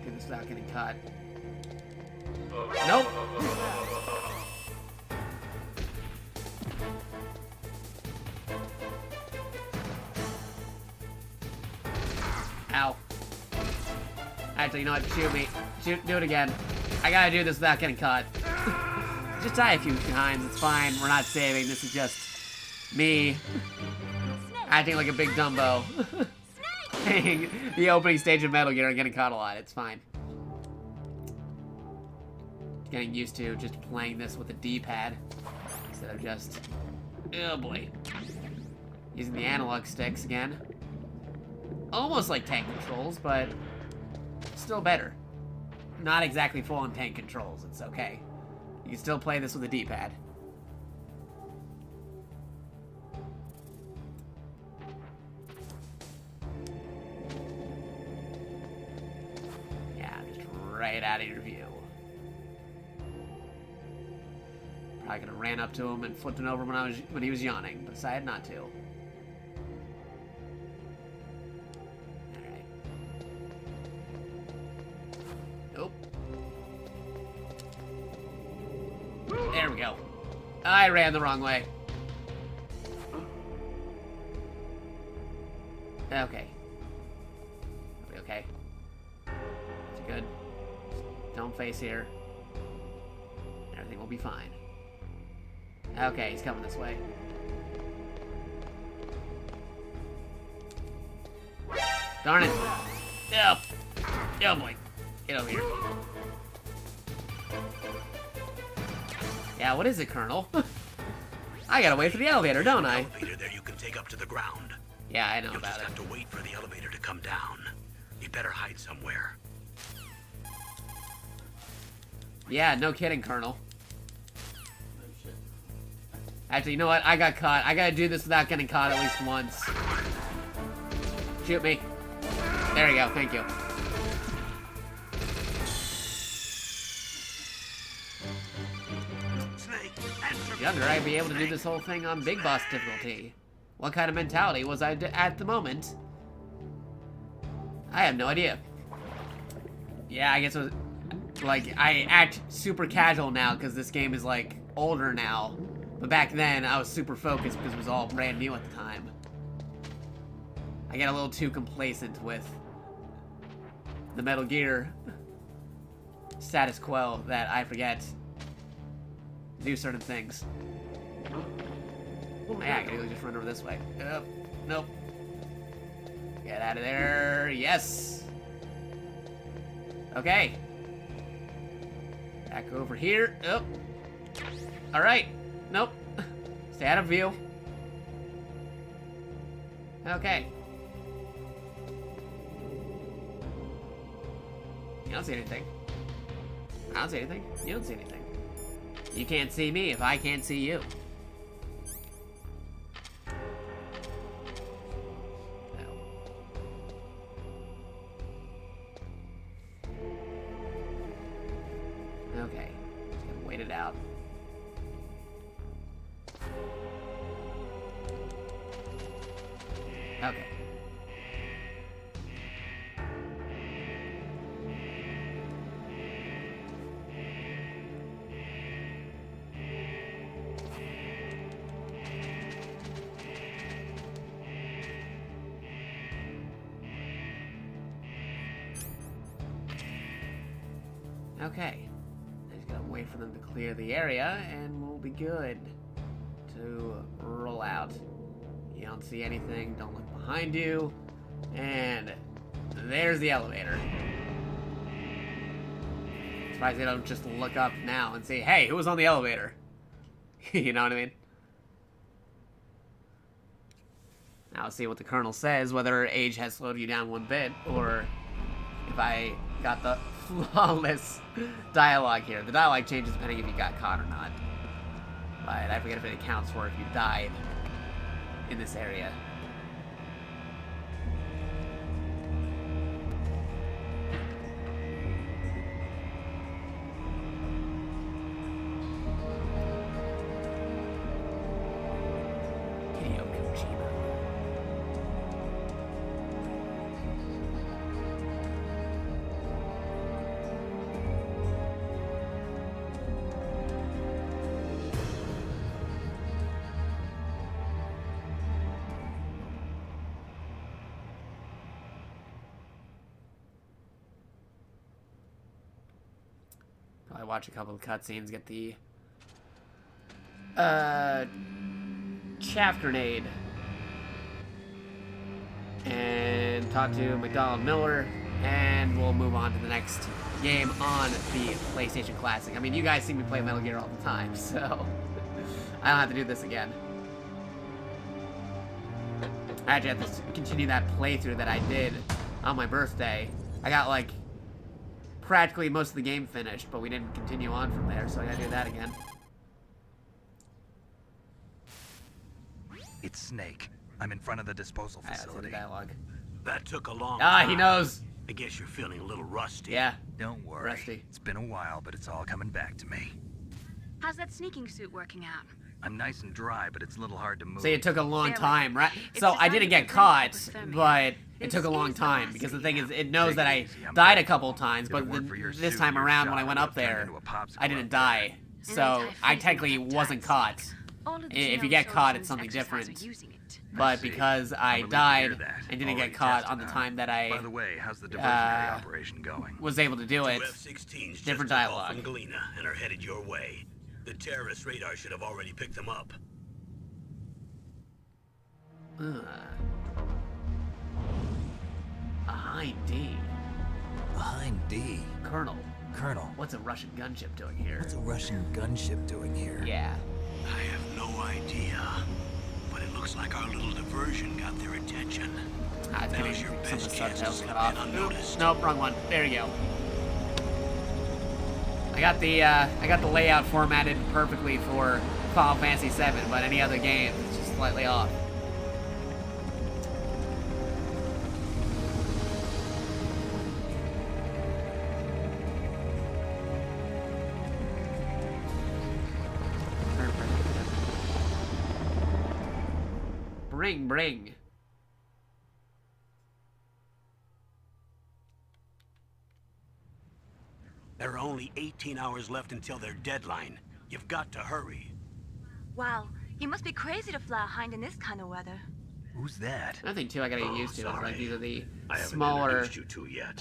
Good, it's not getting caught. Nope. Ow. Actually, you know what? Shoot me. Do it again. I gotta do this without getting caught. Just die a few times, it's fine. We're not saving, this is just me acting like a big Dumbo. Playing the opening stage of Metal Gear and getting caught a lot, it's fine. Getting used to just playing this with a D-pad instead of just, oh boy, using the analog sticks again. Almost like tank controls, but still better. Not exactly full-on tank controls, it's okay. You can still play this with a D-pad. Yeah, just right out of your view. Probably could have ran up to him and flipped him over when he was yawning, but decided not to. Alright. Nope. There we go. I ran the wrong way. Okay. Are we okay? Is it good? Don't face here. Everything will be fine. Okay, he's coming this way. Darn it. Oh. Oh boy. Get over here. Yeah, what is it, Colonel? I gotta wait for the elevator, don't I? Elevator there you can take up to the ground. Yeah, I know You'll about just it. have to wait for the elevator to come down. You better hide somewhere. Yeah, no kidding, Colonel. Actually, you know what? I got caught. I gotta do this without getting caught at least once. Shoot me. There you go, thank you. Snake, answer me. Younger, I'd be able to do this whole thing on Big Boss difficulty. What kind of mentality was I at the moment? I have no idea. Yeah, I guess it was... Like, I act super casual now because this game is, like, older now. But back then, I was super focused because it was all brand new at the time. I get a little too complacent with the Metal Gear status quo that I forget to do certain things. Yeah, I can really just run over this way. Nope. Get out of there. Yes. Okay. Back over here. Oh. Alright. Nope. Stay out of view. Okay. You don't see anything. I don't see anything. You don't see anything. You can't see me if I can't see you. Okay. Just gonna wait it out. Okay. Okay. I just gotta wait for them to clear the area and we'll be good to roll out. You don't see anything, don't look behind you. And there's the elevator. Surprised they don't just look up now and say, hey, who was on the elevator? You know what I mean? Now let's see what the Colonel says, whether age has slowed you down one bit, or if I got the flawless dialogue here. The dialogue changes depending if you got caught or not. But I forget if it accounts for if you died in this area. Hideo Kojima. I watch a couple of cutscenes, get the chaff grenade, and talk to McDonald Miller, and we'll move on to the next game on the PlayStation Classic. I mean, you guys see me play Metal Gear all the time, so I don't have to do this again. I actually have to continue that playthrough that I did on my birthday. I got, like, practically most of the game finished, but we didn't continue on from there, so I gotta do that again. It's Snake. I'm in front of the disposal facility. Dialogue. That took a long time. Ah, he knows. I guess you're feeling a little rusty. Yeah. Don't worry. Rusty. It's been a while, but it's all coming back to me. How's that sneaking suit working out? I'm nice and dry, but it's a little hard to move. See, it took a long Barely. time, right? It's So I designed didn't to get prevent caught, hypothermia. but it took a long It's time, easy because the to thing is, see. it knows that I Take it easy, I'm died a brave. couple times, If but it weren't for your this suit time and your around shot, when I went I up would've turned there, into a popsicle I didn't up die. An So I anti-phagocytic technically wasn't caught. All of the If you genome get caught, it's solutions something exercise different. are using it. But see. because I'm I relieved to hear died that. and didn't Already get caught tested on the now. time that By the I way, how's the diversionary operation going? was able to do it, F-16s just different took off dialogue. from Galena and are headed your way. The terrorist radar should have already picked them up. Behind D. Behind D. Colonel, Colonel, what's a Russian gunship doing here? what's a Russian gunship doing here? Yeah. I have no idea, but it looks like our little diversion got their attention. Ah, it's getting Now's your some of best the chance to subtitles slip cut in off. unnoticed. Nope, wrong one. There you go. I got the layout formatted perfectly for Final Fantasy VII, but any other game, it's just slightly off. Bring. There are only 18 hours left until their deadline. You've got to hurry. Wow, you must be crazy to fly a hind in this kind of weather. Who's that? Another thing too I gotta get used to is like sorry. these are the I haven't smaller introduced you two yet.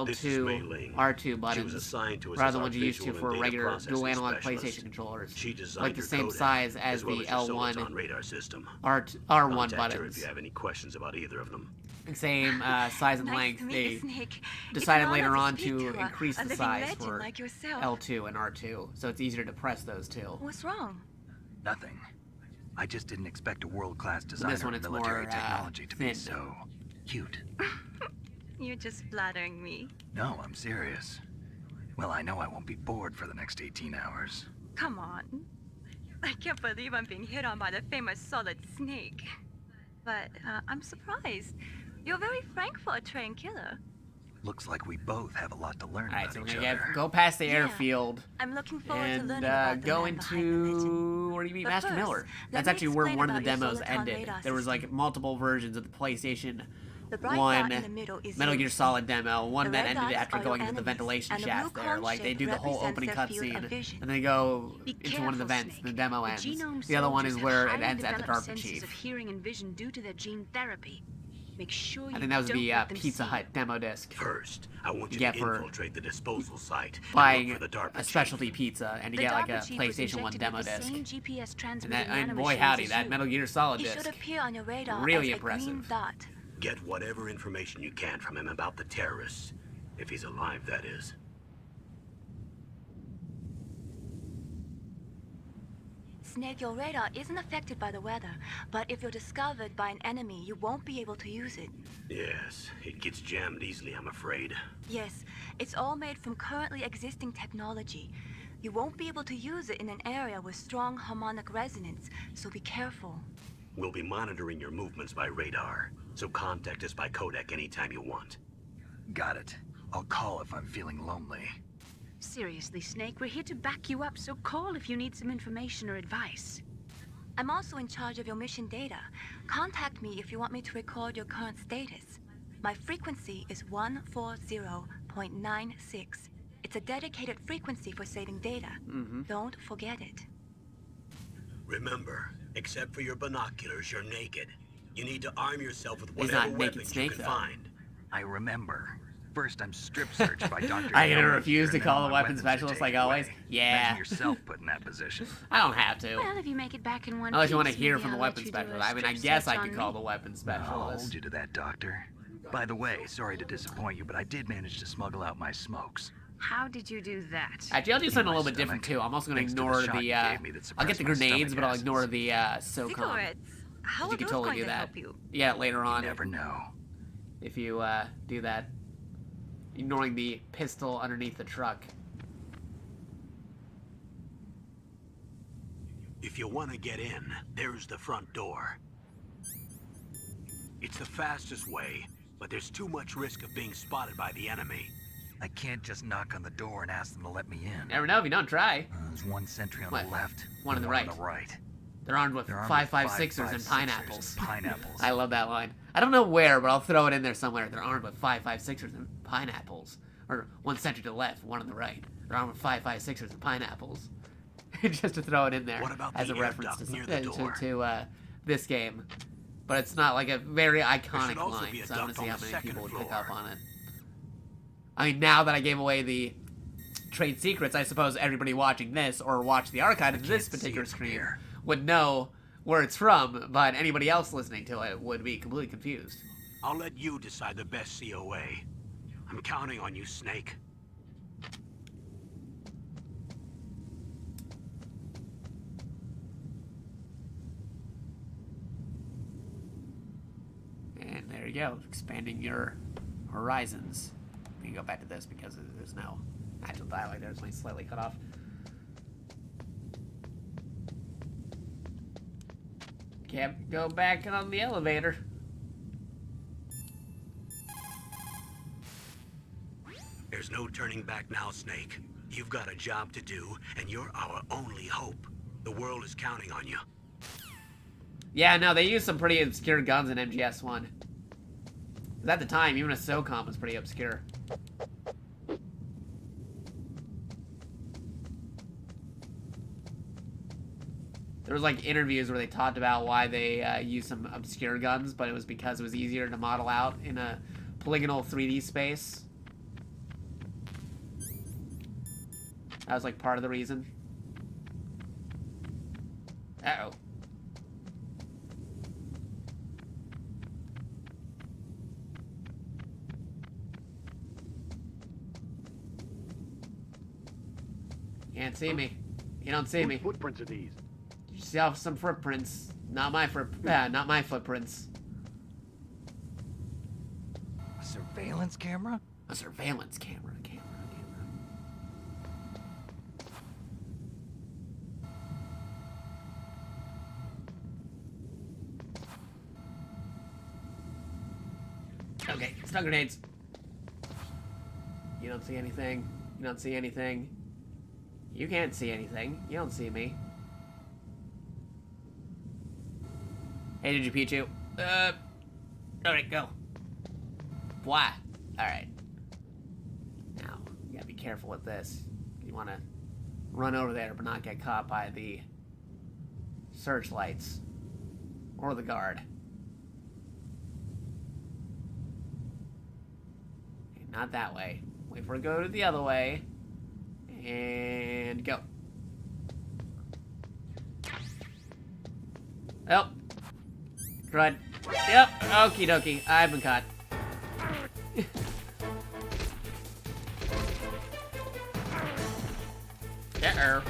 This is Mei L2, Ling. R2 She was buttons, assigned to us rather as than our what you're used to visual for and data regular processing dual analog specialist. PlayStation controllers. She designed Like the your same codec, size as well the as your solars L1, on radar system. R1 Contact her buttons. if you have any questions about either of them. Same size and Nice length. to meet They you, Snake. It's decided an later honor on speak to to increase a the living size legend for like yourself. L2 and R2, so it's easier to press those two. What's wrong? Nothing. I just didn't expect a world-class And designer this one of it's military more technology to be thin. so cute. You're just flattering me. No, I'm serious. Well, I know I won't be bored for the next 18 hours. Come on. I can't believe I'm being hit on by the famous Solid Snake. But I'm surprised. You're very frank for a trained killer. Looks like we both have a lot to learn Alright, about so we're each gonna other. go past the Yeah. airfield I'm looking forward to and learning about the go man behind the legend. into where do you meet But Master first, Miller? let That's me actually where explain one of the about your demos Soliton ended. radar There was like system. multiple versions of the PlayStation The bright 1 dot in the middle is Metal your Gear suit. Solid demo, one The that red ended dots after are going your into the enemies, ventilation and the shaft blue there. cone Like they shape do the whole represents opening their field cutscene of vision. and they go Be into one of the careful, vents, Snake. the demo The ends. genome The other one is soldiers where have it highly ends at the developed DARPA senses chief. of hearing and vision due to their gene therapy. Make sure you I think that was don't the let them Pizza see Hut demo disc. First, I want you Yeah, to for infiltrate the disposal site and Buying look for the DARPA a specialty pizza and you get like a DARPA chief was PlayStation 1 injected demo with the disc. same GPS And, transmitting and boy nanomachines howdy, as that you. Metal Gear Solid He should disc. appear on your radar Really as a green impressive. dot. Get whatever information you can from him about the terrorists. If he's alive, that is. Snake, your radar isn't affected by the weather, but if you're discovered by an enemy, you won't be able to use it. Yes, it gets jammed easily, I'm afraid. Yes, it's all made from currently existing technology. You won't be able to use it in an area with strong harmonic resonance, so be careful. We'll be monitoring your movements by radar, so contact us by codec anytime you want. Got it. I'll call if I'm feeling lonely. Seriously, Snake, we're here to back you up, so call if you need some information or advice. I'm also in charge of your mission data. Contact me if you want me to record your current status. My frequency is 140.96. It's a dedicated frequency for saving data. Don't forget it. Remember, except for your binoculars, you're naked. You need to arm yourself with He's whatever not naked weapons Snake, you can though. find. I remember. First, I'm strip searched by Dr. I can Yeoman refuse here, to and call then the my weapons are specialist like taken always. away. Yeah. Imagine yourself put in that position. I don't have to. Well, if you make it back in one Unless you want to piece, hear maybe from the I'll let weapons you do a specialist. I mean, I strip guess search I could on call me. the weapons I'll specialist. hold you to that, Doctor. By the way, sorry to disappoint you, but I did manage to smuggle out my smokes. How did you do that? Actually, I'll do something a My little bit different too. I'm also going to ignore shot the. you gave me that I'll get suppressed the my grenades, stomach but I'll acids. ignore the SOCOM. Cigarettes? How You are can those totally going do to that. help you? Yeah, later on. You never know. If you do that, ignoring the pistol underneath the truck. If you want to get in, there's the front door. It's the fastest way, but there's too much risk of being spotted by the enemy. I can't just knock on the door and ask them to let me in. Never know if you don't try. There's one sentry on What? the left, One on the and right. on the right. They're armed with They're armed with 5.56ers and 5.56ers pineapples. and pineapples. I love that line. I don't know where, but I'll throw it in there somewhere. They're armed with 5.56ers and pineapples. Or one sentry to the left, one on the right. They're armed with 5.56ers and pineapples. Just to throw it in there What about as the a air reference duct to, near the door? this game. But it's not like a very iconic should also line, be a so I want duct to see on how the many second people would pick floor. up on it. I mean, now that I gave away the trade secrets, I suppose everybody watching this or watch the archive of this particular screen would know where it's from, but anybody else listening to it would be completely confused. I'll let you decide the best COA. I'm counting on you, Snake. And there you go, expanding your horizons. We can go back to this because there's no actual dialogue there. It's only slightly cut off. Can't go back on the elevator. There's no turning back now, Snake. You've got a job to do, and you're our only hope. The world is counting on you. Yeah, no, they used some pretty obscure guns in MGS1. At the time, even a SOCOM was pretty obscure. There was like interviews where they talked about why they used some obscure guns, but it was because it was easier to model out in a polygonal 3D space. That was like part of the reason. Uh-oh. You can't see me. You don't see me. What footprints are these? Yourself some footprints. Not my footprints. A surveillance camera? A surveillance camera. Okay, stun grenades. You don't see anything. You don't see anything. You can't see anything. You don't see me. Hey, did you Pichu? Alright, go. Why? Alright. Now, you gotta be careful with this. You wanna run over there but not get caught by the searchlights. Or the guard. Okay, not that way. Wait for it to go to the other way. And go. Oh. Crud. Yep. Okie dokie. I've been caught. Uh-oh.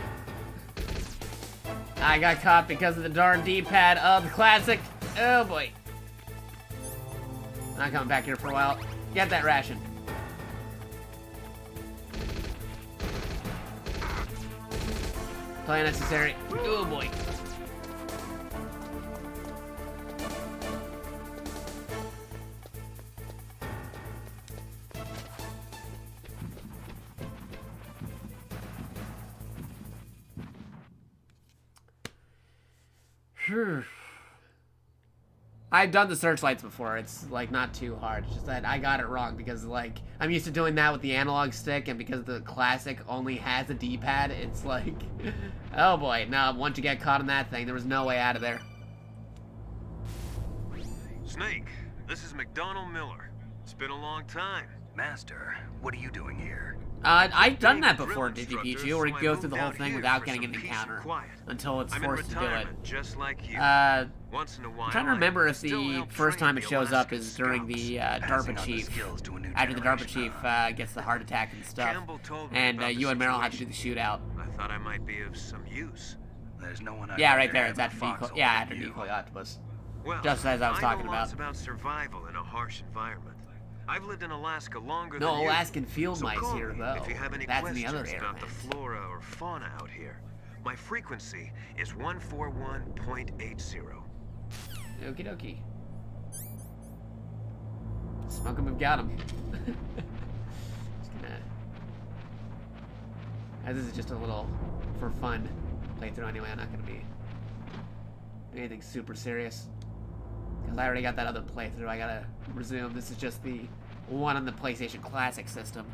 I got caught because of the darn D-pad of the classic. Oh boy. I'm not coming back here for a while. Get that ration. Totally unnecessary. Oh boy. I've done the searchlights before. It's like not too hard. It's just that I got it wrong because like I'm used to doing that with the analog stick, and because the classic only has a D-pad, it's like, oh boy. No, once you get caught in that thing, there was no way out of there. Snake, this is McDonald Miller. It's been a long time. Master, what are you doing here? I've done that before, Digipichu, where you go through the whole thing without getting an encounter until it's forced to do it. Just like you. Once in a while, I'm trying to remember if the first time it shows up is during the DARPA chief, after the DARPA chief gets the heart attack and stuff, and you and Meryl have to do the shootout. I thought I might be of some use. There's no one. Yeah, right there. It's after Decoy. Yeah, after Decoy Octopus. Well, Just as I was talking know about. lots about survival in a harsh environment. I've lived in Alaska longer No than you. Alaskan field mice call here, me though. If you have any That's in the questions other about the airman. flora or fauna out here, my frequency is 141.80. Okie dokie. Smoke him, we've got him. Just gonna... This is just a little for fun playthrough anyway. I'm not gonna be anything super serious. Because I already got that other playthrough I gotta resume. This is just the one on the PlayStation Classic system.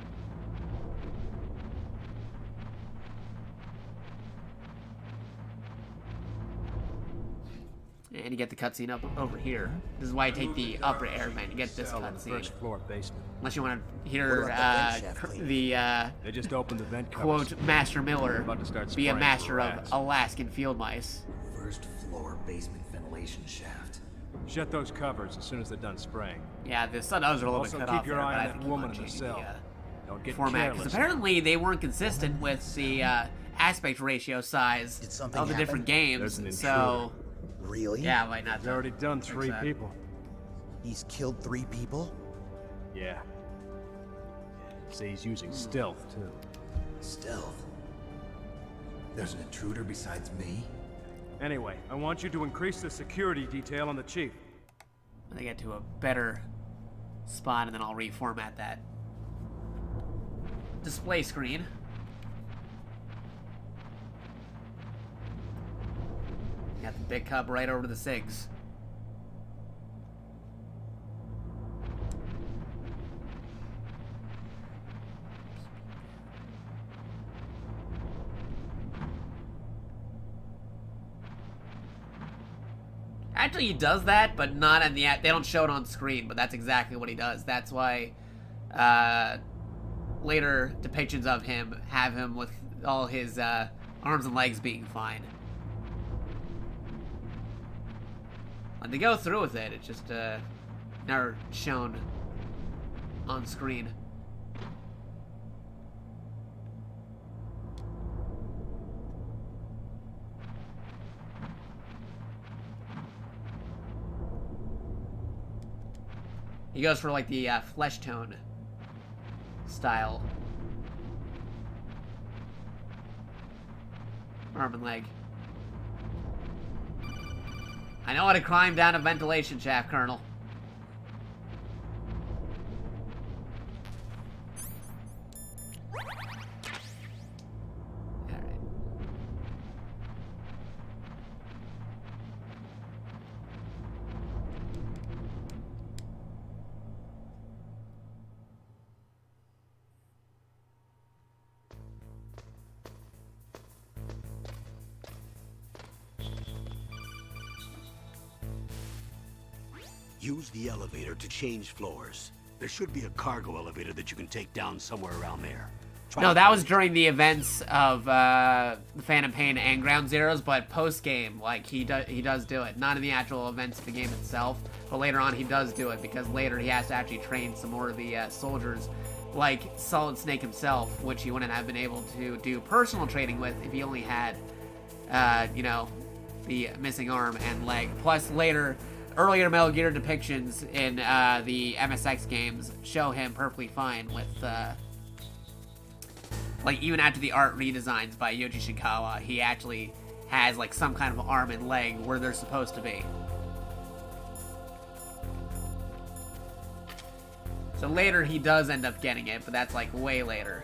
And you get the cutscene up over here. This is why I take the upper airman. You get this cutscene. First floor basement. Unless you want to hear They just opened the vent quote covers. Master Miller About to start be a spraying master for of rats. Alaskan field mice. First floor basement ventilation shaft. Shut those covers as soon as they're done spraying. Yeah, the subtitles are a little Also bit cut keep off your there, eye but on I that think woman in keep the on cell. changing Don't get format, because careless. apparently they weren't consistent with the aspect ratio size of the different games. There's an So Really? yeah, why not? He's already done 3 that. people. He's killed 3 people? Yeah. Say he's using stealth, too. Stealth? There's an intruder besides me? Anyway, I want you to increase the security detail on the chief. When they get to a better spot, and then I'll reformat that display screen. Got the big cup right over the SIGs. Actually, he does that, but not in the they don't show it on screen, but that's exactly what he does. That's why later depictions of him have him with all his arms and legs being fine. When they go through with it, it's just never shown on screen. He goes for like the flesh tone style. Arm and leg. I know how to climb down a ventilation shaft, Colonel. Alright. Use the elevator to change floors. There should be a cargo elevator that you can take down somewhere around there. Try No, to that find was during the events of the Phantom Pain and Ground Zeroes, but post game, like he does do it. Not in the actual events of the game itself, but later on he does do it because later he has to actually train some more of the soldiers, like Solid Snake himself, which he wouldn't have been able to do personal training with if he only had, you know, the missing arm and leg. Plus later, earlier Metal Gear depictions in the MSX games show him perfectly fine with. Like, even after the art redesigns by Yoji Shikawa, he actually has, like, some kind of arm and leg where they're supposed to be. So later, he does end up getting it, but that's, like, way later.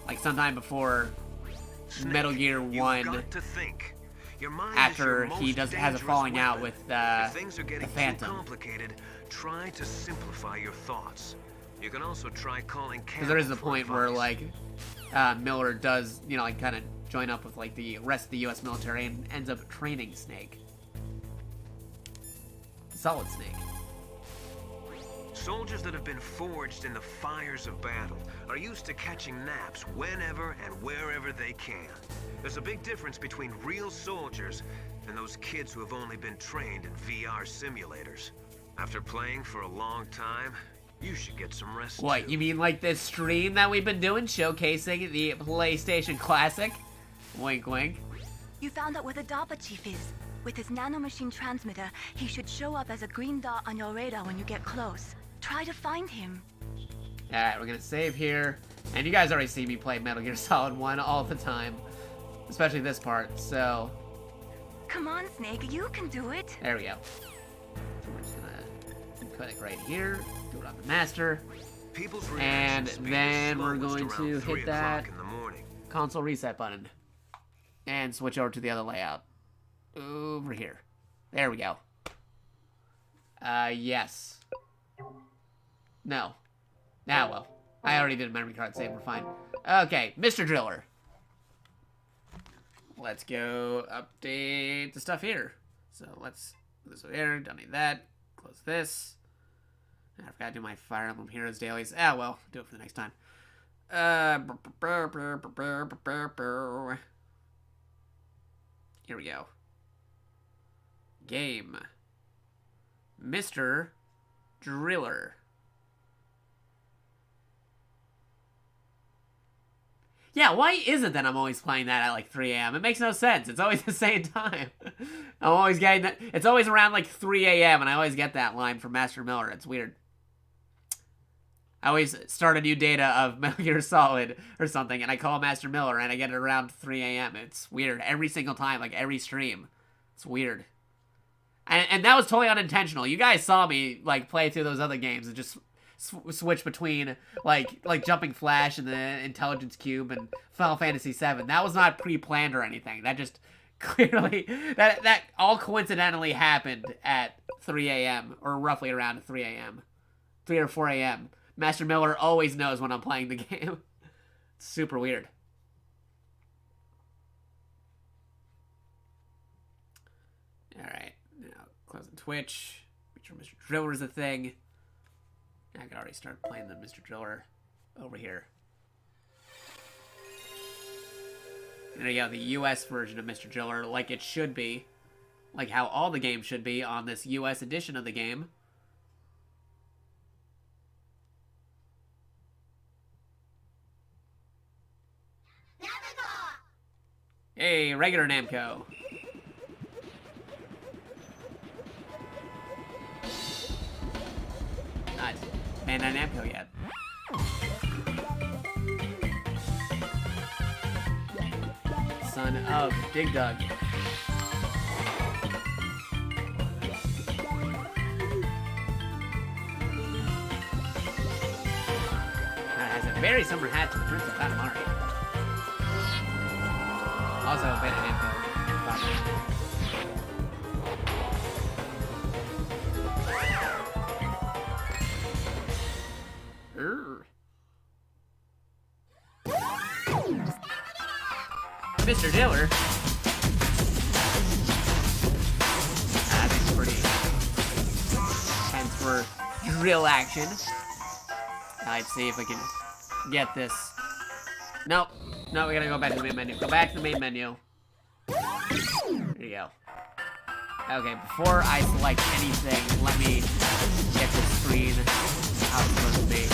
Like, sometime before Snake, Metal Gear 1, got to think. Your mind after is your he most has a falling dangerous out weapon. with If things are the getting too Phantom. complicated, try to simplify your thoughts. You can also try calling Because there is Campbell the for point where, advice. like, Miller does, you know, like, kind of join up with, like, the rest of the U.S. military and ends up training Snake. Solid Snake. Soldiers that have been forged in the fires of battle are used to catching naps whenever and wherever they can. There's a big difference between real soldiers and those kids who have only been trained in VR simulators. After playing for a long time, you should get some rest. What, you mean like this stream that we've been doing, showcasing the PlayStation Classic? Wink, wink. You found out where the DARPA chief is. With his nanomachine transmitter, he should show up as a green dot on your radar when you get close. Try to find him. Alright, we're gonna save here. And you guys already see me play Metal Gear Solid 1 all the time. Especially this part, so... Come on, Snake, you can do it. There we go. So we're just gonna click right here, do it on the master. And then we're going to hit that console reset button. And switch over to the other layout. Over here. There we go. Yes. No. Now, well. I already did a memory card save, we're fine. Okay, Mr. Driller. Let's go update the stuff here. So let's put this over here, don't need that. Close this. I forgot to do my Fire Emblem Heroes dailies. Ah, well, do it for the next time. Here we go. Game. Mr. Driller. Yeah, why is it that I'm always playing that at like 3 a.m.? It makes no sense. It's always the same time. I'm always getting that. It's always around like 3 a.m. and I always get that line from Master Miller. It's weird. I always start a new data of Metal Gear Solid or something and I call Master Miller and I get it around 3 a.m. It's weird. Every single time, like every stream. It's weird. And that was totally unintentional. You guys saw me like play through those other games and just switch between like Jumping Flash and the Intelligence Cube and Final Fantasy VII. That was not pre-planned or anything. That just clearly that all coincidentally happened at 3 a.m. or roughly around 3 a.m. 3 or 4 a.m. Master Miller always knows when I'm playing the game. It's super weird. Alright, now closing Twitch. Make sure Mr. Driller is a thing. I can already start playing the Mr. Driller over here. There you go, the US version of Mr. Driller, like it should be. Like how all the games should be on this US edition of the game. Hey, regular Namco. Nice. Bandai Namco yet. Son of Dig Dug. Has a very similar hat to the Prince of Katamari. Also, Bandai Namco. Mr. Diller. That's pretty intense for drill action. Let's see if we can get this. Nope. No, we gotta go back to the main menu. Go back to the main menu. There you go. Okay, before I select anything, let me get the screen how it's supposed to be.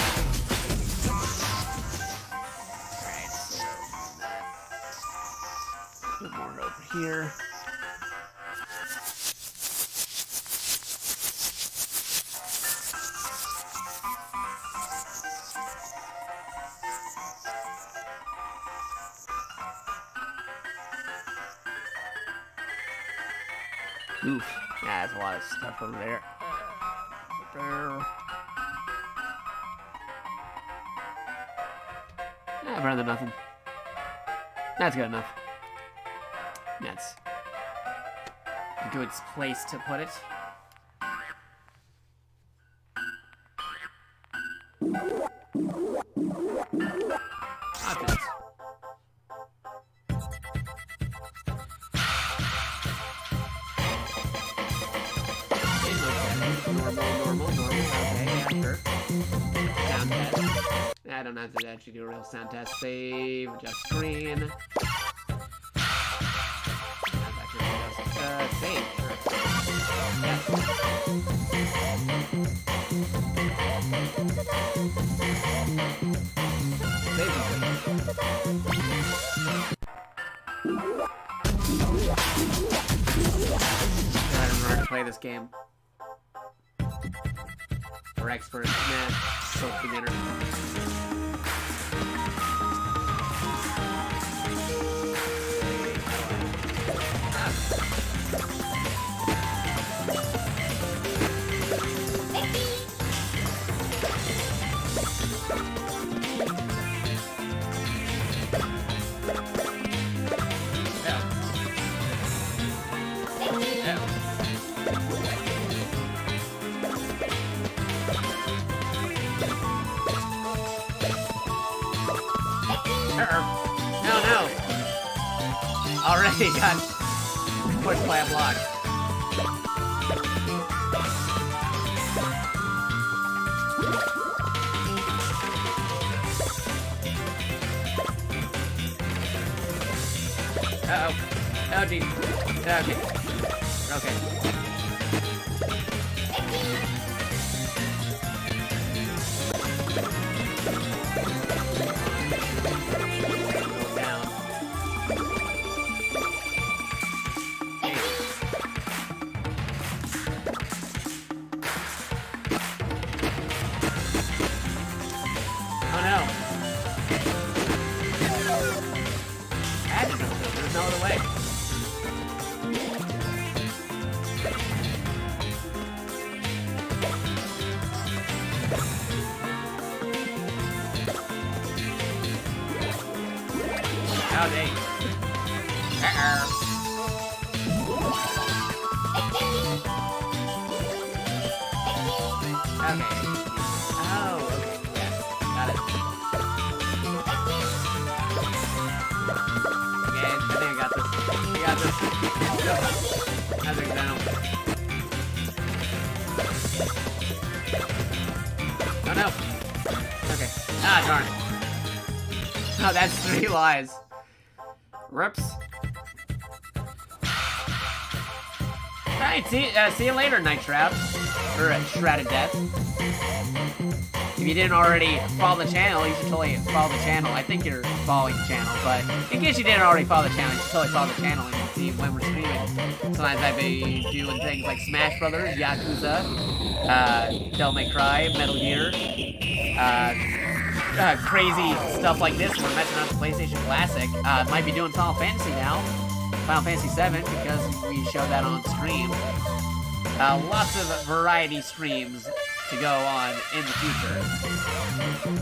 Alright, so a bit more over here. Oof. Yeah, that's a lot of stuff over there. Better than nothing. That's good enough. That's a good place to put it. Options. Normal. Okay, yeah, sure. Sound test. I don't have to actually do a real sound test. Save, adjust screen. Save, sure. Yes. Save complete. I don't know how to play this game. We're experts. Nah, so beginner. No, no. Already got pushed by a block. Uh-oh. Oh, geez. Okay. Okay. There's no other way. Oh, dang. Okay. Oh, okay. Yeah, got it. Okay, I think I got this. You got this. Go. I think down. Oh no. Okay. Ah, darn it. Oh, that's 3 lives. Rips. Alright, see you later, Night Shroud. Or Shrouded Death. If you didn't already follow the channel, you should totally follow the channel. I think you're following the channel, but in case you didn't already follow the channel, you should totally follow the channel and see when we're streaming. Sometimes I be doing things like Smash Brothers, Yakuza, Devil May Cry, Metal Gear, crazy stuff like this. We're messing around with the PlayStation Classic. Might be doing Final Fantasy now, Final Fantasy 7, because we showed that on stream. Lots of variety streams to go on in the future.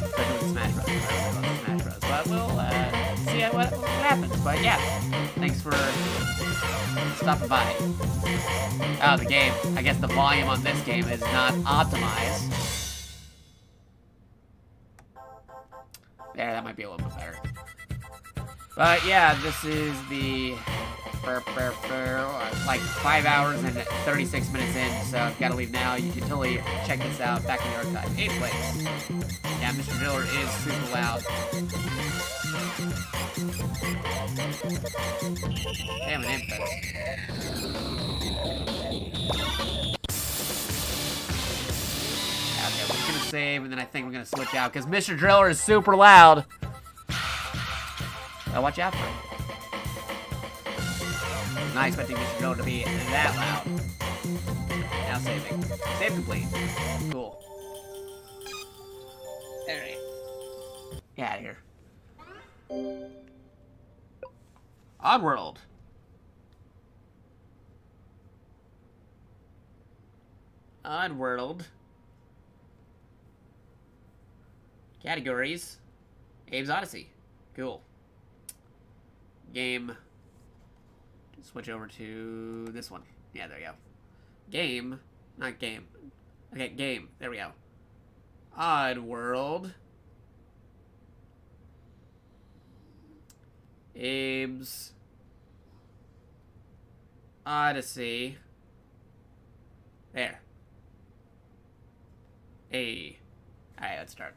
Especially with Smash Bros. But we'll see what happens. But yeah, thanks for stopping by. Oh, the game. I guess the volume on this game is not optimized. There, that might be a little bit better. But yeah, this is the like 5 hours and 36 minutes in, so I've got to leave now. You can totally check this out back in the archive. 8th place. Yeah, Mr. Driller is super loud. Damn, an infest. Okay, we're just gonna save, and then I think we're gonna switch out, because Mr. Driller is super loud. Watch out for him. Not expecting Mr. Driller to be that loud. Now saving. Save complete. Cool. Alright. Get out of here. Oddworld. Oddworld. Categories. Abe's Odyssey. Cool. Game. Switch over to this one. Yeah, there we go. Game. Not game. Okay, game. There we go. Oddworld. Abe's Odyssey. There. Alright, let's start.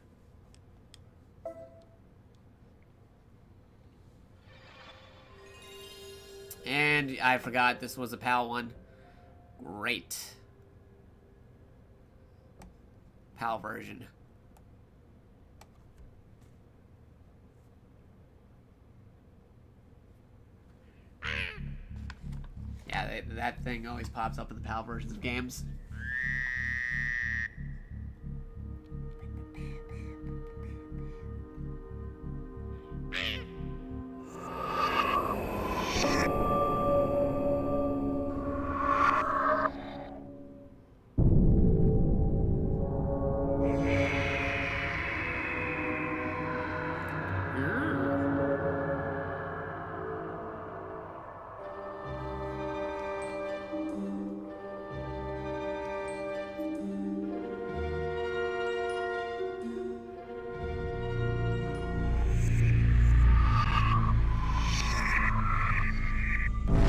And I forgot this was a PAL one. Great. PAL version. Yeah, that thing always pops up in the PAL versions of games.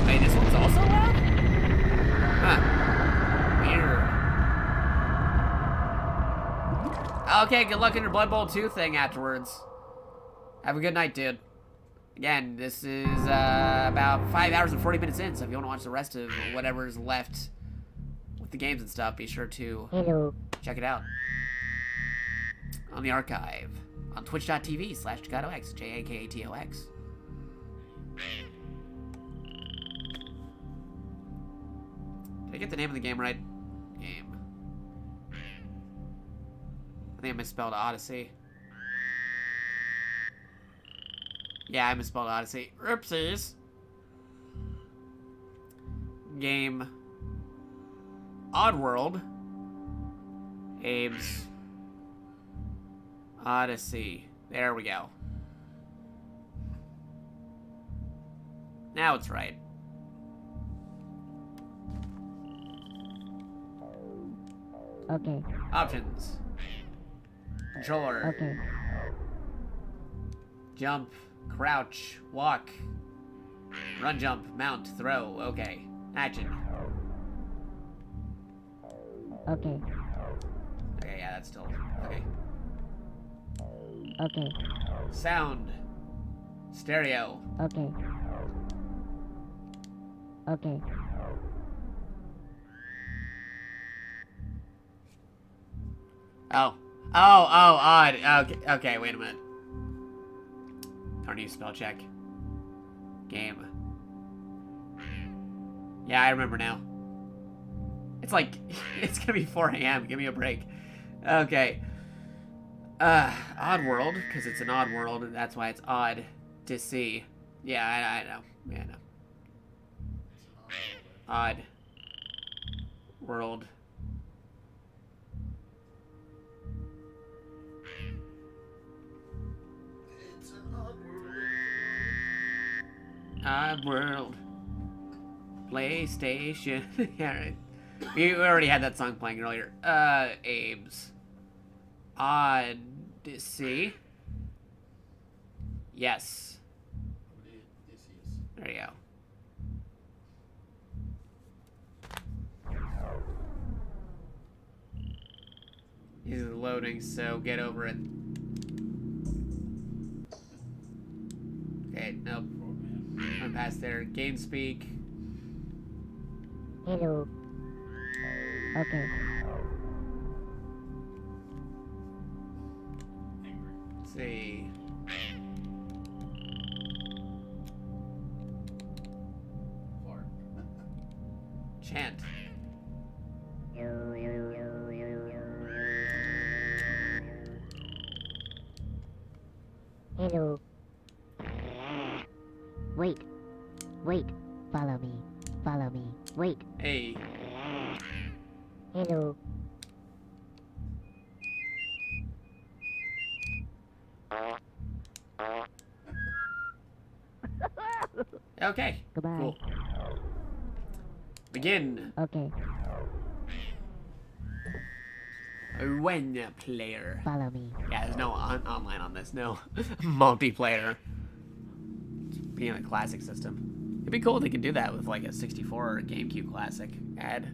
Wait, this one's also loud? Huh. Weird. Okay, good luck in your Blood Bowl 2 thing afterwards. Have a good night, dude. Again, this is about 5 hours and 40 minutes in, so if you want to watch the rest of whatever's left with the games and stuff, be sure to check it out on the archive on twitch.tv/JakatoX, JakatoX. Did I get the name of the game right? Game. I think I misspelled Odyssey. Yeah, I misspelled Odyssey. Oopsies. Game. Oddworld. Abe's. Odyssey. There we go. Now it's right. Okay. Options. Controller. Okay. Jump. Crouch. Walk. Run, jump, mount, throw. Okay. Action. Okay. Okay, yeah, that's still... Okay. Okay. Sound. Stereo. Okay. Okay. Oh. Oh, odd. Okay, okay, wait a minute. Turn to spell check. Game. Yeah, I remember now. It's like, it's gonna be 4 a.m. Give me a break. Okay. Odd world, because it's an odd world, and that's why it's odd to see. Yeah, I know. Yeah, I know. Odd world. Odd world. PlayStation. Yeah, right. We already had that song playing earlier. Abe's. Odyssey. Yes. There you go. He's loading, so get over it. Okay, nope. I'm past there. Game speak. Hello. Okay. Let's see. Chant. Hello. Wait. Wait. Follow me. Follow me. Wait. Hey. Hello. Okay. Goodbye. Cool. Begin. Okay. When player. Follow me. Yeah, there's no online on this. No multiplayer. It's being a classic system. It'd be cool if they could do that with like a 64 or a GameCube classic. Add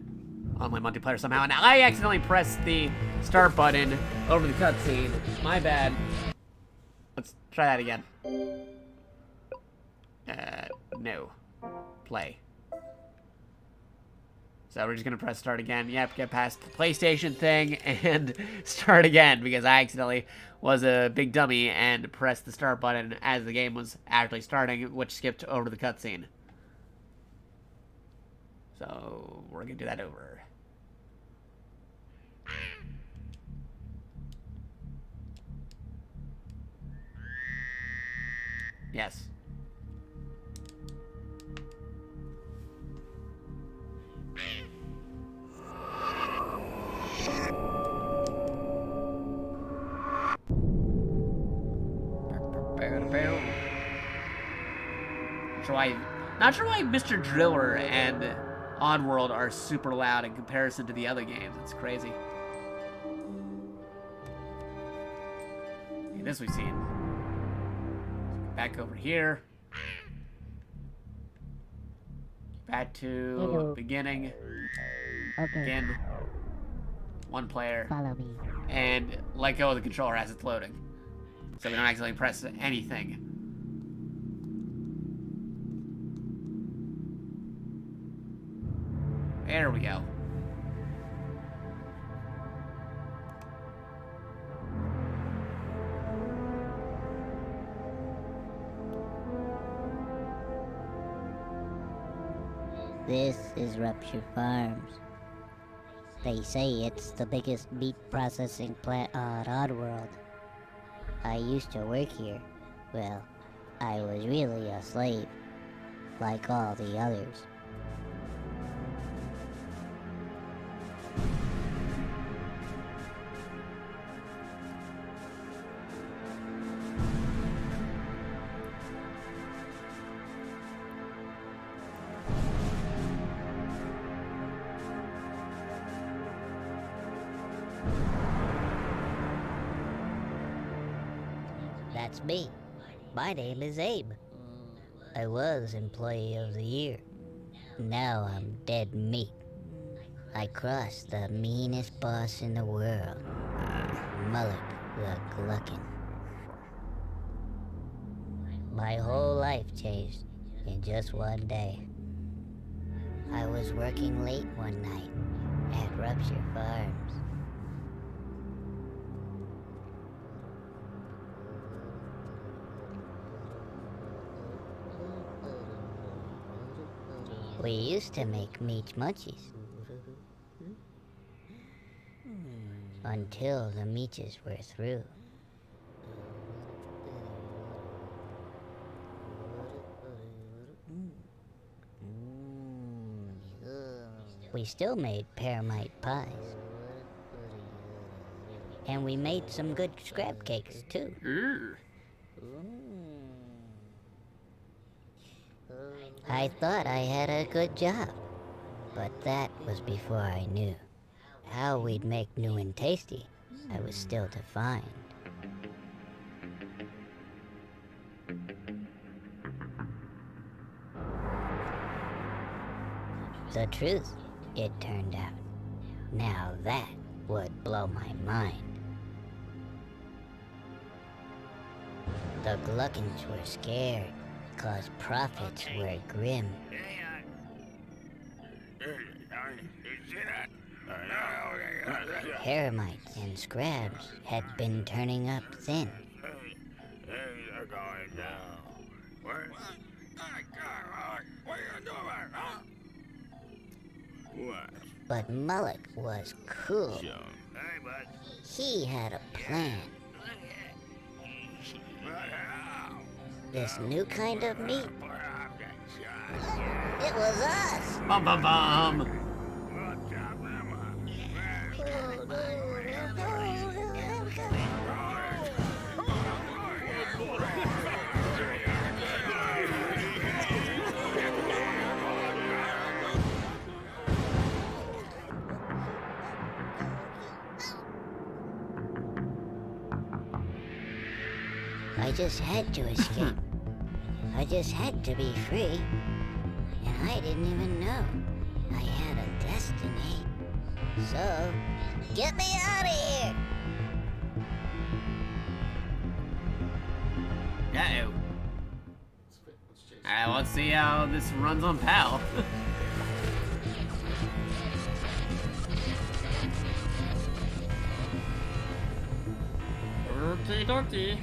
online multiplayer somehow, and I accidentally pressed the start button over the cutscene. My bad. Let's try that again. No. Play. So we're just gonna press start again. Yep, get past the PlayStation thing and start again because I accidentally was a big dummy and pressed the start button as the game was actually starting, which skipped over the cutscene. So we're gonna do that over. Yes. Not sure why Mr. Driller and Oddworld are super loud in comparison to the other games. It's crazy. Okay, this we've seen. Back over here. Back to the beginning. Okay. Again. One player. Follow me. And let go of the controller as it's loading. So we don't accidentally press anything. There we go. This is Rupture Farms. They say it's the biggest meat processing plant on Oddworld. I used to work here. Well, I was really a slave, like all the others. That's me. My name is Abe. I was Employee of the Year. Now I'm dead meat. I crossed the meanest boss in the world, Mullet the Glutton. My whole life changed in just one day. I was working late one night at Rupture Farms. We used to make meat munchies. Until the meaches were through. We still made pearmite pies. And we made some good scrap cakes, too. I thought I had a good job, but that was before I knew. How we'd make new and tasty, I was still to find. The truth, it turned out. Now that would blow my mind. The Gluckins were scared, 'cause profits were grim. Hermites and scrabs had been turning up thin. But Mullet was cool. He had a plan. This new kind of meat. It was us! Bum bum bum! I just had to escape. I just had to be free. And I didn't even know I had a destiny. So, get me out of here! Uh-oh. Alright, let's see how this runs on PAL. Okie dokie.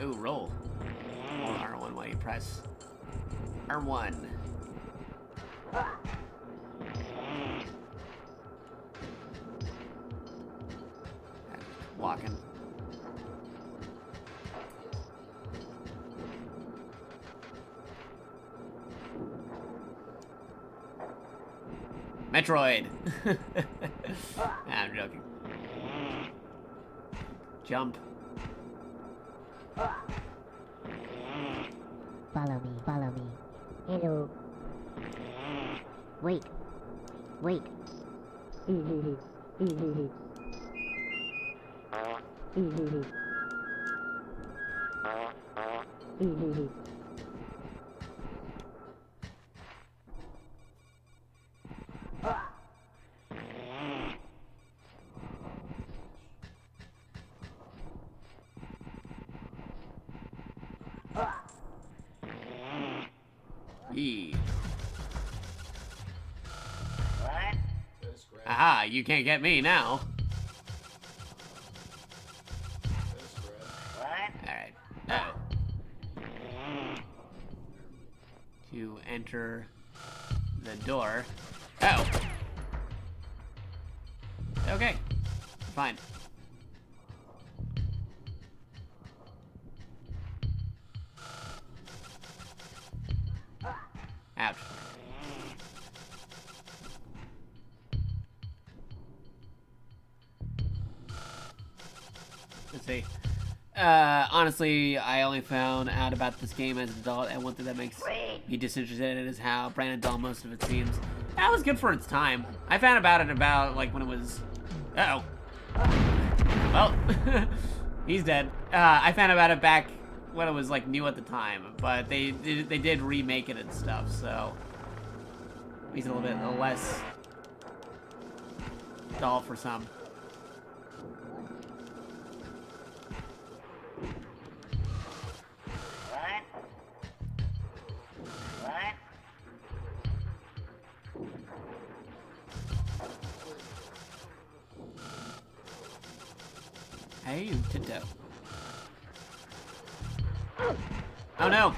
Ooh, roll. Hold R1 while you press R1. Walking. Metroid! I'm joking. Jump. Follow me, follow me. Hello. Wait. Wait. E. Aha, you can't get me now. Alright. Oh. To enter the door. Oh. Okay. Fine. Ouch. Let's see. Honestly, I only found out about this game as an adult, and one thing that makes me disinterested in it is how brand and dull most of it seems. That was good for its time. I found about it like when it was... Uh-oh. Well, he's dead. I found about it back when it was like new at the time, but they did remake it and stuff, so he's a little bit less dull for some. Hey, Tinto. Oh no!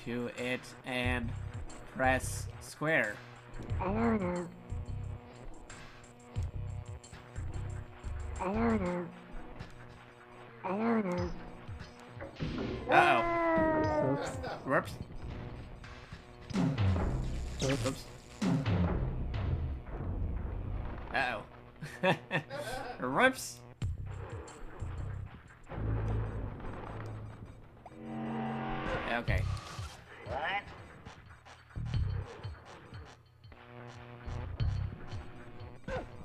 To it and press square. I don't know. I don't know. I don't know. Uh-oh. Whoops. Oops. Uh-oh. Whoops. Okay. What?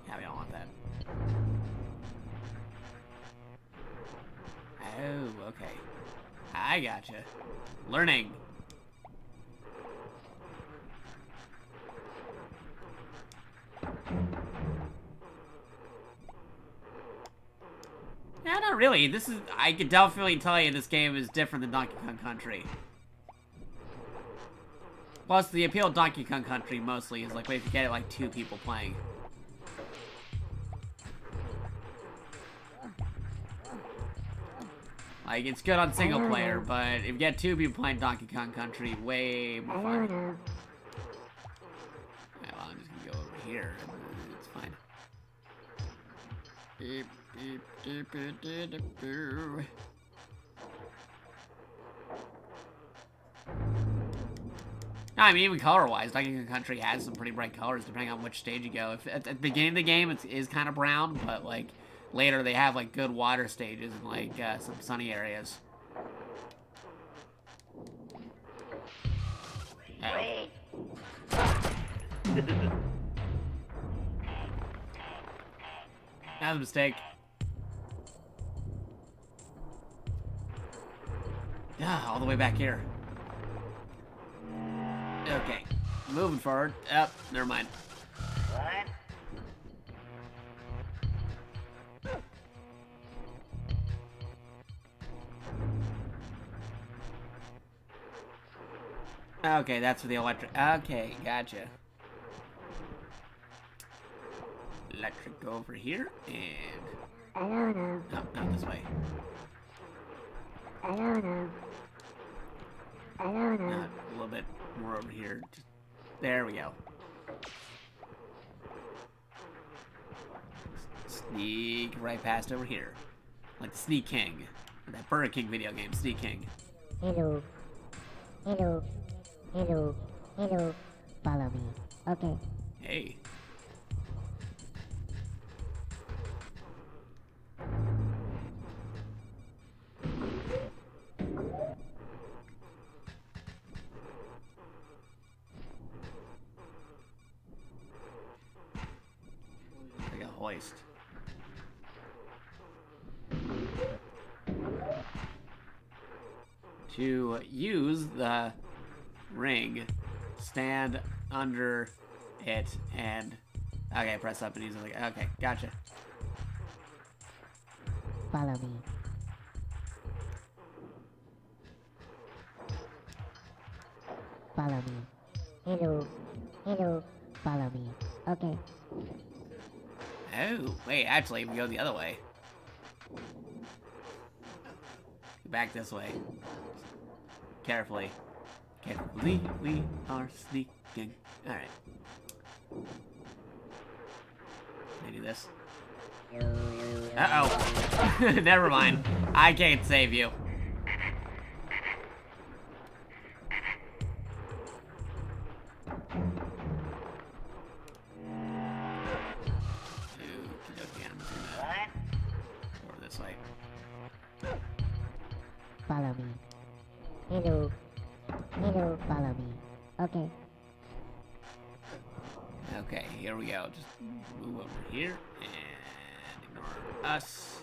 Yeah, we don't want that. Oh, okay. I gotcha. Learning. Yeah, not really. This is... I can definitely tell you this game is different than Donkey Kong Country. Plus, the appeal of Donkey Kong Country mostly is like, wait, if you get it like 2 people playing. Like, it's good on single player, but if you get 2 people playing Donkey Kong Country, way more fun. Yeah, well, I'm just gonna go over here. It's fine. Beep, beep, beep, beep, beep, beep, beep. No, I mean, even color-wise, Donkey Kong Country has some pretty bright colors depending on which stage you go. If at the beginning of the game, it is kind of brown, but like later they have like good water stages and like some sunny areas. Wait. That was a mistake. Ah, all the way back here. Okay. Moving forward. Yep, never mind. What? Okay, that's for the electric. Okay, gotcha. Electric go over here, and... I don't know. No, not this way. I don't know. I don't know. Not a little bit more over here. Just, there we go. Sneak right past over here. Like the Sneak King. That Burger King video game, Sneak King. Hello. Hello. Hello. Hello. Follow me. Okay. Hey. Like a hoist. To use the ring, stand under it and okay, press up and use it like okay, gotcha. Follow me. Follow me. Hello. Hello. Follow me. Okay. Oh, wait, actually we go the other way. Back this way. Carefully. Carefully, we are sneaking. Alright. Can I do this? Uh-oh. Never mind. I can't save you. Over this way. Follow me. Hello. Hello. Follow me. Okay. Okay, here we go. Just move over here and ignore us.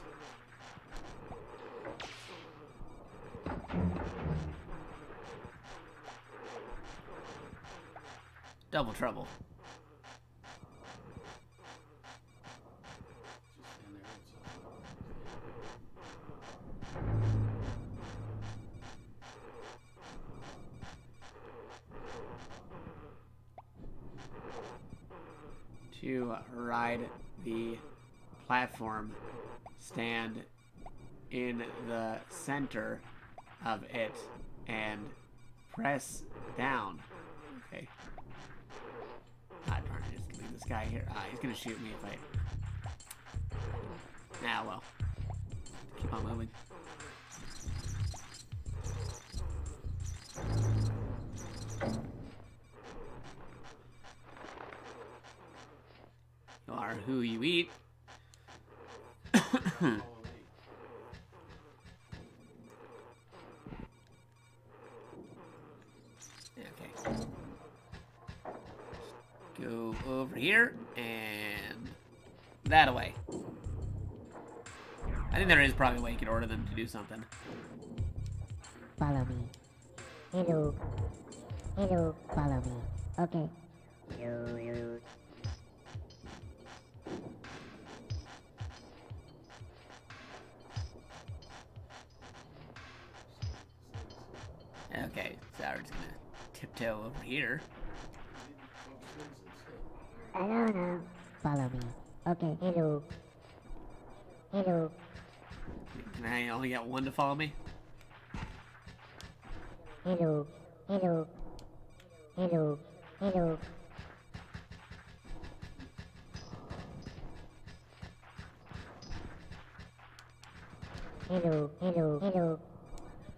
Double trouble. To ride the platform, stand in the center of it and press down. Okay. Ah, darn it, it's gonna be this guy here. Ah, he's gonna shoot me if I... Ah, well. Keep on moving. You are who you eat. Okay. Go over here and that away. I think there is probably a way you could order them to do something. Follow me. Hello. Hello. Follow me. Okay. Okay, so we're just gonna tiptoe over here. I don't know. Follow me. Okay. Hello. Hello. Can I only get one to follow me? Hello. Hello. Hello. Hello. Hello. Hello. Hello.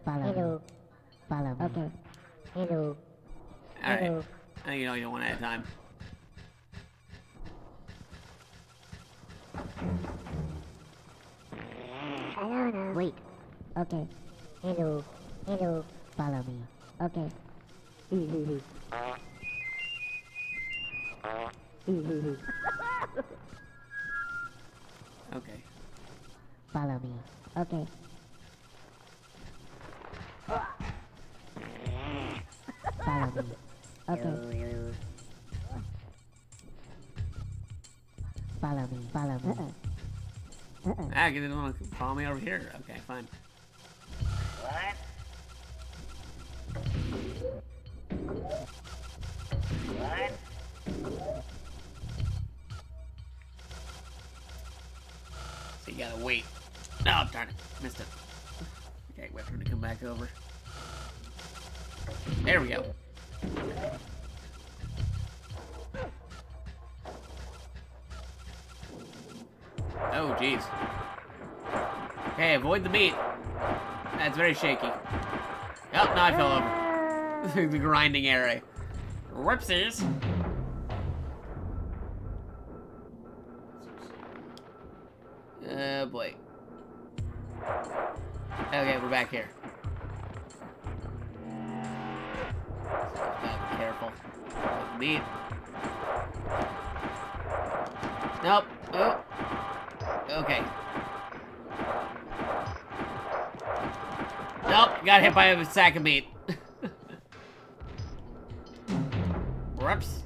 Follow me. Follow me. Okay. Hello. Alright. Hello. I think you know you don't one at a time. I don't know. Wait. Okay. Hello. Hello. Follow me. Okay. Okay. Follow me. Okay. Follow me. Okay. Follow me. Follow me. Ah, you didn't want to follow me over here. Okay, fine. What? What? So you gotta wait. No, darn it. Missed it. Okay, wait for him to come back over. There we go. Oh, jeez. Okay, avoid the meat. That's very shaky. Oh, no, I fell over. The grinding area. Whoopsies. Oh, boy. Okay, we're back here. Be careful. Meat. Nope. Oh. Okay. Nope. Got hit by a sack of meat. Whoops.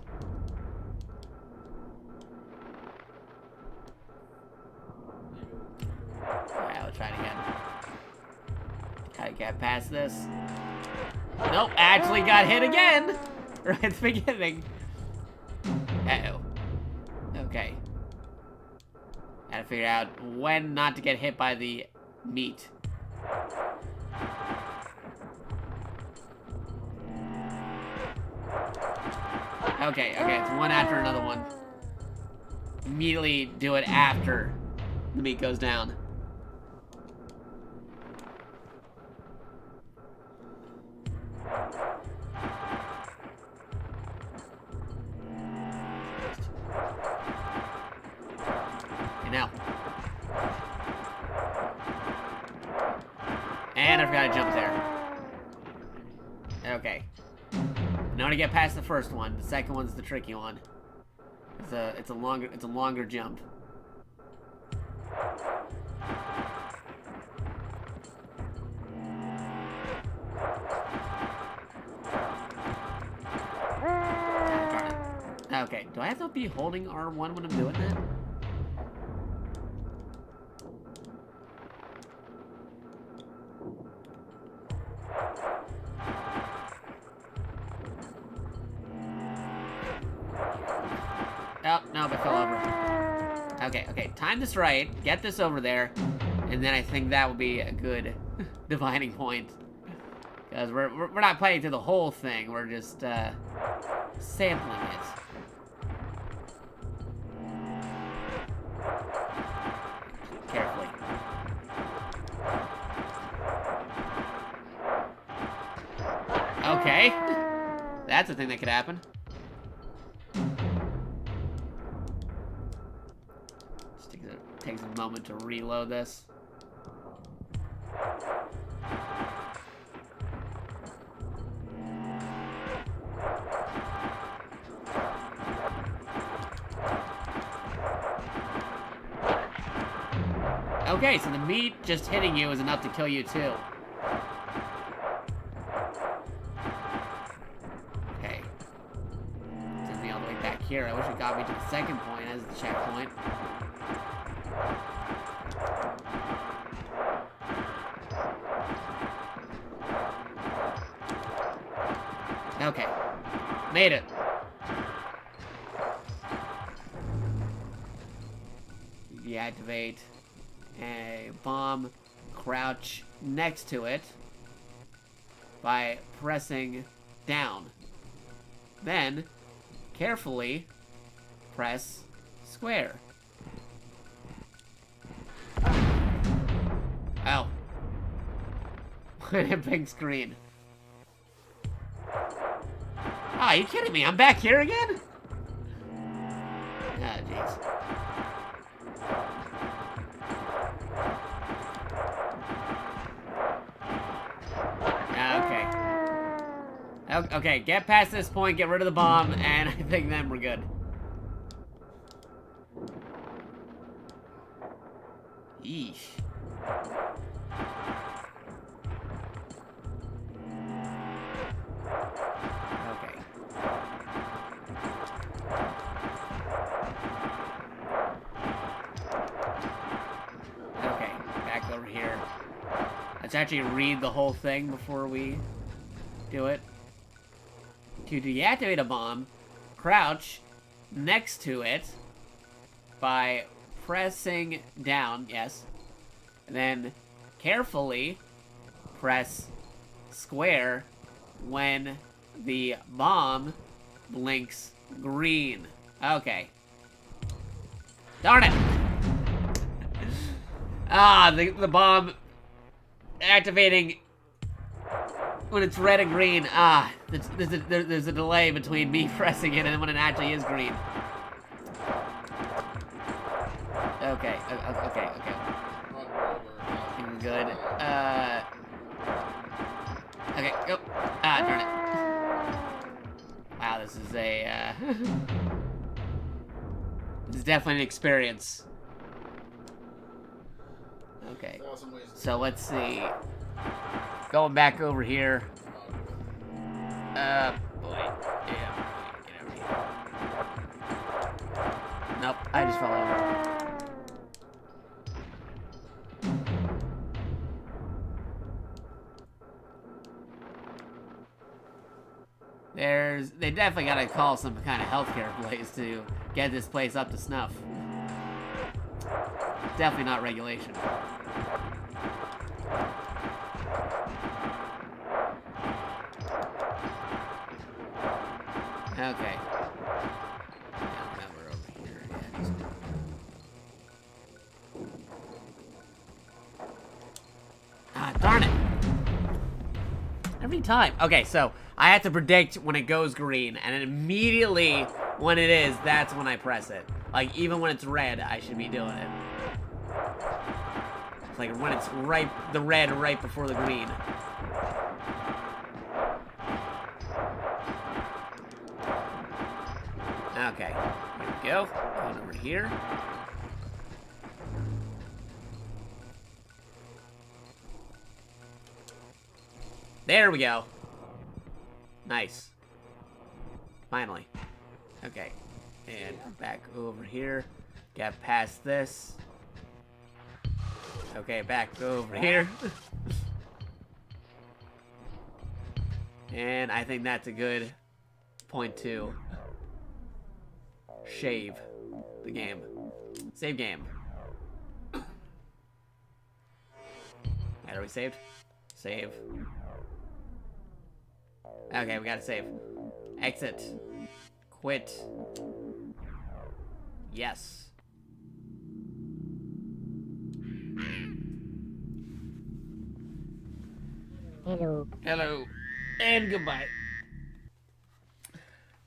Alright, let's try it again. Gotta get past this. Nope, actually got hit again! Right at the beginning. Uh-oh. Okay. Gotta figure out when not to get hit by the meat. Okay, it's one after another one. Immediately do it after the meat goes down. Okay, now. And I forgot to jump there. Okay. Now to get past the first one, the second one's the tricky one. It's a longer jump. Okay, do I have to be holding R1 when I'm doing that? Oh, no, I fell over. Okay, time this right, get this over there, and then I think that will be a good dividing point. Because we're not playing through the whole thing, we're just sampling it. Carefully. Okay. That's a thing that could happen. Takes a moment to reload this. Okay, so the meat just hitting you is enough to kill you too. Okay. Sends me all the way back here. I wish it got me to the second point as the checkpoint. Okay. Made it. Deactivate a bomb, crouch next to it by pressing down. Then, carefully press square. Oh. Big screen. Oh, are you kidding me? I'm back here again? Ah, jeez. Okay, get past this point, get rid of the bomb, and I think then we're good. Yeesh. Okay. Okay, back over here. Let's actually read the whole thing before we do it. To deactivate a bomb, crouch next to it by pressing down, yes, and then carefully press square when the bomb blinks green. Okay. Darn it! Ah, the bomb activating when it's red and green. Ah, there's a delay between me pressing it and when it actually is green. Okay, okay. Feeling good. Okay, go. Ah, darn it. Wow, this is a, this is definitely an experience. Okay, so let's see. Going back over here. Boy. Yeah, get over here. Nope, I just fell over. They definitely gotta call some kind of healthcare place to get this place up to snuff. Definitely not regulation. Okay. Now we're over here. Ah, darn it! Every time. Okay, so I have to predict when it goes green, and then immediately when it is, that's when I press it. Like, even when it's red, I should be doing it. It's like when it's right, the red right before the green. Okay, here we go. Going over here. There we go. Nice. Finally. Okay. And back over here. Get past this. Okay, back over here. And I think that's a good point to shave the game. Save game. Are we saved? Save. Okay, we gotta save. Exit. Quit. Yes. Hello. Hello. And goodbye.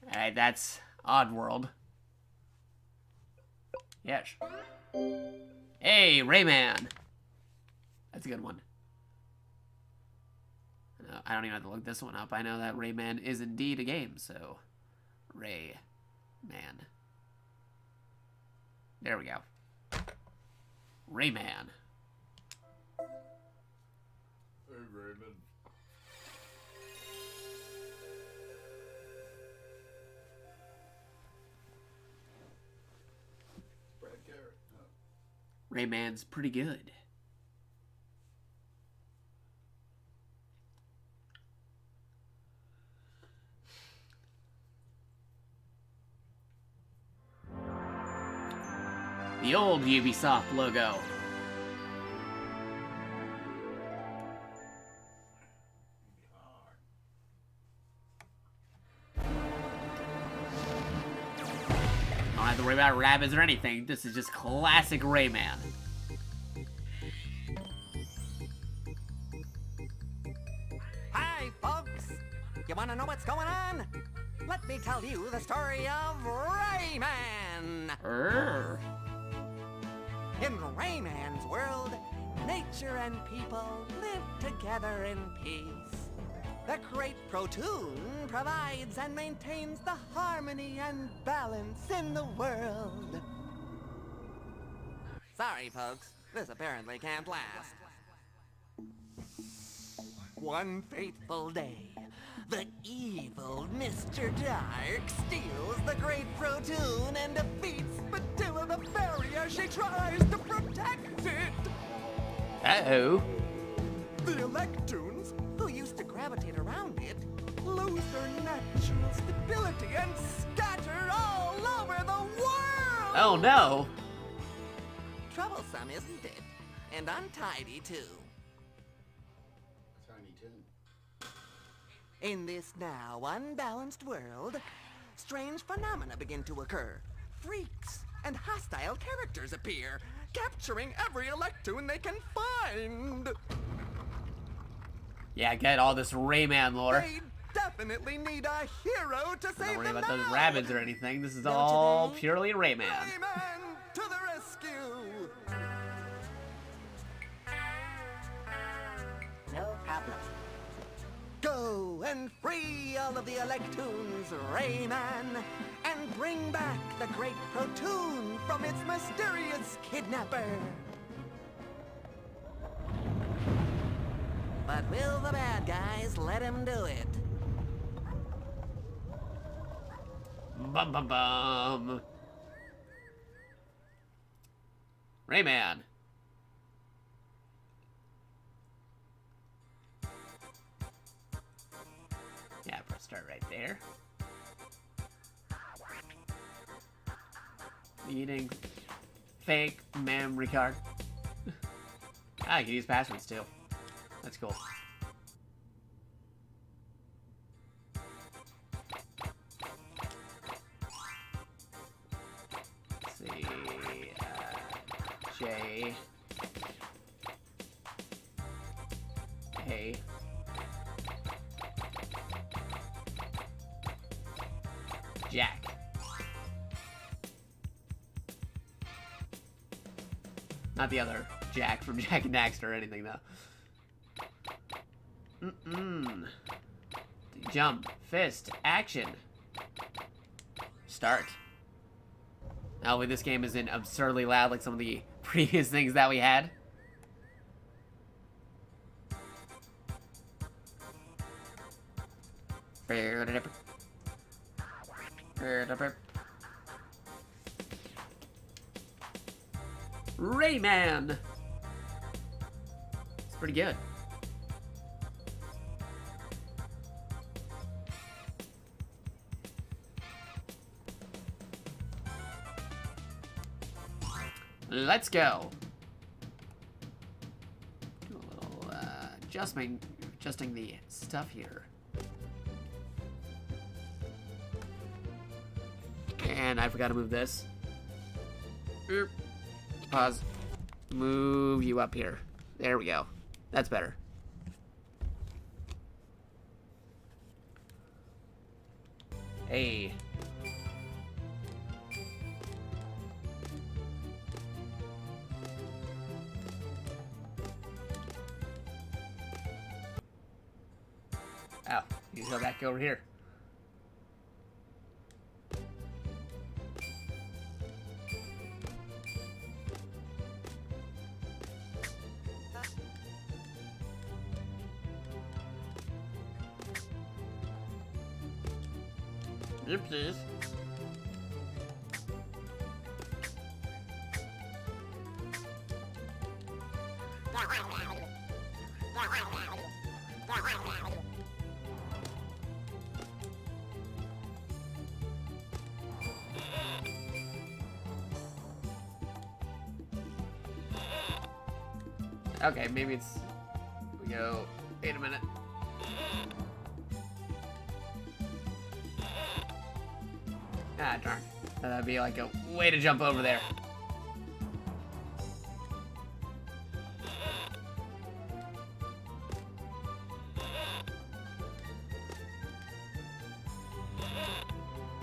Alright, that's Oddworld. Yes. Hey, Rayman. That's a good one. I don't even have to look this one up. I know that Rayman is indeed a game, so Rayman. There we go. Rayman. Hey, Raymond. Brad Garrett. No. Rayman's pretty good. The old Ubisoft logo. Don't have to worry about rabbits or anything. This is just classic Rayman. Hi, folks. You want to know what's going on? Let me tell you the story of Rayman. In Rayman's world, nature and people live together in peace. The Great Protoon provides and maintains the harmony and balance in the world. Sorry, folks. This apparently can't last. One fateful day, the evil Mr. Dark steals the Great Protoon and defeats Matilla the Fairy as she tries to protect it. Uh-oh. The Electoons, who used to gravitate around it, lose their natural stability and scatter all over the world! Oh no! Troublesome, isn't it? And untidy, too. Tiny Tim. In this now unbalanced world, strange phenomena begin to occur. Freaks and hostile characters appear, capturing every Electoon they can find. Yeah, get all this Rayman lore. They definitely need a hero to save Don't worry them about those now. rabbits or anything. This is Don't you all think? purely Rayman. Rayman to the rescue! No problem. Go and free all of the Electoons, Rayman, and bring back the Great Protoon from its mysterious kidnapper. But will the bad guys let him do it? Bum bum bum. Rayman. Yeah, press start right there. Eating fake memory card. I can use passwords too. That's cool. Let's see. J. A. Jack. Not the other Jack from Jack and Daxter or anything, though. Jump, fist, action. Start. Hopefully this game isn't absurdly loud like some of the previous things that we had. Rayman! It's pretty good. Let's go. Do a little adjusting the stuff here. And I forgot to move this. Oop. Pause. Move you up here. There we go. That's better. Hey. Oh, you can go back over here. Oopsies. Okay, maybe it's... We go... Wait a minute. Ah, darn. That'd be like a way to jump over there.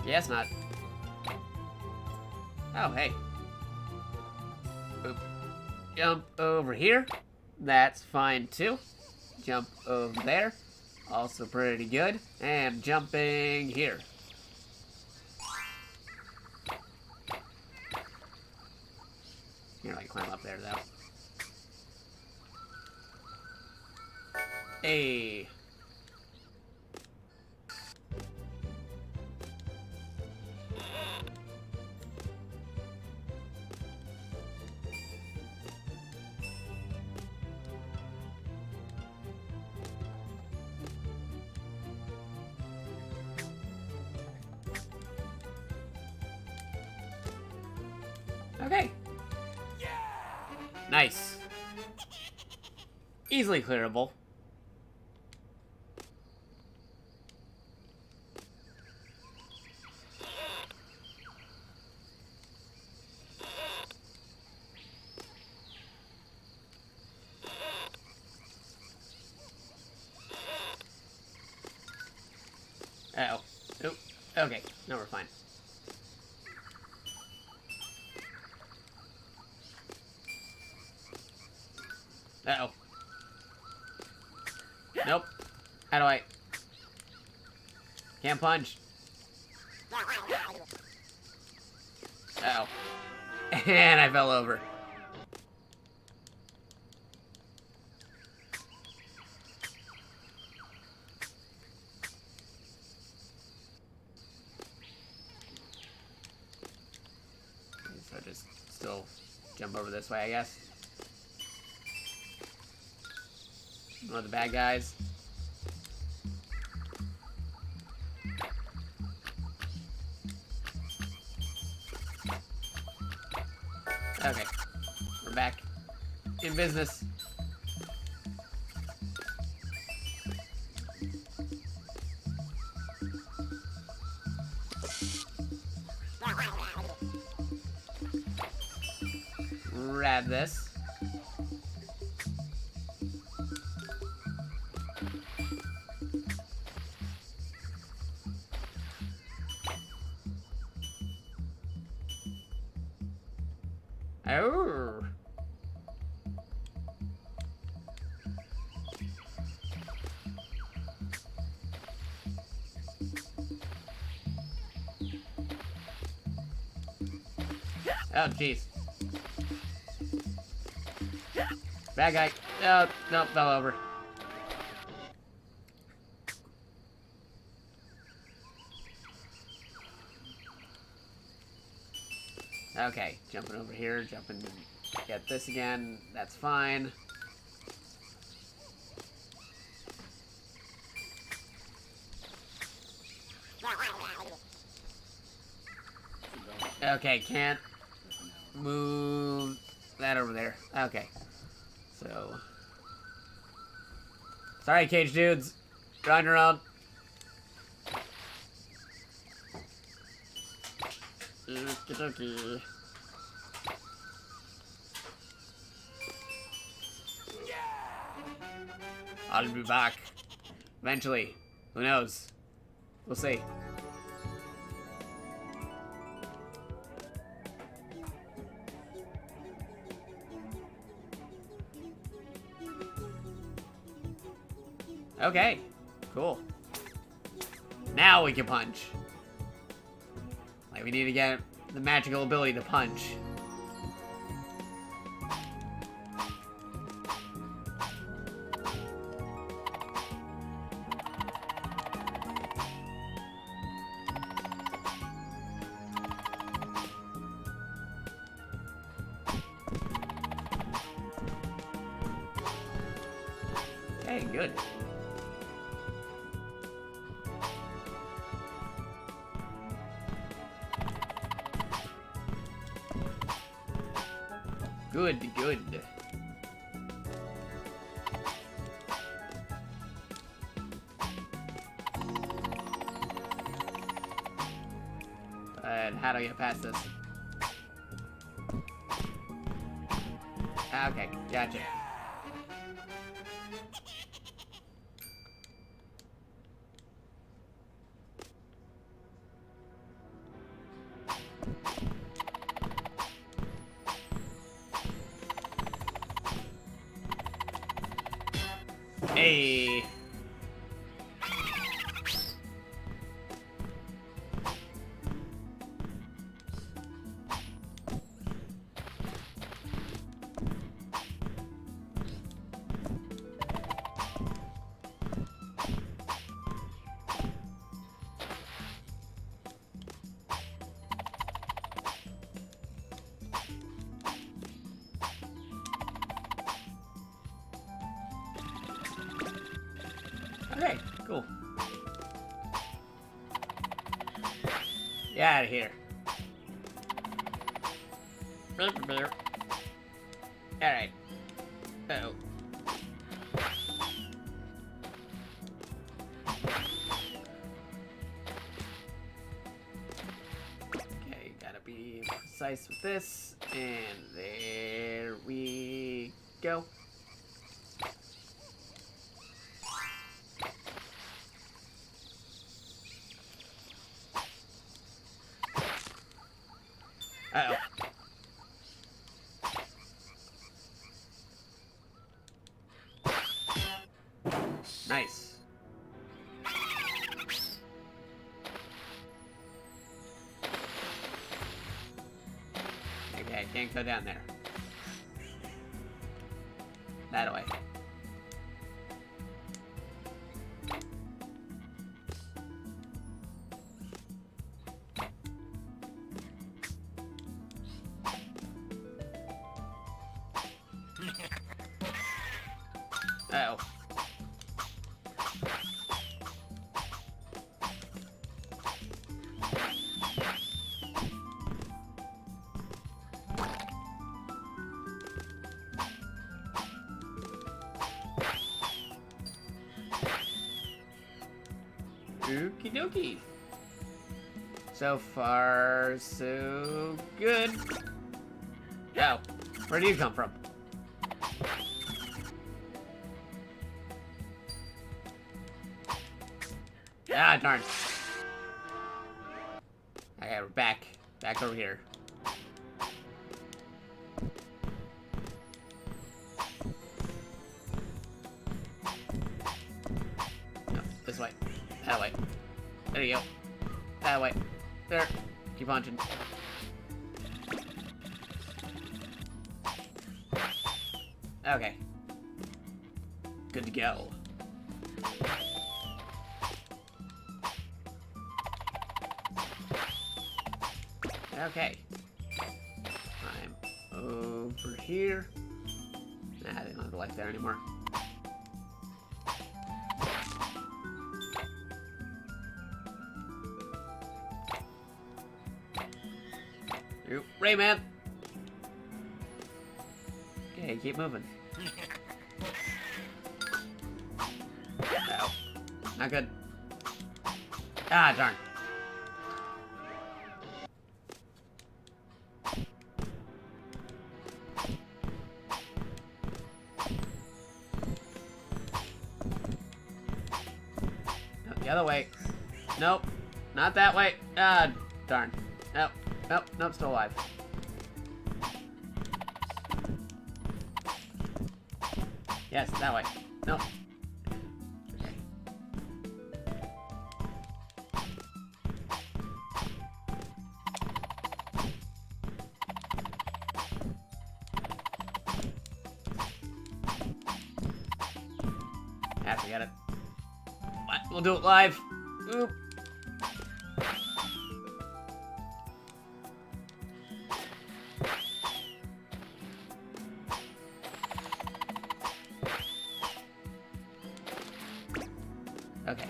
Yes, not. Oh, hey. Boop. Jump over here. That's fine, too. Jump over there. Also pretty good. And jumping here. Can't really climb up there, though. Hey. Okay. Nice. Easily clearable. Uh-oh. Oop. Okay. No, we're fine. Uh-oh. Nope. How do I... Can't punch. Uh-oh. And I fell over. So just still jump over this way, I guess. One of the bad guys. Okay. We're back in business. Grab this. Oh. Oh, jeez. Bad guy. Oh, no, fell over. Okay, jumping over here, jumping to get this again. That's fine. Okay, can't move that over there. Okay. So. Sorry, cage dudes. You're on your own. Okey-dokey. I'll be back. Eventually. Who knows? We'll see. Okay. Cool. Now we can punch. Like, we need to get the magical ability to punch. Okay, good. Good, good. And how do I get past this? Okay, gotcha. Hey. Get out of here. Alright. Uh-oh. Okay, gotta be precise with this. And there we go. Uh-oh. Nice. Okay, can't go down there. That way. Uh-oh. Okie dokie. So far, so good. Oh, where do you come from? Ah, darn. Okay, we're back. Back over here. No, this way. That way. There you go. That way. There. Keep punching. Okay. Good to go. Okay. I'm over here. Nah, they don't have the light there anymore. You, Rayman! Okay, keep moving. No. Not good. Ah, darn. The other way. Nope. Not that way. Ah, darn. Nope. Nope. Nope. Still alive. Yes, that way. Nope. Okay. Ah, forget it. What? We'll do it live. Oop. Okay.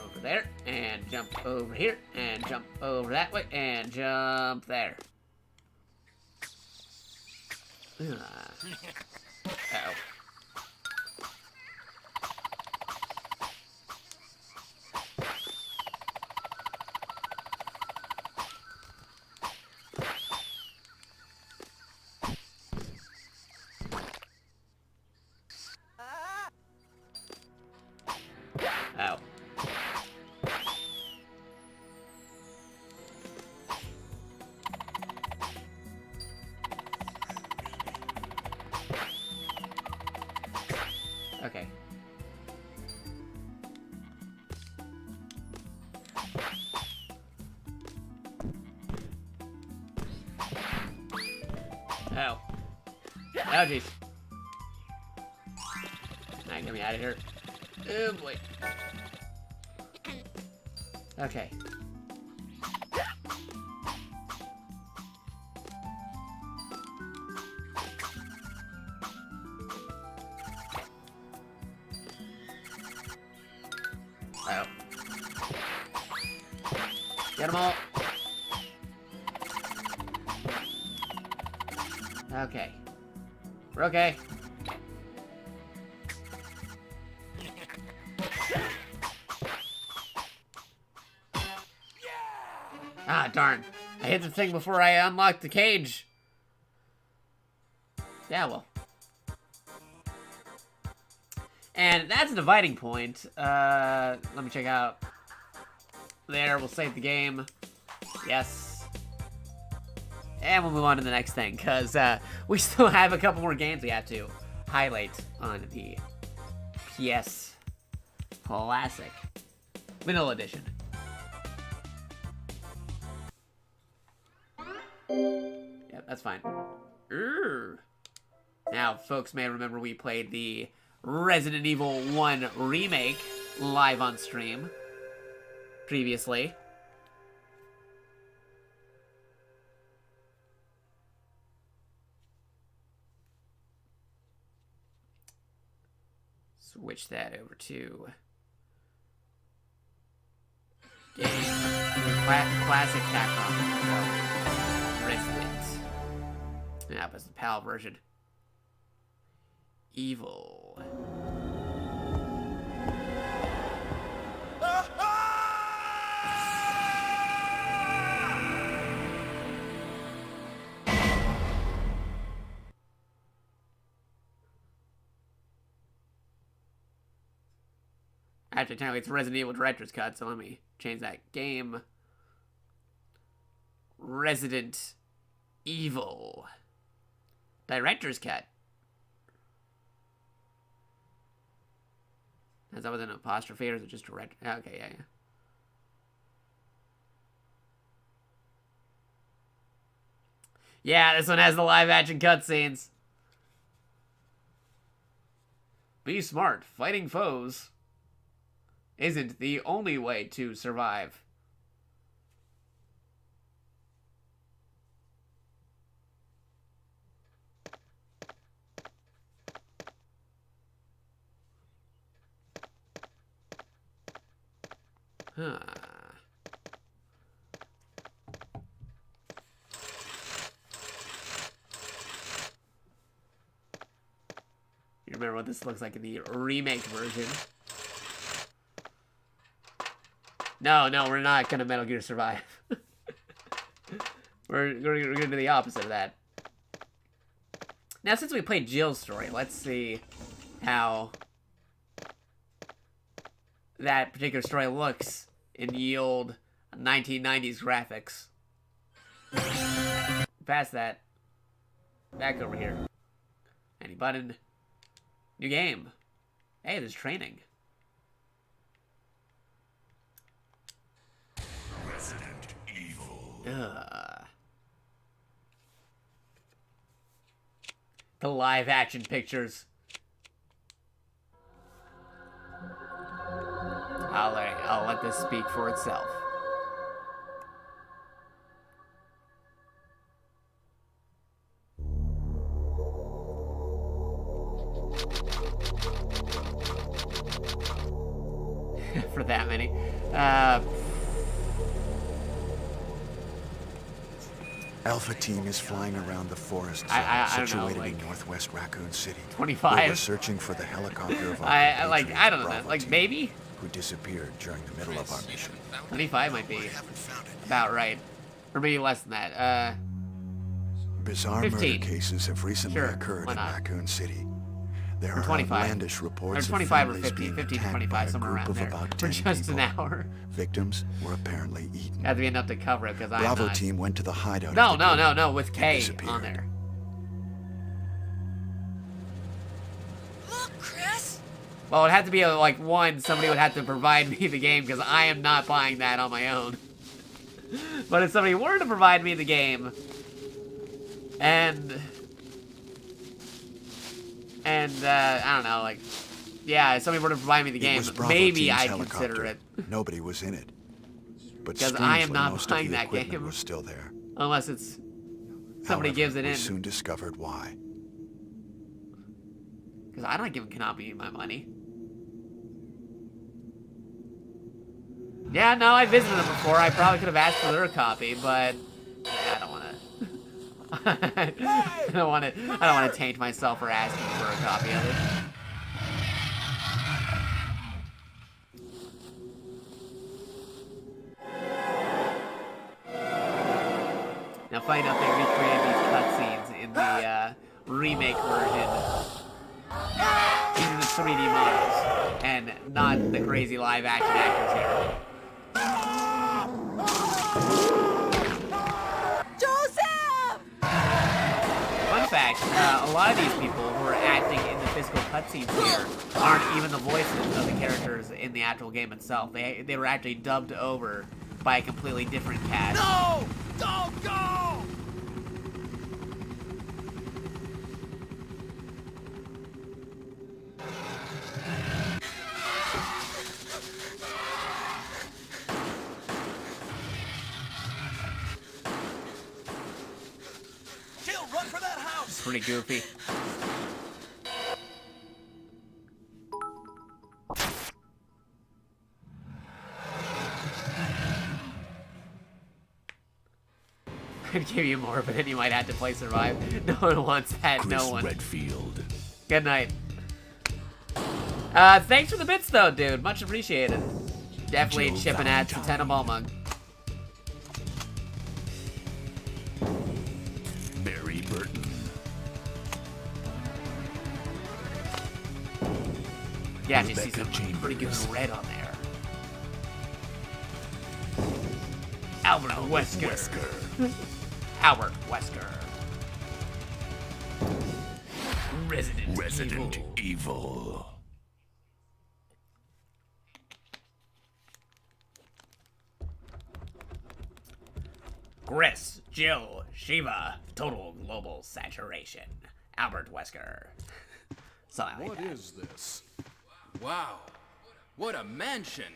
Over there, and jump over here, and jump over that way, and jump there. Uh-oh. Oh. Okay. Oh. Oh, jeez. Now get me out of here. Oh, boy. Okay. Oh. Get them all. Okay. We're okay. Ah, darn. I hit the thing before I unlocked the cage. Yeah, well. And that's a dividing point. Let me check out. There, we'll save the game. Yes. And we'll move on to the next thing, because we still have a couple more games we have to highlight on the PS Classic Vanilla Edition. Yeah, that's fine. Now, folks may remember we played the Resident Evil 1 remake live on stream previously. Switch that over to game classic Capcom. So, Resident. Yeah, but it's the PAL version. Evil. Actually, technically it's Resident Evil Director's Cut, so let me change that. Game Resident Evil Director's Cut. Is that with an apostrophe, or is it just direct? Okay, yeah. Yeah, this one has the live action cutscenes. Be smart. Fighting foes isn't the only way to survive. Huh. You remember what this looks like in the remake version? No, we're not gonna Metal Gear Survive. we're gonna do the opposite of that. Now, since we played Jill's story, let's see how that particular story looks in the old 1990s graphics. Past that. Back over here. Any button. New game. Hey, there's training. Resident Evil. The live action pictures. I'll let this speak for itself. For that many. Alpha Team is flying around the forest zone situated in northwest Raccoon City. 25. We're searching for the helicopter of I don't know, like maybe? Who disappeared during the middle of our mission. 25 might be about right. Or maybe less than that. Bizarre 15. murder cases have recently occurred in Raccoon City. There are outlandish reports or 25 of or families 15, being 15 to attacked 25, by a somewhere group around of there. about For 10 just people. an hour. Victims were apparently eaten. Have to be enough to cover it because I'm Bravo not. Team went to the hideout. No, with K on there. Look, Chris! Well, it'd have to be like one, somebody would have to provide me the game because I am not buying that on my own. But if somebody were to provide me the game, and I don't know, like, yeah, if somebody were to provide me the game, maybe I'd consider it. Nobody was in it. But because I am strangely, not most buying of the that equipment game. was still there. Unless it's somebody However, gives it we in. soon discovered why. Because I'm not giving Konami my money. Yeah, no, I visited them before. I probably could have asked for their copy, but yeah, I don't want to. I don't want to taint myself for asking for a copy of it. Now, funny enough, they recreated these cutscenes in the remake version using the 3D models and not the crazy live-action actors here. Joseph! Fun fact, a lot of these people who are acting in the physical cutscenes here aren't even the voices of the characters in the actual game itself. They were actually dubbed over by a completely different cast. No! Don't go! Jill, run for that house! Pretty goofy. I'd give you more, but then you might have to play Survive. No one wants that, Chris no one. Redfield. Good night. Thanks for the bits, though, dude. Much appreciated. Definitely Joe chipping at the Tenable mug. Mary Burton. Yeah, you see Rebecca some pretty good Chambers. red on there. Albert Wesker. Albert Wesker. Resident Evil. Chris, Jill, Shiva, total global saturation. Albert Wesker. Something like What that. is this? Wow. What a mansion.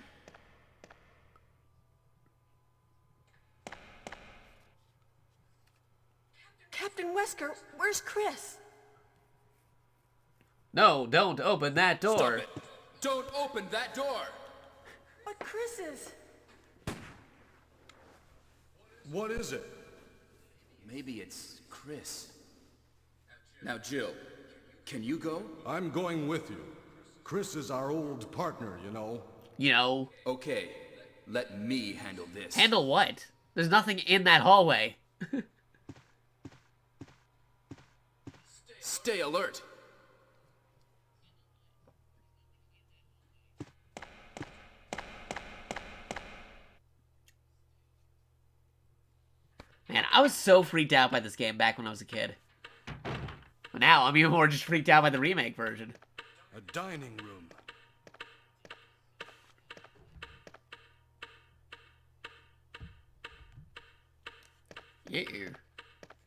Captain Wesker, where's Chris? No, don't open that door. Stop it. Don't open that door. But Chris is... What is it? Maybe it's Chris. Now, Jill, can you go? I'm going with you. Chris is our old partner, you know. You know. Okay, let me handle this. Handle what? There's nothing in that hallway. Stay alert. Man, I was so freaked out by this game back when I was a kid. But now I'm even more just freaked out by the remake version. A dining room. Yeah.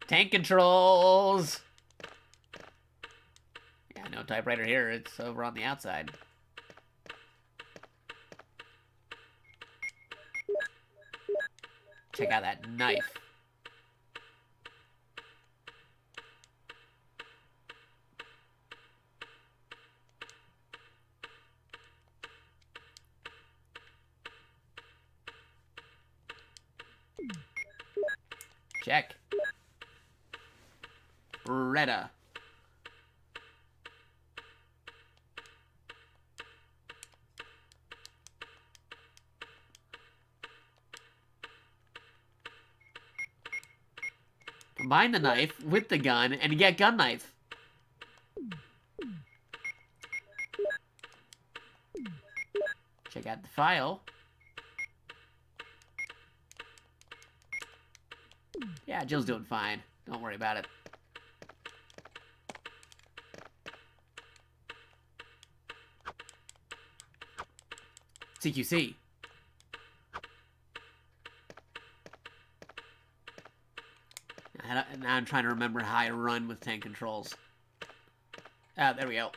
Tank controls. Yeah, no typewriter here. It's over on the outside. Check out that knife. Check. Retta. Combine the knife with the gun and you get gun knife. Check out the file. Yeah, Jill's doing fine. Don't worry about it. CQC. Now I'm trying to remember how I run with tank controls. Ah, there we go.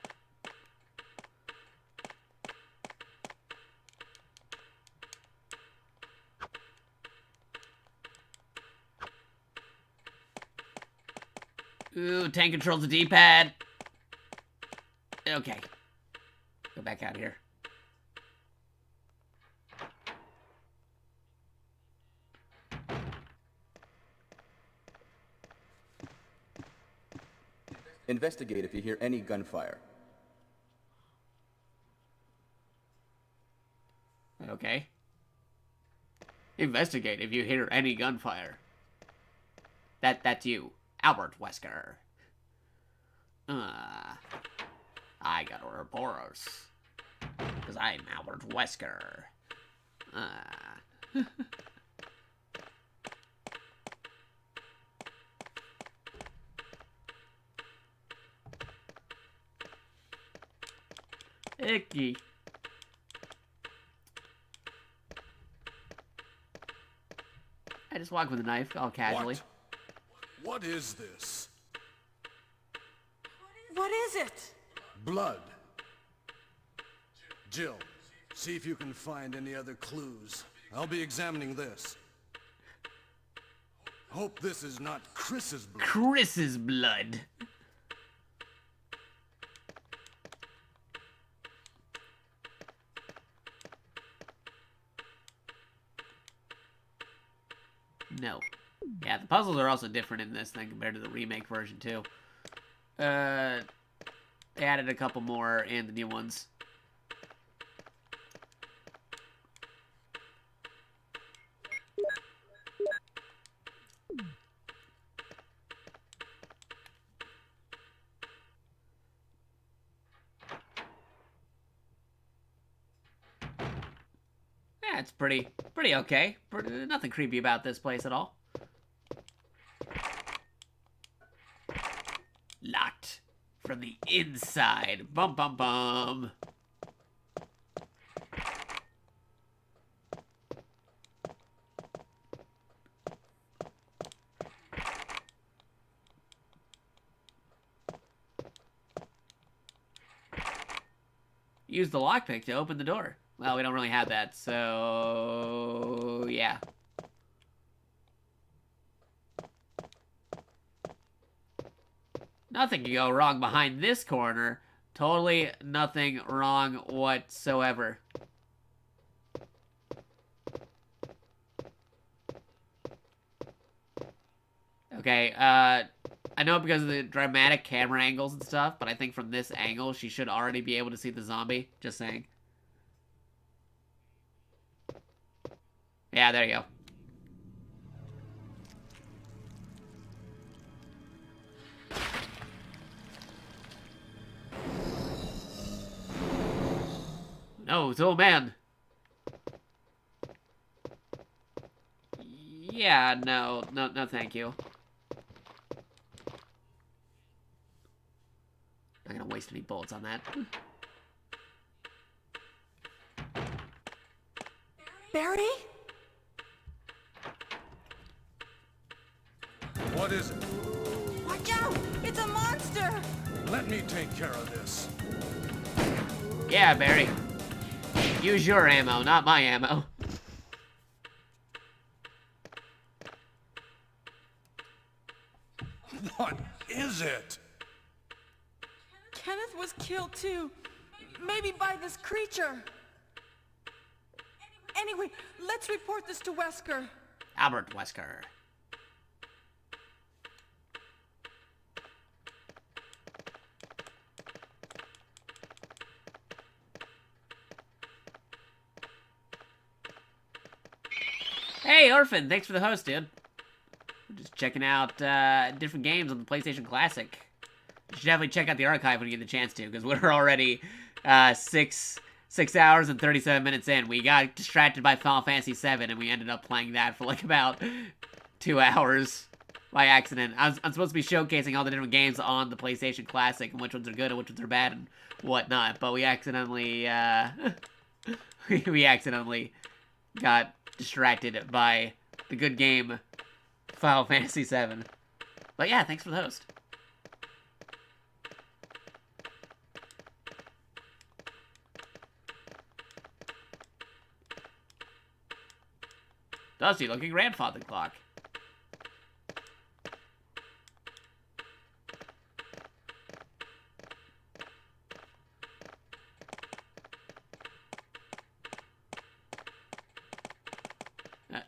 Ooh, tank controls the D-pad. Okay. Go back out here. Investigate if you hear any gunfire. Okay. Investigate if you hear any gunfire. That's you, Albert Wesker. I got a report. Because I'm Albert Wesker. Icky. I just walk with a knife, all casually. What is this? What is it? Blood. Jill, see if you can find any other clues. I'll be examining this. Hope this is not Chris's blood. Chris's blood. No. Yeah, the puzzles are also different in this thing compared to the remake version, too. They added a couple more in the new ones. Yeah, it's pretty okay. Nothing creepy about this place at all. Locked from the inside. Bum bum bum. Use the lockpick to open the door. Well, we don't really have that, so yeah. Nothing can go wrong behind this corner. Totally nothing wrong whatsoever. Okay, I know because of the dramatic camera angles and stuff, but I think from this angle, she should already be able to see the zombie. Just saying. Yeah, there you go. No, it's old man. Yeah, no, thank you. Not gonna waste any bullets on that. Barry? What is it? Watch out! It's a monster! Let me take care of this. Yeah, Barry. Use your ammo, not my ammo. What is it? Kenneth was killed too. Maybe by this creature. Anyway, let's report this to Wesker. Albert Wesker. Hey, Orphan, thanks for the host, dude. We're just checking out different games on the PlayStation Classic. You should definitely check out the archive when you get the chance to, because we're already 6 hours and 37 minutes in. We got distracted by Final Fantasy VII, and we ended up playing that for like about 2 hours by accident. I'm supposed to be showcasing all the different games on the PlayStation Classic, and which ones are good and which ones are bad and whatnot, but we accidentally, we accidentally got distracted by the good game Final Fantasy VII. But yeah, thanks for the host. Dusty looking grandfather clock.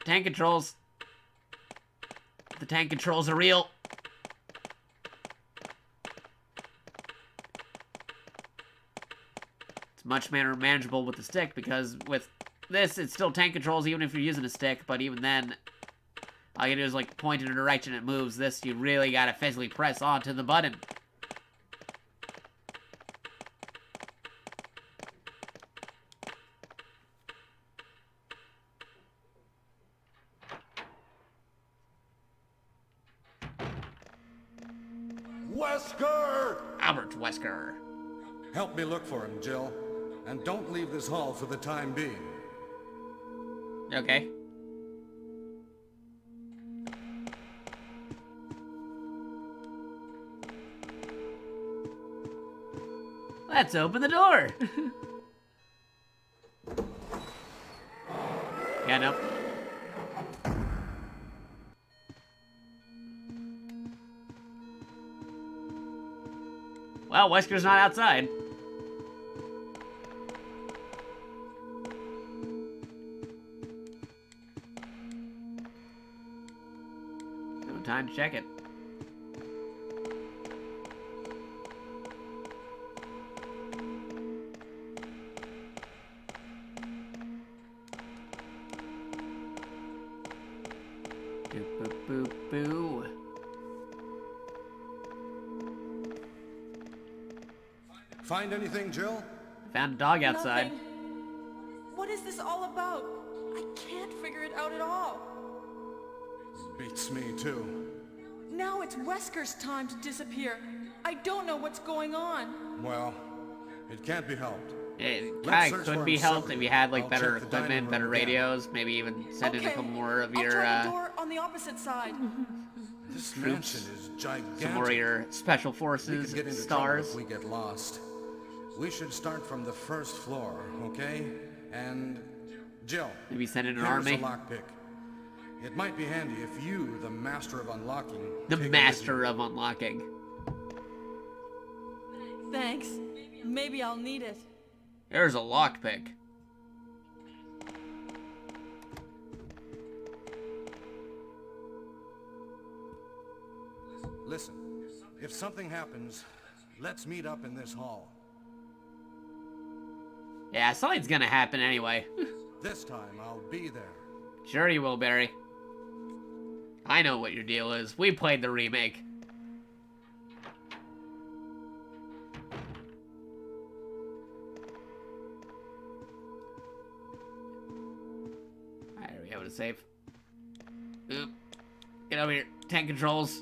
Tank controls. The tank controls are real. It's much more manageable with the stick, because with this, it's still tank controls even if you're using a stick, but even then, all you do is like point in a direction and it moves. This, you really gotta physically press onto the button. Wesker! Albert Wesker. Help me look for him, Jill. And don't leave this hall for the time being. Okay. Let's open the door. Yeah, nope. Well, Wesker's not outside. No time to check it. Boo, boo, boo. Find anything, Jill? Found a dog outside. Nothing. What is this all about? I can't figure it out at all. Beats me, too. Now it's Wesker's time to disappear. I don't know what's going on. Well, it can't be helped. It Let's kind of search could for be him helped if you had like I'll better check the dining equipment, room better again. radios, maybe even send in a couple more of I'll your try the door on the opposite side. This mansion is gigantic. some more of your special We forces could get into stars. trouble if we get lost. We should start from the first floor, okay? And Jill, Maybe send in an here's army. a lockpick. It might be handy if you, the master of unlocking, The take it with master of unlocking. Thanks. Maybe I'll need it. There's a lockpick. Listen, if something happens, let's meet up in this hall. Yeah, something's gonna happen anyway. This time, I'll be there. Sure you will, Barry. I know what your deal is. We played the remake. Alright, are we able to save? Oop. Get over here. Tank controls.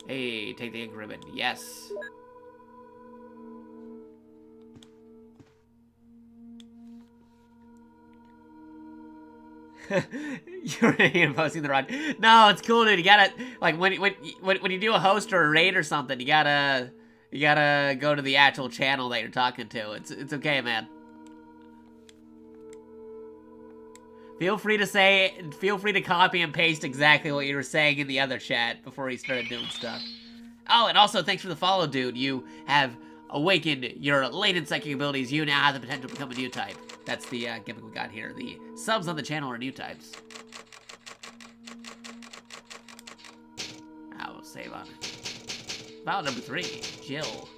Hey, take the ink ribbon. Yes. You're imposing the rod. No, it's cool, dude. You gotta like when you do a host or a raid or something, you gotta go to the actual channel that you're talking to. It's okay, man. Feel free to copy and paste exactly what you were saying in the other chat before you started doing stuff. Oh, and also thanks for the follow, dude. You have awakened your latent psychic abilities. You now have the potential to become a new type. That's the gimmick we got here. The subs on the channel are new types. I will save on it. File number 3, Jill.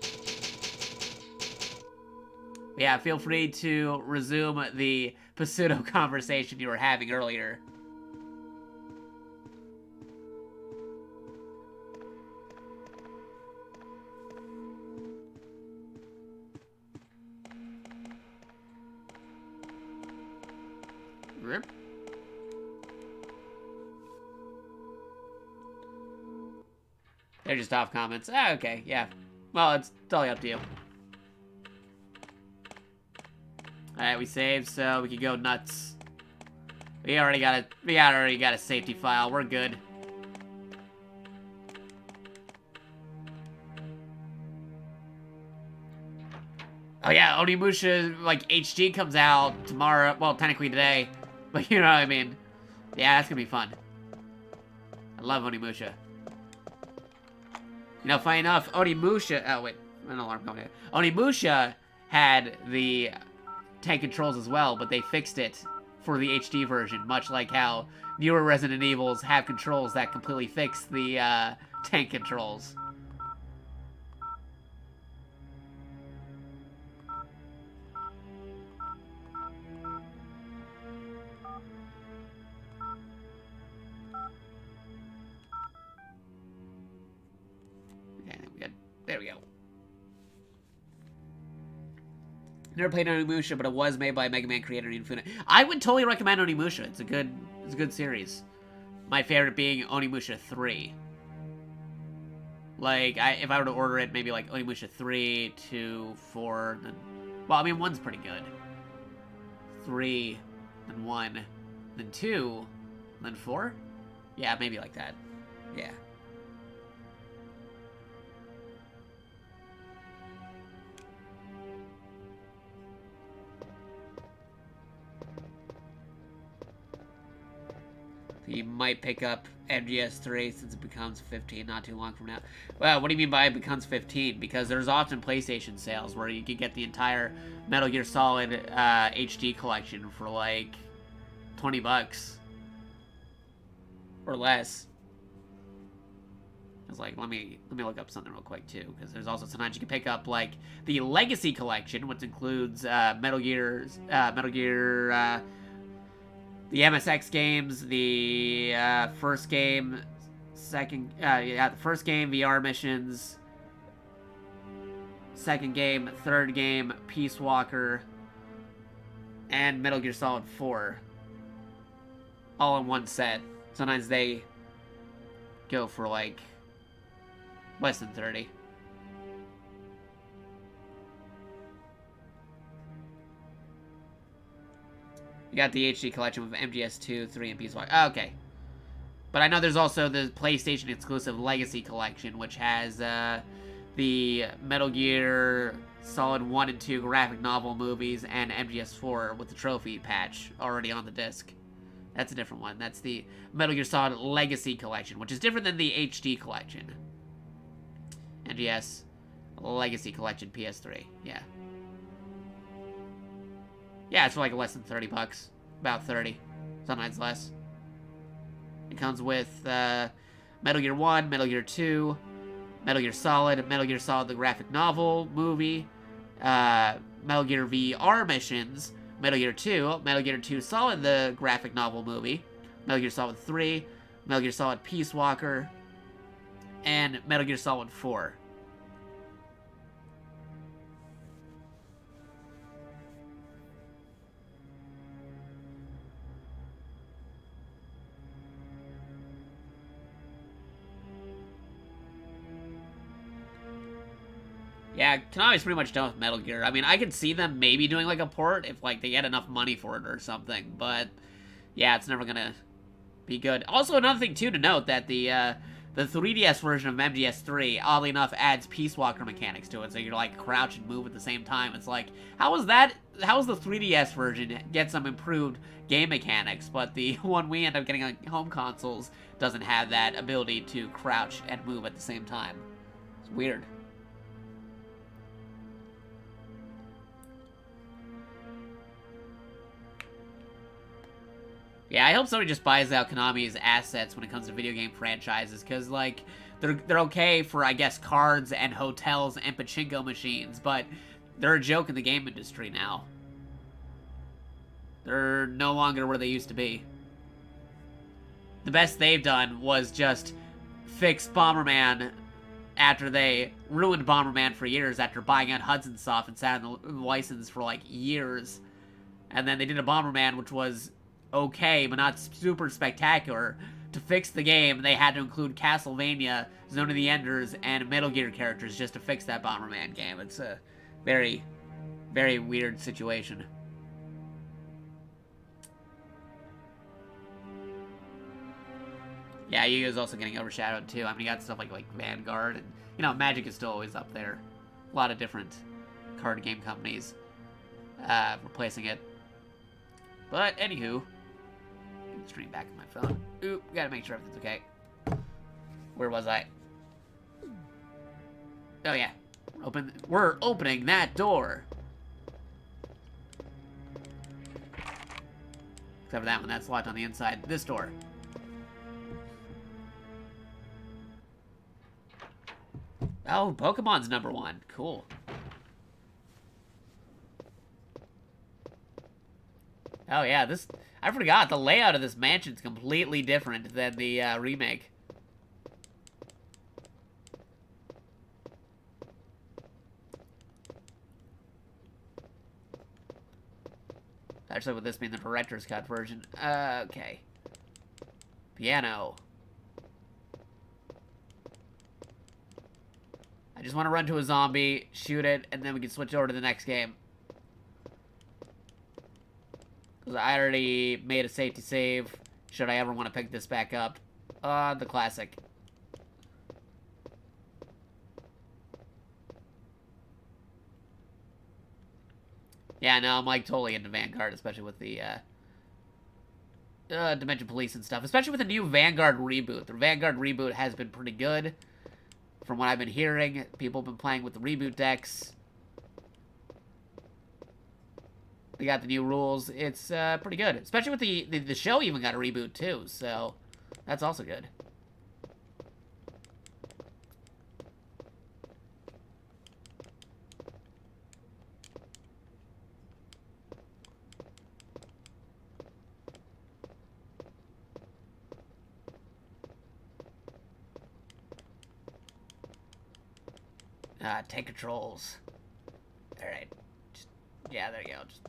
Yeah, feel free to resume the pseudo conversation you were having earlier. Rip. They're just off comments. Ah, okay, yeah. Well, it's totally up to you. Alright, we saved, so we can go nuts. We already got a safety file. We're good. Oh yeah, Onimusha, like, HD comes out tomorrow. Well, technically today. But you know what I mean. Yeah, that's gonna be fun. I love Onimusha. You know, funny enough, Onimusha... Oh, wait. An alarm coming in. Onimusha had the tank controls as well, but they fixed it for the HD version, much like how newer Resident Evils have controls that completely fix the tank controls. Never played Onimusha, but it was made by Mega Man creator Infinite. I would totally recommend Onimusha. It's a good series. My favorite being Onimusha 3. Like, if I were to order it, maybe like Onimusha 3, 2, 4, then... Well, I mean, 1's pretty good. 3, then 1, then 2, then 4? Yeah, maybe like that. Yeah. You might pick up MGS3 since it becomes 15 not too long from now. Well, what do you mean by it becomes 15? Because there's often PlayStation sales where you can get the entire Metal Gear Solid HD collection for like 20 bucks. Or less. I was like, let me look up something real quick too, because there's also sometimes you can pick up like the Legacy collection, which includes Metal Gear, the MSX games, the first game, the first game, VR missions, second game, third game, Peace Walker, and Metal Gear Solid 4. All in one set. Sometimes they go for like less than 30. You got the HD collection with MGS2, 3, and Peace Walker. Oh, okay. But I know there's also the PlayStation exclusive Legacy collection, which has the Metal Gear Solid 1 and 2 graphic novel movies and MGS4 with the trophy patch already on the disc. That's a different one. That's the Metal Gear Solid Legacy collection, which is different than the HD collection. MGS Legacy collection PS3. Yeah. Yeah, it's for like less than 30 bucks. About 30. Sometimes less. It comes with Metal Gear 1, Metal Gear 2, Metal Gear Solid the graphic novel movie, Metal Gear VR missions, Metal Gear 2, Metal Gear 2 Solid the graphic novel movie, Metal Gear Solid 3, Metal Gear Solid Peace Walker, and Metal Gear Solid 4. Yeah, Konami's pretty much done with Metal Gear. I mean, I could see them maybe doing like a port if like they get enough money for it or something, but yeah, it's never gonna be good. Also, another thing too to note that the 3DS version of MGS3, oddly enough, adds Peace Walker mechanics to it, so you're like crouch and move at the same time. It's like, how is the 3DS version get some improved game mechanics, but the one we end up getting on home consoles doesn't have that ability to crouch and move at the same time? It's weird. Yeah, I hope somebody just buys out Konami's assets when it comes to video game franchises, because, like, they're okay for, I guess, cards and hotels and pachinko machines, but they're a joke in the game industry now. They're no longer where they used to be. The best they've done was just fix Bomberman after they ruined Bomberman for years after buying out Hudson Soft and sat on the license for, like, years. And then they did a Bomberman, which was okay, but not super spectacular. To fix the game, they had to include Castlevania, Zone of the Enders, and Metal Gear characters just to fix that Bomberman game. It's a very, very weird situation. Yeah, Yu-Gi-Oh's also getting overshadowed too. I mean, you got stuff like Vanguard, and, you know, Magic is still always up there. A lot of different card game companies replacing it. But, anywho, stream back on my phone. Oop, gotta make sure everything's okay. Where was I? Oh yeah, we're opening that door. Except for that one, that's locked on the inside. This door. Oh, Pokemon's #1. Cool. Oh yeah, I forgot, the layout of this mansion's completely different than the remake. Actually, with this being the director's cut version. Okay. Piano. I just want to run to a zombie, shoot it, and then we can switch over to the next game. Because I already made a safety save, should I ever want to pick this back up. The classic. Yeah, no, I'm like totally into Vanguard, especially with the Dimension Police and stuff. Especially with the new Vanguard reboot. The Vanguard reboot has been pretty good. From what I've been hearing, people have been playing with the reboot decks. They got the new rules. It's pretty good. Especially with the show even got a reboot too, so that's also good. Take controls. Alright. Yeah, there you go. Just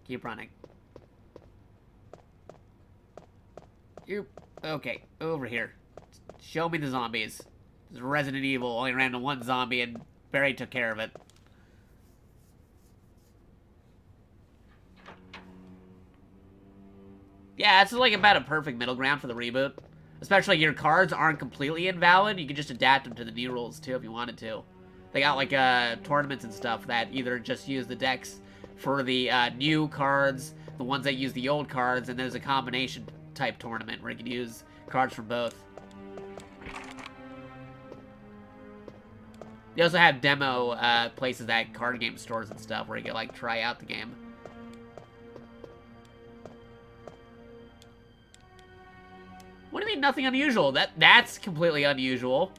keep running. Okay, over here. Show me the zombies. This is Resident Evil. Only ran into one zombie and Barry took care of it. Yeah, it's like about a perfect middle ground for the reboot. Especially your cards aren't completely invalid. You can just adapt them to the new rules, too, if you wanted to. They got, like, tournaments and stuff that either just use the decks for the new cards, the ones that use the old cards, and there's a combination type tournament where you can use cards from both. They also have demo places at card game stores and stuff where you can, like, try out the game. What do you mean nothing unusual? That's completely unusual.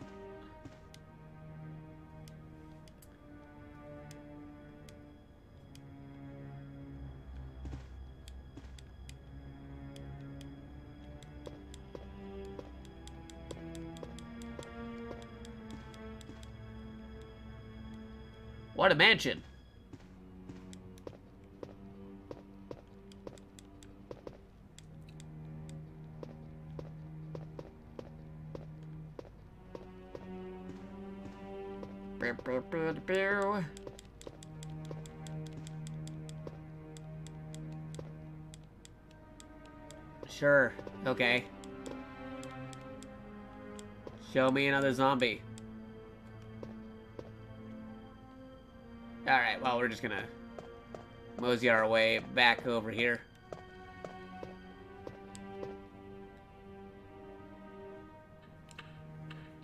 What a mansion. Sure, okay. Show me another zombie. Alright, well, we're just gonna mosey our way back over here.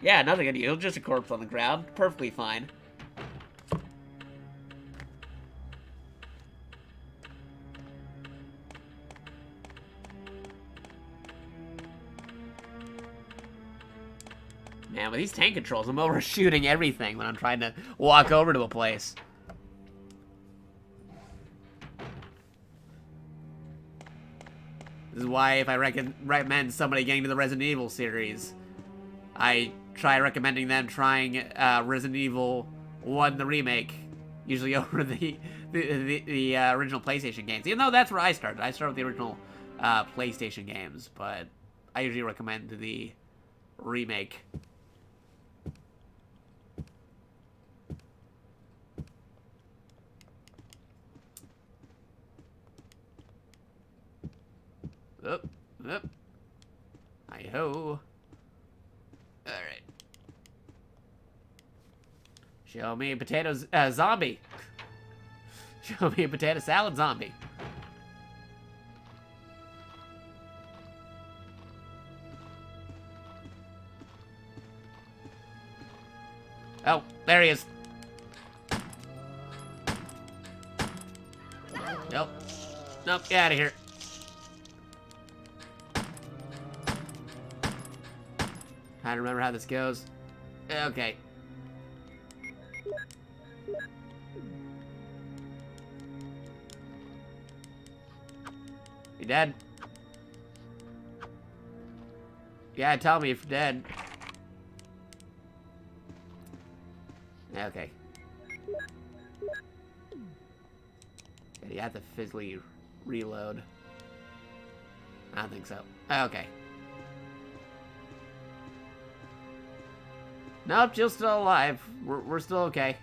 Yeah, nothing unusual, just a corpse on the ground. Perfectly fine. Man, with these tank controls, I'm overshooting everything when I'm trying to walk over to a place. This is why if I recommend somebody getting to the Resident Evil series, I try recommending them trying Resident Evil 1, the remake, usually over the original PlayStation games. Even though that's where I started. I started with the original PlayStation games, but I usually recommend the remake. Up, up. Hi-ho. Alright. Show me a potato zombie. Show me a potato salad zombie. Oh, there he is. Nope. Nope, get out of here. Trying to remember how this goes. Okay. You dead? Yeah, tell me if you're dead. Okay. Get You have to physically reload. I don't think so. Okay. Nope, Jill's still alive. We're still okay.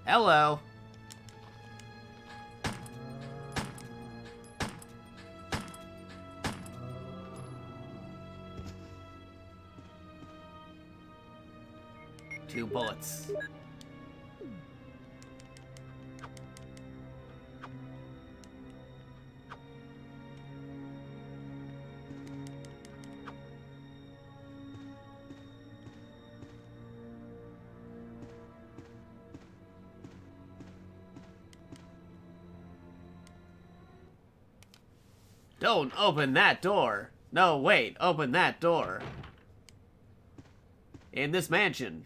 Hello. Two bullets. Don't open that door. No, wait, open that door. In this mansion.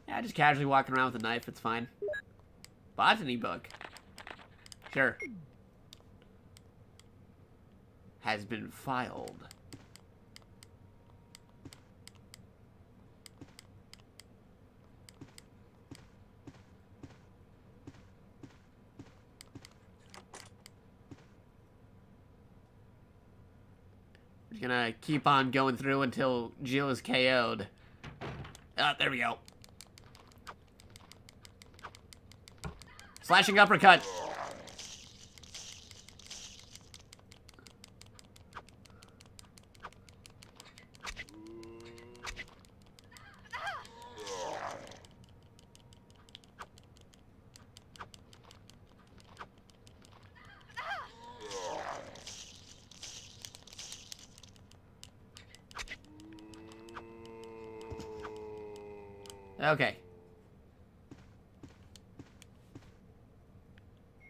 Yeah, just casually walking around with a knife, it's fine. Botany book. Sure. Has been filed. Gonna keep on going through until Jill is KO'd. Ah, there we go. Slashing uppercut. Okay.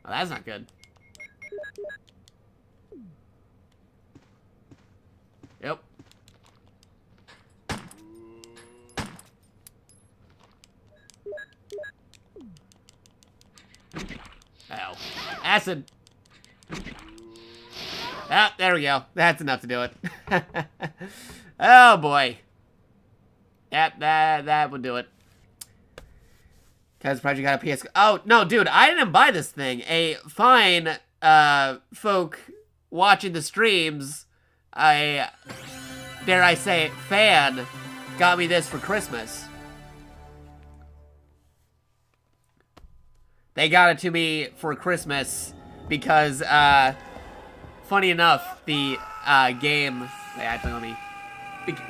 Well, that's not good. Yep. Oh. Acid. Ah, there we go. That's enough to do it. Oh, boy. Yep, that would do it. Because Project got a PS... Oh, no, dude, I didn't buy this thing. A fine, folk watching the streams, dare I say, fan, got me this for Christmas. They got it to me for Christmas because, funny enough, the, game... Wait, actually, let me...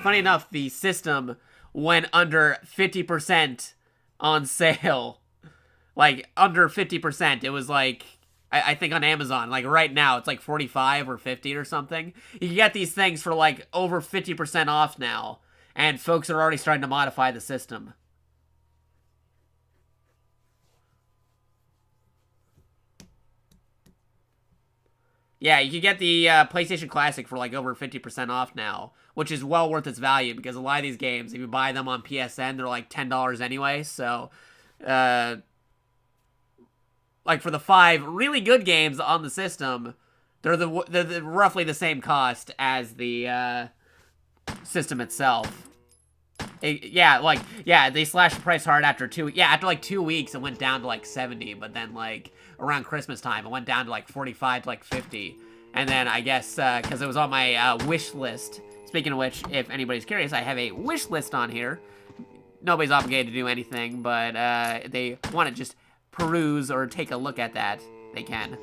Funny enough, the system went under 50% on sale. Like, under 50%. It was like, I think on Amazon, like right now, it's like 45 or 50 or something. You can get these things for like over 50% off now. And folks are already starting to modify the system. Yeah, you can get the PlayStation Classic for like over 50% off now, which is well worth its value because a lot of these games, if you buy them on PSN, they're like $10 anyway. So, like for the 5 really good games on the system, they're roughly the same cost as the system itself. They slashed the price hard after after like 2 weeks it went down to like 70, but then like around Christmas time it went down to like 45 to like 50, and then I guess because it was on my wish list. Speaking of which, if anybody's curious, I have a wish list on here. Nobody's obligated to do anything, but they want to just peruse or take a look at that, they can.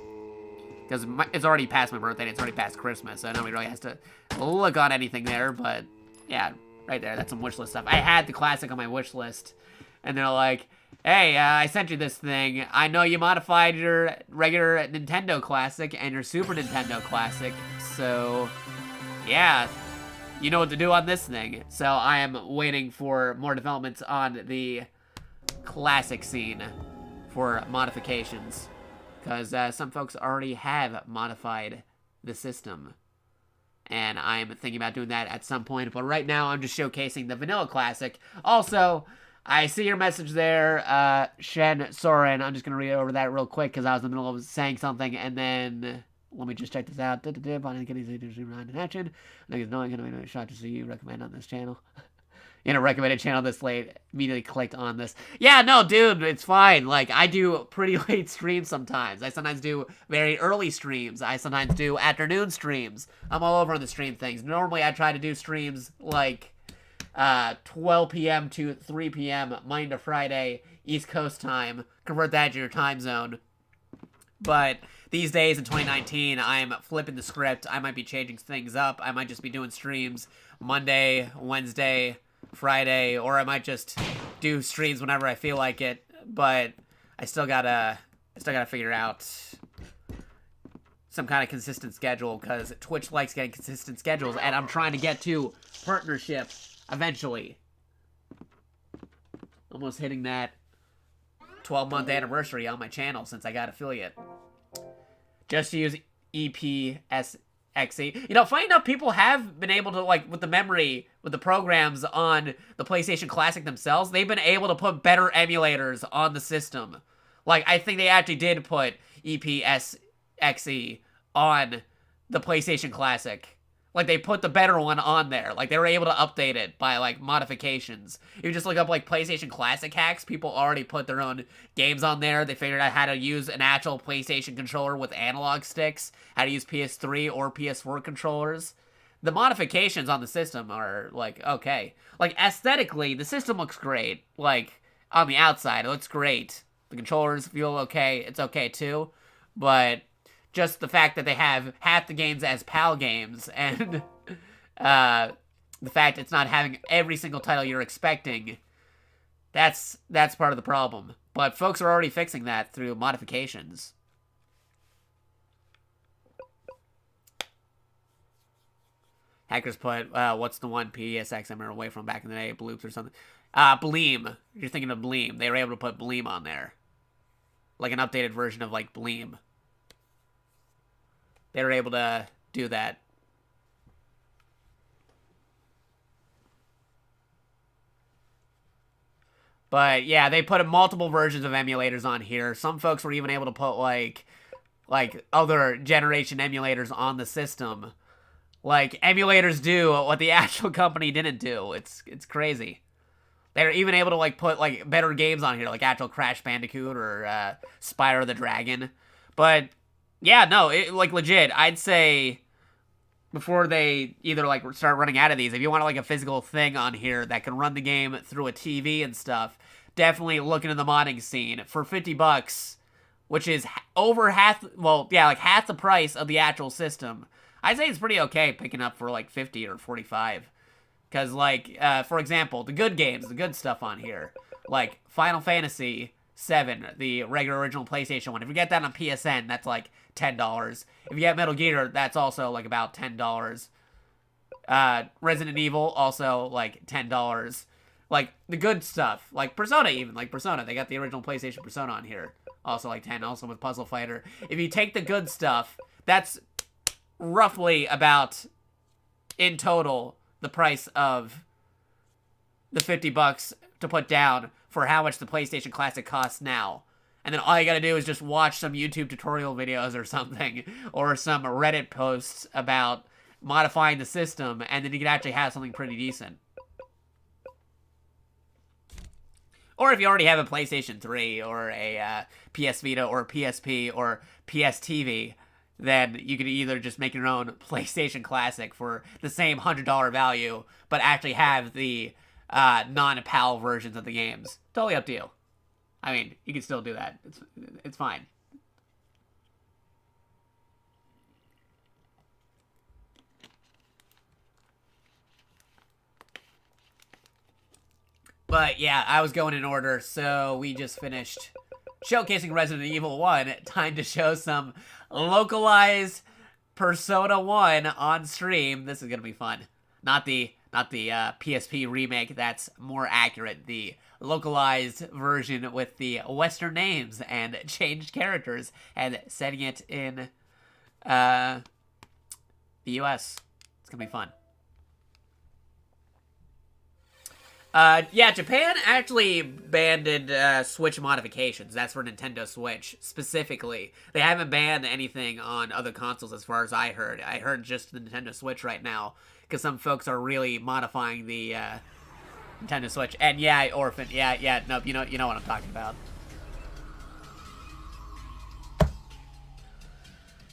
Because it's already past my birthday and it's already past Christmas, so nobody really has to look on anything there, but yeah. Right there, that's some wish list stuff. I had the Classic on my wish list, and they're like, hey, I sent you this thing. I know you modified your regular Nintendo Classic and your Super Nintendo Classic, so yeah, you know what to do on this thing. So I am waiting for more developments on the Classic scene for modifications, because some folks already have modified the system. And I'm thinking about doing that at some point. But right now, I'm just showcasing the Vanilla Classic. Also, I see your message there, Shen Soren. I'm just going to read over that real quick because I was in the middle of saying something, and then let me just check this out. I think it's knowing going to be a shot to see you recommend on this channel. In a recommended channel this late, immediately clicked on this. Yeah, no, dude, it's fine. Like, I do pretty late streams sometimes. I sometimes do very early streams. I sometimes do afternoon streams. I'm all over on the stream things. Normally, I try to do streams like 12 p.m. to 3 p.m. Monday to Friday, East Coast time. Convert that to your time zone. But these days in 2019, I'm flipping the script. I might be changing things up. I might just be doing streams Monday, Wednesday, Friday, or I might just do streams whenever I feel like it. But I still gotta figure out some kind of consistent schedule because Twitch likes getting consistent schedules, and I'm trying to get to partnership eventually. Almost hitting that 12-month anniversary on my channel since I got affiliate. Just to use EPSXE. You know, funny enough, people have been able to, like, with the memory, with the programs on the PlayStation Classic themselves, they've been able to put better emulators on the system. Like, I think they actually did put EPSXE on the PlayStation Classic. Like, they put the better one on there. Like, they were able to update it by, like, modifications. If you just look up, like, PlayStation Classic hacks, people already put their own games on there. They figured out how to use an actual PlayStation controller with analog sticks, how to use PS3 or PS4 controllers. The modifications on the system are, like, okay. Like, aesthetically, the system looks great. Like, on the outside, it looks great. The controllers feel okay. It's okay, too. But just the fact that they have half the games as PAL games, and the fact it's not having every single title you're expecting, that's part of the problem. But folks are already fixing that through modifications. Hackers put, what's the one PSX I remember away from back in the day, Bloops or something? Bleem. You're thinking of Bleem. They were able to put Bleem on there. Like an updated version of, like, Bleem. They were able to do that. But yeah, they put multiple versions of emulators on here. Some folks were even able to put like other generation emulators on the system. Like, emulators do what the actual company didn't do. It's crazy. They're even able to, like, put, like, better games on here, like actual Crash Bandicoot or Spyro the Dragon. But yeah, no, like, legit, I'd say before they either, like, start running out of these, if you want, like, a physical thing on here that can run the game through a TV and stuff, definitely look into the modding scene. For $50, which is over half, well, yeah, like, half the price of the actual system, I'd say it's pretty okay picking up for, like, 50 or 45. Because, like, for example, the good games, the good stuff on here, like Final Fantasy VII, the regular original PlayStation one. If you get that on PSN, that's like $10. If you get Metal Gear, that's also like about $10. Resident Evil, also like $10. Like the good stuff, like Persona even, like Persona, they got the original PlayStation Persona on here, also like 10, also with Puzzle Fighter. If you take the good stuff, that's roughly about, in total, the price of the $50 to put down for how much the PlayStation Classic costs now. And then all you gotta do is just watch some YouTube tutorial videos or something, or some Reddit posts about modifying the system, and then you can actually have something pretty decent. Or if you already have a PlayStation 3, or a PS Vita, or PSP, or PS TV, then you could either just make your own PlayStation Classic for the same $100 value, but actually have the non-PAL versions of the games. Totally up to you. I mean, you can still do that. It's fine. But yeah, I was going in order, so we just finished showcasing Resident Evil 1. Time to show some localized Persona 1 on stream. This is gonna be fun. Not the PSP remake, that's more accurate. The localized version with the Western names and changed characters and setting it in the US. It's gonna be fun. Yeah, Japan actually banned Switch modifications. That's for Nintendo Switch, specifically. They haven't banned anything on other consoles as far as I heard. I heard just the Nintendo Switch right now, because some folks are really modifying the Nintendo Switch. And yeah, Orphan, yeah, nope, you know what I'm talking about.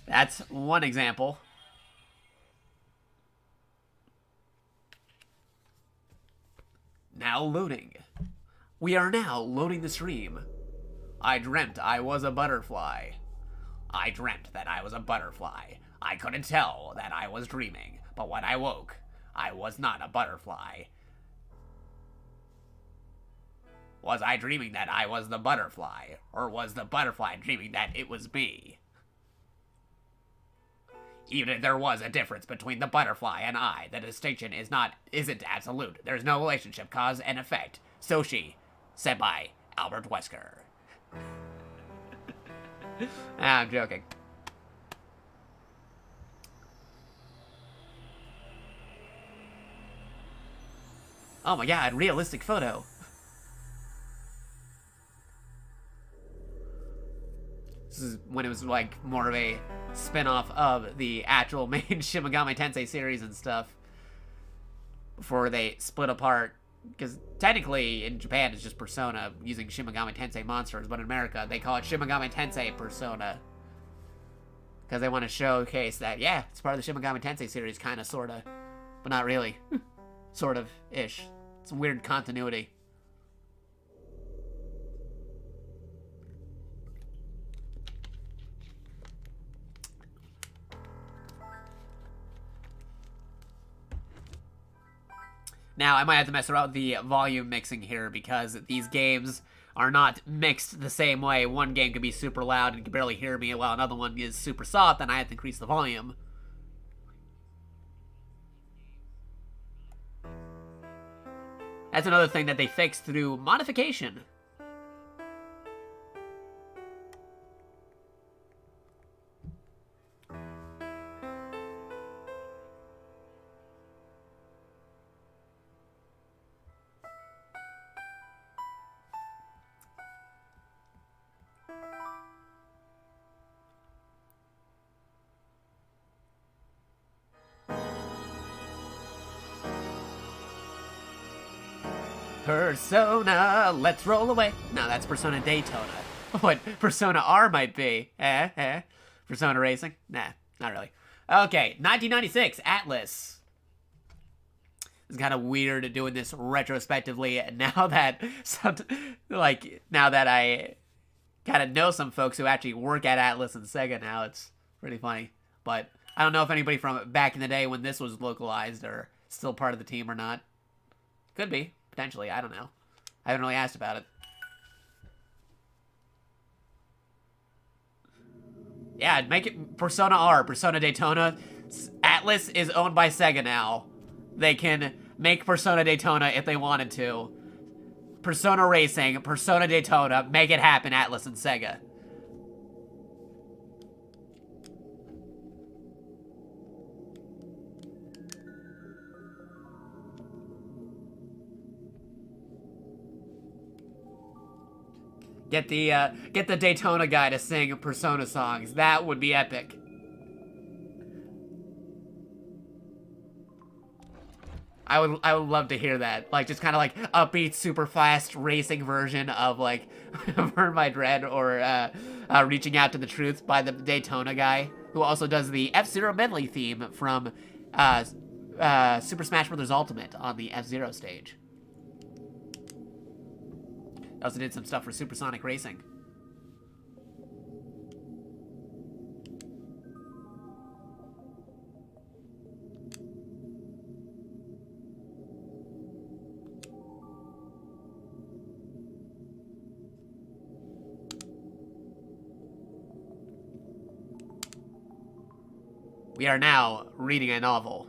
That's one example. Now loading. We are now loading the stream. I dreamt I was a butterfly. I dreamt that I was a butterfly. I couldn't tell that I was dreaming, but when I woke, I was not a butterfly. Was I dreaming that I was the butterfly, or was the butterfly dreaming that it was me? Even if there was a difference between the butterfly and I, the distinction isn't absolute. There's no relationship, cause and effect. Soshi, said by Albert Wesker. I'm joking. Oh my god, realistic photo. This is when it was like more of a spin-off of the actual main Shin Megami Tensei series and stuff. Before they split apart. Because technically in Japan it's just Persona using Shin Megami Tensei monsters, but in America they call it Shin Megami Tensei Persona. Because they want to showcase that, yeah, it's part of the Shin Megami Tensei series, kinda, sorta. But not really. Sort of ish. Some weird continuity. Now, I might have to mess around with the volume mixing here because these games are not mixed the same way. One game could be super loud and you can barely hear me, while another one is super soft and I have to increase the volume. That's another thing that they fixed through modification. Persona, let's roll away. No, that's Persona Daytona. What Persona R might be. Persona Racing? Nah, not really. Okay, 1996, Atlas. It's kind of weird doing this retrospectively now that I kind of know some folks who actually work at Atlas and Sega now. It's pretty funny. But I don't know if anybody from back in the day when this was localized are still part of the team or not. Could be. Potentially, I don't know. I haven't really asked about it. Yeah, make it Persona R, Persona Daytona. Atlas is owned by Sega now. They can make Persona Daytona if they wanted to. Persona Racing, Persona Daytona, make it happen, Atlas and Sega. Get the Daytona guy to sing Persona songs. That would be epic. I would love to hear that. Like, just kind of like upbeat, super fast racing version of like Burn My Dread or Reaching Out to the Truth by the Daytona guy, who also does the F-Zero medley theme from Super Smash Bros. Ultimate on the F-Zero stage. Also did some stuff for Supersonic Racing. We are now reading a novel.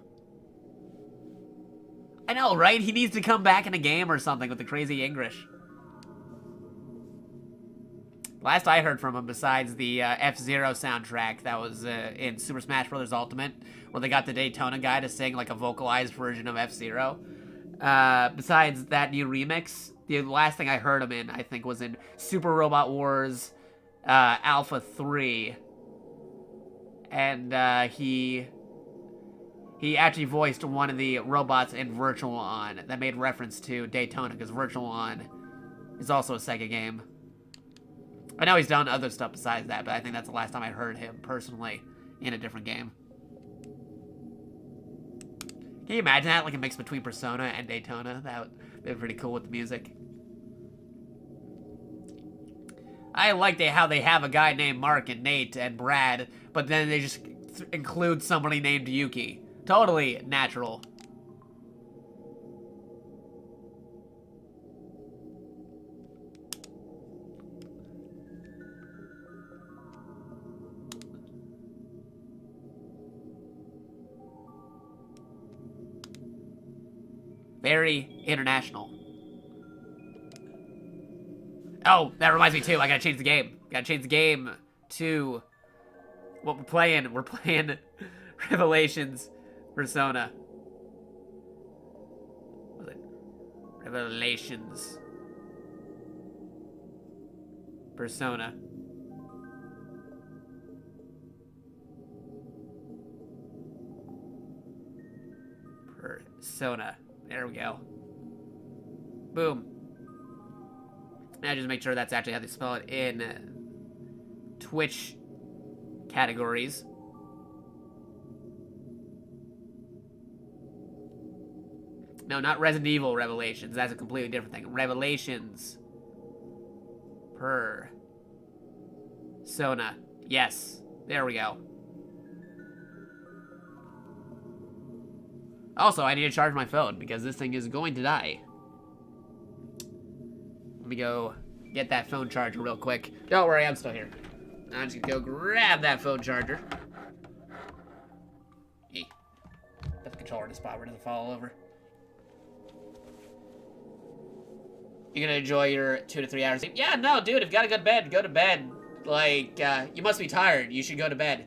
I know, right? He needs to come back in a game or something with the crazy English. Last I heard from him, besides the F-Zero soundtrack that was in Super Smash Bros. Ultimate, where they got the Daytona guy to sing like a vocalized version of F-Zero, besides that new remix, the last thing I heard him in, I think, was in Super Robot Wars Alpha 3. And he actually voiced one of the robots in Virtual On that made reference to Daytona, because Virtual On is also a Sega game. I know he's done other stuff besides that, but I think that's the last time I heard him personally in a different game. Can you imagine that? Like a mix between Persona and Daytona? That would be pretty cool with the music. I like how they have a guy named Mark and Nate and Brad, but then they just include somebody named Yuki. Totally natural. Very international. Oh, that reminds me too. I gotta change the game. Gotta change the game to what we're playing. We're playing Revelations Persona. What was it? Revelations Persona. Persona. There we go. Boom. Now just make sure that's actually how they spell it in Twitch categories. No, not Resident Evil Revelations. That's a completely different thing. Revelations Persona. Yes. There we go. Also, I need to charge my phone because this thing is going to die. Let me go get that phone charger real quick. Don't worry, I'm still here. I'm just gonna go grab that phone charger. Put the controller in the spot where it doesn't fall over. You gonna enjoy your 2 to 3 hours sleep? Yeah, no, dude, if you gotta go to bed, go to bed. Like, you must be tired. You should go to bed.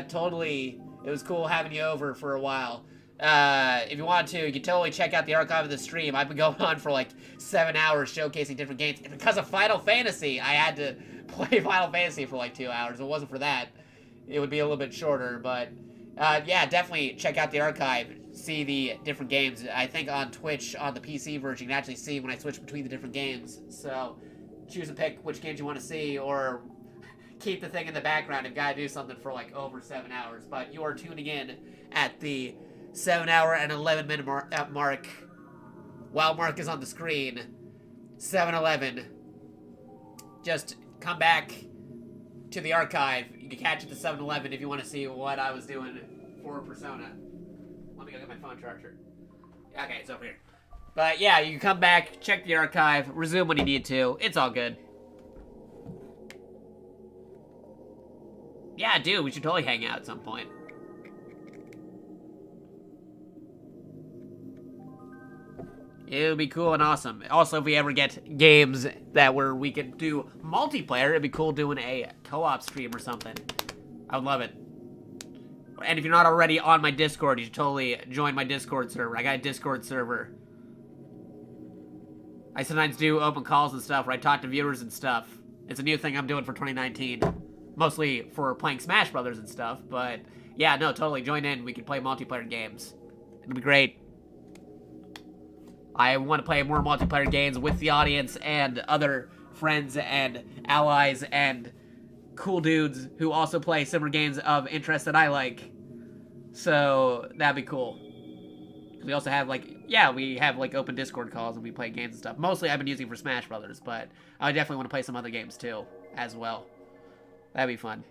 Totally. It was cool having you over for a while. If you want to, you can totally check out the archive of the stream. I've been going on for like 7 hours showcasing different games. And because of Final Fantasy, I had to play Final Fantasy for like 2 hours. If it wasn't for that, it would be a little bit shorter. But, yeah, definitely check out the archive. See the different games. I think on Twitch, on the PC version, you can actually see when I switch between the different games. So, choose and pick which games you want to see, or keep the thing in the background if you gotta do something for like over 7 hours. But you are tuning in at the 7 hour and 11 minute mark. While Mark is on the screen, 7:11. Just come back to the archive. You can catch it to 7:11 if you want to see what I was doing for Persona. Let me go get my phone charger. Okay, it's over here. But yeah, you can come back, check the archive, resume when you need to. It's all good. Yeah, dude, we should totally hang out at some point. It would be cool and awesome. Also, if we ever get games that where we could do multiplayer, it'd be cool doing a co-op stream or something. I would love it. And if you're not already on my Discord, you should totally join my Discord server. I got a Discord server. I sometimes do open calls and stuff where I talk to viewers and stuff. It's a new thing I'm doing for 2019. Mostly for playing Smash Brothers and stuff, but yeah, no, totally join in. We can play multiplayer games. It'll be great. I want to play more multiplayer games with the audience and other friends and allies and cool dudes who also play similar games of interest that I like. So that'd be cool. We also have we have open Discord calls and we play games and stuff. Mostly I've been using for Smash Brothers, but I definitely want to play some other games too, as well. That'd be fun.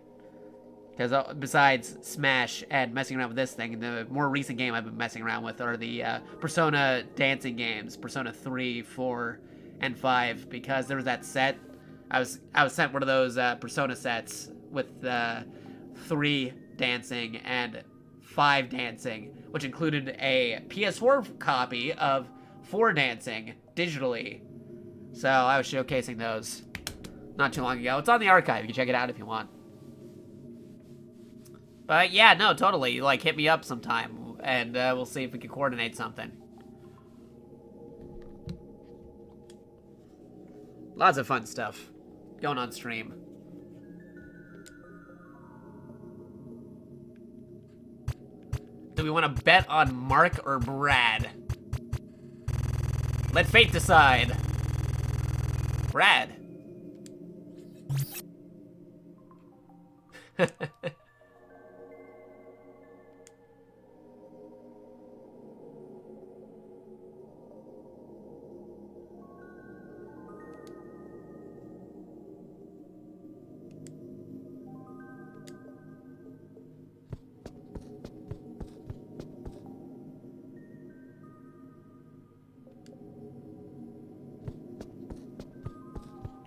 Because besides Smash and messing around with this thing, the more recent game I've been messing around with are the Persona dancing games, Persona 3, 4, and 5. Because there was that set, I was sent one of those Persona sets with 3 dancing and 5 dancing, which included a PS4 copy of 4 dancing digitally. So I was showcasing those not too long ago. It's on the archive. You can check it out if you want. But yeah, no, totally. Hit me up sometime, and we'll see if we can coordinate something. Lots of fun stuff going on stream. Do we want to bet on Mark or Brad? Let fate decide. Brad.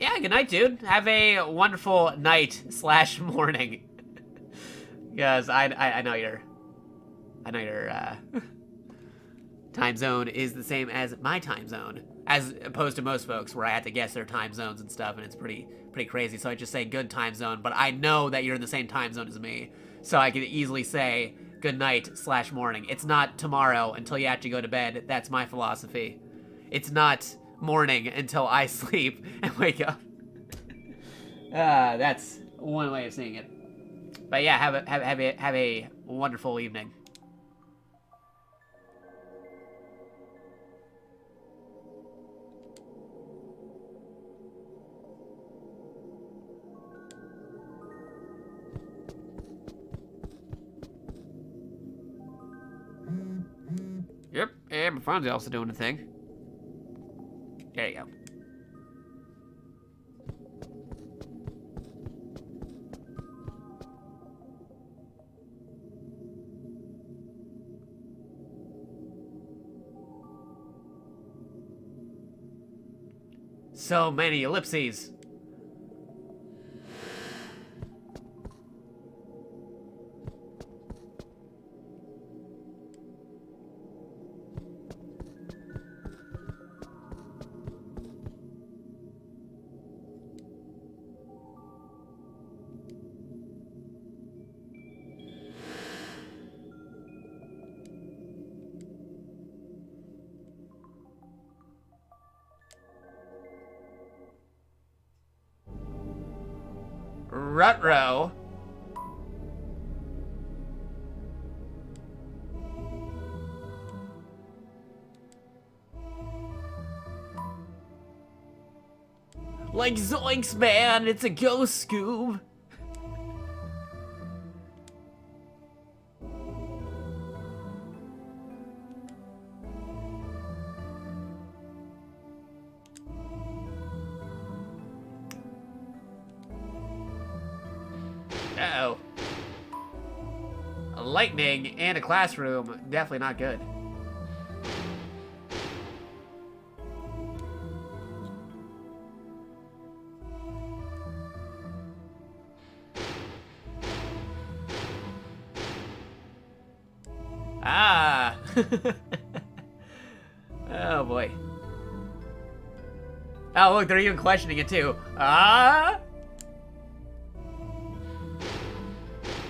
Yeah, good night, dude. Have a wonderful night / morning. Because I know your time zone is the same as my time zone, as opposed to most folks where I have to guess their time zones and stuff, and it's pretty crazy. So I just say good time zone, but I know that you're in the same time zone as me, so I could easily say good night / morning. It's not tomorrow until you actually go to bed. That's my philosophy. It's not morning until I sleep and wake up. That's one way of seeing it. But yeah, have a wonderful evening. Yep, and my phone's also doing a thing. There you go. So many ellipses. Rutro. Like zoinks, man, it's a ghost, Scoob. Uh-oh. A lightning and a classroom. Definitely not good. Ah! Oh boy. Oh look, they're even questioning it too. Ah!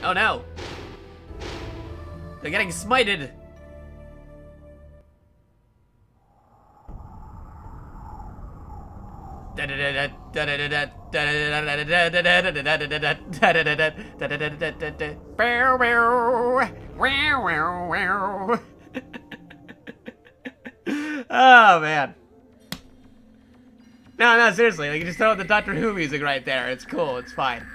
Oh no! They're getting smited! Oh man. No, seriously, like, you just throw the Doctor Who music right there. It's cool, it's fine.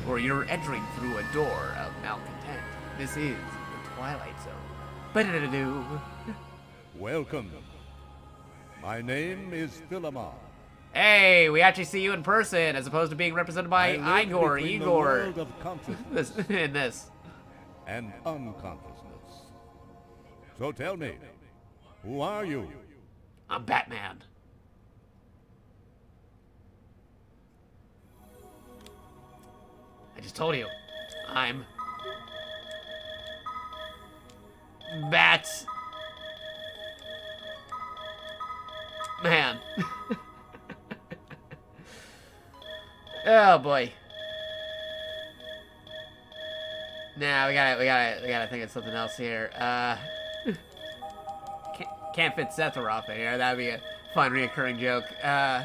Or you're entering through a door of malcontent. This is the Twilight Zone. Ba-da-da-doo. Welcome. My name is Philemon. Hey, we actually see you in person as opposed to being represented by Igor. The world of consciousness in this. And unconsciousness. So tell me, who are you? I'm Batman. I just told you. I'm Man. Oh boy. Nah, we gotta think of something else here. Can't fit Sephiroth in here. That'd be a fun reoccurring joke. How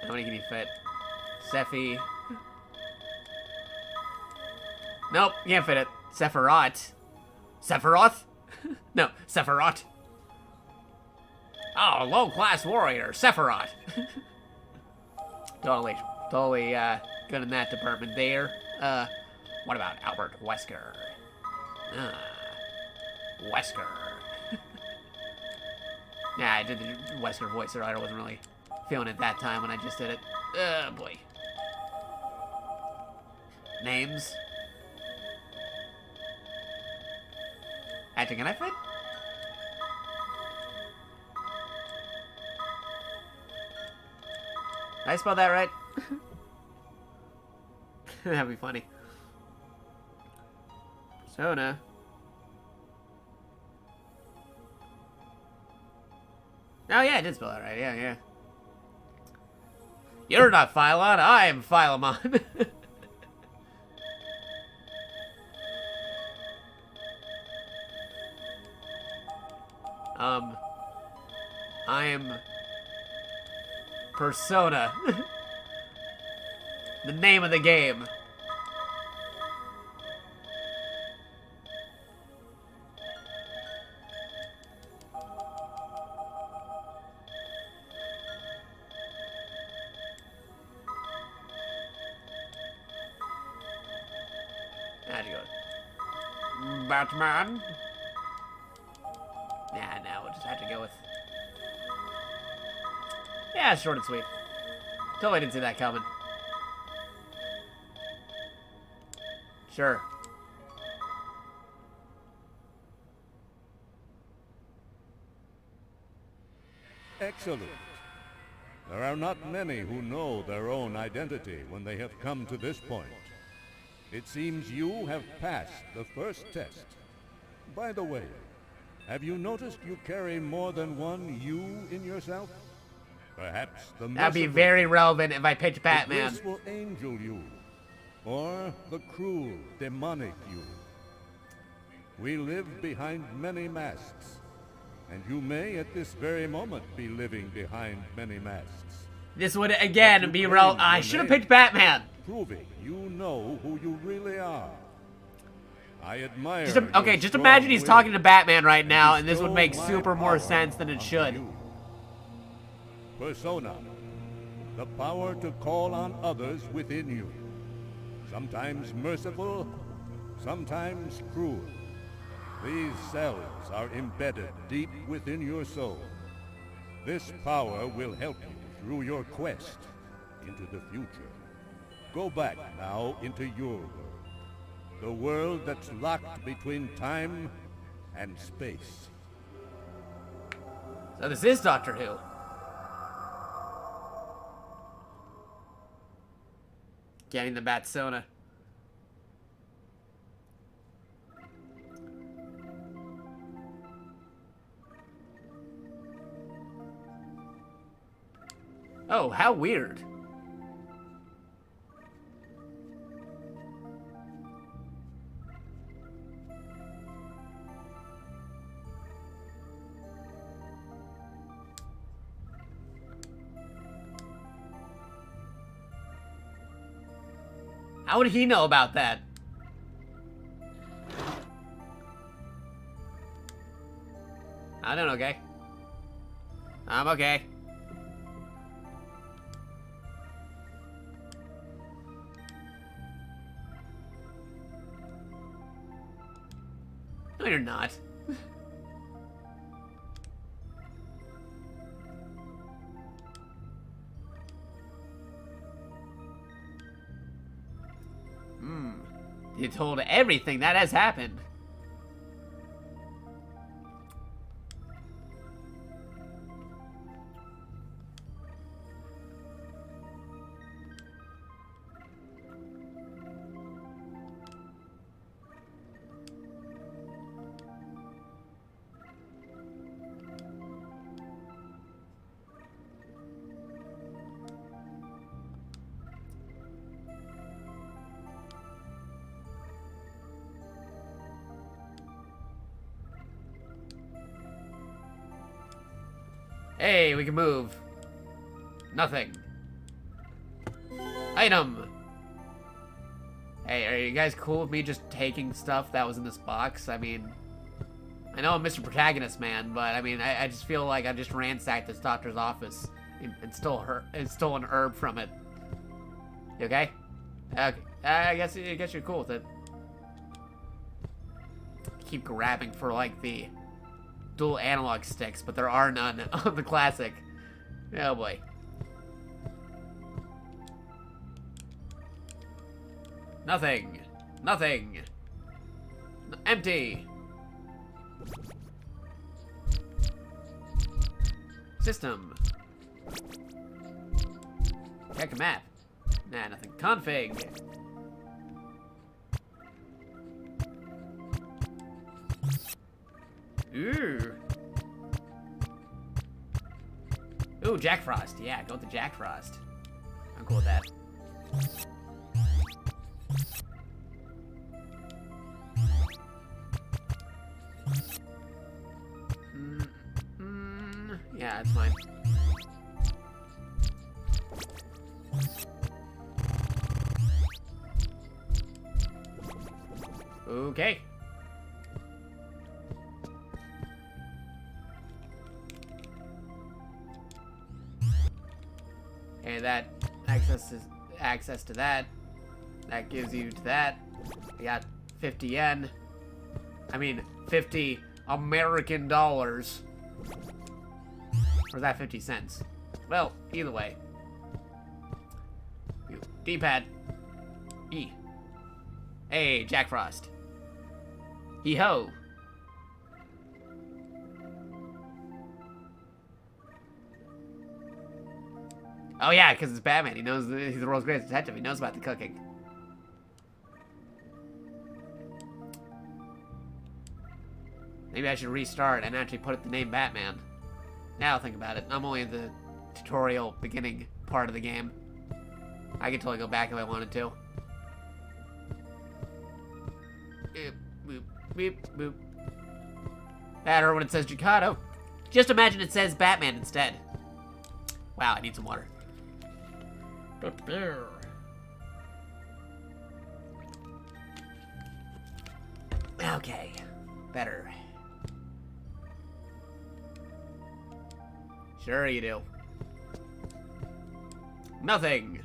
many can you fit? Sephi. Nope, can't fit it. Sephiroth. Sephiroth? No, Sephiroth. Oh, low-class warrior, Sephiroth. Totally good in that department there. What about Albert Wesker? Wesker. Yeah, I did the Wesker voice earlier. I wasn't really feeling it that time when I just did it. Oh, boy. Names? Actually, can I fit? Did I spell that right? That'd be funny. Persona. Oh yeah, I did spell that right. Yeah. You're not Phylon, I am Philemon. I am Persona. The name of the game. How'd you go? Batman? Nah, no, we'll just have to go with... Yeah, short and sweet. Totally didn't see that coming. Sure. Excellent. There are not many who know their own identity when they have come to this point. It seems you have passed the first test. By the way, have you noticed you carry more than one you in yourself? Perhaps the That'd be very relevant if I picked Batman. The graceful angel you, or the cruel, demonic you. We live behind many masks, and you may at this very moment be living behind many masks. This would again be relevant. I should have picked Batman. Proving you know who you really are. I admire. Just imagine he's talking to Batman right now, and this would make super more sense than it should. Persona, the power to call on others within you. Sometimes merciful, sometimes cruel. These cells are embedded deep within your soul. This power will help you through your quest into the future. Go back now into your world. The world that's locked between time and space. So this is Doctor Who. Getting the Batsona. Oh, how weird. How would he know about that? I don't know, okay? I'm okay. No, you're not. You told everything that has happened. Hey, we can move. Nothing. Item. Hey, are you guys cool with me just taking stuff that was in this box? I mean, I know I'm Mr. Protagonist, man, but I mean, I just feel like I just ransacked this doctor's office and stole an herb from it. You okay? Okay. I guess you're cool with it. Keep grabbing for like the dual analog sticks, but there are none on the classic. Oh boy. Nothing. Nothing. Empty. System. Check a map. Nah, nothing. Config. Ooh. Ooh, Jack Frost. Yeah, go with the Jack Frost. I'm cool with that. Yeah, it's fine. Okay. And that access to that. That gives you to that. We got 50 yen. I mean, 50 American dollars. Or is that 50 cents? Well, either way. D-pad. E. Hey, Jack Frost. Hee-ho. Oh yeah, because it's Batman. He knows he's the world's greatest detective. He knows about the cooking. Maybe I should restart and actually put the name Batman. Now think about it. I'm only in the tutorial beginning part of the game. I could totally go back if I wanted to. Boop, boop, boop. Better when it says Jakato. Just imagine it says Batman instead. Wow, I need some water. Okay, better. Sure you do. Nothing.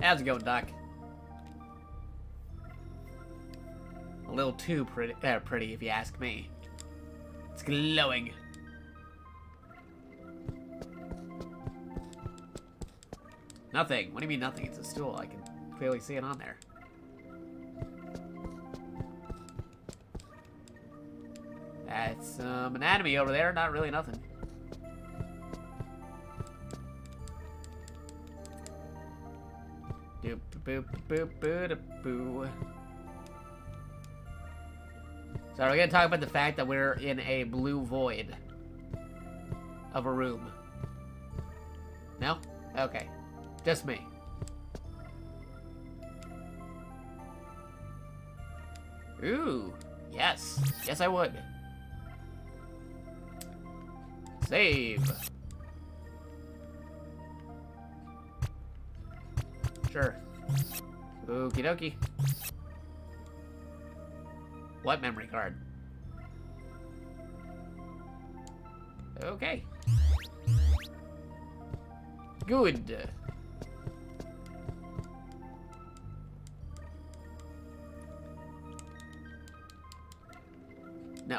How's it going, Doc? A little too pretty, if you ask me. It's glowing. Nothing. What do you mean nothing? It's a stool. I can clearly see it on there. That's some anatomy over there. Not really nothing. Doop boop boop boop boo. So we're gonna talk about the fact that we're in a blue void of a room. No? Okay. Just me. Ooh. Yes. Yes, I would. Save. Sure. Okie dokie. What memory card? Okay. Good. No.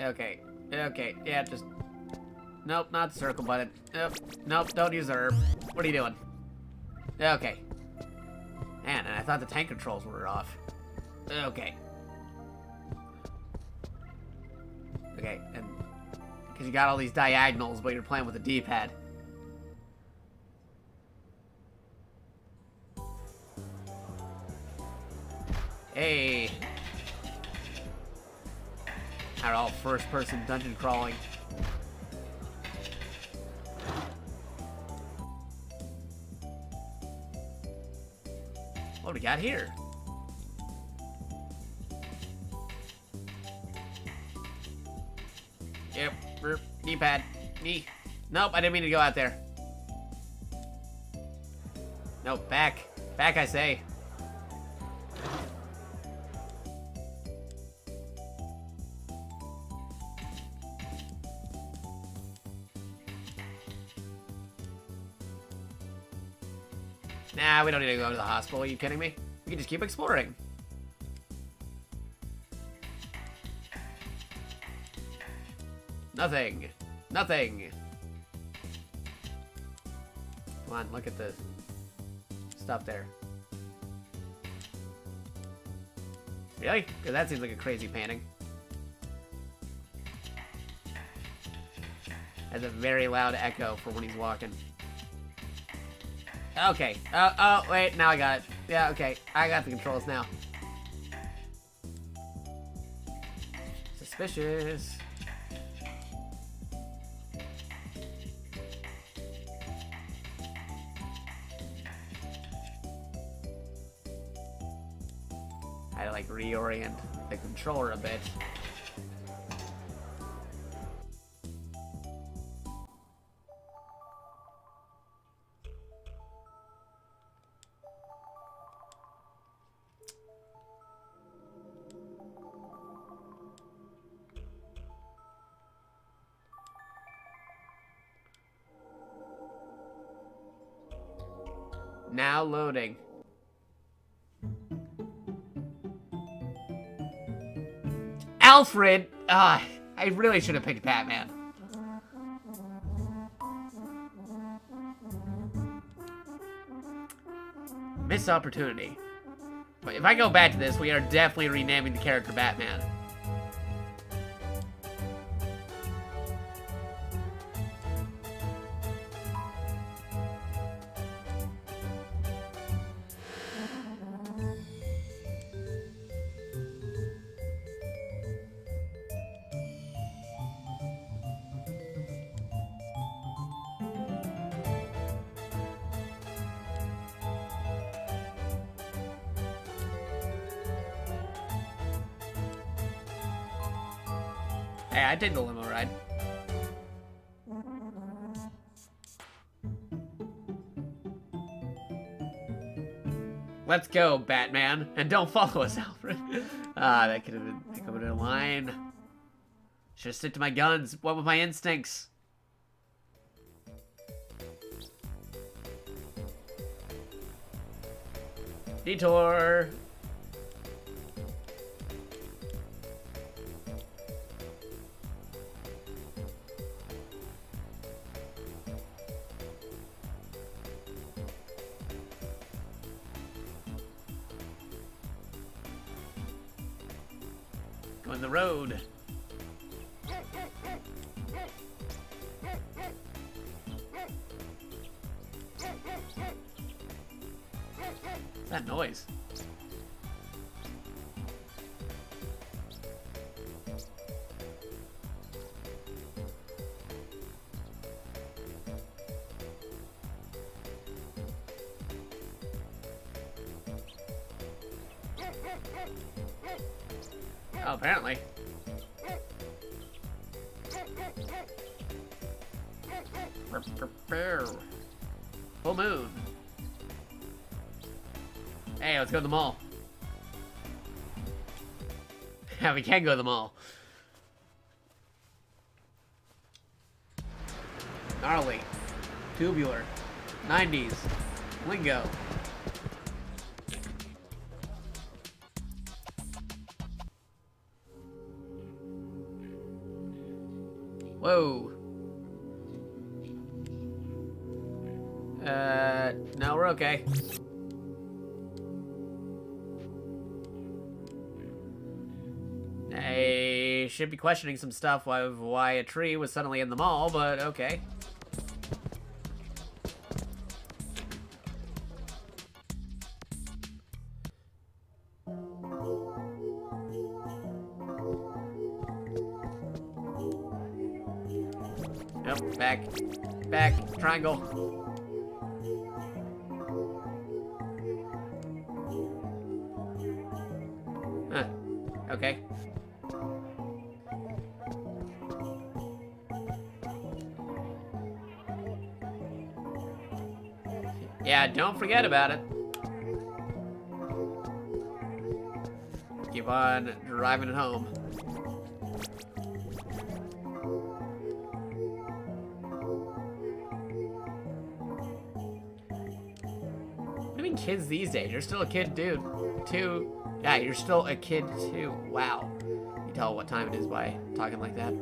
Okay. Okay. Yeah, just... Nope, not the circle button. Nope. Nope, don't use the herb. What are you doing? Okay. Man, and I thought the tank controls were off. Okay. Okay, and... Because you got all these diagonals, but you're playing with a D-pad. Hey. Not all first-person dungeon crawling. What do we got here? Yep, knee pad. Knee. Nope, I didn't mean to go out there. Nope, back. Back, I say. Nah, we don't need to go to the hospital. Are you kidding me? We can just keep exploring. Nothing. Nothing. Come on, look at the stuff there. Really? Because that seems like a crazy painting. Has a very loud echo for when he's walking. Okay. Oh, wait. Now I got it. Yeah, okay. I got the controls now. Suspicious. I had to, like, reorient the controller a bit. Now loading. Alfred! I really should have picked Batman. Missed opportunity. But if I go back to this, we are definitely renaming the character Batman. Hey, I did the limo ride. Let's go, Batman. And don't follow us, Alfred. That could have been a line. Should have stick to my guns. What with my instincts? Detour. Going the road. What's that noise? Oh, apparently. Full moon. Hey, let's go to the mall. Yeah, we can go to the mall. Gnarly. Tubular. 90s. Lingo. Whoa. No, we're okay. I should be questioning some stuff why a tree was suddenly in the mall, but okay. Nope, back, triangle. Huh. Okay. Yeah, don't forget about it. Keep on driving it home. I mean, kids these days, you're still a kid, dude. Yeah, you're still a kid too. Wow. You tell what time it is by talking like that.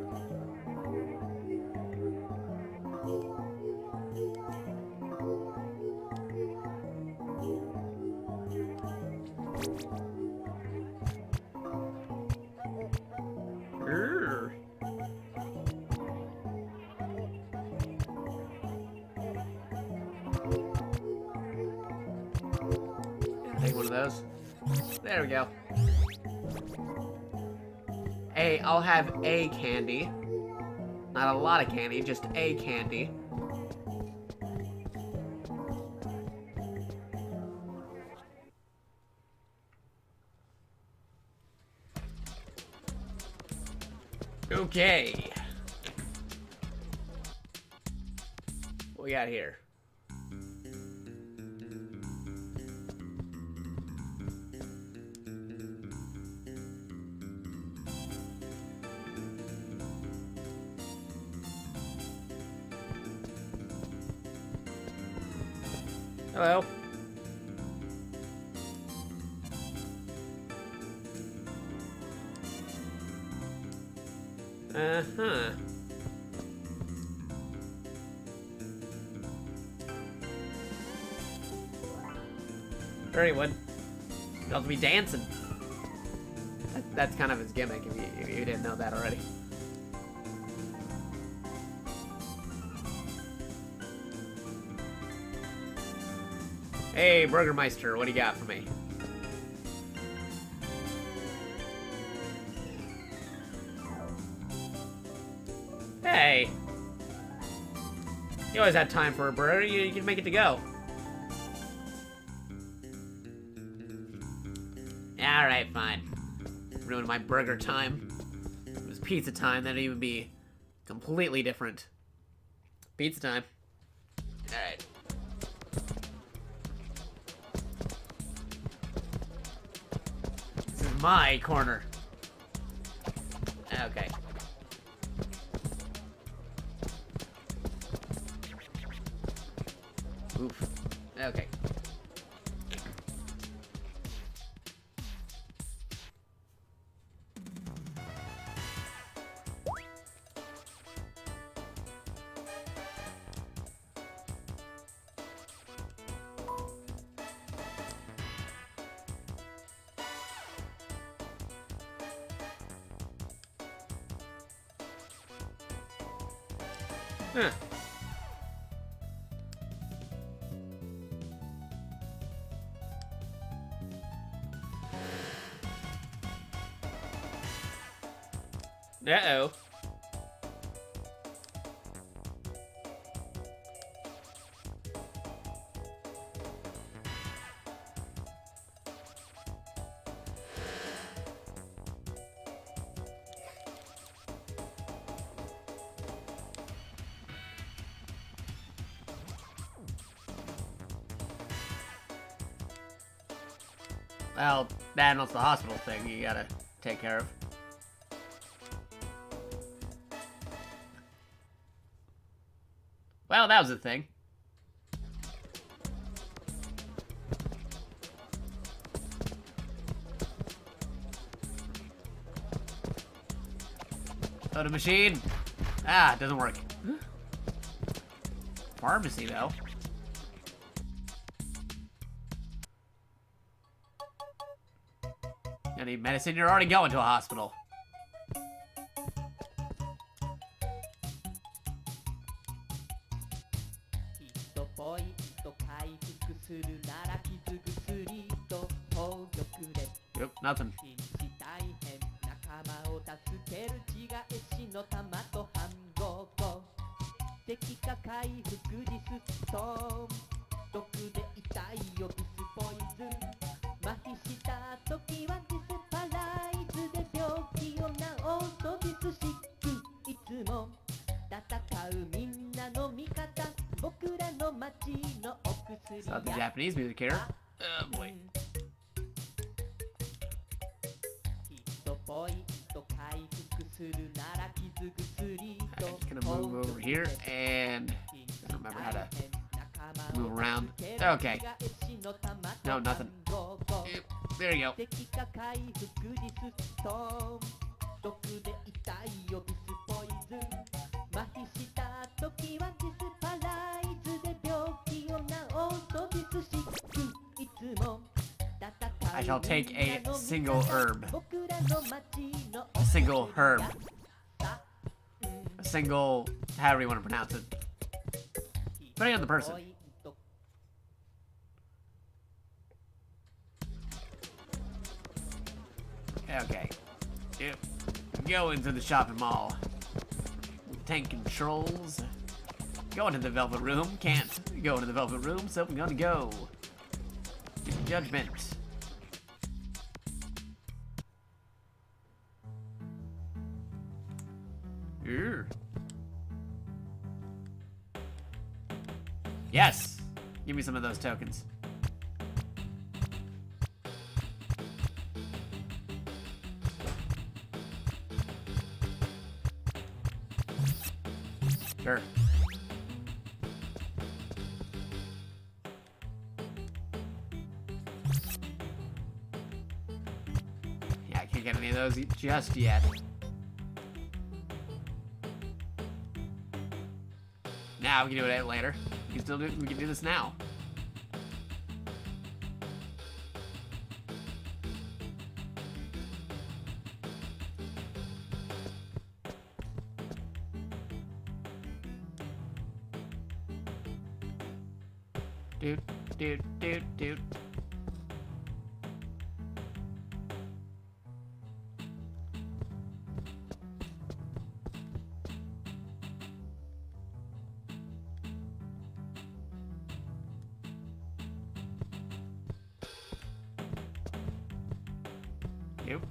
Take one of those. There we go. I'll have a candy. Not a lot of candy, just a candy. Okay. What we got here? Hello. Uh-huh. Anyone. He'll be dancing. That's kind of his gimmick, if you didn't know that already. Hey, Burgermeister, what do you got for me? Hey! You always had time for a burger, you can make it to go. Alright, fine. Ruined my burger time. If it was pizza time, that'd even be completely different. Pizza time. Alright. This is my corner. Okay. Oof. Okay. Huh. Uh-oh. Well, that was the hospital thing you gotta take care of. Well, that was a thing. Soda machine. Ah, it doesn't work. Pharmacy, though. You need medicine? You're already going to a hospital. Yep, nothing. It's not the Japanese music here. Oh boy. I'm just gonna move over here and I don't remember how to move around. Okay. No, nothing. Yep, there you go. I shall take a single herb. A single herb. A single, however you want to pronounce it. Depending on the person. Okay. Yep. Go into the shopping mall. Tank controls. Go into the Velvet Room. Can't go into the Velvet Room, so we're gonna go. Judgment. Urgh. Yes! Give me some of those tokens. Sure. Yeah, I can't get any of those just yet. Now we can do it later. We can do this now. Dude. Yep.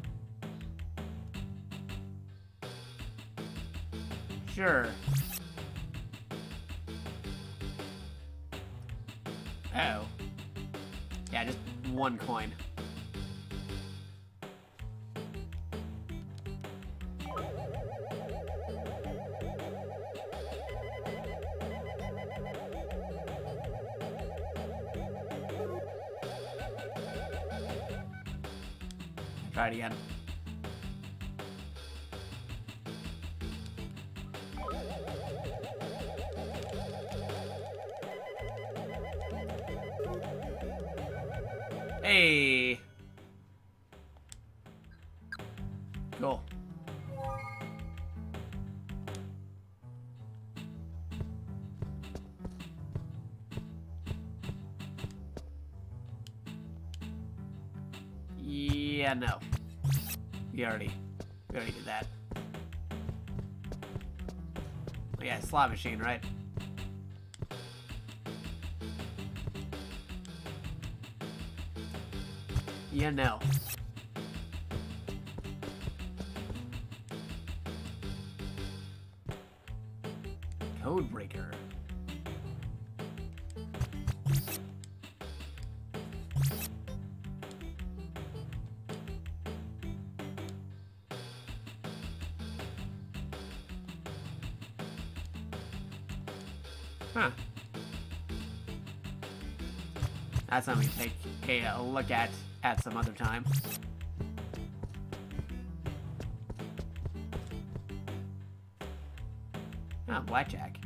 Sure. Oh. Yeah, just one coin. Try it again. Hey. Cool. Yeah, no. We already did that. Yeah, slot machine, right? Yeah, no. Code breaker. Huh. That's something to take a look at some other time. Oh, blackjack.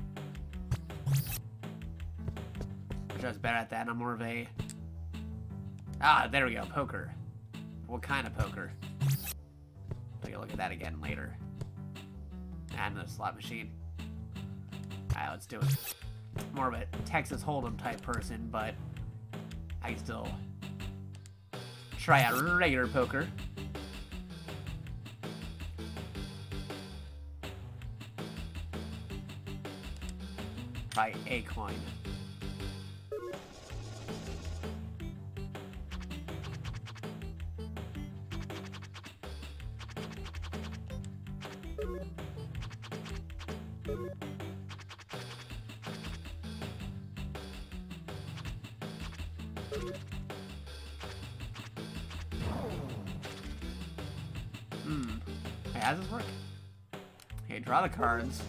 Wish I was better at that. I'm more of a... Ah, there we go. Poker. What kind of poker? Take a look at that again later. And the slot machine. Alright, let's do it. More of a Texas Hold'em type person, but I can still try out regular poker. Try a coin. Hey, how does this work? Okay, draw the cards.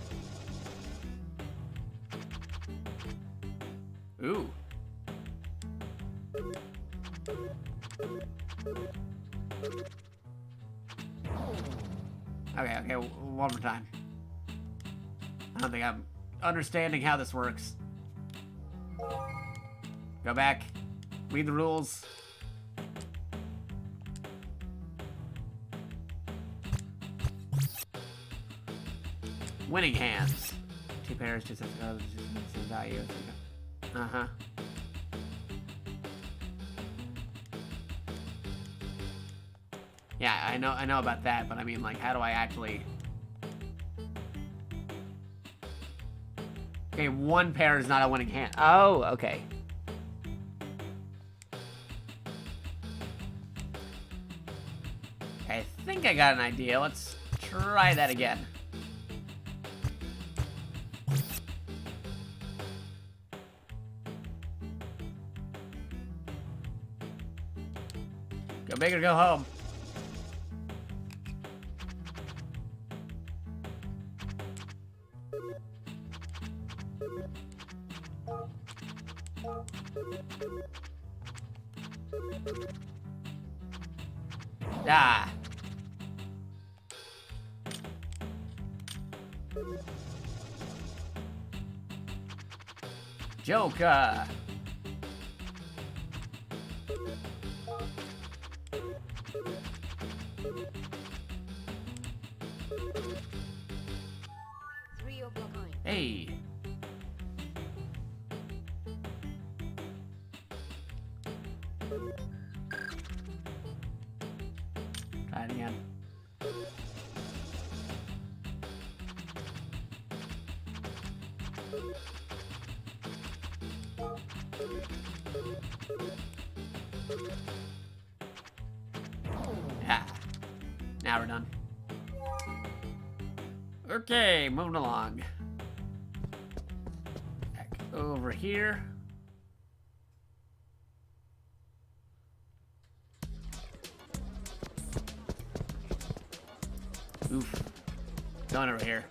Ooh. Okay, one more time. I don't think I'm understanding how this works. Go back. Read the rules. Winning hands. Two pairs, just have the same value. Uh-huh. Yeah, I know about that, but I mean, like, how do I actually... Okay, one pair is not a winning hand. Oh, okay. I think I got an idea. Let's try that again. Go big or go home. Ah. Joker. Hey. Try it again. Yeah. Now we're done. Okay, moving along. Back over here. Oof. Going over here.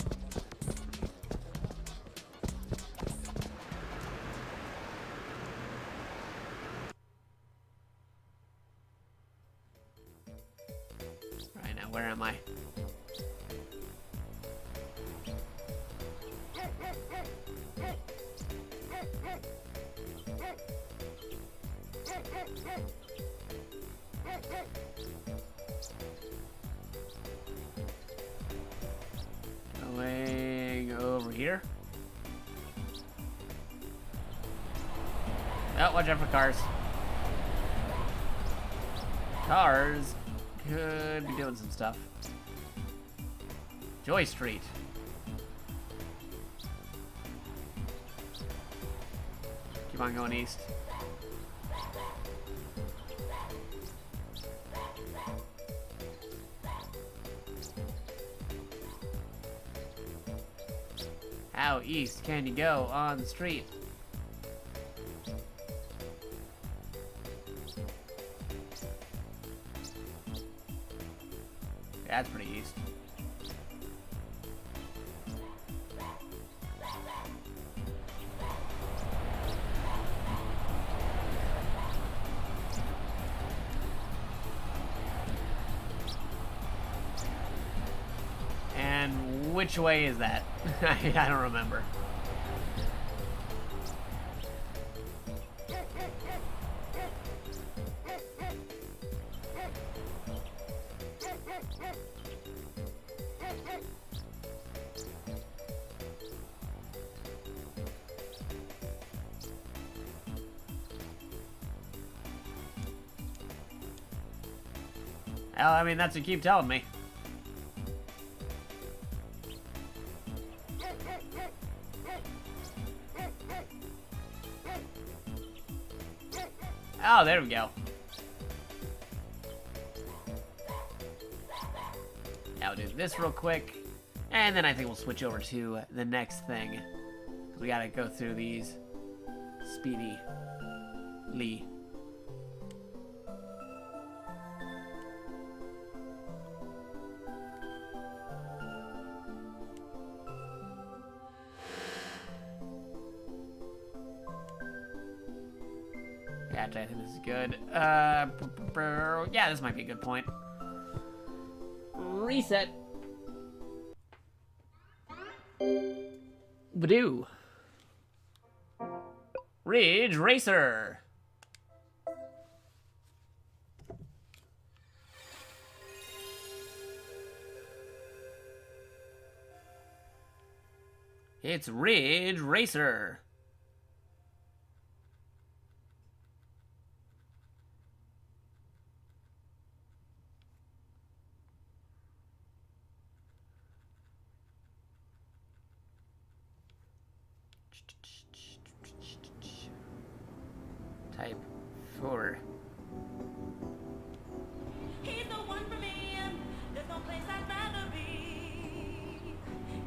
Right now, where am I? Going over here. Oh, watch out for cars. Cars could be doing some stuff. Joy Street. Keep on going east. How east can you go on the street? Yeah, that's pretty east. And which way is that? I don't remember. Well, I mean, that's what you keep telling me. Oh, there we go. Now we'll do this real quick, and then I think we'll switch over to the next thing. We gotta go through these speedily. Actually, I think this is good. Yeah, this might be a good point. Reset. Badoo. Ridge Racer. It's Ridge Racer. Type 4. He's the one for me. There's no place I'd rather be.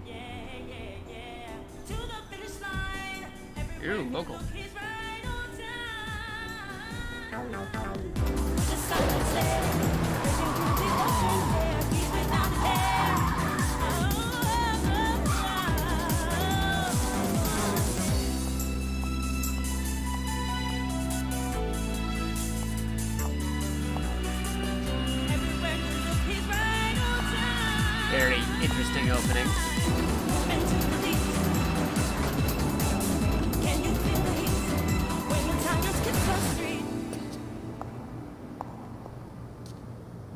Yeah, yeah, yeah. To the finish line. Ooh, local. He's right on time. Just like I said, racing through the ocean air, he's without air. Very interesting opening. Can you feel the heat when the tires get frustrated?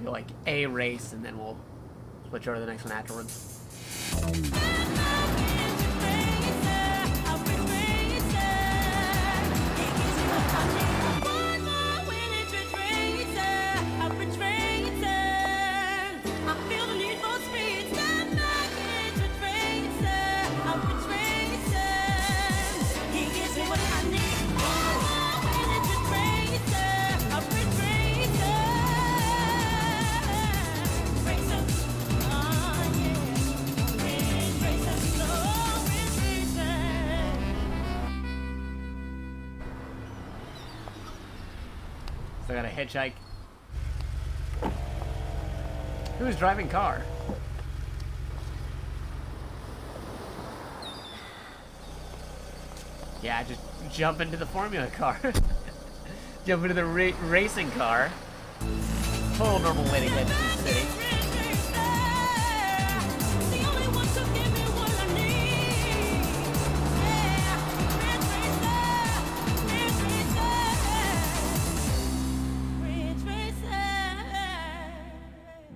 Do like a race and then we'll switch over to the next one afterwards. So I got a hitchhike. Who's driving car? Yeah, just jump into the formula car. Jump into the racing car. Total normal way to get into the city.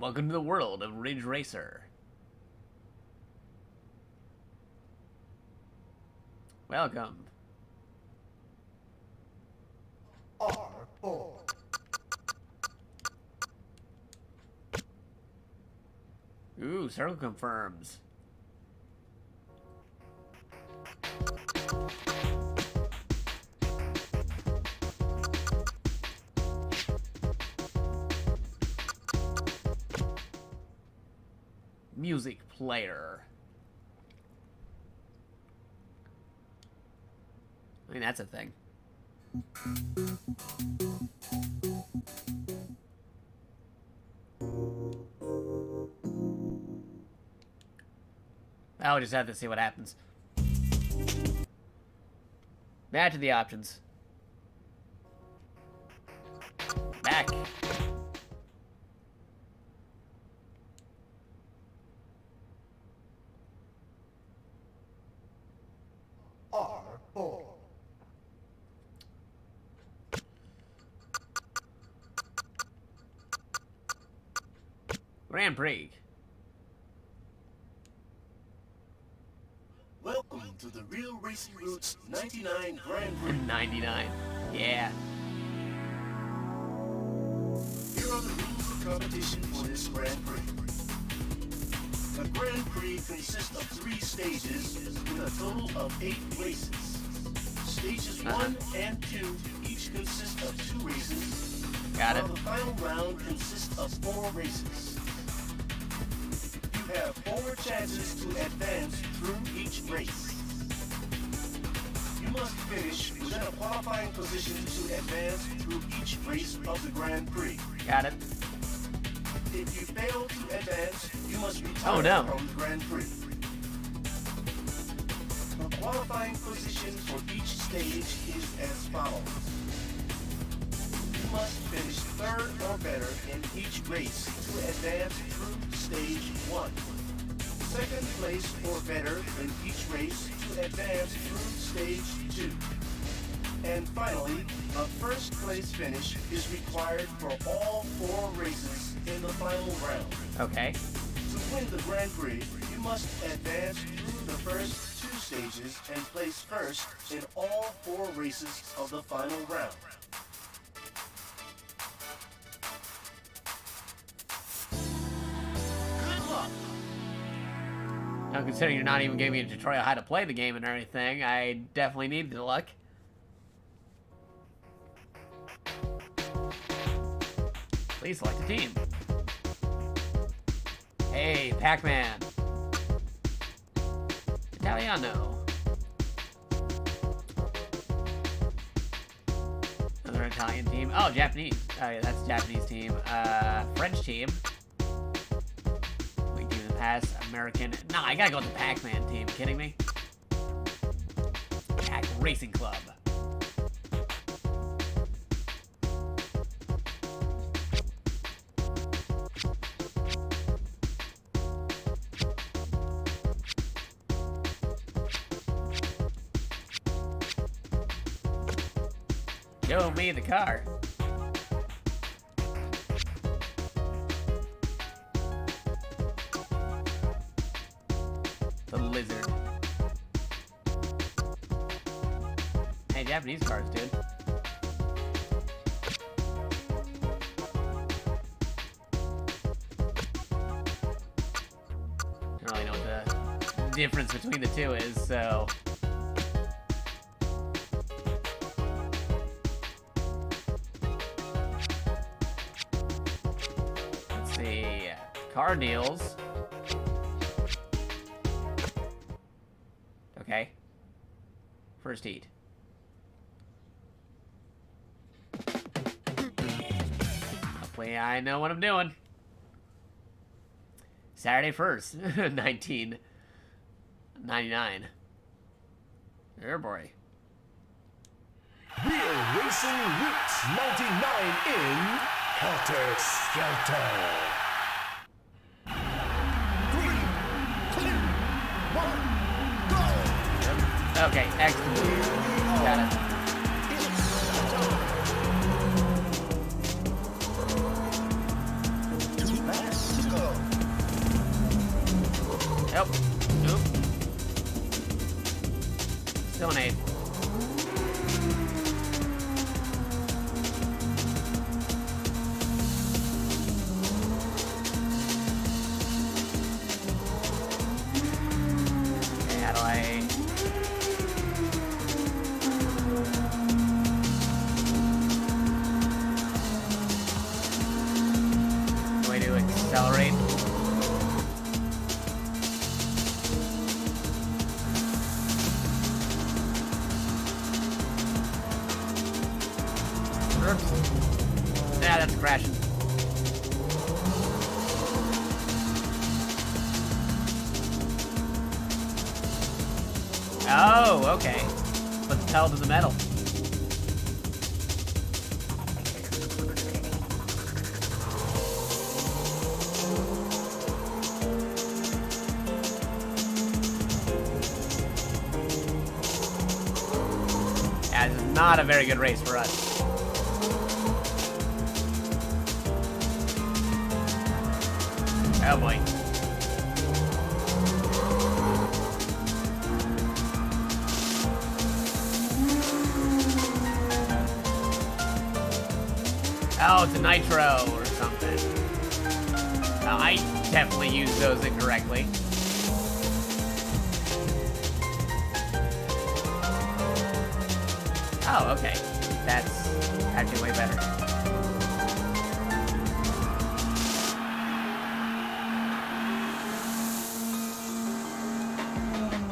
Welcome to the world of Ridge Racer. Welcome. R4. Ooh, circle confirms. Music player. I mean, that's a thing. I'll just have to see what happens. Back to the options. Back. R4. Grand Prix. Welcome to the Real Racing Roots 99 Grand Prix. 99. Yeah. Here are the rules of competition for this Grand Prix. The Grand Prix consists of 3 stages with a total of 8 races. Stages 1 and 2 each consist of 2 races. Got it. While the final round consists of 4 races. You have 4 chances to advance through each race. You must finish within a qualifying position to advance through each race of the Grand Prix. Got it. If you fail to advance, you must retire from the Grand Prix. The qualifying position for each stage is as follows. you must finish third or better in each race to advance through stage 1. Second place or better in each race to advance through stage 2. And finally, a first place finish is required for all 4 races in the final round. Okay. To win the Grand Prix, you must advance through the first 2 stages and place first in all 4 races of the final round. Good luck! Now, considering you're not even giving me a tutorial how to play the game and everything, I definitely need the luck. Please select a team. Hey, Pac-Man. Italiano. Another Italian team. Oh, Japanese. Oh, yeah, that's Japanese team. French team. We give the pass. American. Nah, I gotta go with the Pac-Man team. Kidding me? Pac Racing Club. Show me the car. The lizard. Hey, Japanese cars, dude. Don't really know what the difference between the two is, so... Car deals. Okay. First heat. Hopefully I know what I'm doing. Saturday 1st, 1999. Oh boy. Real Racing Roots 99 in Helter Skelter. Okay, excellent. Got it. Yep. Nope. Still an 8. Okay, how do I... accelerate. Oops. Yeah, that's crashing. Oh, okay. Put the pedal to the metal. Not a very good race for us. Oh boy. Oh, it's a nitro or something. I definitely used those incorrectly. Oh, okay. That's actually way better.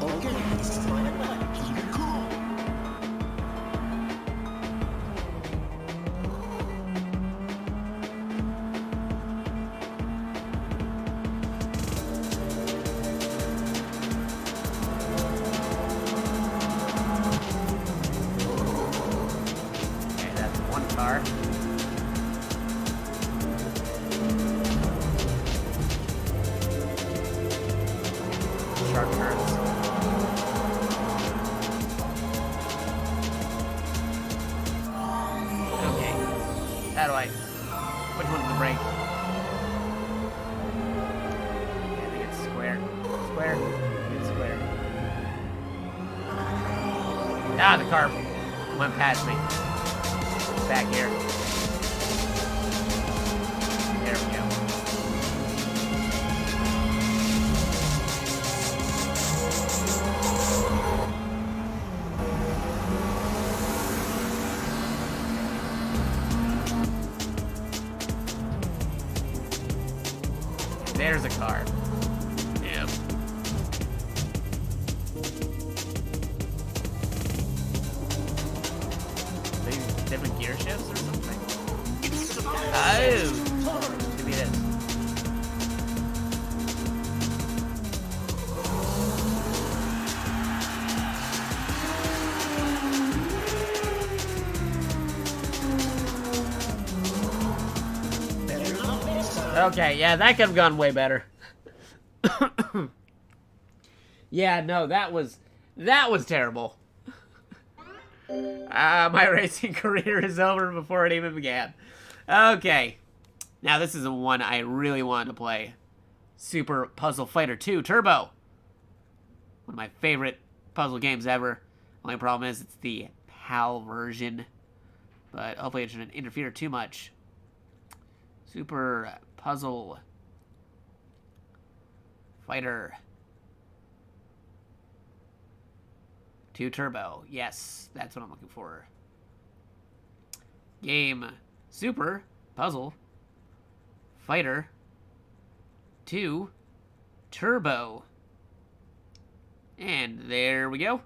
Okay, this is my night. Keep it cool. Okay, that's one car. sharp turns. Okay. How do I... Which one's the brake? I think it's square. Square? It's square. Ah, the car went past me. Back here. There we go. There's a car. Yep. These different gear shifts or something? Oh! Maybe it is. Okay, yeah, that could have gone way better. Yeah, no, that was terrible. My racing career is over before it even began. Okay. Now, this is the one I really wanted to play. Super Puzzle Fighter 2 Turbo. One of my favorite puzzle games ever. Only problem is it's the PAL version. But hopefully it shouldn't interfere too much. Super Puzzle Fighter 2 Turbo. Yes, that's what I'm looking for. Game Super Puzzle Fighter 2 Turbo. And there we go.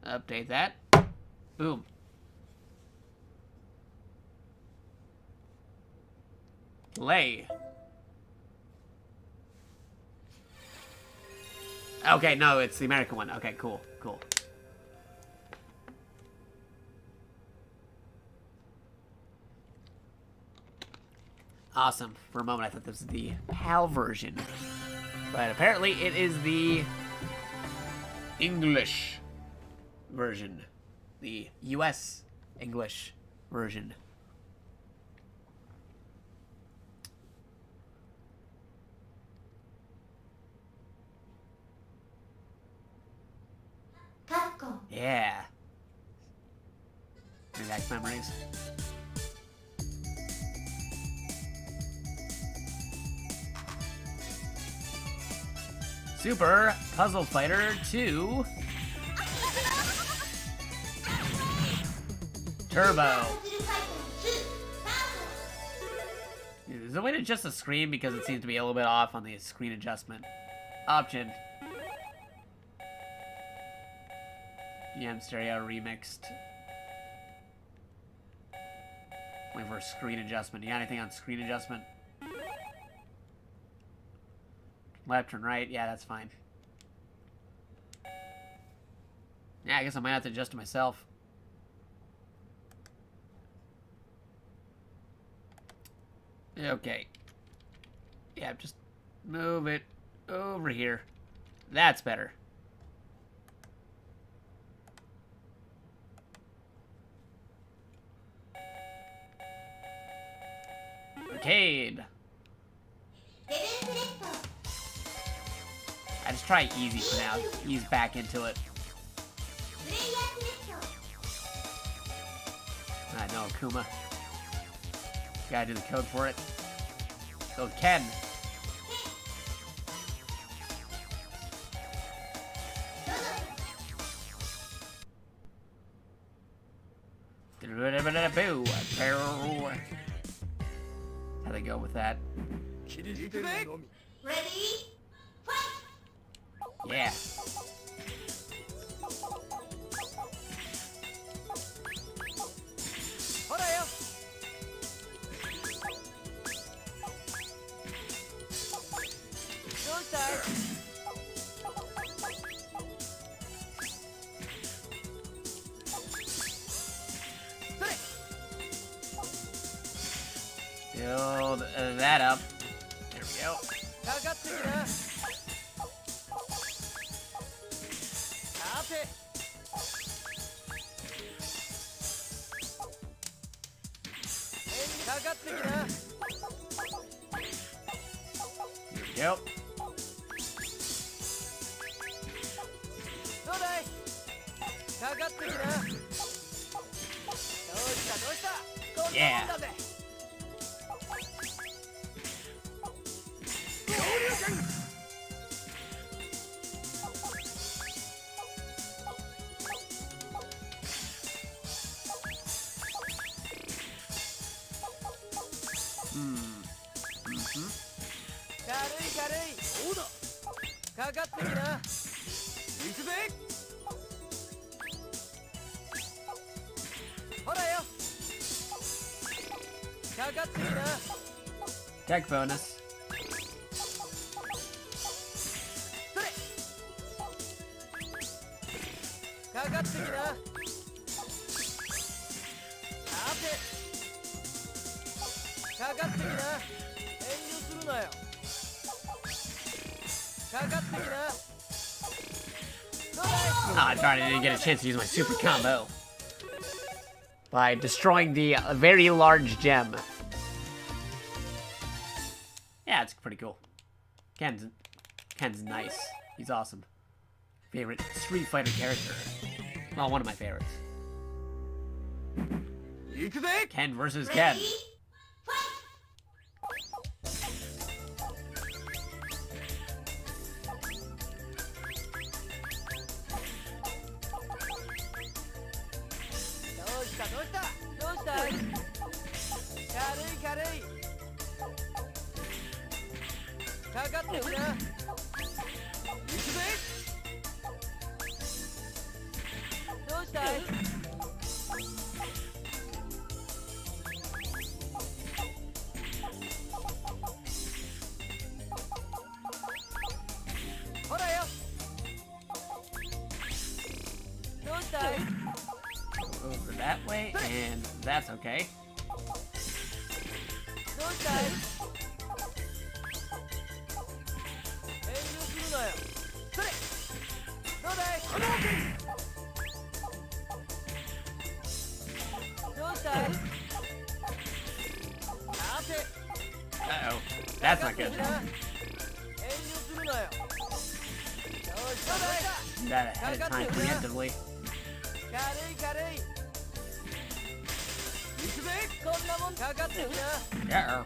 Update that. Boom. Play. Okay, no, it's the American one. Okay, cool, cool. Awesome. For a moment, I thought this was the PAL version. But apparently, it is the English version. The US English version. Yeah. Relax memories. Super Puzzle Fighter 2 Turbo. Is there a way to adjust the screen because it seems to be a little bit off on the screen adjustment option? DM stereo remixed. Wait for screen adjustment. You got anything on screen adjustment? Left and right. Yeah, that's fine. Yeah, I guess I might have to adjust it myself. Okay. Yeah, just move it over here. That's better. Arcade. I just try easy for now. Ease back into it. I know, Akuma. Gotta do the code for it. So Ken. How they go with that? Ready? Yeah. Build that up. There we go. Yep. Yeah. Tech bonus. Ah, darn it, I didn't get a chance to use my super combo. By destroying the very large gem. Yeah, it's pretty cool. Ken's nice. He's awesome. Favorite Street Fighter character. Well, one of my favorites. Ken versus Ken. Over that way, and that's okay. Uh-oh, that's not good. Do that ahead of time preemptively. Uh-oh.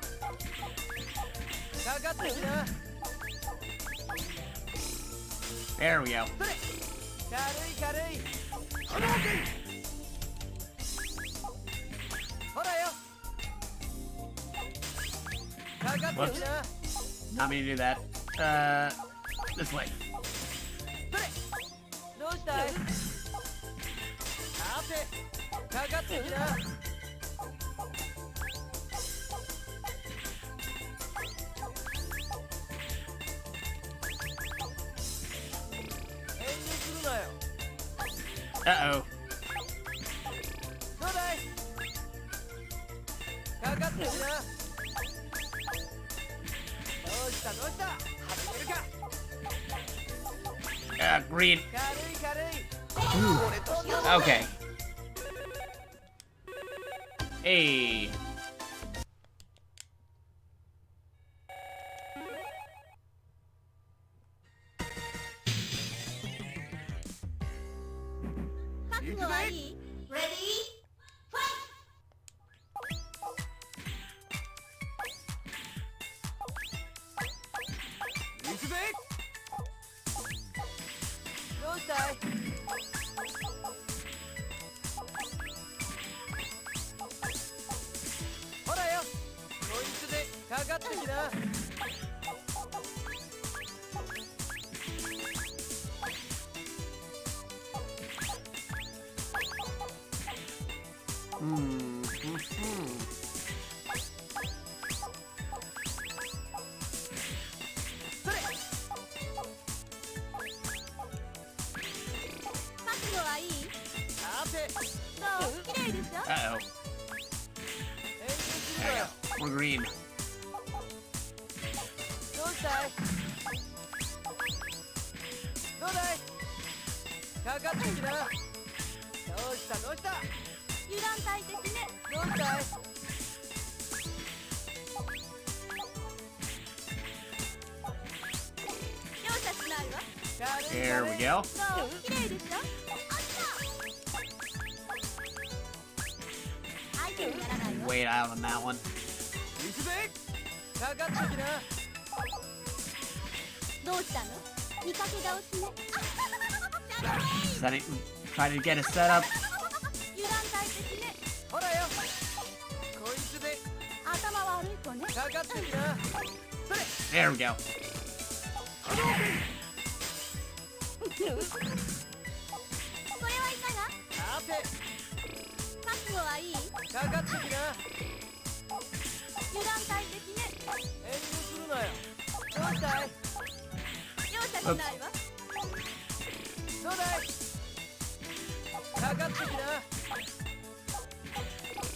There we go. Whoops. Not me to do that. This way. Uh-oh. Green. Ooh. Okay. Hey. Uh-oh. There you go. More green. There we go. Wait out on that one. Trying to get a setup. There we go.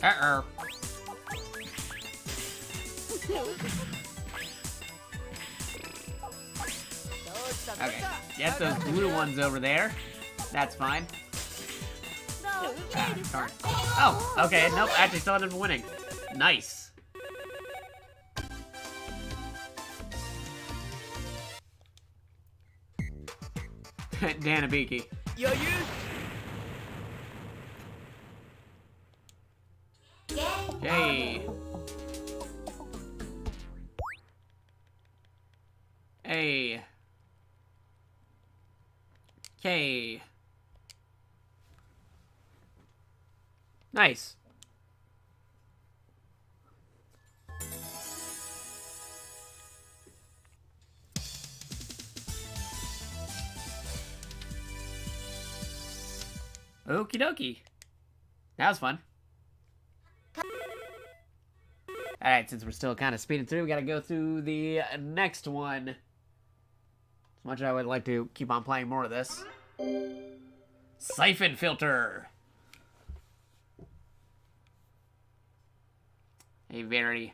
Uh-oh. Okay, get those blue ones over there. That's fine. Ah, darn. Oh, okay, nope, actually still ended up winning. Nice. Danabiki. Hey. Hey. Okay. Nice. Okie dokie. That was fun. Alright, since we're still kind of speeding through, we gotta go through the next one. As much as I would like to keep on playing more of this. Siphon Filter. A very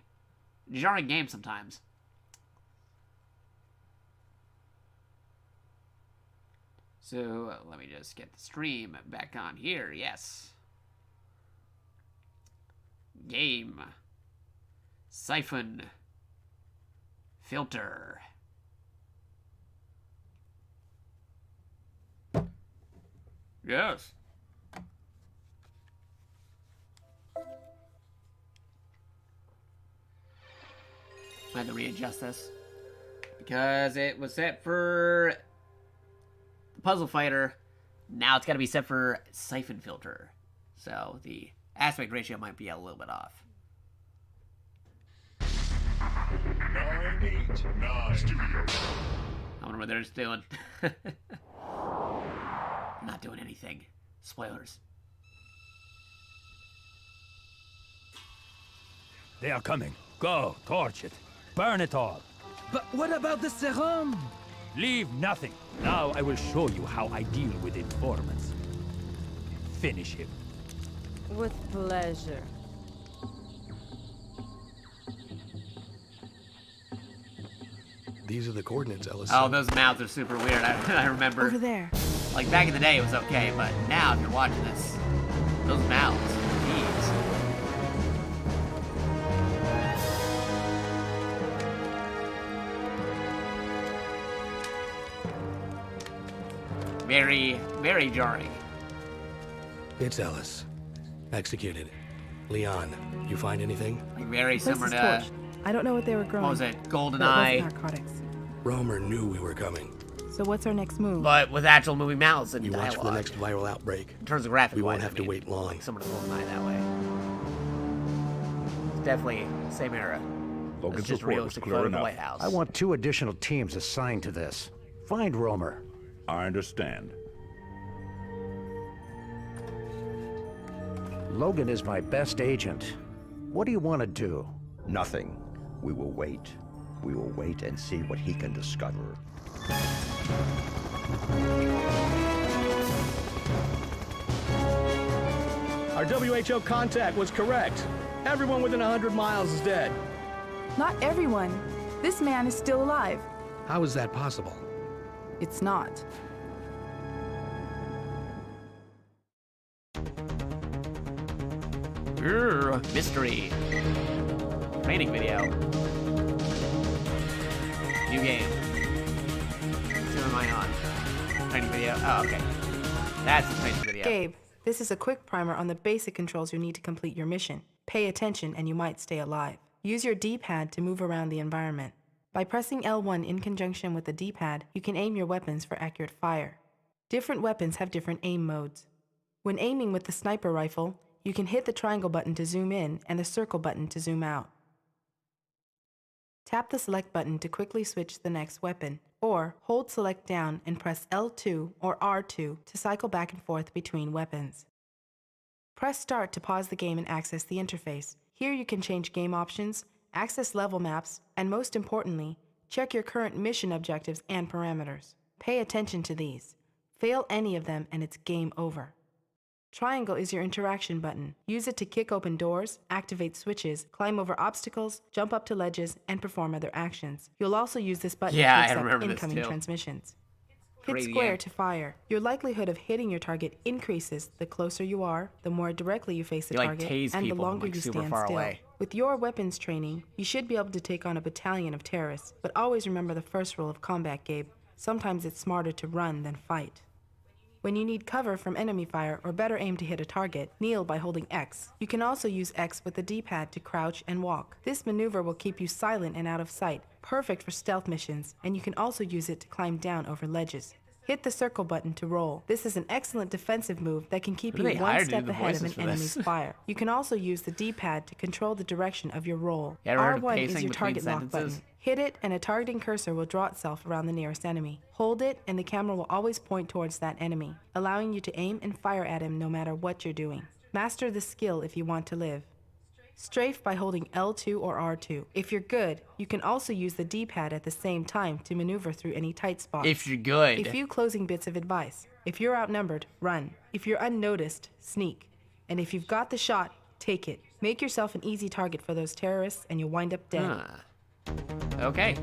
jarring game sometimes. So, let me just get the stream back on here. Yes. Game. Siphon Filter. Yes. I had to readjust this because it was set for the Puzzle Fighter. Now it's got to be set for Siphon Filter. So the aspect ratio might be a little bit off. 989 Studio. I wonder what they're just doing. Not doing anything. Spoilers. They are coming. Go, torch it. Burn it all. But what about the serum? Leave nothing. Now I will show you how I deal with informants. Finish him. With pleasure. These are the coordinates, Ellis. Oh, those mouths are super weird. I remember. Over there. Like back in the day, it was okay, but now if you're watching this, those mouths, jeez. Very, very jarring. It's Ellis. Executed. Leon, you find anything? Like very Place similar is to. torched. I don't know what they were growing. What was it? But it GoldenEye. wasn't narcotics. Romer knew we were coming. So what's our next move? But with actual moving mouths and You watch dialogue. for the next viral outbreak. In terms of graphic We won't wise, have to wait long. Like someone to GoldenEye that way. It's definitely same era. Logan's It's just report was realistic clear photo of the enough. White House. I want 2 additional teams assigned to this. Find Romer. I understand. Logan is my best agent. What do you want to do? Nothing. We will wait. We will wait and see what he can discover. Our WHO contact was correct. Everyone within 100 miles is dead. Not everyone. This man is still alive. How is that possible? It's not. Mystery. Training video. New game. Who am I on? Training video. Oh, okay. That's the training video. Gabe, this is a quick primer on the basic controls you need to complete your mission. Pay attention and you might stay alive. Use your D-pad to move around the environment. By pressing L1 in conjunction with the D-pad, you can aim your weapons for accurate fire. Different weapons have different aim modes. When aiming with the sniper rifle, you can hit the triangle button to zoom in and the circle button to zoom out. Tap the select button to quickly switch to the next weapon, or hold select down and press L2 or R2 to cycle back and forth between weapons. Press start to pause the game and access the interface. Here you can change game options, access level maps, and most importantly, check your current mission objectives and parameters. Pay attention to these. Fail any of them and it's game over. Triangle is your interaction button. Use it to kick open doors, activate switches, climb over obstacles, jump up to ledges, and perform other actions. You'll also use this button to accept incoming transmissions. Hit square to fire. Your likelihood of hitting your target increases the closer you are, the more directly you face the target, and the longer you stand still. With your weapons training, you should be able to take on a battalion of terrorists, but always remember the first rule of combat, Gabe. Sometimes it's smarter to run than fight. When you need cover from enemy fire or better aim to hit a target, kneel by holding X. You can also use X with the D-pad to crouch and walk. This maneuver will keep you silent and out of sight, perfect for stealth missions, and you can also use it to climb down over ledges. Hit the circle button to roll. This is an excellent defensive move that can keep you one step ahead of an enemy's fire. You can also use the D-pad to control the direction of your roll. R1 is your target lock button. Hit it and a targeting cursor will draw itself around the nearest enemy. Hold it and the camera will always point towards that enemy, allowing you to aim and fire at him no matter what you're doing. Master the skill if you want to live. Strafe by holding L2 or R2. If you're good, you can also use the D-pad at the same time to maneuver through any tight spots. If you're good. A few closing bits of advice. If you're outnumbered, run. If you're unnoticed, sneak. And if you've got the shot, take it. Make yourself an easy target for those terrorists and you'll wind up dead. Okay.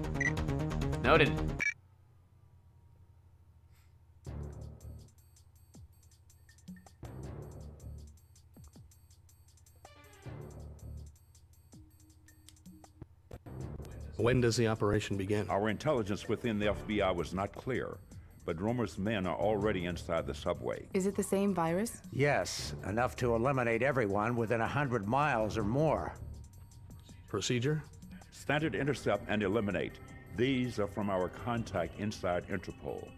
Noted. When does the operation begin? Our intelligence within the FBI was not clear, but Romer's men are already inside the subway. Is it the same virus? Yes, enough to eliminate everyone within 100 miles or more. Procedure? Standard intercept and eliminate. These are from our contact inside Interpol.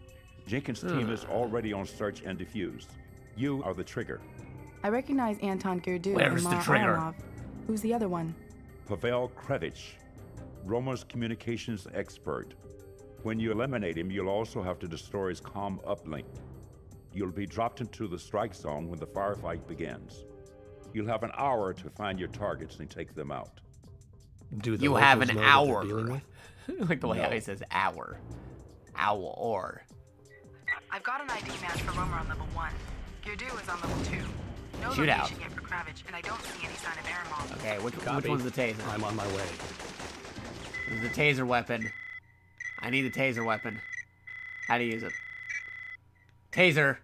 Jenkins' team is already on search and defuse. You are the trigger. I recognize Anton Gerdu Where's and the trigger? Aronov. Who's the other one? Pavel Krevich, Romer's communications expert. When you eliminate him, you'll also have to destroy his comm uplink. You'll be dropped into the strike zone when the firefight begins. You'll have an hour to find your targets and take them out. You have an hour. Like the way how he says hour. Hour. I've got an ID match for Romer on level 1. Gerdu is on level 2. No Shootout. location yet for Kravich, and I don't see any sign of Aronov. Okay, which one's the taser? I'm on my way. This is the taser weapon. I need the taser weapon. How to use it? Taser.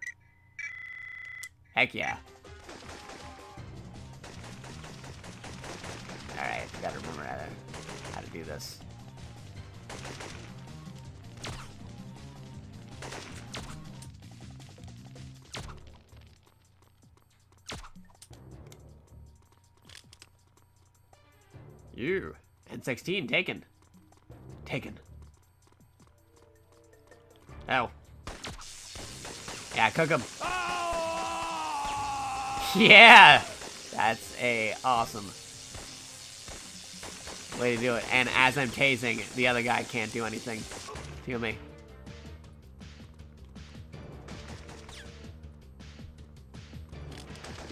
Heck yeah. Alright, gotta remember how to do this. You. N16, taken. Taken. Oh. Yeah, cook him. Yeah! That's a awesome way to do it. And as I'm tasing, the other guy can't do anything to me.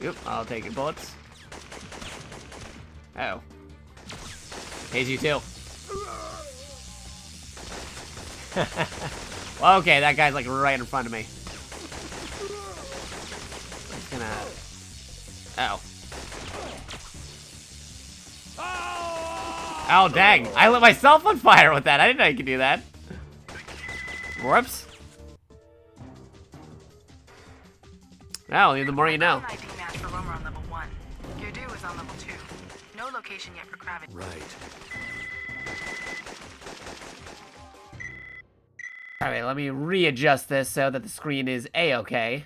Yep, I'll take your bullets. Oh. Tase you too. Well, okay, that guy's like right in front of me. I'm just gonna... Oh. Oh, dang. I lit myself on fire with that. I didn't know you could do that. Whoops. Well, the more you know. is on level 2. No location yet for Kravitz. Right. Alright, let me readjust this so that the screen is A-okay.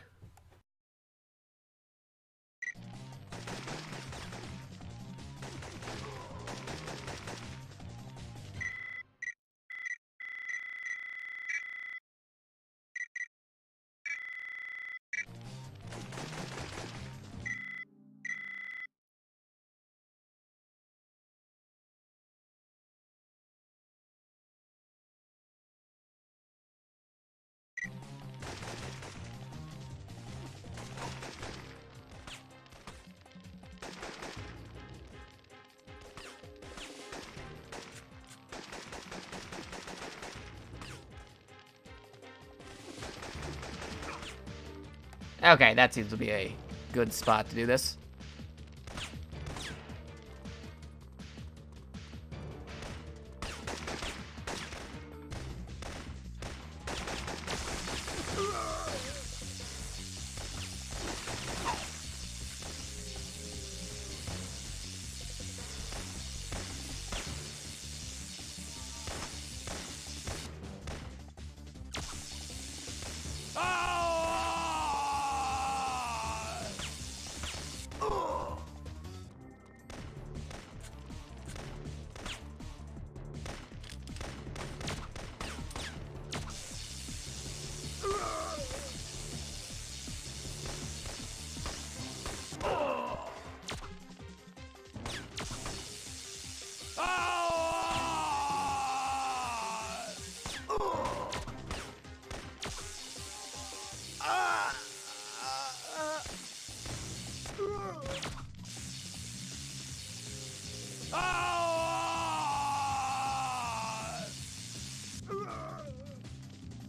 Okay, that seems to be a good spot to do this.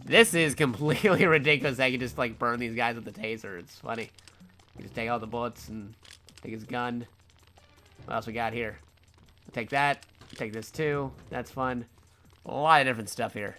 This is completely ridiculous. I can just like burn these guys with the taser. It's funny. You just take all the bullets and take his gun. What else we got here? I'll take that. Take this too. That's fun. A lot of different stuff here.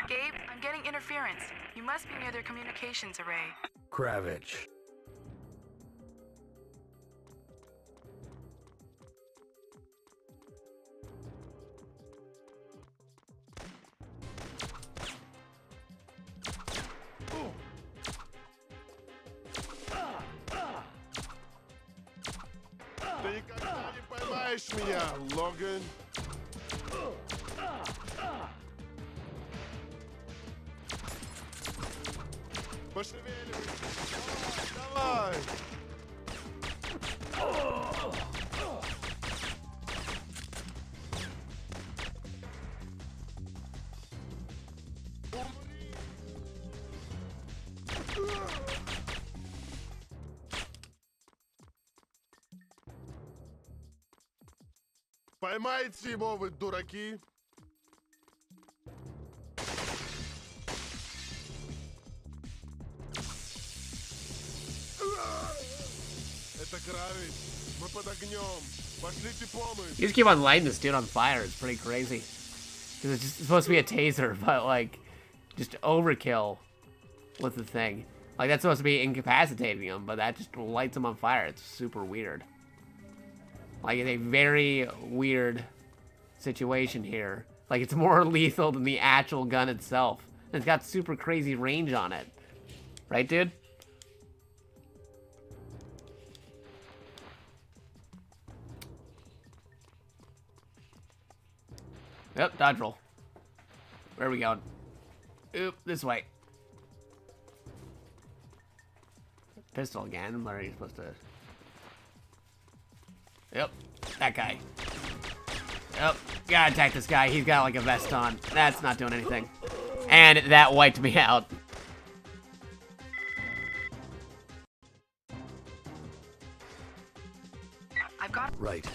Gabe, I'm getting interference. You must be near their communications array. Kravitz. Ты никогда не поймаешь меня, Логан. Пошевеливайся. Давай. Поймайте его, вы дураки. Это Кравич. Мы под огнем. Пошлите помощь. You just keep on lighting this dude on fire. It's pretty crazy. Because it's just supposed to be a taser, but like, just overkill with the thing. Like, that's supposed to be incapacitating him, but that just lights him on fire. It's super weird. Like, it's a very weird situation here. Like, it's more lethal than the actual gun itself. And it's got super crazy range on it. Right, dude? Yep, dodge roll. Where are we going? Oop, this way. Pistol again. Where are you supposed to... Yep, that guy. Yep, gotta attack this guy. He's got like a vest on. That's not doing anything. And that wiped me out. I've got... Right.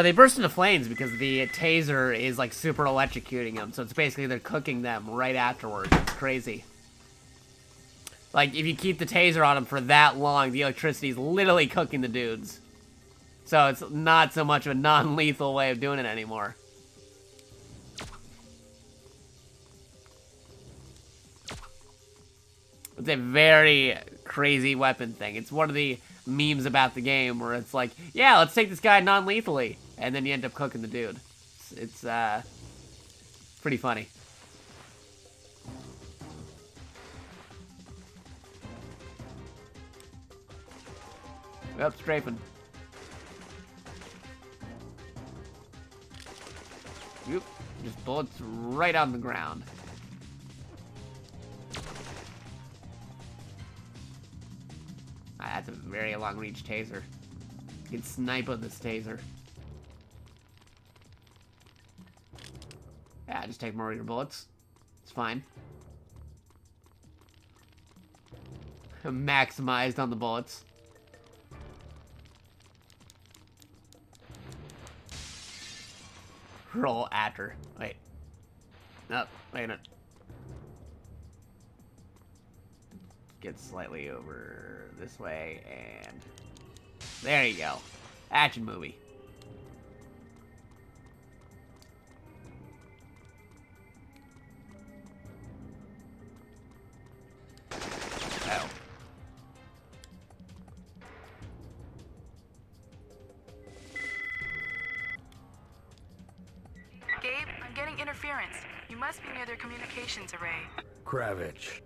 They burst into flames because the taser is like super electrocuting them. So it's basically they're cooking them right afterwards. It's crazy. Like if you keep the taser on them for that long, the electricity is literally cooking the dudes. So it's not so much of a non-lethal way of doing it anymore. It's a very crazy weapon thing. It's one of the memes about the game where it's like, yeah, let's take this guy non-lethally, and then you end up cooking the dude. It's pretty funny. Yep, strafing. Yep, just bullets right on the ground. That's a very long-reach taser. You can snipe with this taser. Yeah, just take more of your bullets. It's fine. Maximized on the bullets. Roll after. Wait. Nope, wait a minute. Get slightly over this way, and there you go. Action movie. Oh. Gabe, I'm getting interference. You must be near their communications array. Kravitz.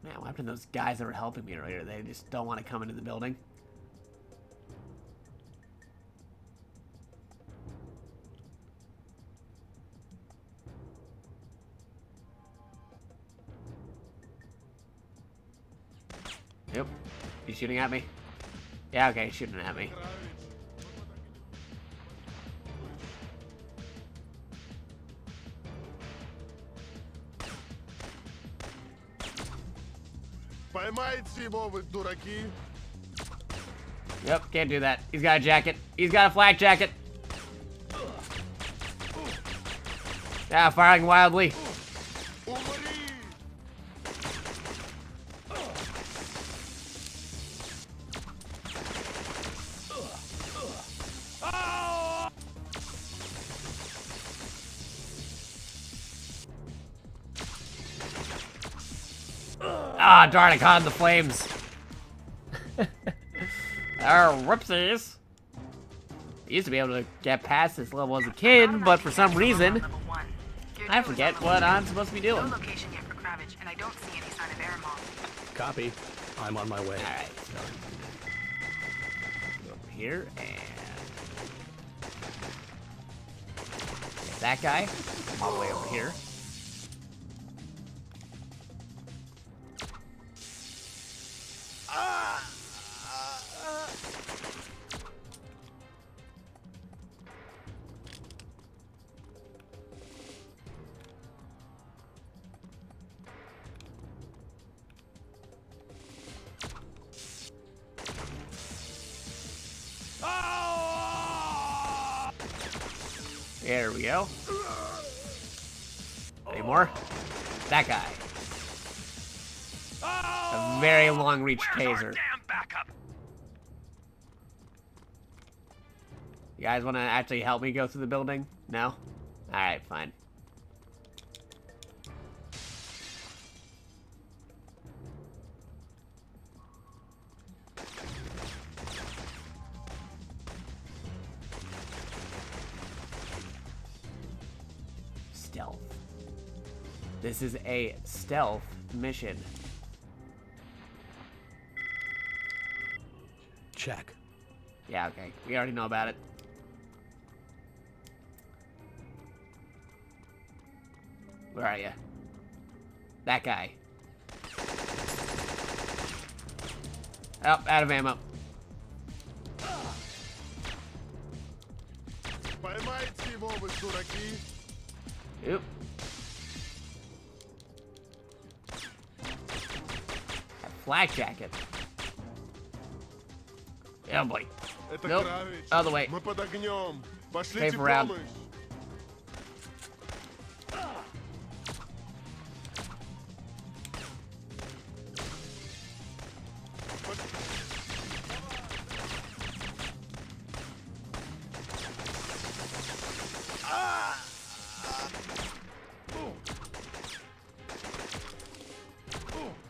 Man, what happened to those guys that were helping me earlier? They just don't want to come into the building. Yep. You shooting at me? Yeah, okay, shooting at me. Поймайте его, вы дураки. Yep, can't do that. He's got a jacket. He's got a flak jacket. Yeah, firing wildly. Ah, darn, I caught in the flames. Oh, whoopsies. I used to be able to get past this level as a kid, but for some reason, I forget what I'm supposed to be doing. No location yet for Kravitz, and I don't see any sign of air moth. Copy. I'm on my way. Alright, so go over here and get that guy all the way over here. There we go. Any more? That guy. A very long-reach taser. You guys want to actually help me go through the building? No? Alright, fine. stealth. This is a stealth mission. Check. Yeah, okay. We already know about it. Where are you? That guy. Oh, out of ammo. Поймайте его, вы дураки. Oop. Flak jacket. Oh boy. Это Nope. Кравич. Other way. Мы под огнем. Пошлите Safe round. помощь.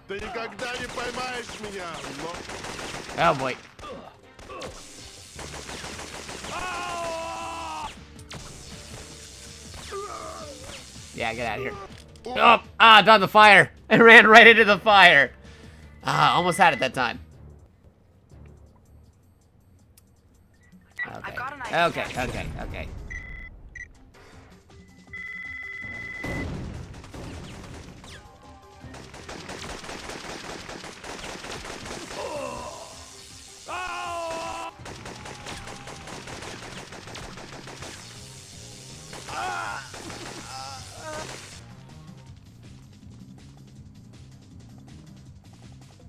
Ты никогда не поймаешь меня, но... Oh boy. Yeah, get out of here. Oh, done the fire. It ran right into the fire. Almost had it that time. Okay. Okay.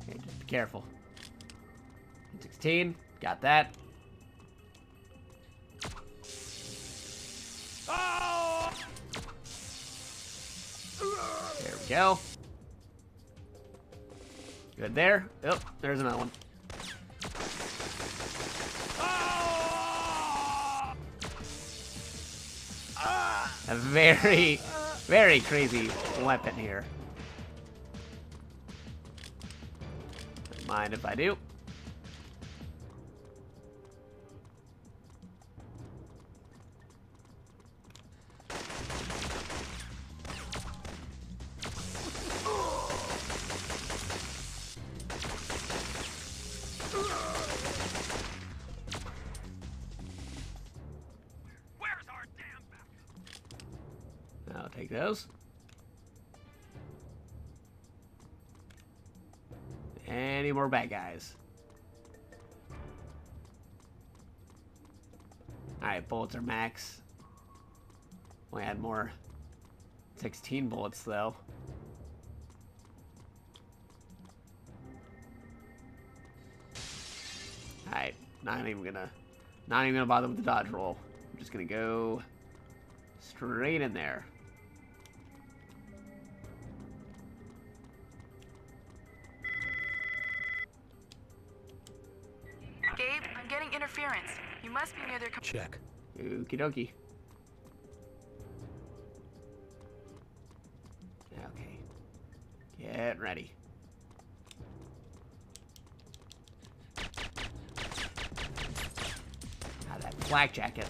Okay, just be careful. 16, got that. There we go. Good there. Oh, there's another one. A very, very crazy weapon here. Don't mind if I do. I'll take those. Any more bad guys? Alright, bullets are max. We had more 16 bullets though. Alright, not even gonna bother with the dodge roll. I'm just gonna go straight in there. Gabe, I'm getting interference. You must be near their... Check. Okie dokie. Okay. Get ready. That flak jacket.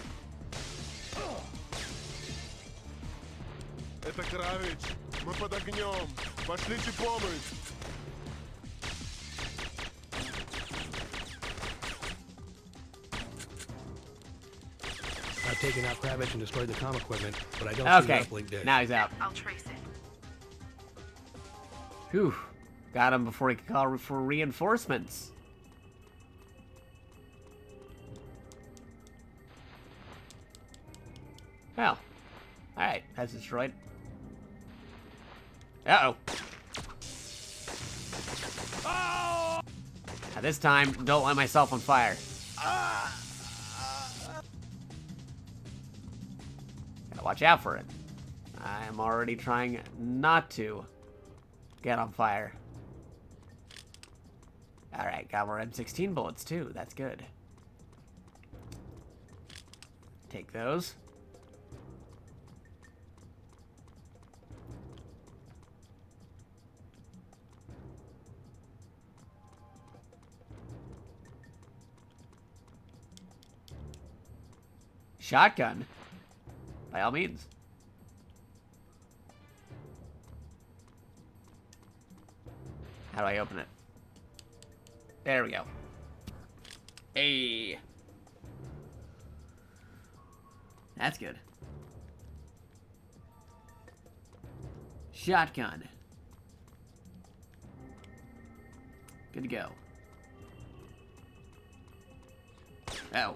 Это Кравич. Мы под огнем. Пошлите помощь. I've taken out Kravitz and destroyed the comm equipment, but I don't see Okay, the uplink dish. now he's out. I'll trace it. Whew. Got him before he could call for reinforcements. Well. Alright, that's destroyed. Uh-oh. Now this time, don't light myself on fire. Gotta watch out for it. I'm already trying not to get on fire. Alright, got more M16 bullets too. That's good. Take those. Shotgun. By all means. How do I open it? There we go. Hey. That's good. Shotgun. Good to go. Oh.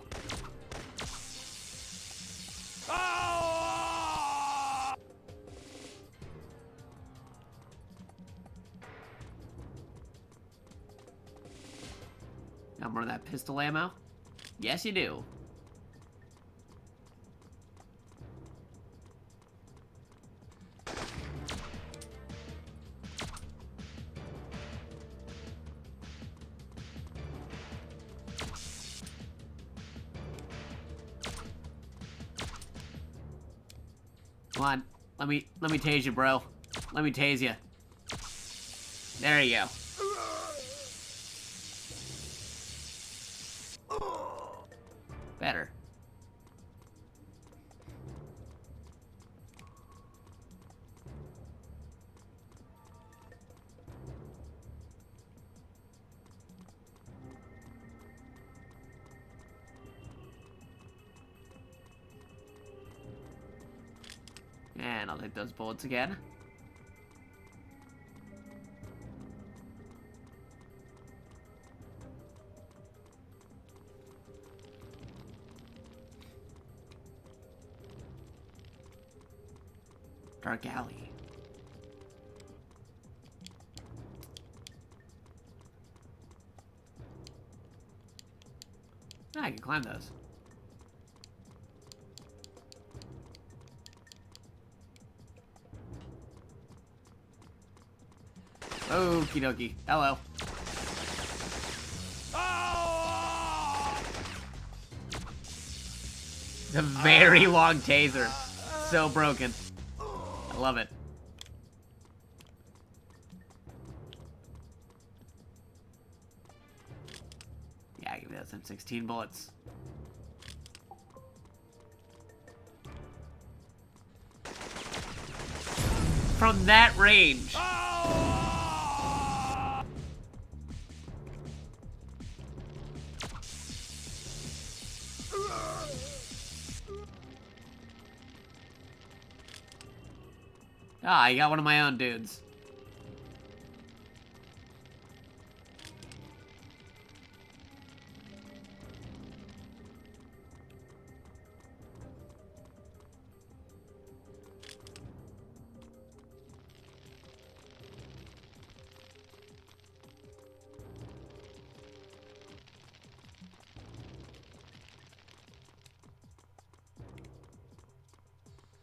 Got more of that pistol ammo? Yes, you do. Come on, let me tase you, bro. Let me tase you. There you go. Better. And I'll take those bullets again. Dark alley. I can climb those. Okie dokie. Hello. It's a very long taser. So broken. I love it. Yeah, give me those M16 bullets. From that range. Ah, I got one of my own dudes.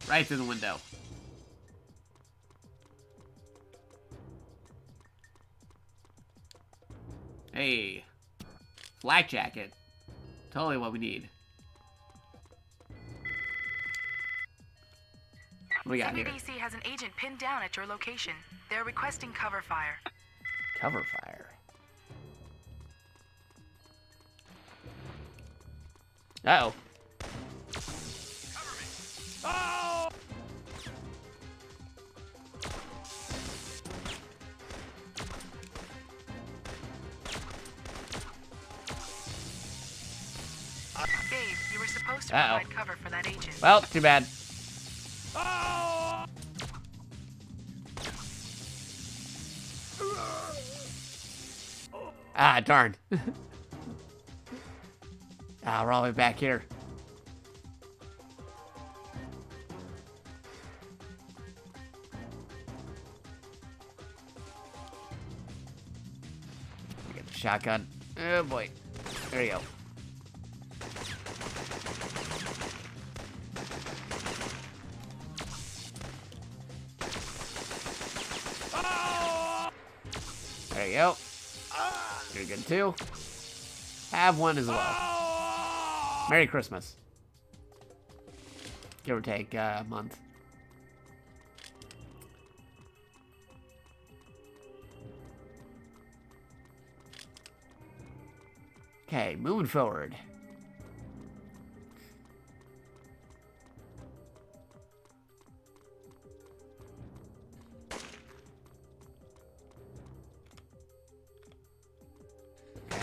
Right through the window. Hey, flak jacket. Totally what we need. What we got here? CBDC has an agent pinned down at your location. They're requesting cover fire. Cover fire. Uh-oh. Oh! Gabe, you were supposed to Uh-oh. provide cover for that agent. Well, too bad. Oh! Ah, darn. Ah, we're all the way back here. Get the shotgun. Oh boy. There you go. There you go. You're good too. Have one as well. Merry Christmas. Give or take a month. Okay, moving forward.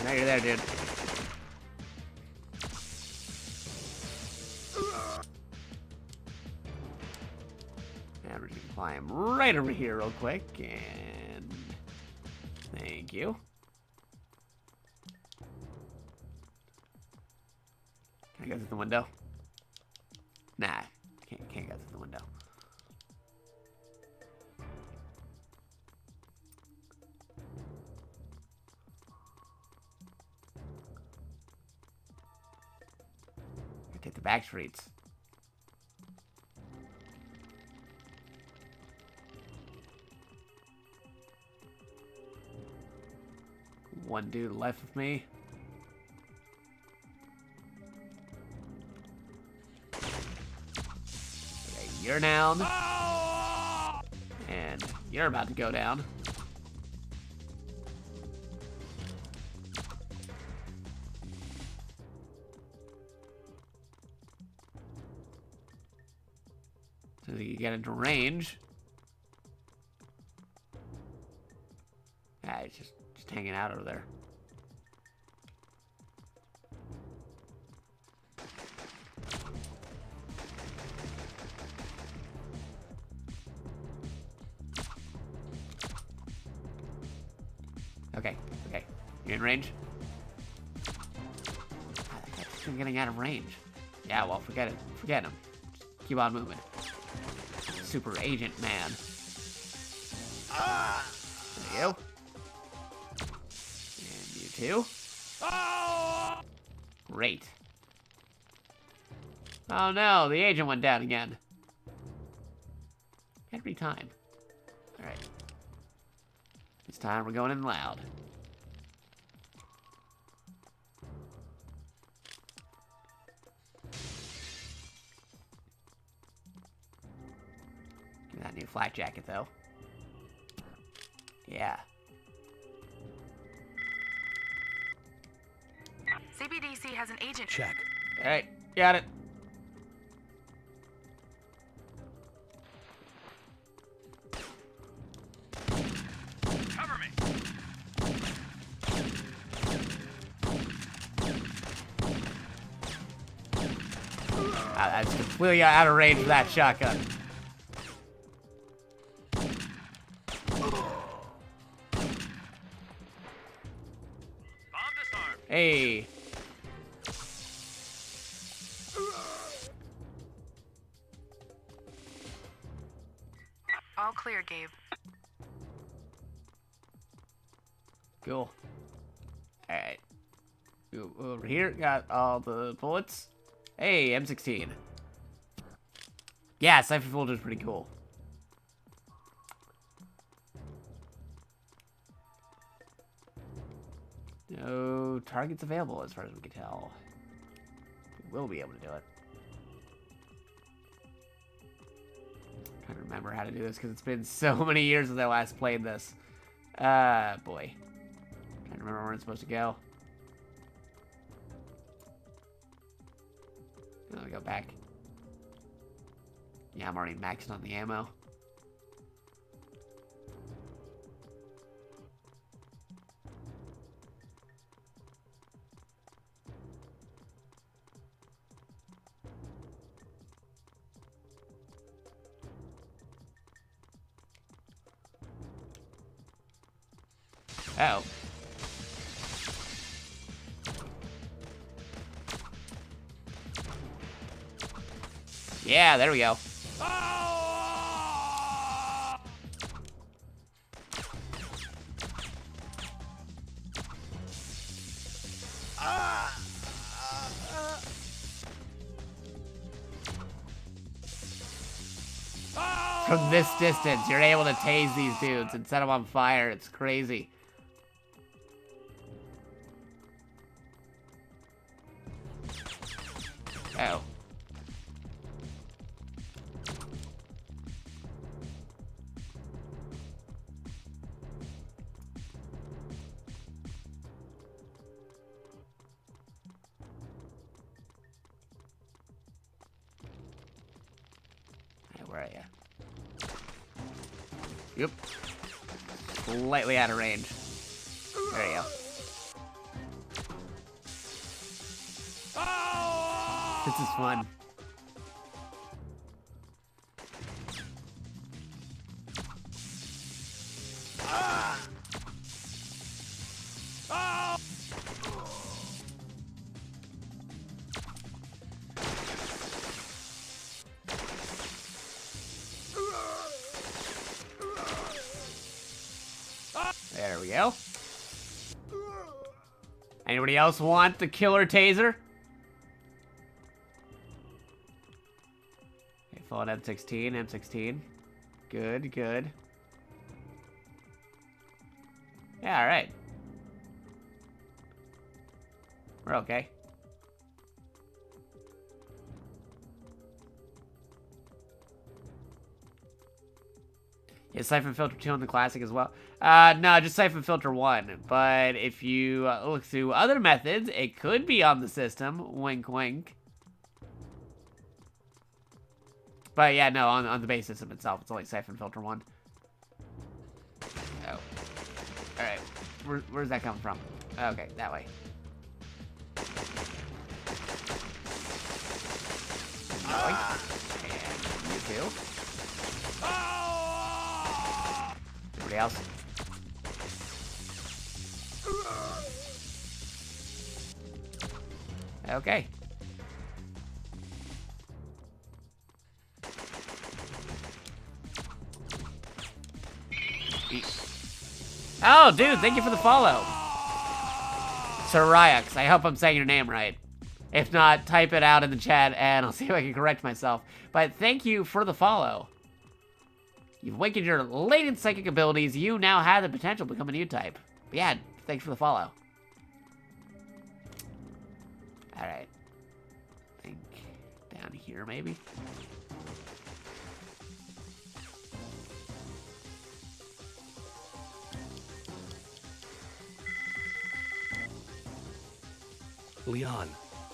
Now you're there, dude. And we're gonna climb right over here real quick, and thank you. Can I go through the window? Nah, can't go through the window. Take the back streets. One dude left with me. Okay, you're down. And you're about to go down. So you get into range. Ah, it's just hanging out over there. Okay. You in range? Ah, that guy's still getting out of range. Yeah, well, forget it. Forget him. Just keep on moving. Super agent man. There you go. And you too. Great. Oh no, the agent went down again. Every time. Alright. This time we're going in loud. Give me that new flak jacket though. Yeah. CBDC has an agent. Check. Alright, got it. Cover me. That's completely out of range for that shotgun. Hey. All clear, Gabe. Cool. Alright. Over here, got all the bullets. Hey, M16. Yeah, Cypher Folder's pretty cool. No targets available as far as we can tell. We will be able to do it. I'm trying to remember how to do this because it's been so many years since I last played this. Boy. Trying to remember where it's supposed to go. Let me go back. Yeah, I'm already maxed on the ammo. Oh. Yeah, there we go. From this distance, you're able to tase these dudes and set them on fire. It's crazy. Oh. Hey, where are you? Yep. Slightly out of range. There you go. This is fun. There we go. Anybody else want the killer taser? Okay, full on M16, M16. Good, good. Yeah, alright. We're okay. Is Siphon Filter 2 on the Classic as well? No, just Siphon Filter 1. But if you look through other methods, it could be on the system. Wink, wink. But yeah, no, on the base system itself, it's only Siphon Filter 1. Oh. Alright. Where's that coming from? Okay, that way. And you too. Anybody else? Okay. Oh, dude, thank you for the follow. JakatoX. I hope I'm saying your name right. If not, type it out in the chat and I'll see if I can correct myself. But thank you for the follow. You've awakened your latent psychic abilities. You now have the potential to become a new type. But yeah, thanks for the follow. Alright. I think down here, maybe? Leon,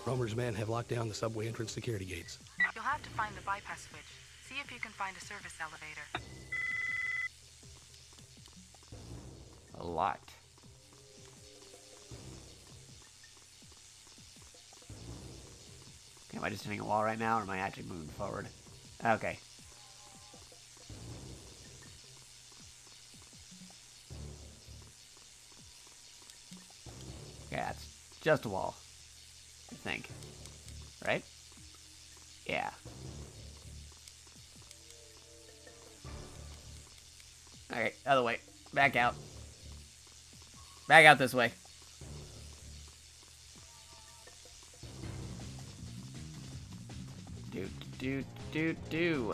Romer's men have locked down the subway entrance security gates. You'll have to find the bypass switch. See if you can find a service elevator. A lot. Okay, am I just hitting a wall right now, or am I actually moving forward? Okay. Okay, that's just a wall. I think. Right? Yeah. Alright, other way. Back out. Back out this way. Do.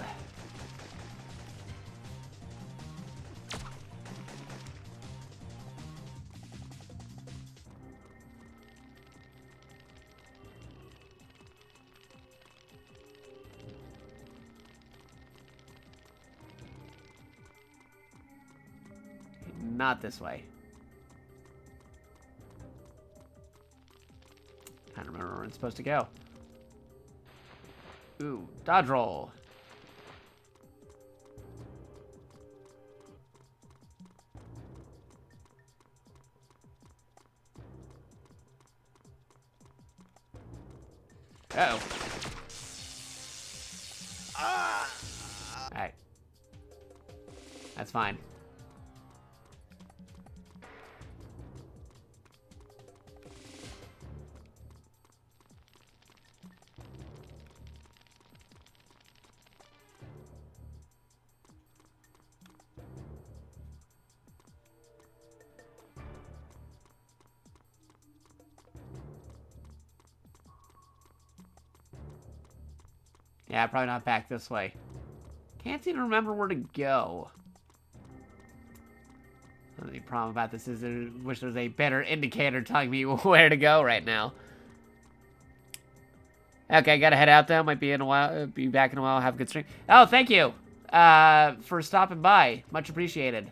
Not this way. I don't remember where it's supposed to go. Ooh, dodge roll. Uh-oh. Alright. That's fine. Yeah, probably not back this way. Can't seem to remember where to go. The only problem about this is I wish there was a better indicator telling me where to go right now. Okay, gotta head out though. Might be in a while. Be back in a while. Have a good stream. Oh, thank you for stopping by. Much appreciated.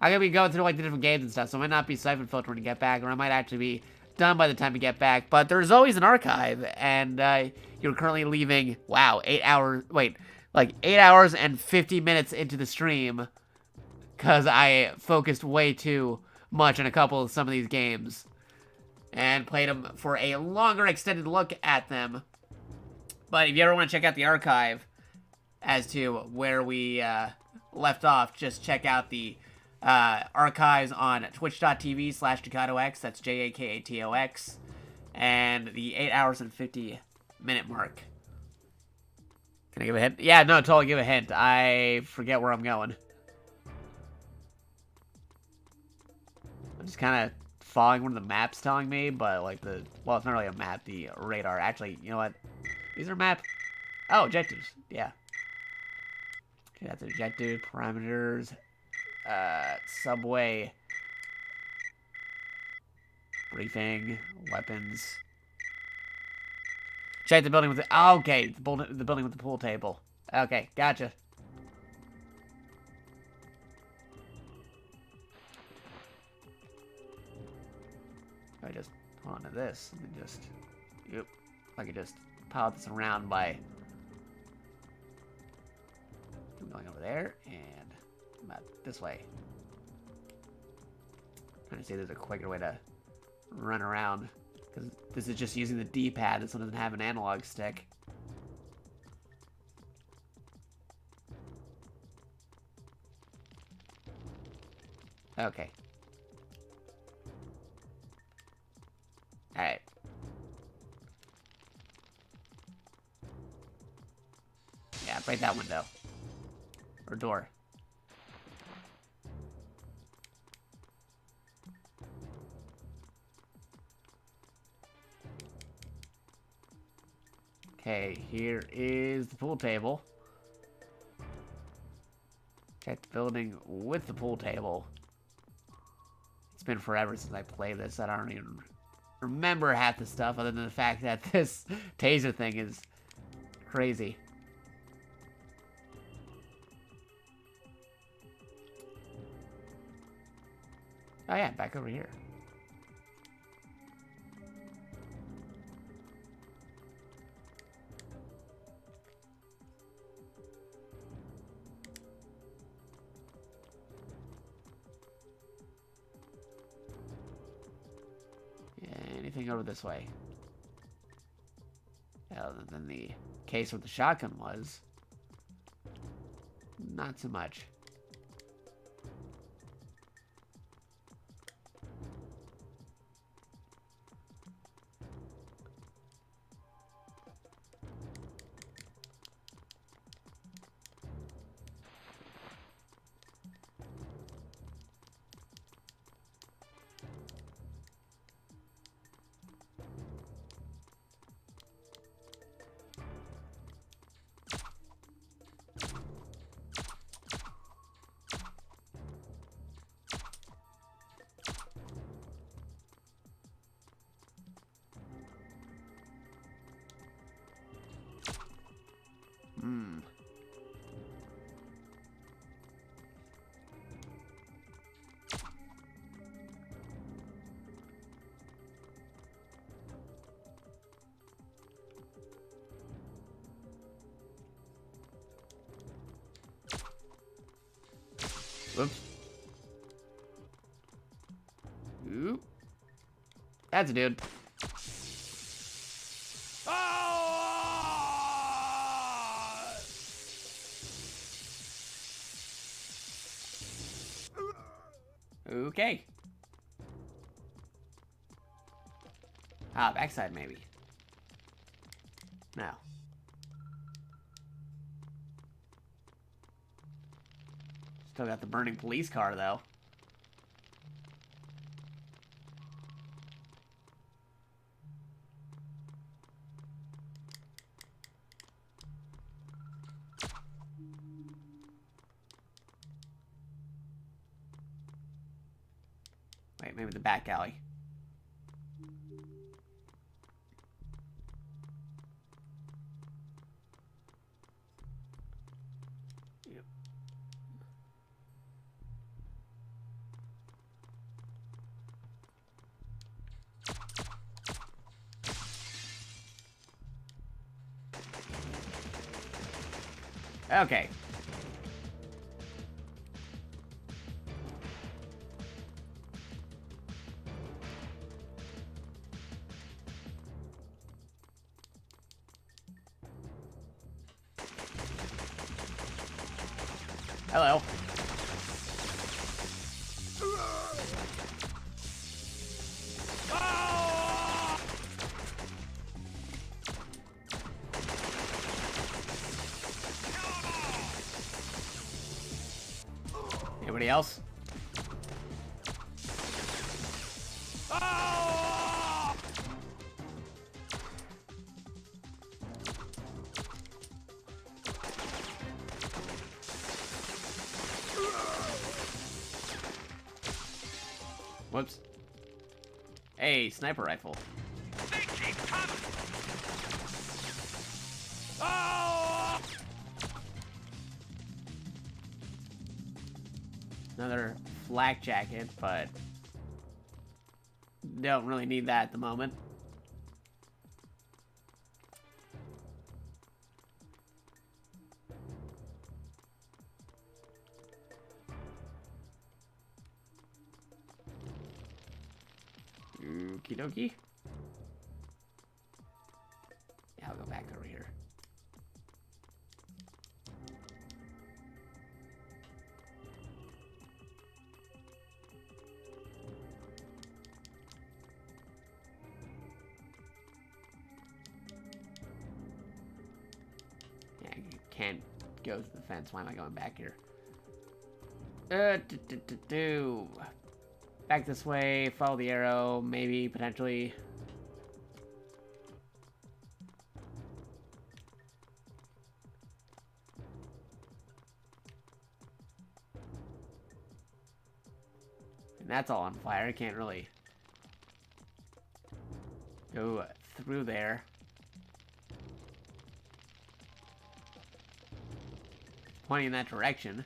I'm gonna be going through like the different games and stuff, so I might not be Siphon Filter when I get back, or I might actually be done by the time we get back. But there's always an archive, and you're currently leaving. Wow, 8 hours. Wait, like 8 hours and 50 minutes into the stream, because I focused way too much on a couple of some of these games, and played them for a longer extended look at them. But if you ever want to check out the archive as to where we left off, just check out the archives on twitch.tv/JakatoX. That's JakatoX. And the 8 hours and 50-minute mark. Can I give a hint? Yeah, no, totally give a hint. I forget where I'm going. I'm just kind of following one of the maps telling me, but like well, it's not really a map, the radar. Actually, you know what? These are maps. Oh, objectives. Yeah. Okay, that's objective, parameters, subway, briefing, weapons. Check the building with the... Oh, okay, the building with the pool table. Okay, gotcha. I just hold on to this and then just... Yep. I could just pile this around by... going over there and about this way. Trying to see if there's a quicker way to run around. Because this is just using the D-pad. This one doesn't have an analog stick. Okay. Alright. Yeah, break that window. Or door. Okay, here is the pool table. Check the building with the pool table. It's been forever since I played this. I don't even remember half the stuff other than the fact that this taser thing is crazy. Oh yeah, back over here. Anything over this way? Other than the case where the shotgun was. Not so much. Whoops. Oop. That's a dude. Okay. Ah, backside maybe. No. Still got the burning police car, though. Wait, maybe the back alley. Yep. Okay. Hello. Anybody else? Whoops. Hey, sniper rifle. Another flak jacket, but don't really need that at the moment. Okie dokie. Yeah, I'll go back over here. Yeah, you can't go to the fence. Why am I going back here? Back this way, follow the arrow, maybe, potentially. And that's all on fire. I can't really go through there. It's pointing in that direction.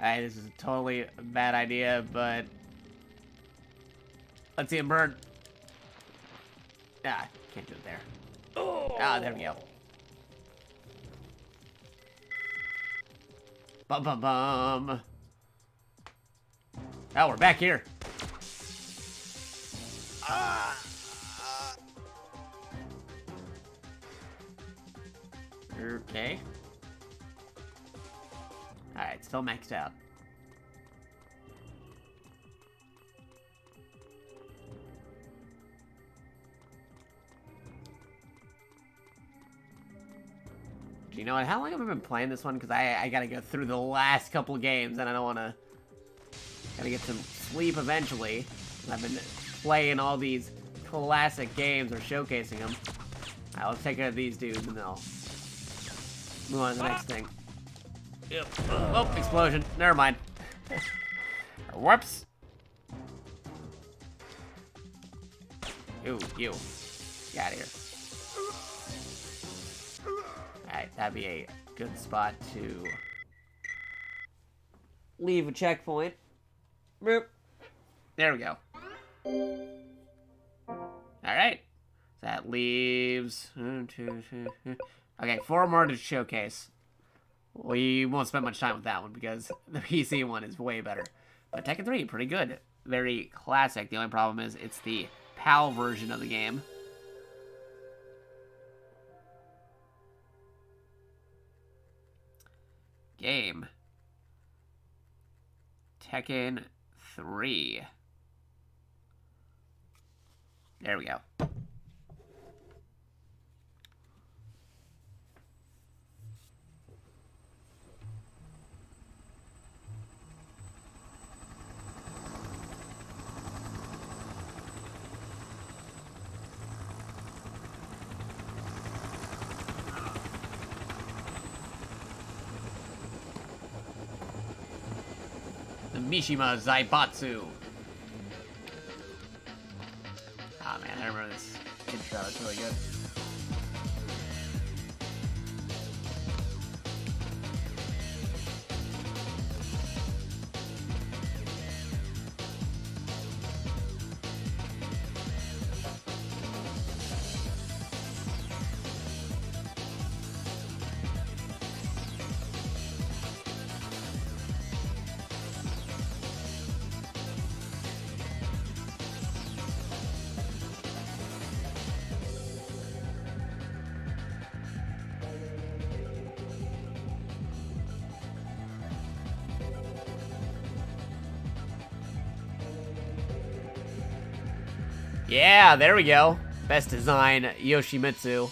Alright, this is a totally bad idea, but let's see him burn. Ah, can't do it there. Ah, there we go. Bum bum bum. Oh, we're back here. Okay. Alright, still maxed out. You know what? How long have I been playing this one? Because I gotta go through the last couple of games, and I don't want to. Gotta get some sleep eventually. I've been playing all these classic games or showcasing them. Alright, let's take care of these dudes, and then I'll move on to the next thing. Yep. Oh, explosion. Never mind. Whoops. Ooh, you. Get out of here. Alright, that'd be a good spot to leave a checkpoint. Boop. There we go. Alright. That leaves... Okay, 4 more to showcase. We won't spend much time with that one because the PC one is way better. But Tekken 3, pretty good. Very classic. The only problem is it's the PAL version of the game. Game. Tekken 3. There we go. Mishima Zaibatsu. Ah man, I remember this intro. It's really good. Yeah, there we go. Best design, Yoshimitsu.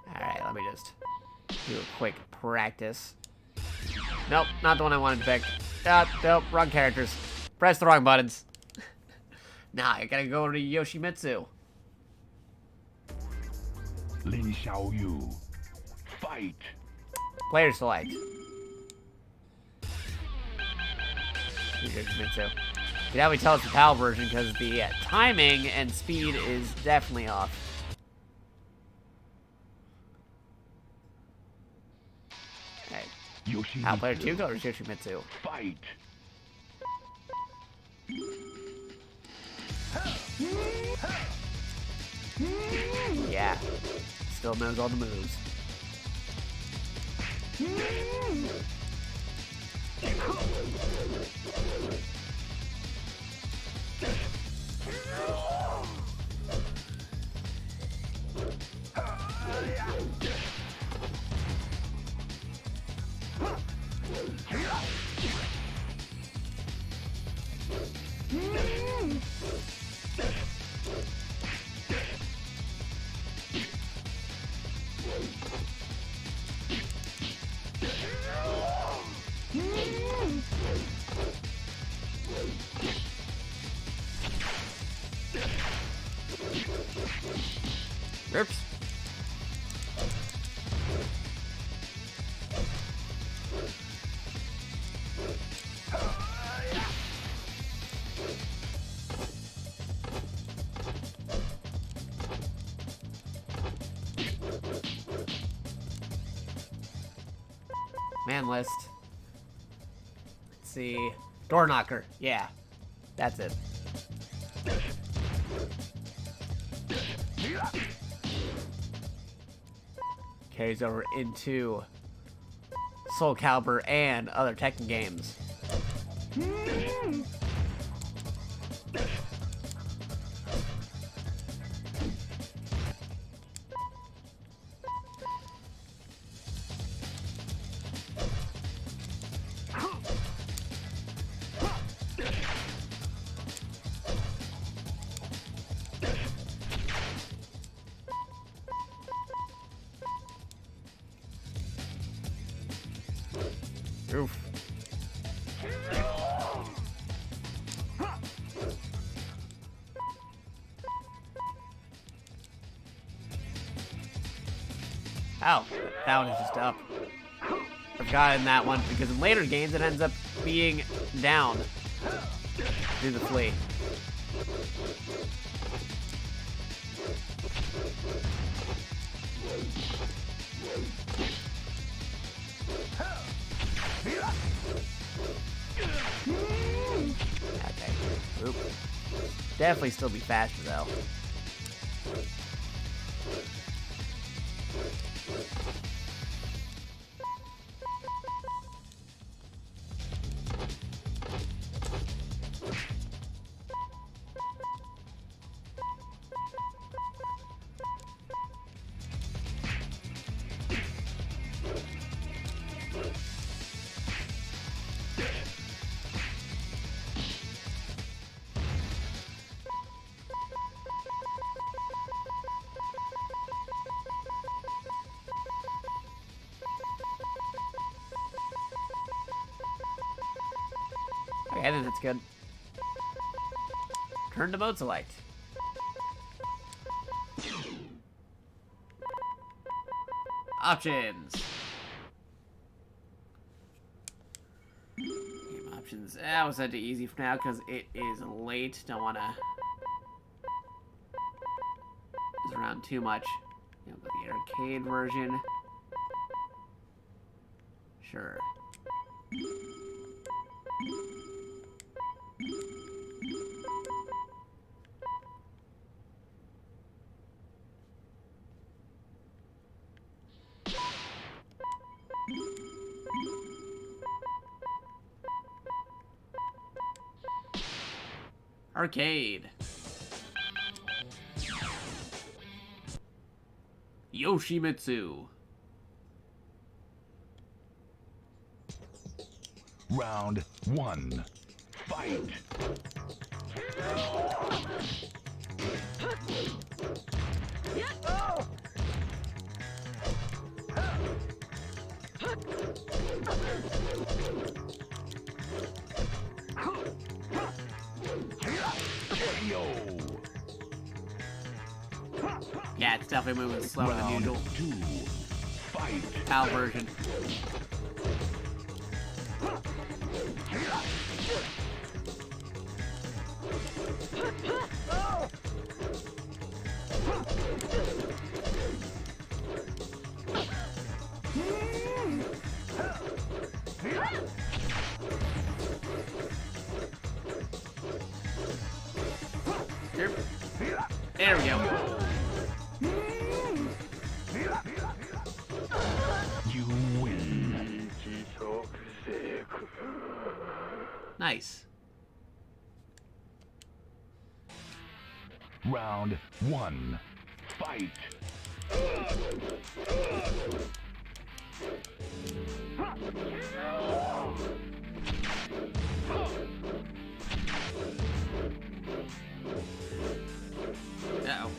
Alright, let me just do a quick practice. Nope, not the one I wanted to pick. Nope, wrong characters. Press the wrong buttons. Nah, I gotta go to Yoshimitsu. Lin Xiaoyu, fight! Player select. Yoshimitsu. You can probably tell it's the PAL version because the timing and speed is definitely off. Alright. PAL player 2 colors Yoshimitsu. Fight! Yeah. Still knows all the moves. Oops. Man list. Let's see. Door knocker. Yeah. That's it. Carries over into Soul Calibur and other Tekken games. Oof. Oh, that one is just up. Forgot in that one because in later games it ends up being down. Do the flea. Okay. Oop. Definitely still be faster though. Okay, I think that's good. Turn to mode select. Options. Game options. We'll set to easy for now because it is late. Don't want to mess around too much. You know, the arcade version. Sure. Arcade. Yoshimitsu. Round 1. Fight. Yeah, it's definitely moving slower than usual. 2. Fight. PAL version. There we go. You win. Nice. Round 1. Fight. Uh-oh.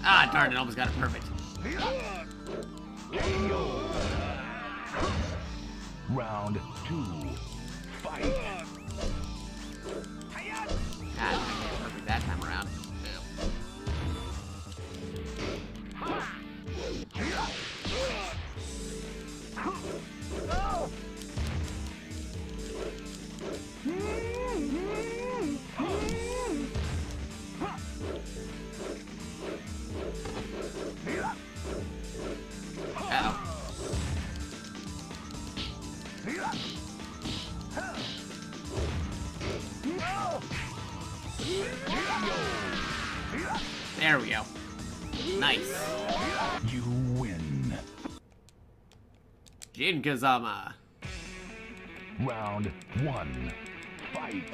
Ah, darn it, almost got it perfect. Round 2. Fight. Ah, I got it perfect that time around. There we go. Nice. You win. Jin Kazama. Round 1. Fight.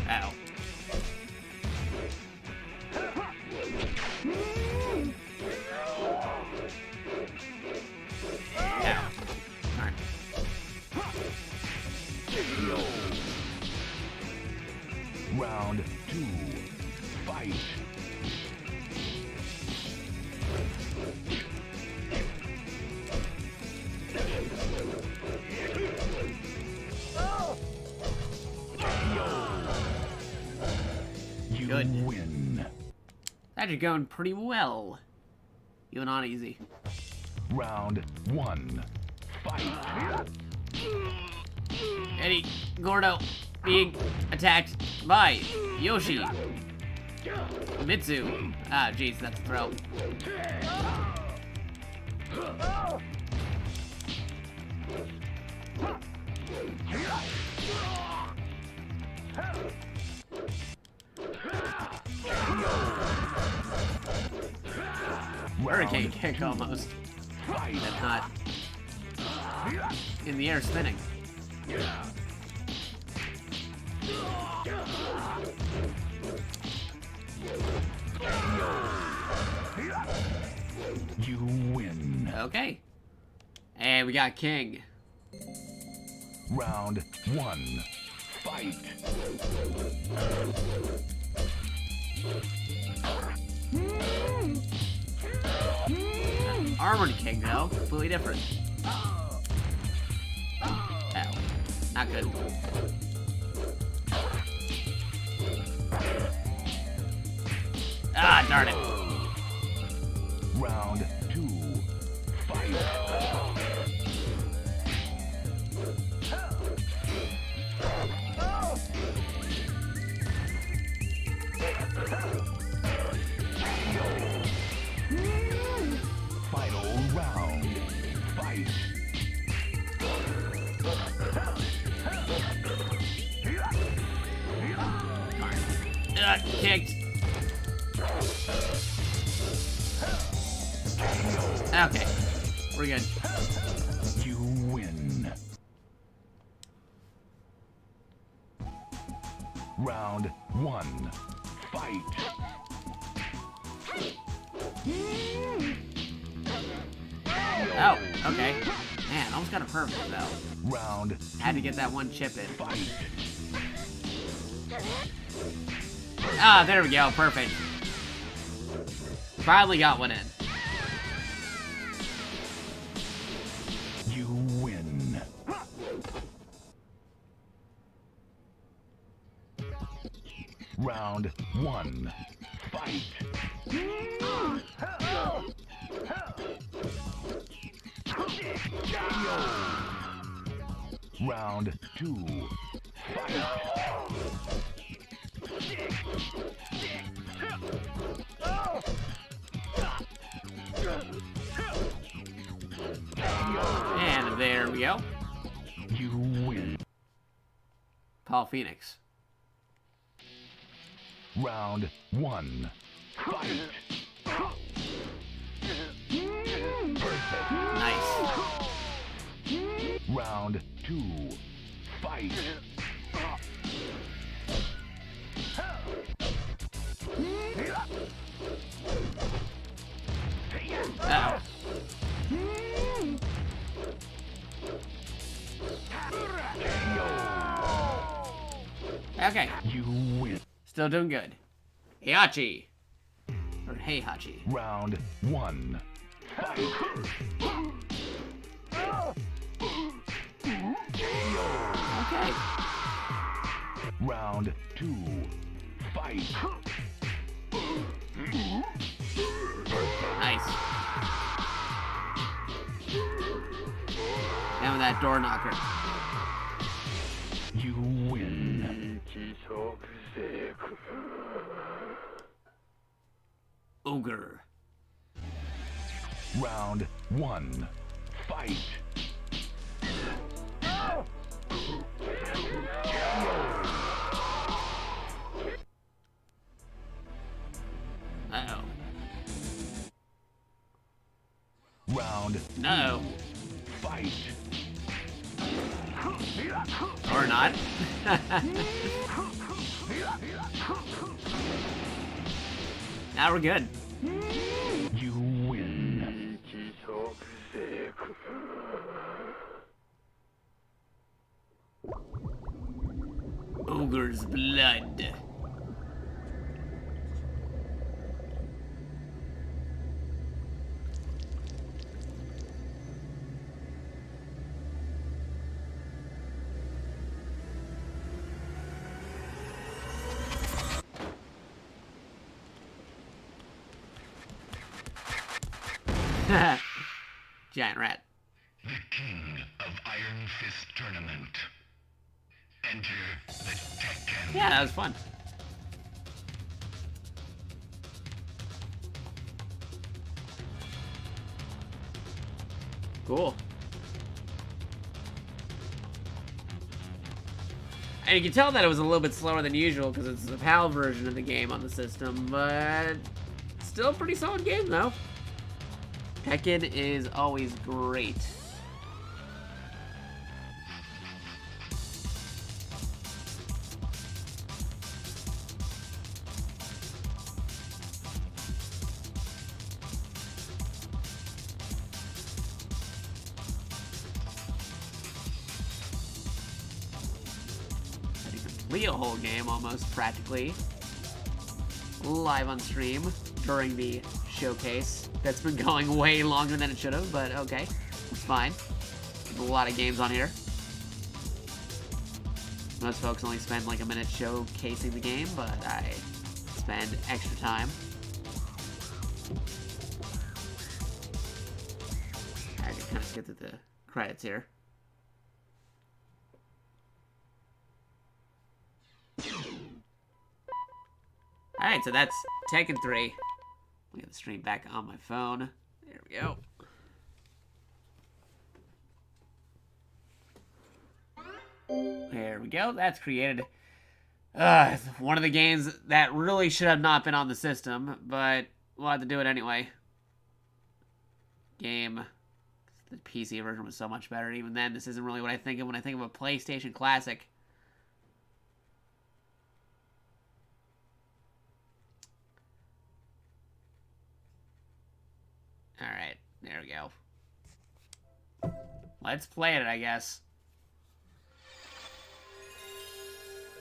Ow. Round 2. Fight. You Good. win. Actually going pretty well. Even on easy. Round 1. Fight. Eddie Gordo being attacked by Yoshi. Mitsu. Ah, jeez, that's a throw. Hurricane kick almost. That's not in the air spinning. You win. Okay. And we got King. Round 1. Fight. Armored King, though. Completely different. Ow. Not good. Ah, darn it. Round 2. Fight. Final round. Fight. Kicked. Okay. We're good. You win. Round 1. Fight. Oh, okay. Man, almost got a perfect though. Round 2. Had to get that one chip in. Ah, there we go. Perfect. Finally got one in. You win. Round 1. Fight. Round 2. Fight. And there we go. You win. Paul Phoenix. Round 1. Fight. Nice. Round 2. Fight. Uh-oh. Okay. You win. Still doing good. Heihachi. Or Heihachi. Round 1. Fight. Okay. Round 2. Fight. Nice. Down with that door knocker. You win. Ogre. Round 1. Fight. Uh-oh. Round. Uh-oh. Fight. Or not. Now we're good. You win. Ogre's blood. Giant rat. The king of Iron Fist Tournament. Enter the Tekken. Yeah, that was fun. Cool. And you can tell that it was a little bit slower than usual because it's the PAL version of the game on the system, but still a pretty solid game though. Tekken is always great. I did complete a whole game almost practically live on stream during the showcase. That's been going way longer than it should have, but okay, it's fine. There's a lot of games on here. Most folks only spend like a minute showcasing the game, but I spend extra time. I can kind of skip through the credits here. Alright, so that's Tekken 3. Let me get the stream back on my phone. There we go. There we go. That's created. One of the games that really should have not been on the system, but we'll have to do it anyway. Game. The PC version was so much better. Even then, this isn't really what I think of when I think of a PlayStation Classic. Alright, there we go. Let's play it, I guess.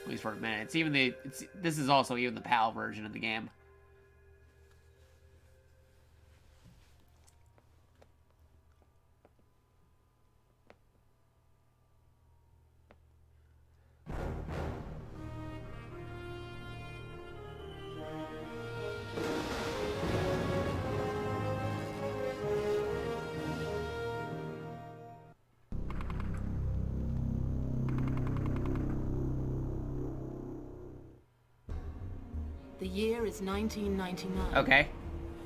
At least for a minute. It's even the this is also even the PAL version of the game. The year is 1999. Okay.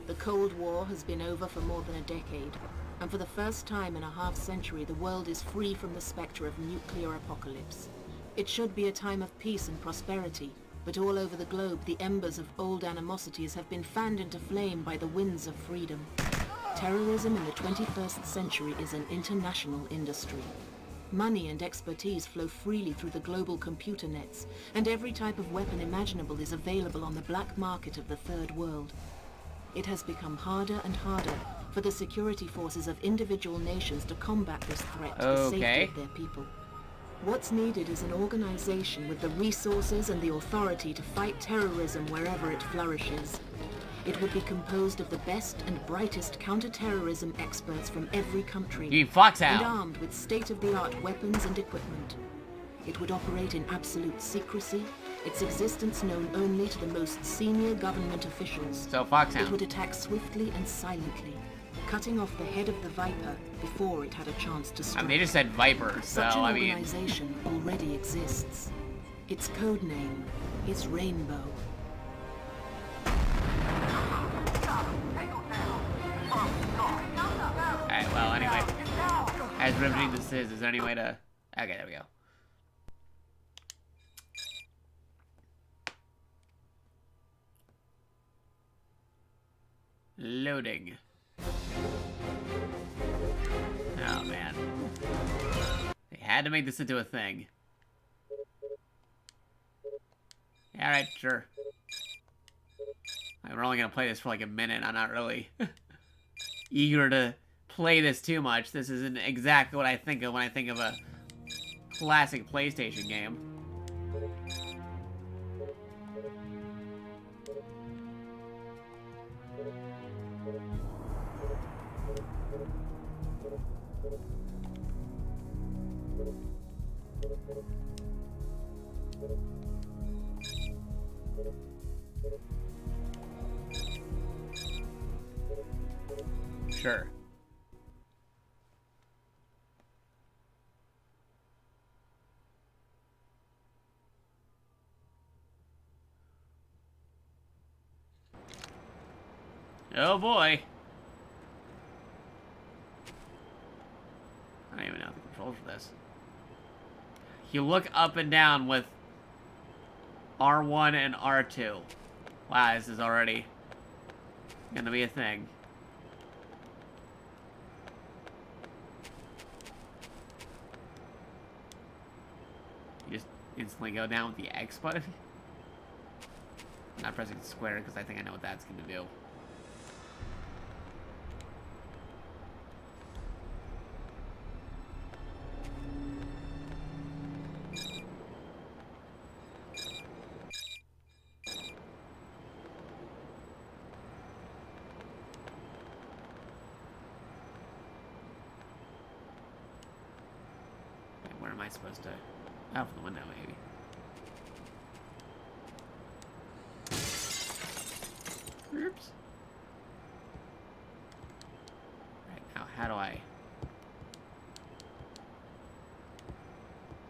The Cold War has been over for more than a decade, and for the first time in a half-century, the world is free from the specter of nuclear apocalypse. It should be a time of peace and prosperity, but all over the globe, the embers of old animosities have been fanned into flame by the winds of freedom. Terrorism in the 21st century is an international industry. Money and expertise flow freely through the global computer nets, and every type of weapon imaginable is available on the black market of the Third World. It has become harder and harder for the security forces of individual nations to combat this threat to the safety of their people. What's needed is an organization with the resources and the authority to fight terrorism wherever it flourishes. It would be composed of the best and brightest counter-terrorism experts from every country, and armed with state-of-the-art weapons and equipment. It would operate in absolute secrecy, its existence known only to the most senior government officials. So Foxhound. It would attack swiftly and silently, cutting off the head of the Viper before it had a chance to strike. I mean, they just said Viper, so Such an I mean... organization already exists. Its code name is Rainbow. Alright, well, anyway. As riveting this is there any way to... Okay, there we go. Loading. Oh, man. They had to make this into a thing. Alright, sure. We're only gonna play this for like a minute. I'm not really eager to play this too much. This isn't exactly what I think of when I think of a classic PlayStation game. Sure. Oh boy. I don't even know the controls for this. You look up and down with R1 and R2. Wow, this is already gonna be a thing. You just instantly go down with the X button. I'm not pressing square because I think I know what that's gonna do. Where am I supposed to... Oh, from the window, maybe. Oops. Right, now how do I... Is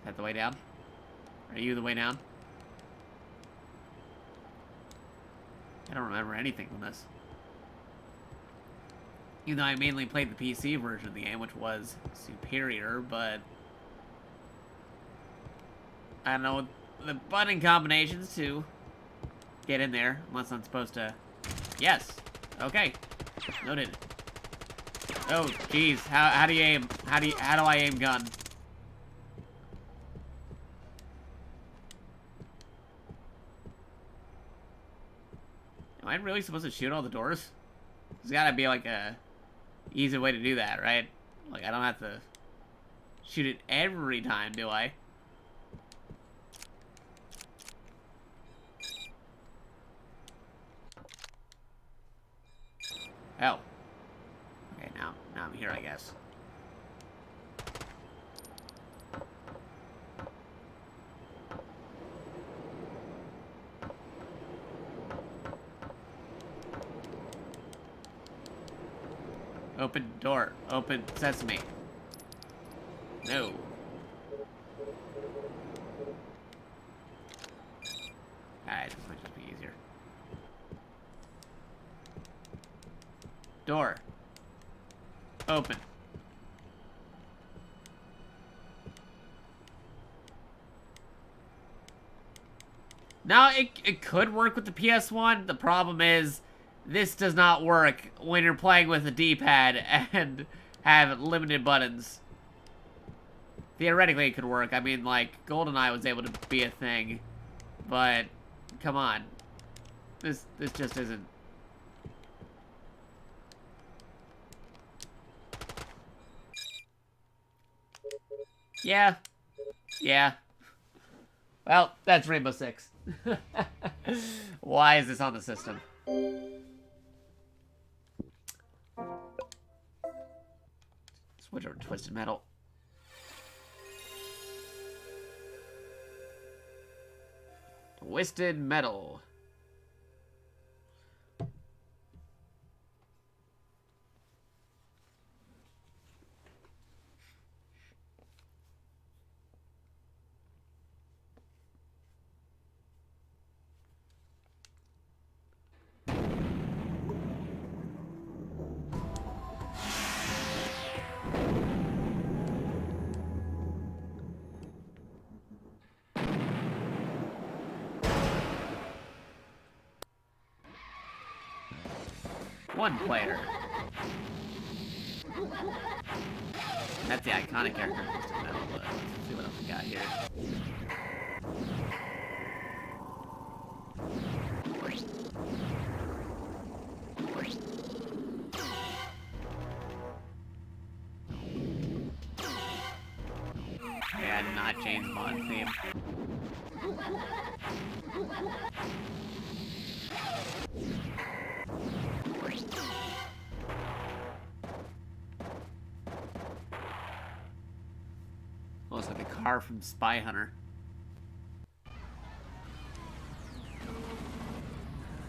that the way down? Are you the way down? I don't remember anything from this. Even though I mainly played the PC version of the game, which was superior, but... I don't know the button combinations to get in there, unless I'm supposed to. Yes. Okay. Noted. Oh, jeez. How do you aim? How do I aim gun? Am I really supposed to shoot all the doors? There's gotta be like a easy way to do that, right? Like I don't have to shoot it every time, do I? Oh. Okay, now I'm here, I guess. Open door. Open sesame. No. Alright, this might just be easier. Door. Open. Now, it could work with the PS1. The problem is, this does not work when you're playing with a D-pad and have limited buttons. Theoretically, it could work. I mean, like, GoldenEye was able to be a thing. But, come on. This just isn't. Yeah. Yeah. Well, that's Rainbow Six. Why is this on the system? Switch over to Twisted Metal. Twisted Metal. One player. That's the iconic character. Let's see what else we got here. Yeah, not James Bond theme. Looks like a car from Spy Hunter.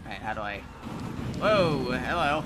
Alright, how do I... Whoa, hello.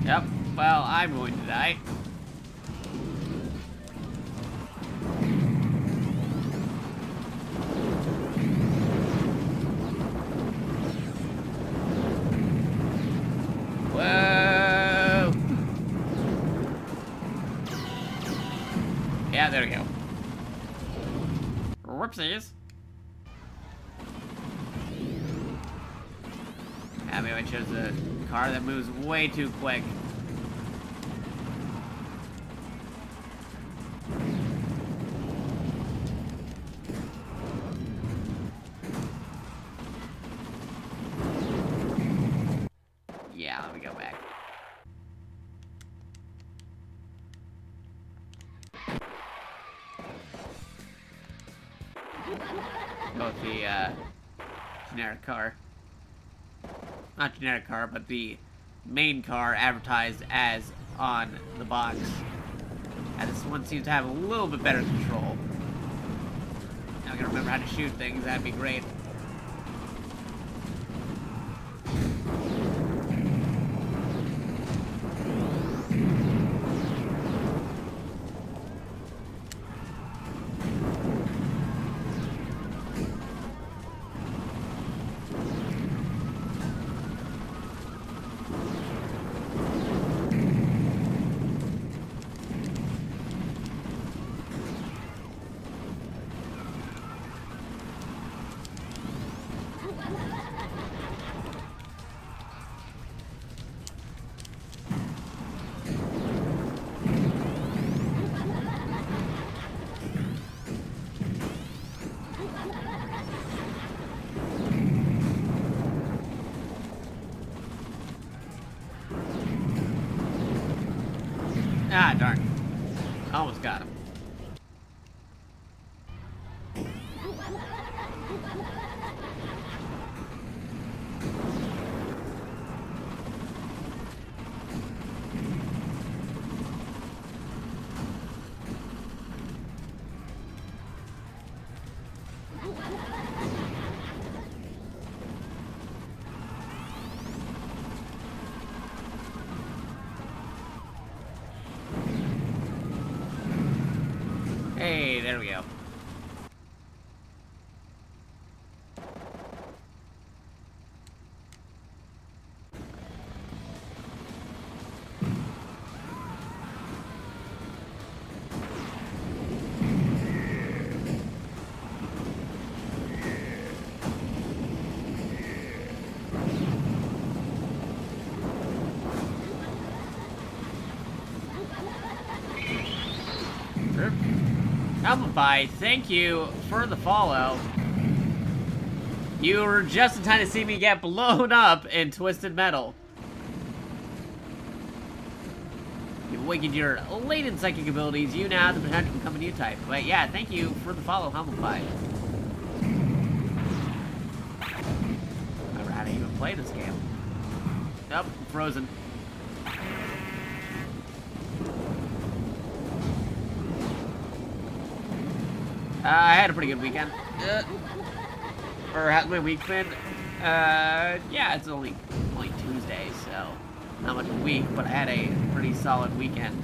Yep, well, I'm going to die. Whoa! Yeah, there we go. Whoopsies. Yeah, maybe I chose a car that moves way too quick. Yeah, let me go back. Go with the generic car. Not generic car, but the main car advertised as on the box. And this one seems to have a little bit better control. Now I gotta remember how to shoot things, that'd be great. Ah, darn. Almost got him. Hey, there we go. Amplify, thank you for the follow. You were just in time to see me get blown up in Twisted Metal. You've awakened your latent psychic abilities. You now have the potential to become a new type. But yeah, thank you for the follow, Amplify. Remember how to even play this game. Nope, frozen. I had a pretty good weekend. Or how's my week been? Yeah, it's only Tuesday, so not much of a week, but I had a pretty solid weekend.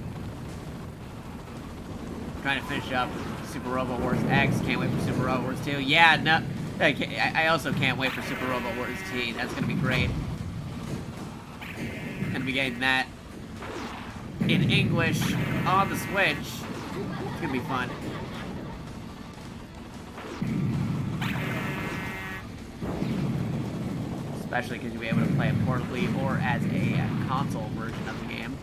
Trying to finish up Super Robo Wars X. Can't wait for Super Robo Wars 2. Yeah, no, I also can't wait for Super Robo Wars T. That's gonna be great. Gonna be getting that in English on the Switch. It's gonna be fun. Especially because you'll be able to play it portably or as a console version of the game.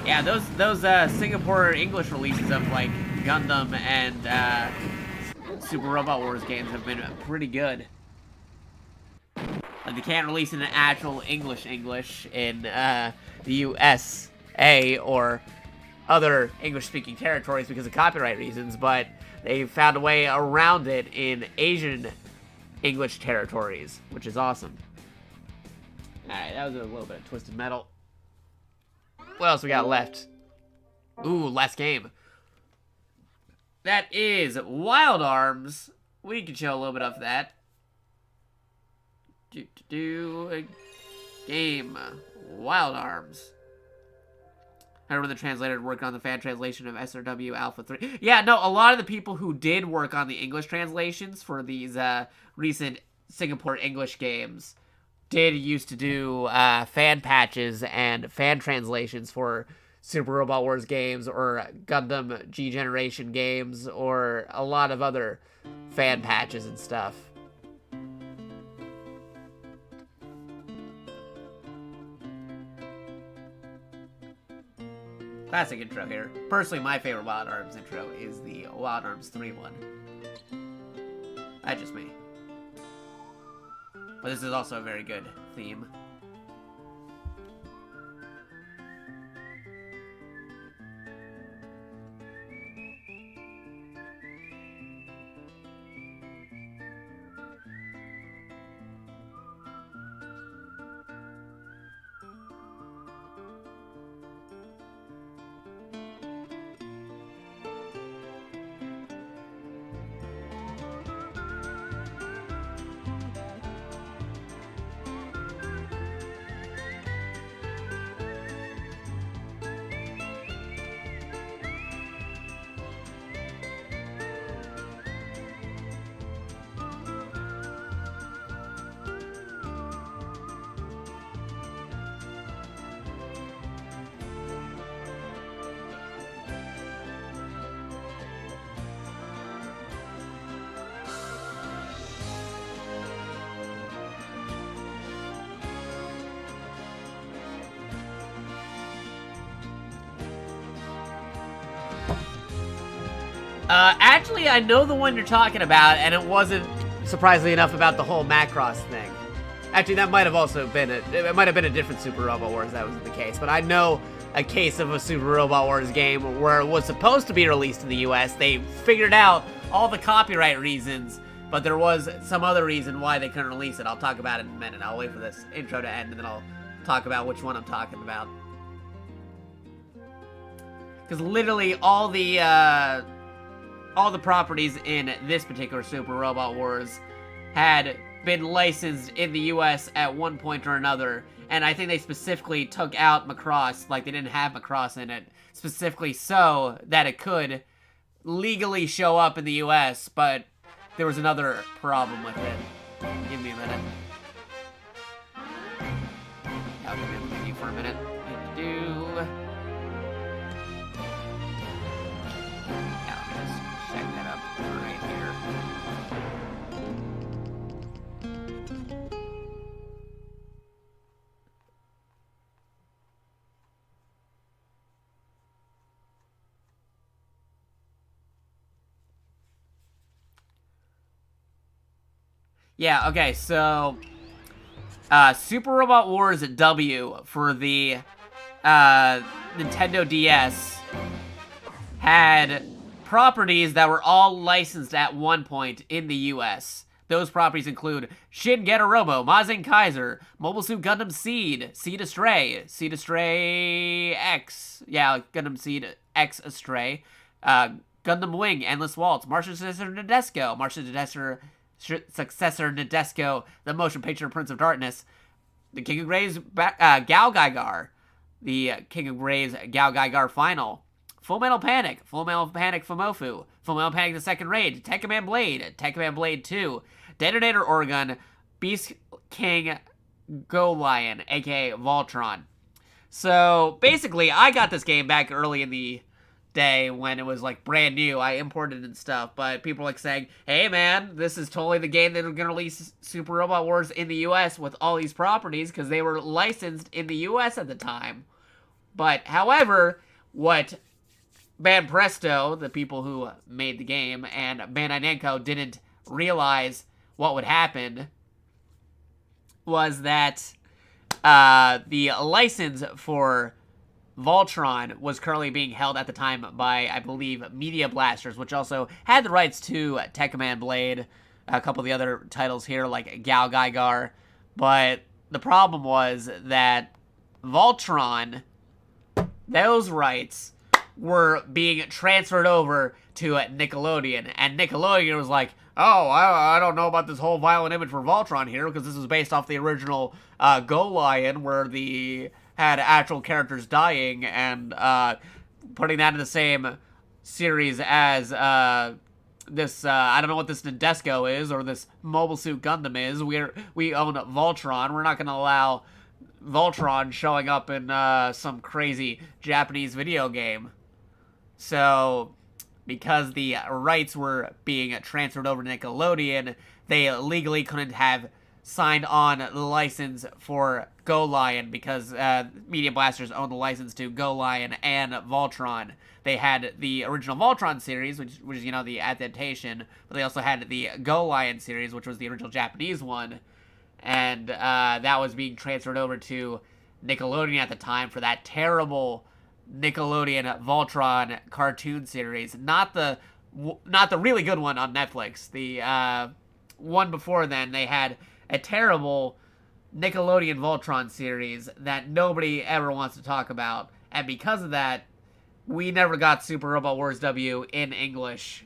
Yeah, those Singapore English releases of like Gundam and Super Robot Wars games have been pretty good. Like they can't release in an actual English in the USA or other English-speaking territories because of copyright reasons, but they found a way around it in Asian English territories, which is awesome. Alright, that was a little bit of Twisted Metal. What else we got left? Ooh, last game. That is Wild Arms. We can show a little bit of that. A game. Wild Arms. I remember the translator worked on the fan translation of SRW Alpha 3. Yeah, no, a lot of the people who did work on the English translations for these recent Singapore English games did used to do fan patches and fan translations for Super Robot Wars games or Gundam G Generation games or a lot of other fan patches and stuff. Classic intro here. Personally, my favorite Wild Arms intro is the Wild Arms 3 one. That's just me. But this is also a very good theme. Actually, I know the one you're talking about, and it wasn't, surprisingly enough, about the whole Macross thing. Actually, that might have also been it might have been a different Super Robot Wars that was the case, but I know a case of a Super Robot Wars game where it was supposed to be released in the US. They figured out all the copyright reasons, but there was some other reason why they couldn't release it. I'll talk about it in a minute. I'll wait for this intro to end, and then I'll talk about which one I'm talking about. Because literally all the properties in this particular Super Robot Wars had been licensed in the US at one point or another, and I think they specifically took out Macross, like they didn't have Macross in it, specifically so that it could legally show up in the US, but there was another problem with it. Give me a minute. I'll come in the menu for a minute. Check that up right here. Yeah, okay, so Super Robot Wars W for the Nintendo DS had properties that were all licensed at one point in the US. Those properties include Shin Robo, Mazen Kaiser, Mobile Suit Gundam Seed, Seed Astray, Seed Astray X, yeah, Gundam Seed X Astray, Gundam Wing, Endless Waltz, Martian Successor Nadesco, Martian Successor Nadesco, The Motion Picture Prince of Darkness, The King of Graves Gao Gaigar, The King of Graves Gao Gaigar Final, Full Metal Panic Fumofu, Full Metal Panic The Second Raid, Tekkaman Blade 2, Detonator Orgun, Beast King Go Lion, aka Voltron. So basically, I got this game back early in the day when it was like brand new. I imported it and stuff, but people were like saying, hey man, this is totally the game that are gonna release Super Robot Wars in the US with all these properties because they were licensed in the US at the time. But however, what Band Presto, the people who made the game, and Bandai Namco didn't realize what would happen was that the license for Voltron was currently being held at the time by, I believe, Media Blasters, which also had the rights to Tekkaman Blade, a couple of the other titles here, like Gao Gaigar. But the problem was that Voltron, those rights were being transferred over to Nickelodeon, and Nickelodeon was like, oh, I don't know about this whole violent image for Voltron here, because this was based off the original Go Lion, where the had actual characters dying, and putting that in the same series as this, I don't know what this Nadesco is, or this Mobile Suit Gundam is. We own Voltron. We're not going to allow Voltron showing up in some crazy Japanese video game. So, because the rights were being transferred over to Nickelodeon, they legally couldn't have signed on the license for Go Lion, because Media Blasters owned the license to Go Lion and Voltron. They had the original Voltron series, which is, you know, the adaptation, but they also had the Go Lion series, which was the original Japanese one, and that was being transferred over to Nickelodeon at the time for that terrible Nickelodeon Voltron cartoon series. Not the really good one on Netflix. The one before then, they had a terrible Nickelodeon Voltron series that nobody ever wants to talk about. And because of that, we never got Super Robot Wars W in English.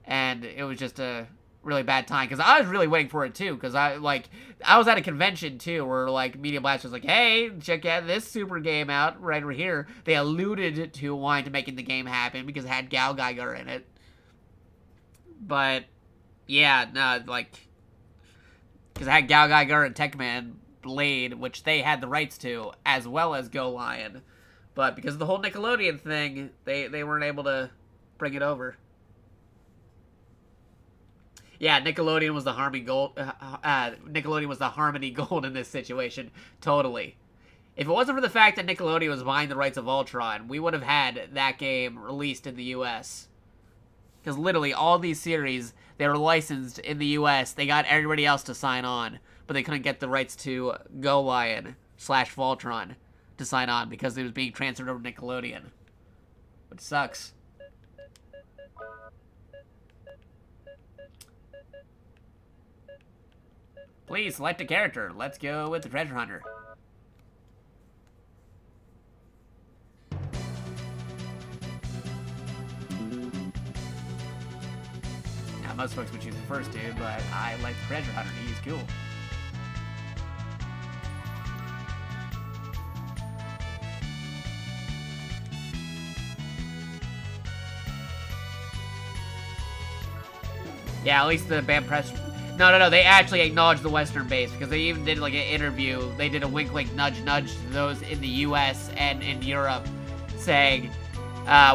And it was just a really bad time, because I was really waiting for it too, because I was at a convention too where like Media Blast was like, hey, check out this super game out right over here. They alluded to wanting to making the game happen because it had Gao Gaigar in it. But yeah, no, like, because it had Gao Gaigar and Tekkaman Blade, which they had the rights to, as well as Go Lion. But because of the whole Nickelodeon thing, they weren't able to bring it over. Yeah, Nickelodeon was the Harmony Gold. Nickelodeon was the Harmony Gold in this situation, totally. If it wasn't for the fact that Nickelodeon was buying the rights of Voltron, we would have had that game released in the U.S. Because literally all these series, they were licensed in the US. They got everybody else to sign on, but they couldn't get the rights to Go Lion / Voltron to sign on because it was being transferred over to Nickelodeon. Which sucks. Please select a character. Let's go with the treasure hunter. Now, most folks would choose the first dude, but I like the treasure hunter. He's cool. Yeah, at least the band press. No. They actually acknowledged the Western base because they even did like an interview. They did a wink, wink, nudge, nudge to those in the U.S. and in Europe, saying,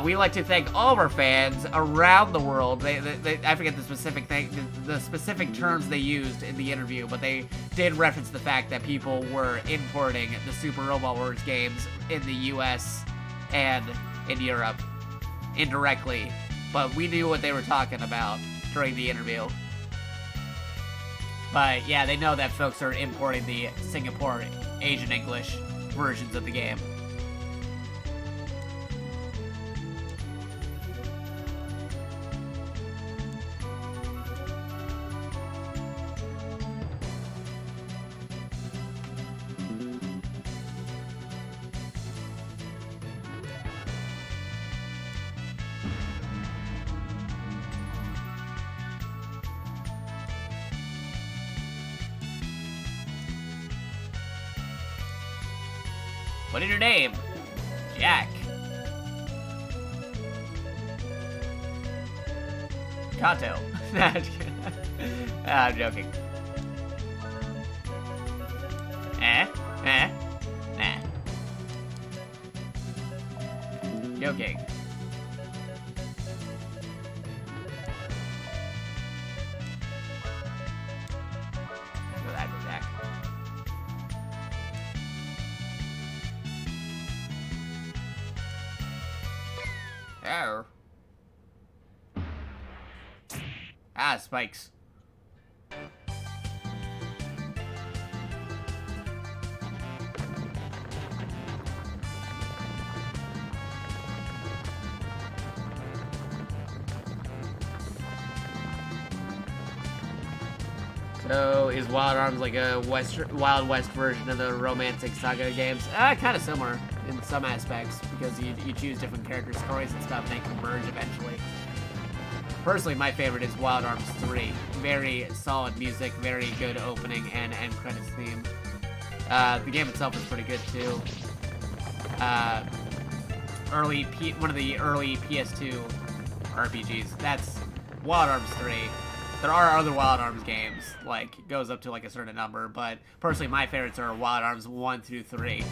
"We like to thank all of our fans around the world." I forget the specific thing, the specific terms they used in the interview, but they did reference the fact that people were importing the Super Robot Wars games in the U.S. and in Europe indirectly, but we knew what they were talking about during the interview. But yeah, they know that folks are importing the Singapore Asian English versions of the game. What is your name? Jack. Kato. I'm joking. Nah. Joking. That's Jack. Oh. Spikes. So, is Wild Arms like a Wild West version of the Romantic Saga games? Kind of similar in some aspects, because you choose different character stories and stuff, and they converge eventually. Personally, my favorite is Wild Arms 3. Very solid music, very good opening and end credits theme. The game itself is pretty good too. One of the early PS2 RPGs. That's Wild Arms 3. There are other Wild Arms games, like, it goes up to like a certain number, but personally my favorites are Wild Arms 1 through 3.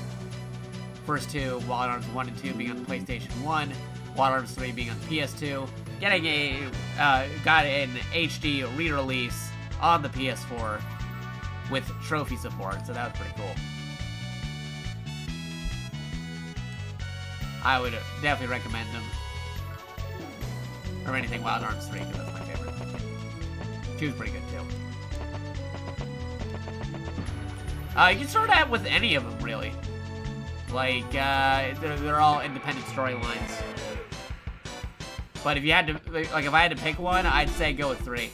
First two, Wild Arms 1 and 2 being on the PlayStation 1, Wild Arms 3 being on the PS2, getting got an HD re-release on the PS4 with trophy support, so that was pretty cool. I would definitely recommend them. Or anything Wild Arms 3, because that's my favorite. 2's pretty good too. You can start out with any of them, really. Like, they're all independent storylines. But if you had to, like, if I had to pick one, I'd say go with 3.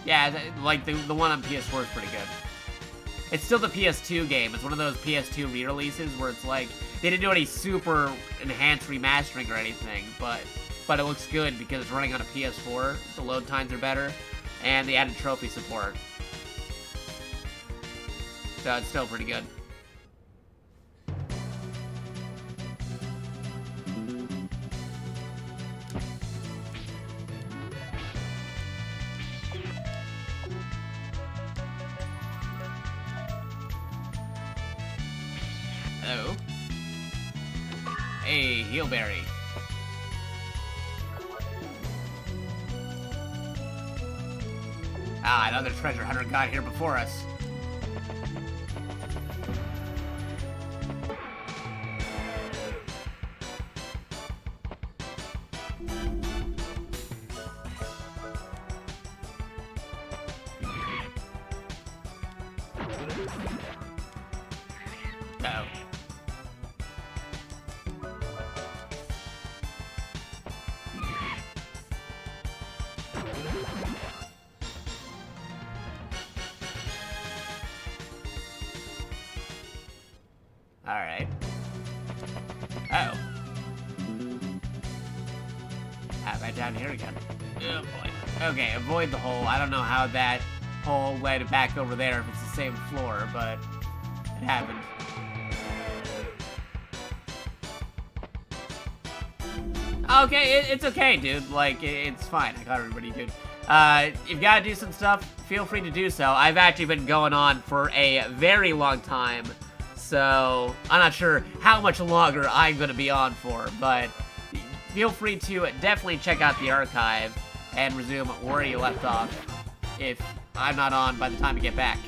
Yeah, like the one on PS4 is pretty good. It's still the PS2 game. It's one of those PS2 re-releases where it's like, they didn't do any super enhanced remastering or anything, but it looks good because it's running on a PS4. The load times are better, and they added trophy support. So it's still pretty good. Hello. Hey, Heelberry. Ah, another treasure hunter got here before us. Uh-oh. Alright. Uh-oh. Ah, right down here again. Oh boy. Okay, avoid the hole. I don't know how that hole led back over there if it's the same floor, but it happened. Okay, it's okay, dude. Like, it's fine. I got everybody, dude. If you gotta do some stuff, feel free to do so. I've actually been going on for a very long time, so I'm not sure how much longer I'm gonna be on for, but feel free to definitely check out the archive and resume where you left off if I'm not on by the time you get back.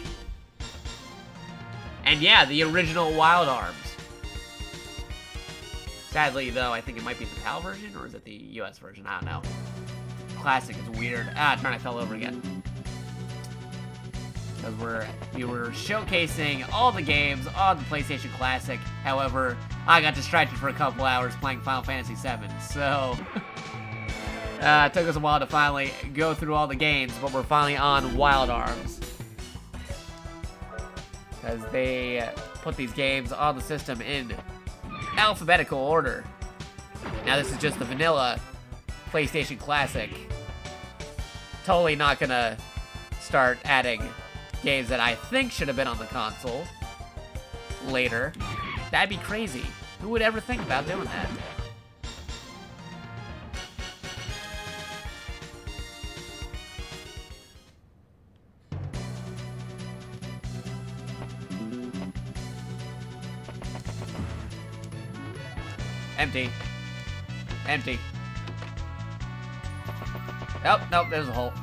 And yeah, the original Wild Arms. Sadly, though, I think it might be the PAL version, or is it the US version? I don't know. Classic is weird. Ah, darn, I fell over again. Because we were showcasing all the games on the PlayStation Classic. However, I got distracted for a couple hours playing Final Fantasy VII, so it took us a while to finally go through all the games, but we're finally on Wild Arms. Because they put these games on the system in alphabetical order. Now this is just the vanilla PlayStation Classic. Totally not gonna start adding games that I think should have been on the console later. That'd be crazy. Who would ever think about doing that? Empty. Empty. Nope, nope, there's a hole.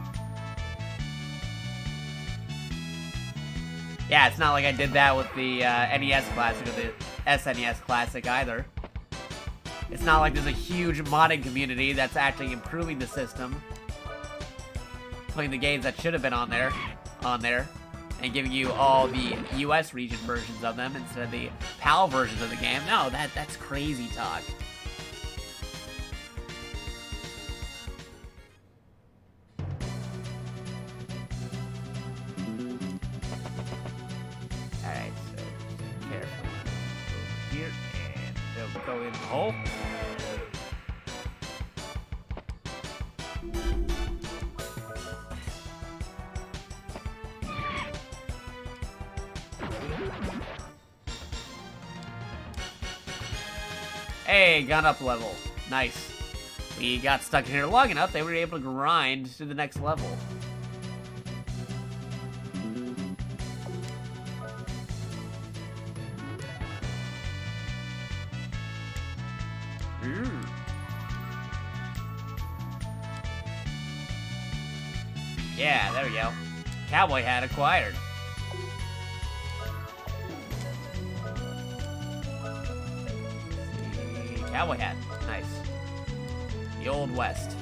Yeah, it's not like I did that with the NES Classic or the SNES Classic either. It's not like there's a huge modding community that's actually improving the system, putting the games that should have been on there, and giving you all the US region versions of them instead of the PAL versions of the game. No, that's crazy talk. Alright, so carefully over here, and they'll go in the hole. Hey, got up level. Nice. We got stuck in here long enough that we were able to grind to the next level. Yeah, there we go. Cowboy hat acquired. Cowboy hat. Nice. The Old West.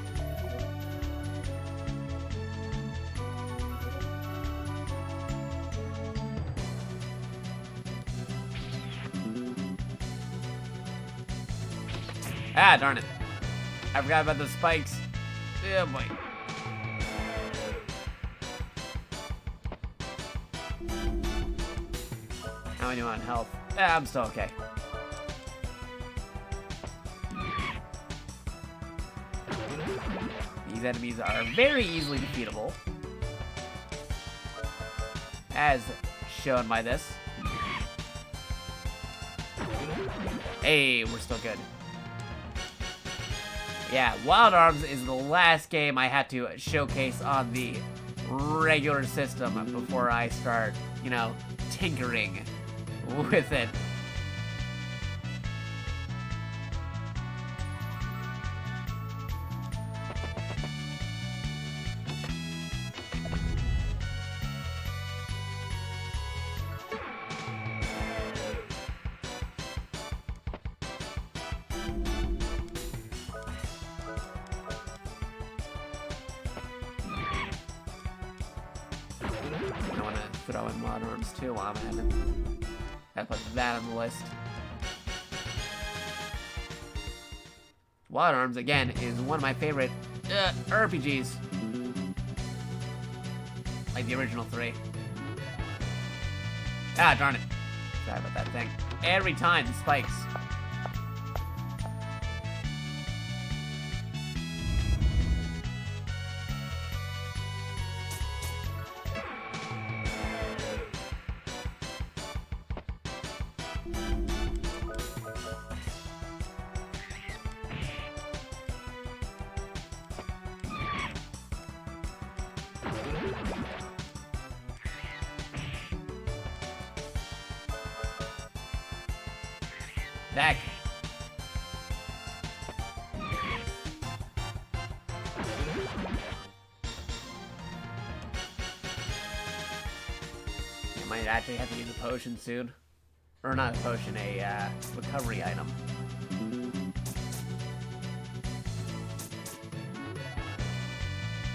Ah, darn it. I forgot about the spikes. Oh boy. How am I doing on health? Ah, I'm still okay. These enemies are very easily defeatable, as shown by this. Hey, we're still good. Yeah, Wild Arms is the last game I had to showcase on the regular system before I start, you know, tinkering with it. I want to throw in Wild Arms too while I'm at it. Gotta put that on the list. Wild Arms, again, is one of my favorite RPGs. Like the original 3. Ah, darn it. Sorry about that thing. Every time, the spikes. Back. I might actually have to use a potion soon. Or not a potion, a recovery item.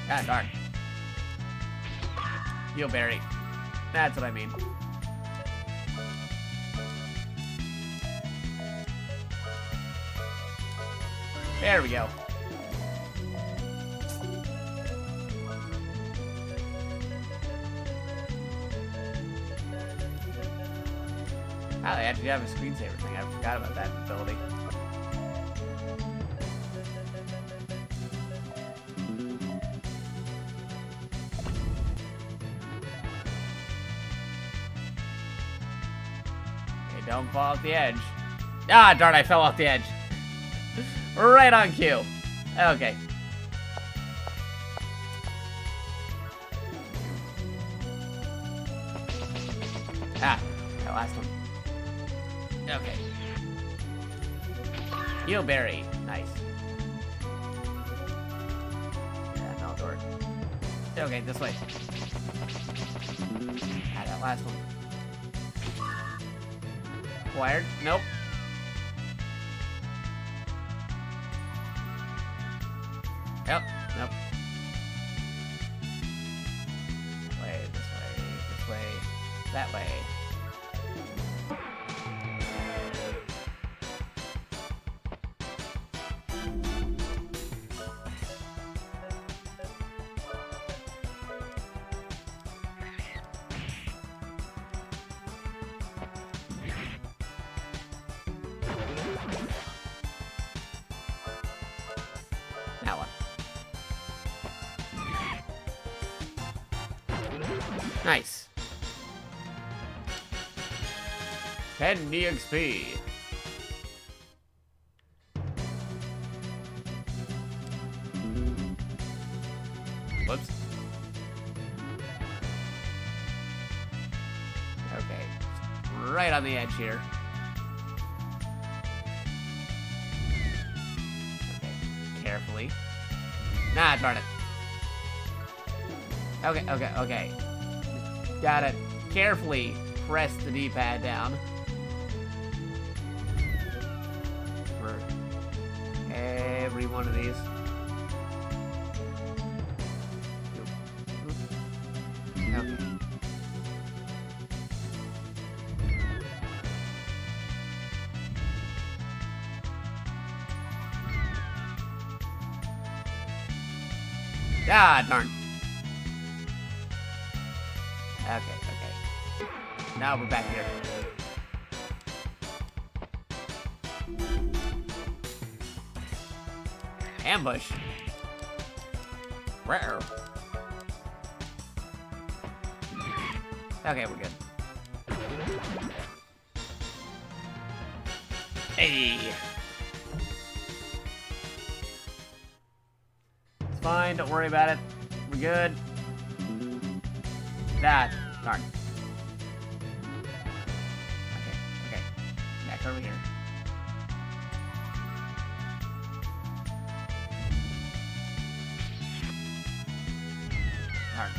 Ah, darn. Heal berry. That's what I mean. There we go. Ah, they actually have a screensaver thing. I forgot about that ability. Okay, don't fall off the edge. Ah, darn, I fell off the edge. Right on cue. Okay. Ah, that last one. Okay. Heal berry. Nice. Yeah, no door. Okay, this way. Ah, that last one. Acquired? Nope. Yep, nope. That way, this way, that way. That one. Nice. 10 EXP. Whoops. Okay. Right on the edge here. Okay. Carefully. Nah, darn it. Okay. Gotta carefully press the D-pad down. For every one of these. Okay. Ah, darn. Okay. Now we're back here. Ambush. Rare. Okay, we're good. Hey. It's fine, don't worry about it. We're good. That. Darn. Okay. Back over here. Darn.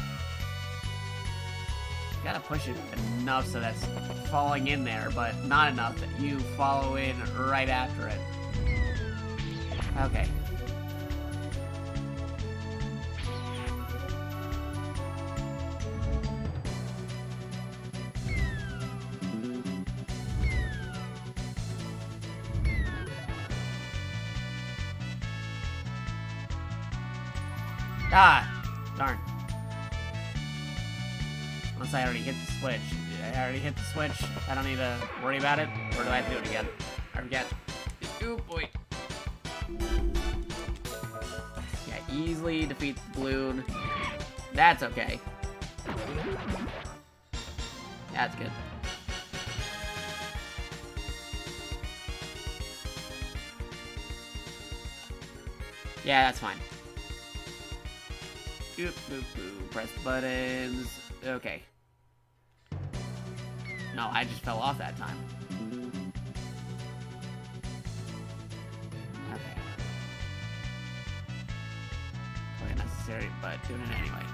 Gotta push it enough so that's falling in there, but not enough that you follow in right after it. Okay. Ah, darn. Unless I already hit the switch. I already hit the switch. I don't need to worry about it. Or do I have to do it again? I forget. Oh boy. Yeah, easily defeat the balloon. That's okay. That's good. Yeah, that's fine. Oop, boop, boop. Press the buttons. Okay. No, I just fell off that time. Okay. Totally unnecessary, but doing it anyway.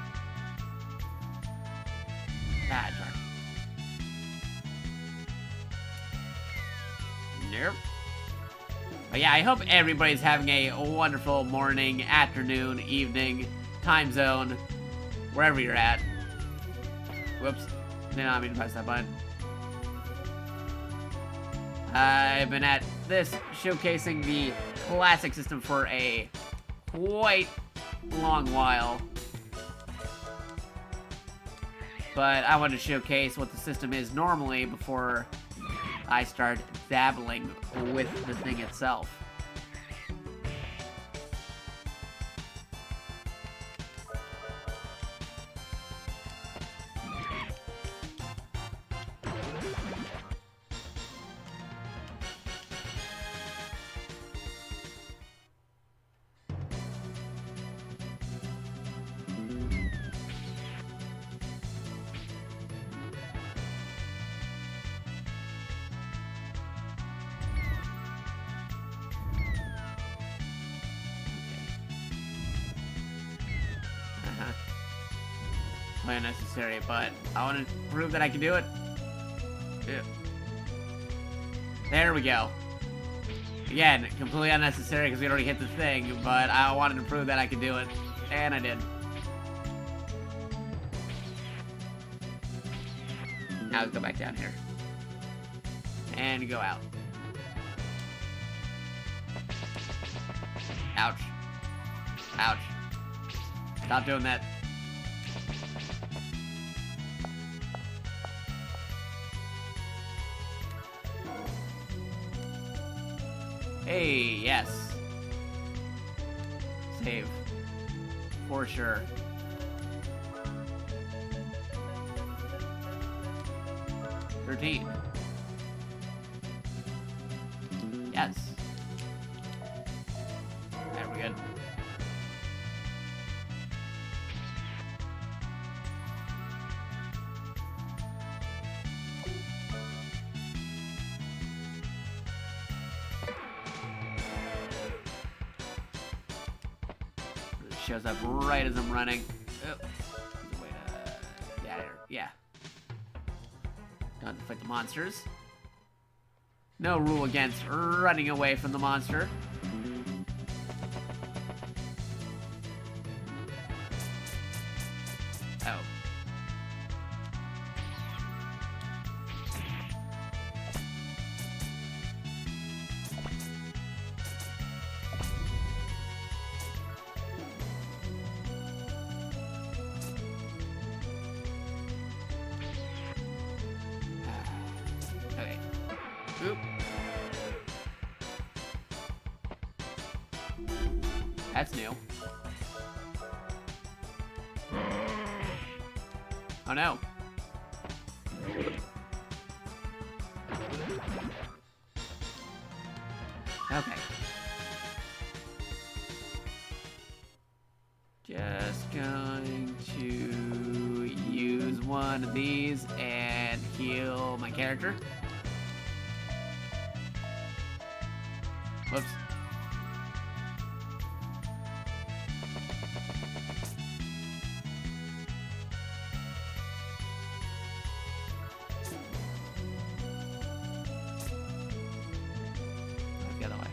Ah, darn. Nope. But yeah, I hope everybody's having a wonderful morning, afternoon, evening, time zone, wherever you're at. Whoops. Did not mean to press that button. I've been at this showcasing the classic system for a quite long while. But I wanted to showcase what the system is normally before I start dabbling with the thing itself. Unnecessary, but I want to prove that I can do it. Yeah. There we go. Again, completely unnecessary because we already hit the thing, but I wanted to prove that I could do it, and I did. Now let's go back down here. And go out. Ouch. Ouch. Stop doing that. Hey, yes. Save. For sure. $13. Yes. There we go. Shows up right as I'm running. Oh, there's a way to get out of here. Yeah. Don't have to fight the monsters. No rule against running away from the monster. Oh. Okay. Oop. That's new. Oh no. Okay. Just going to use one of these and heal my character. Whoops. The other way.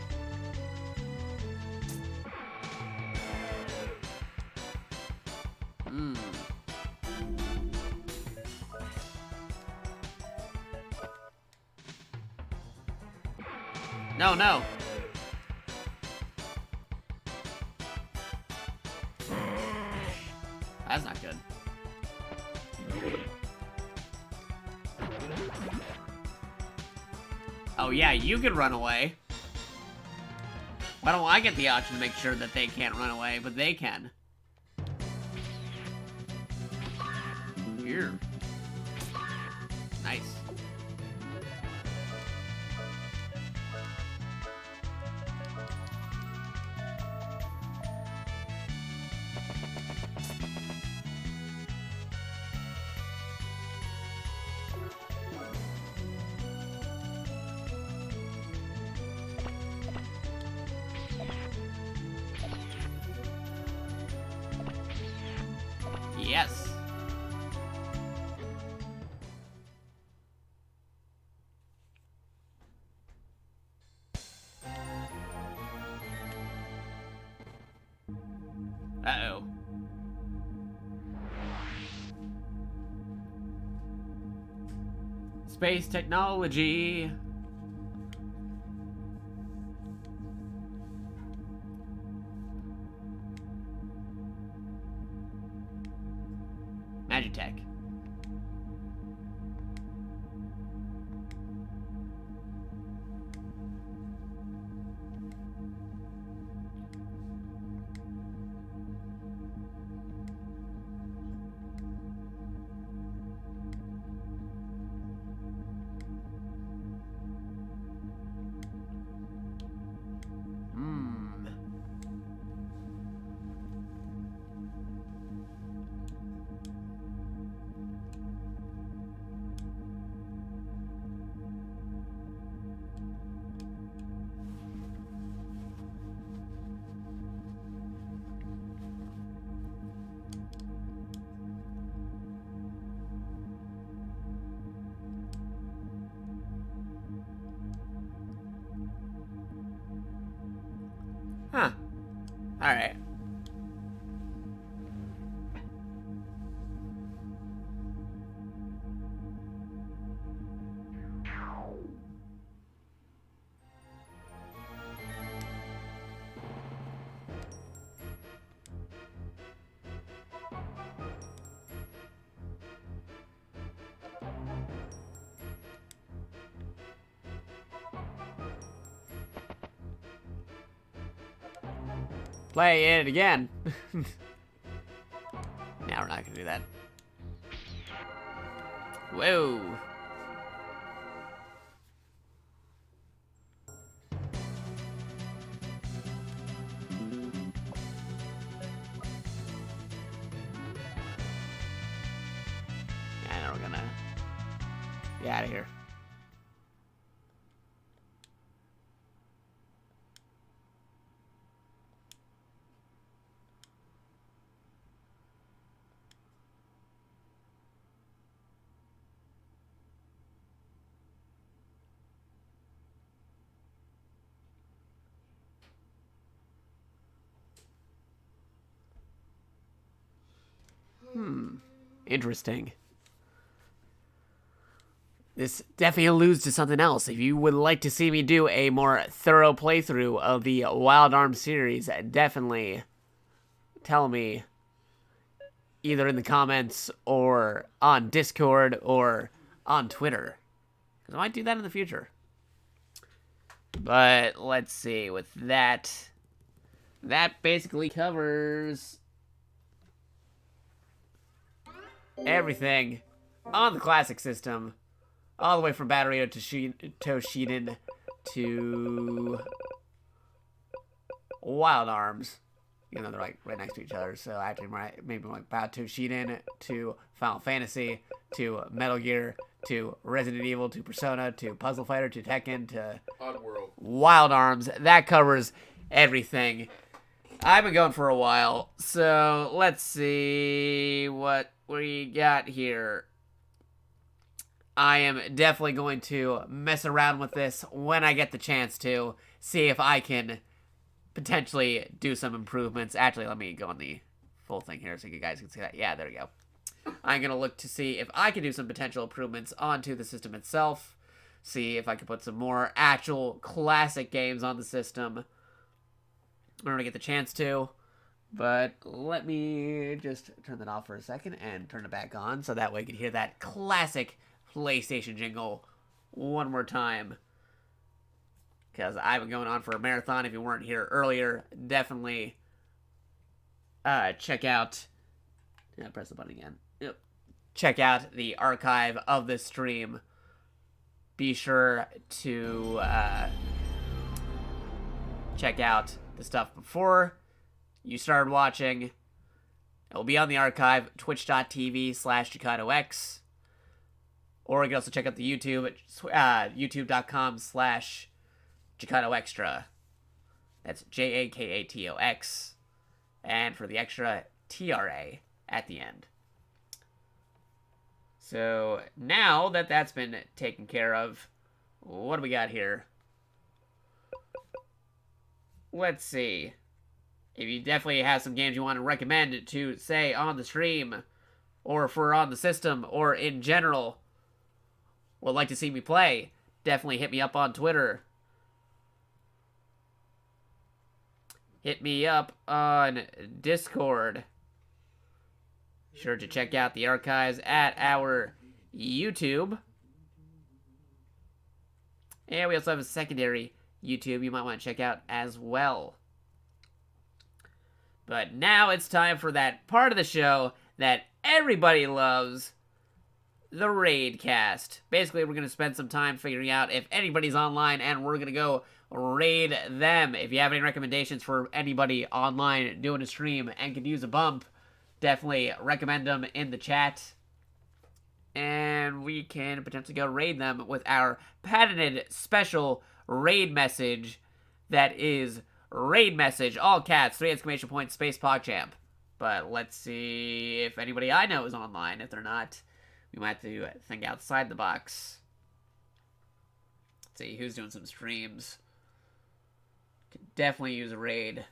No, no. Oh yeah, you can run away. Why don't I get the option to make sure that they can't run away, but they can? Here. Nice. Yes. Uh-oh. Space technology. Magitech. Huh. Alright. Play it again. Now we're not gonna do that. Whoa. And we're gonna get out of here. Interesting. This definitely alludes to something else. If you would like to see me do a more thorough playthrough of the Wild Arms series, definitely tell me either in the comments or on Discord or on Twitter, because I might do that in the future. But let's see, with that basically covers everything on the classic system, all the way from Battery to Toshiden to Wild Arms. You know, they're like right next to each other, so actually maybe like Toshiden to Final Fantasy to Metal Gear to Resident Evil to Persona to Puzzle Fighter to Tekken to Oddworld. Wild Arms. That covers everything. I've been going for a while, so let's see what we got here. I am definitely going to mess around with this when I get the chance to, see if I can potentially do some improvements. Actually, let me go on the full thing here so you guys can see that. Yeah, there we go. I'm going to look to see if I can do some potential improvements onto the system itself. See if I can put some more actual classic games on the system. I'm going to get the chance to. But let me just turn that off for a second and turn it back on so that way you can hear that classic PlayStation jingle one more time. because I've been going on for a marathon. If you weren't here earlier, definitely check out... Yeah, press the button again. Yep. Check out the archive of this stream. Be sure to check out the stuff before you started watching. It will be on the archive, twitch.tv/JakatoX. Or you can also check out the YouTube at youtube.com/JakatoExtra. That's JAKATOX. And for the extra, TRA at the end. So now that that's been taken care of, what do we got here? Let's see. If you definitely have some games you want to recommend to say on the stream, or for on the system, or in general, would like to see me play, definitely hit me up on Twitter. Hit me up on Discord. Sure to check out the archives at our YouTube. And we also have a secondary YouTube you might want to check out as well. But now it's time for that part of the show that everybody loves, the Raid Cast. Basically, we're going to spend some time figuring out if anybody's online, and we're going to go raid them. If you have any recommendations for anybody online doing a stream and could use a bump, definitely recommend them in the chat. And we can potentially go raid them with our patented special raid message that is raid message, all caps, 3 exclamation points, space PogChamp. But let's see if anybody I know is online. If they're not, we might have to think outside the box. Let's see who's doing some streams. Could definitely use a raid.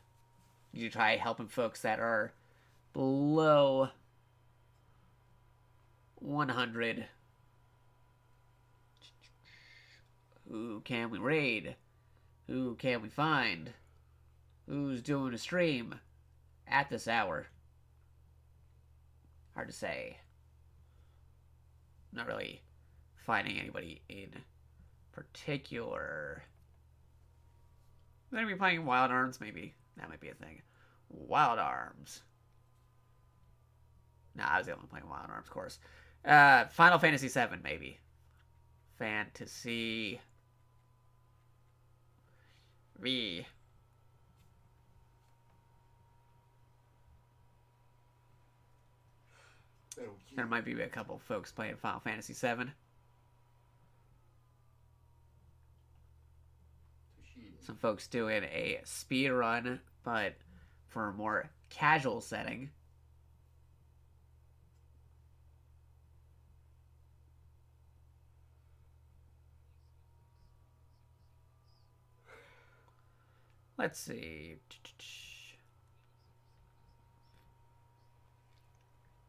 You try helping folks that are below 100. Who can we raid? Who can we find? Who's doing a stream at this hour? Hard to say. Not really finding anybody in particular. They're gonna be playing Wild Arms, maybe. That might be a thing. Wild Arms. Nah, I was the only one playing Wild Arms, of course. Final Fantasy VII, maybe. Fantasy V. There might be a couple folks playing Final Fantasy VII. Some folks doing a speed run, but for a more casual setting. Let's see.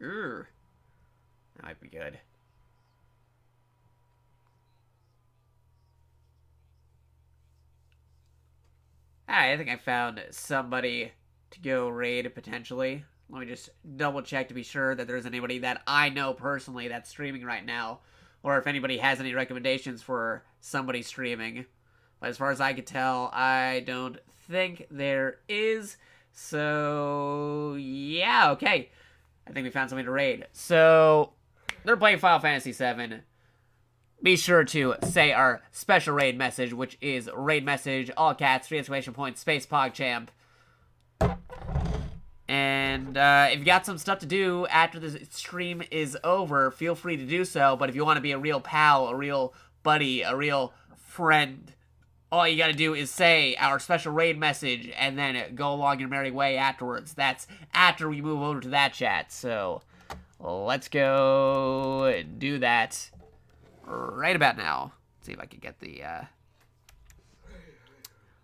That might be good. Alright, I think I found somebody to go raid, potentially. Let me just double check to be sure that there's anybody that I know personally that's streaming right now. Or if anybody has any recommendations for somebody streaming. But as far as I could tell, I don't think there is. So, yeah, okay. I think we found somebody to raid. So, they're playing Final Fantasy VII. Be sure to say our special raid message, which is raid message, all caps, 3 exclamation points, space PogChamp. And if you got some stuff to do after the stream is over, feel free to do so. But if you want to be a real pal, a real buddy, a real friend, all you gotta do is say our special raid message and then go along your merry way afterwards. That's after we move over to that chat. So let's go do that right about now. Let's see if I can get the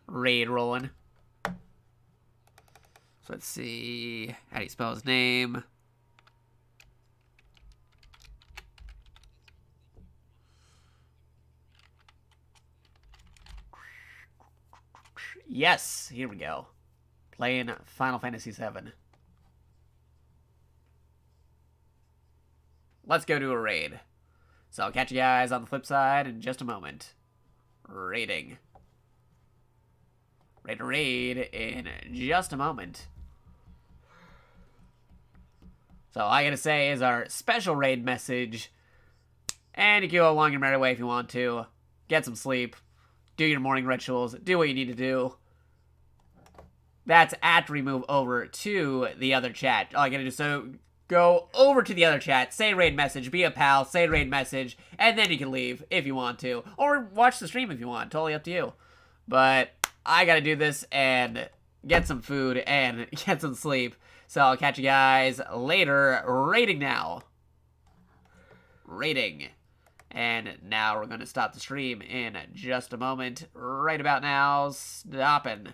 raid rolling. So let's see. How do you spell his name? Yes, here we go. Playing Final Fantasy VII. Let's go to a raid. So I'll catch you guys on the flip side in just a moment. Raiding. ready to raid in just a moment. So all I gotta say is our special raid message. And you can go along your merry way if you want to. Get some sleep. Do your morning rituals. Do what you need to do. That's after we move over to the other chat. All I gotta do is go over to the other chat, say raid message, be a pal, say raid message, and then you can leave if you want to. Or watch the stream if you want. Totally up to you. But I gotta do this and get some food and get some sleep. So I'll catch you guys later. Raiding now. Raiding. And now we're going to stop the stream in just a moment. Right about now, stopping.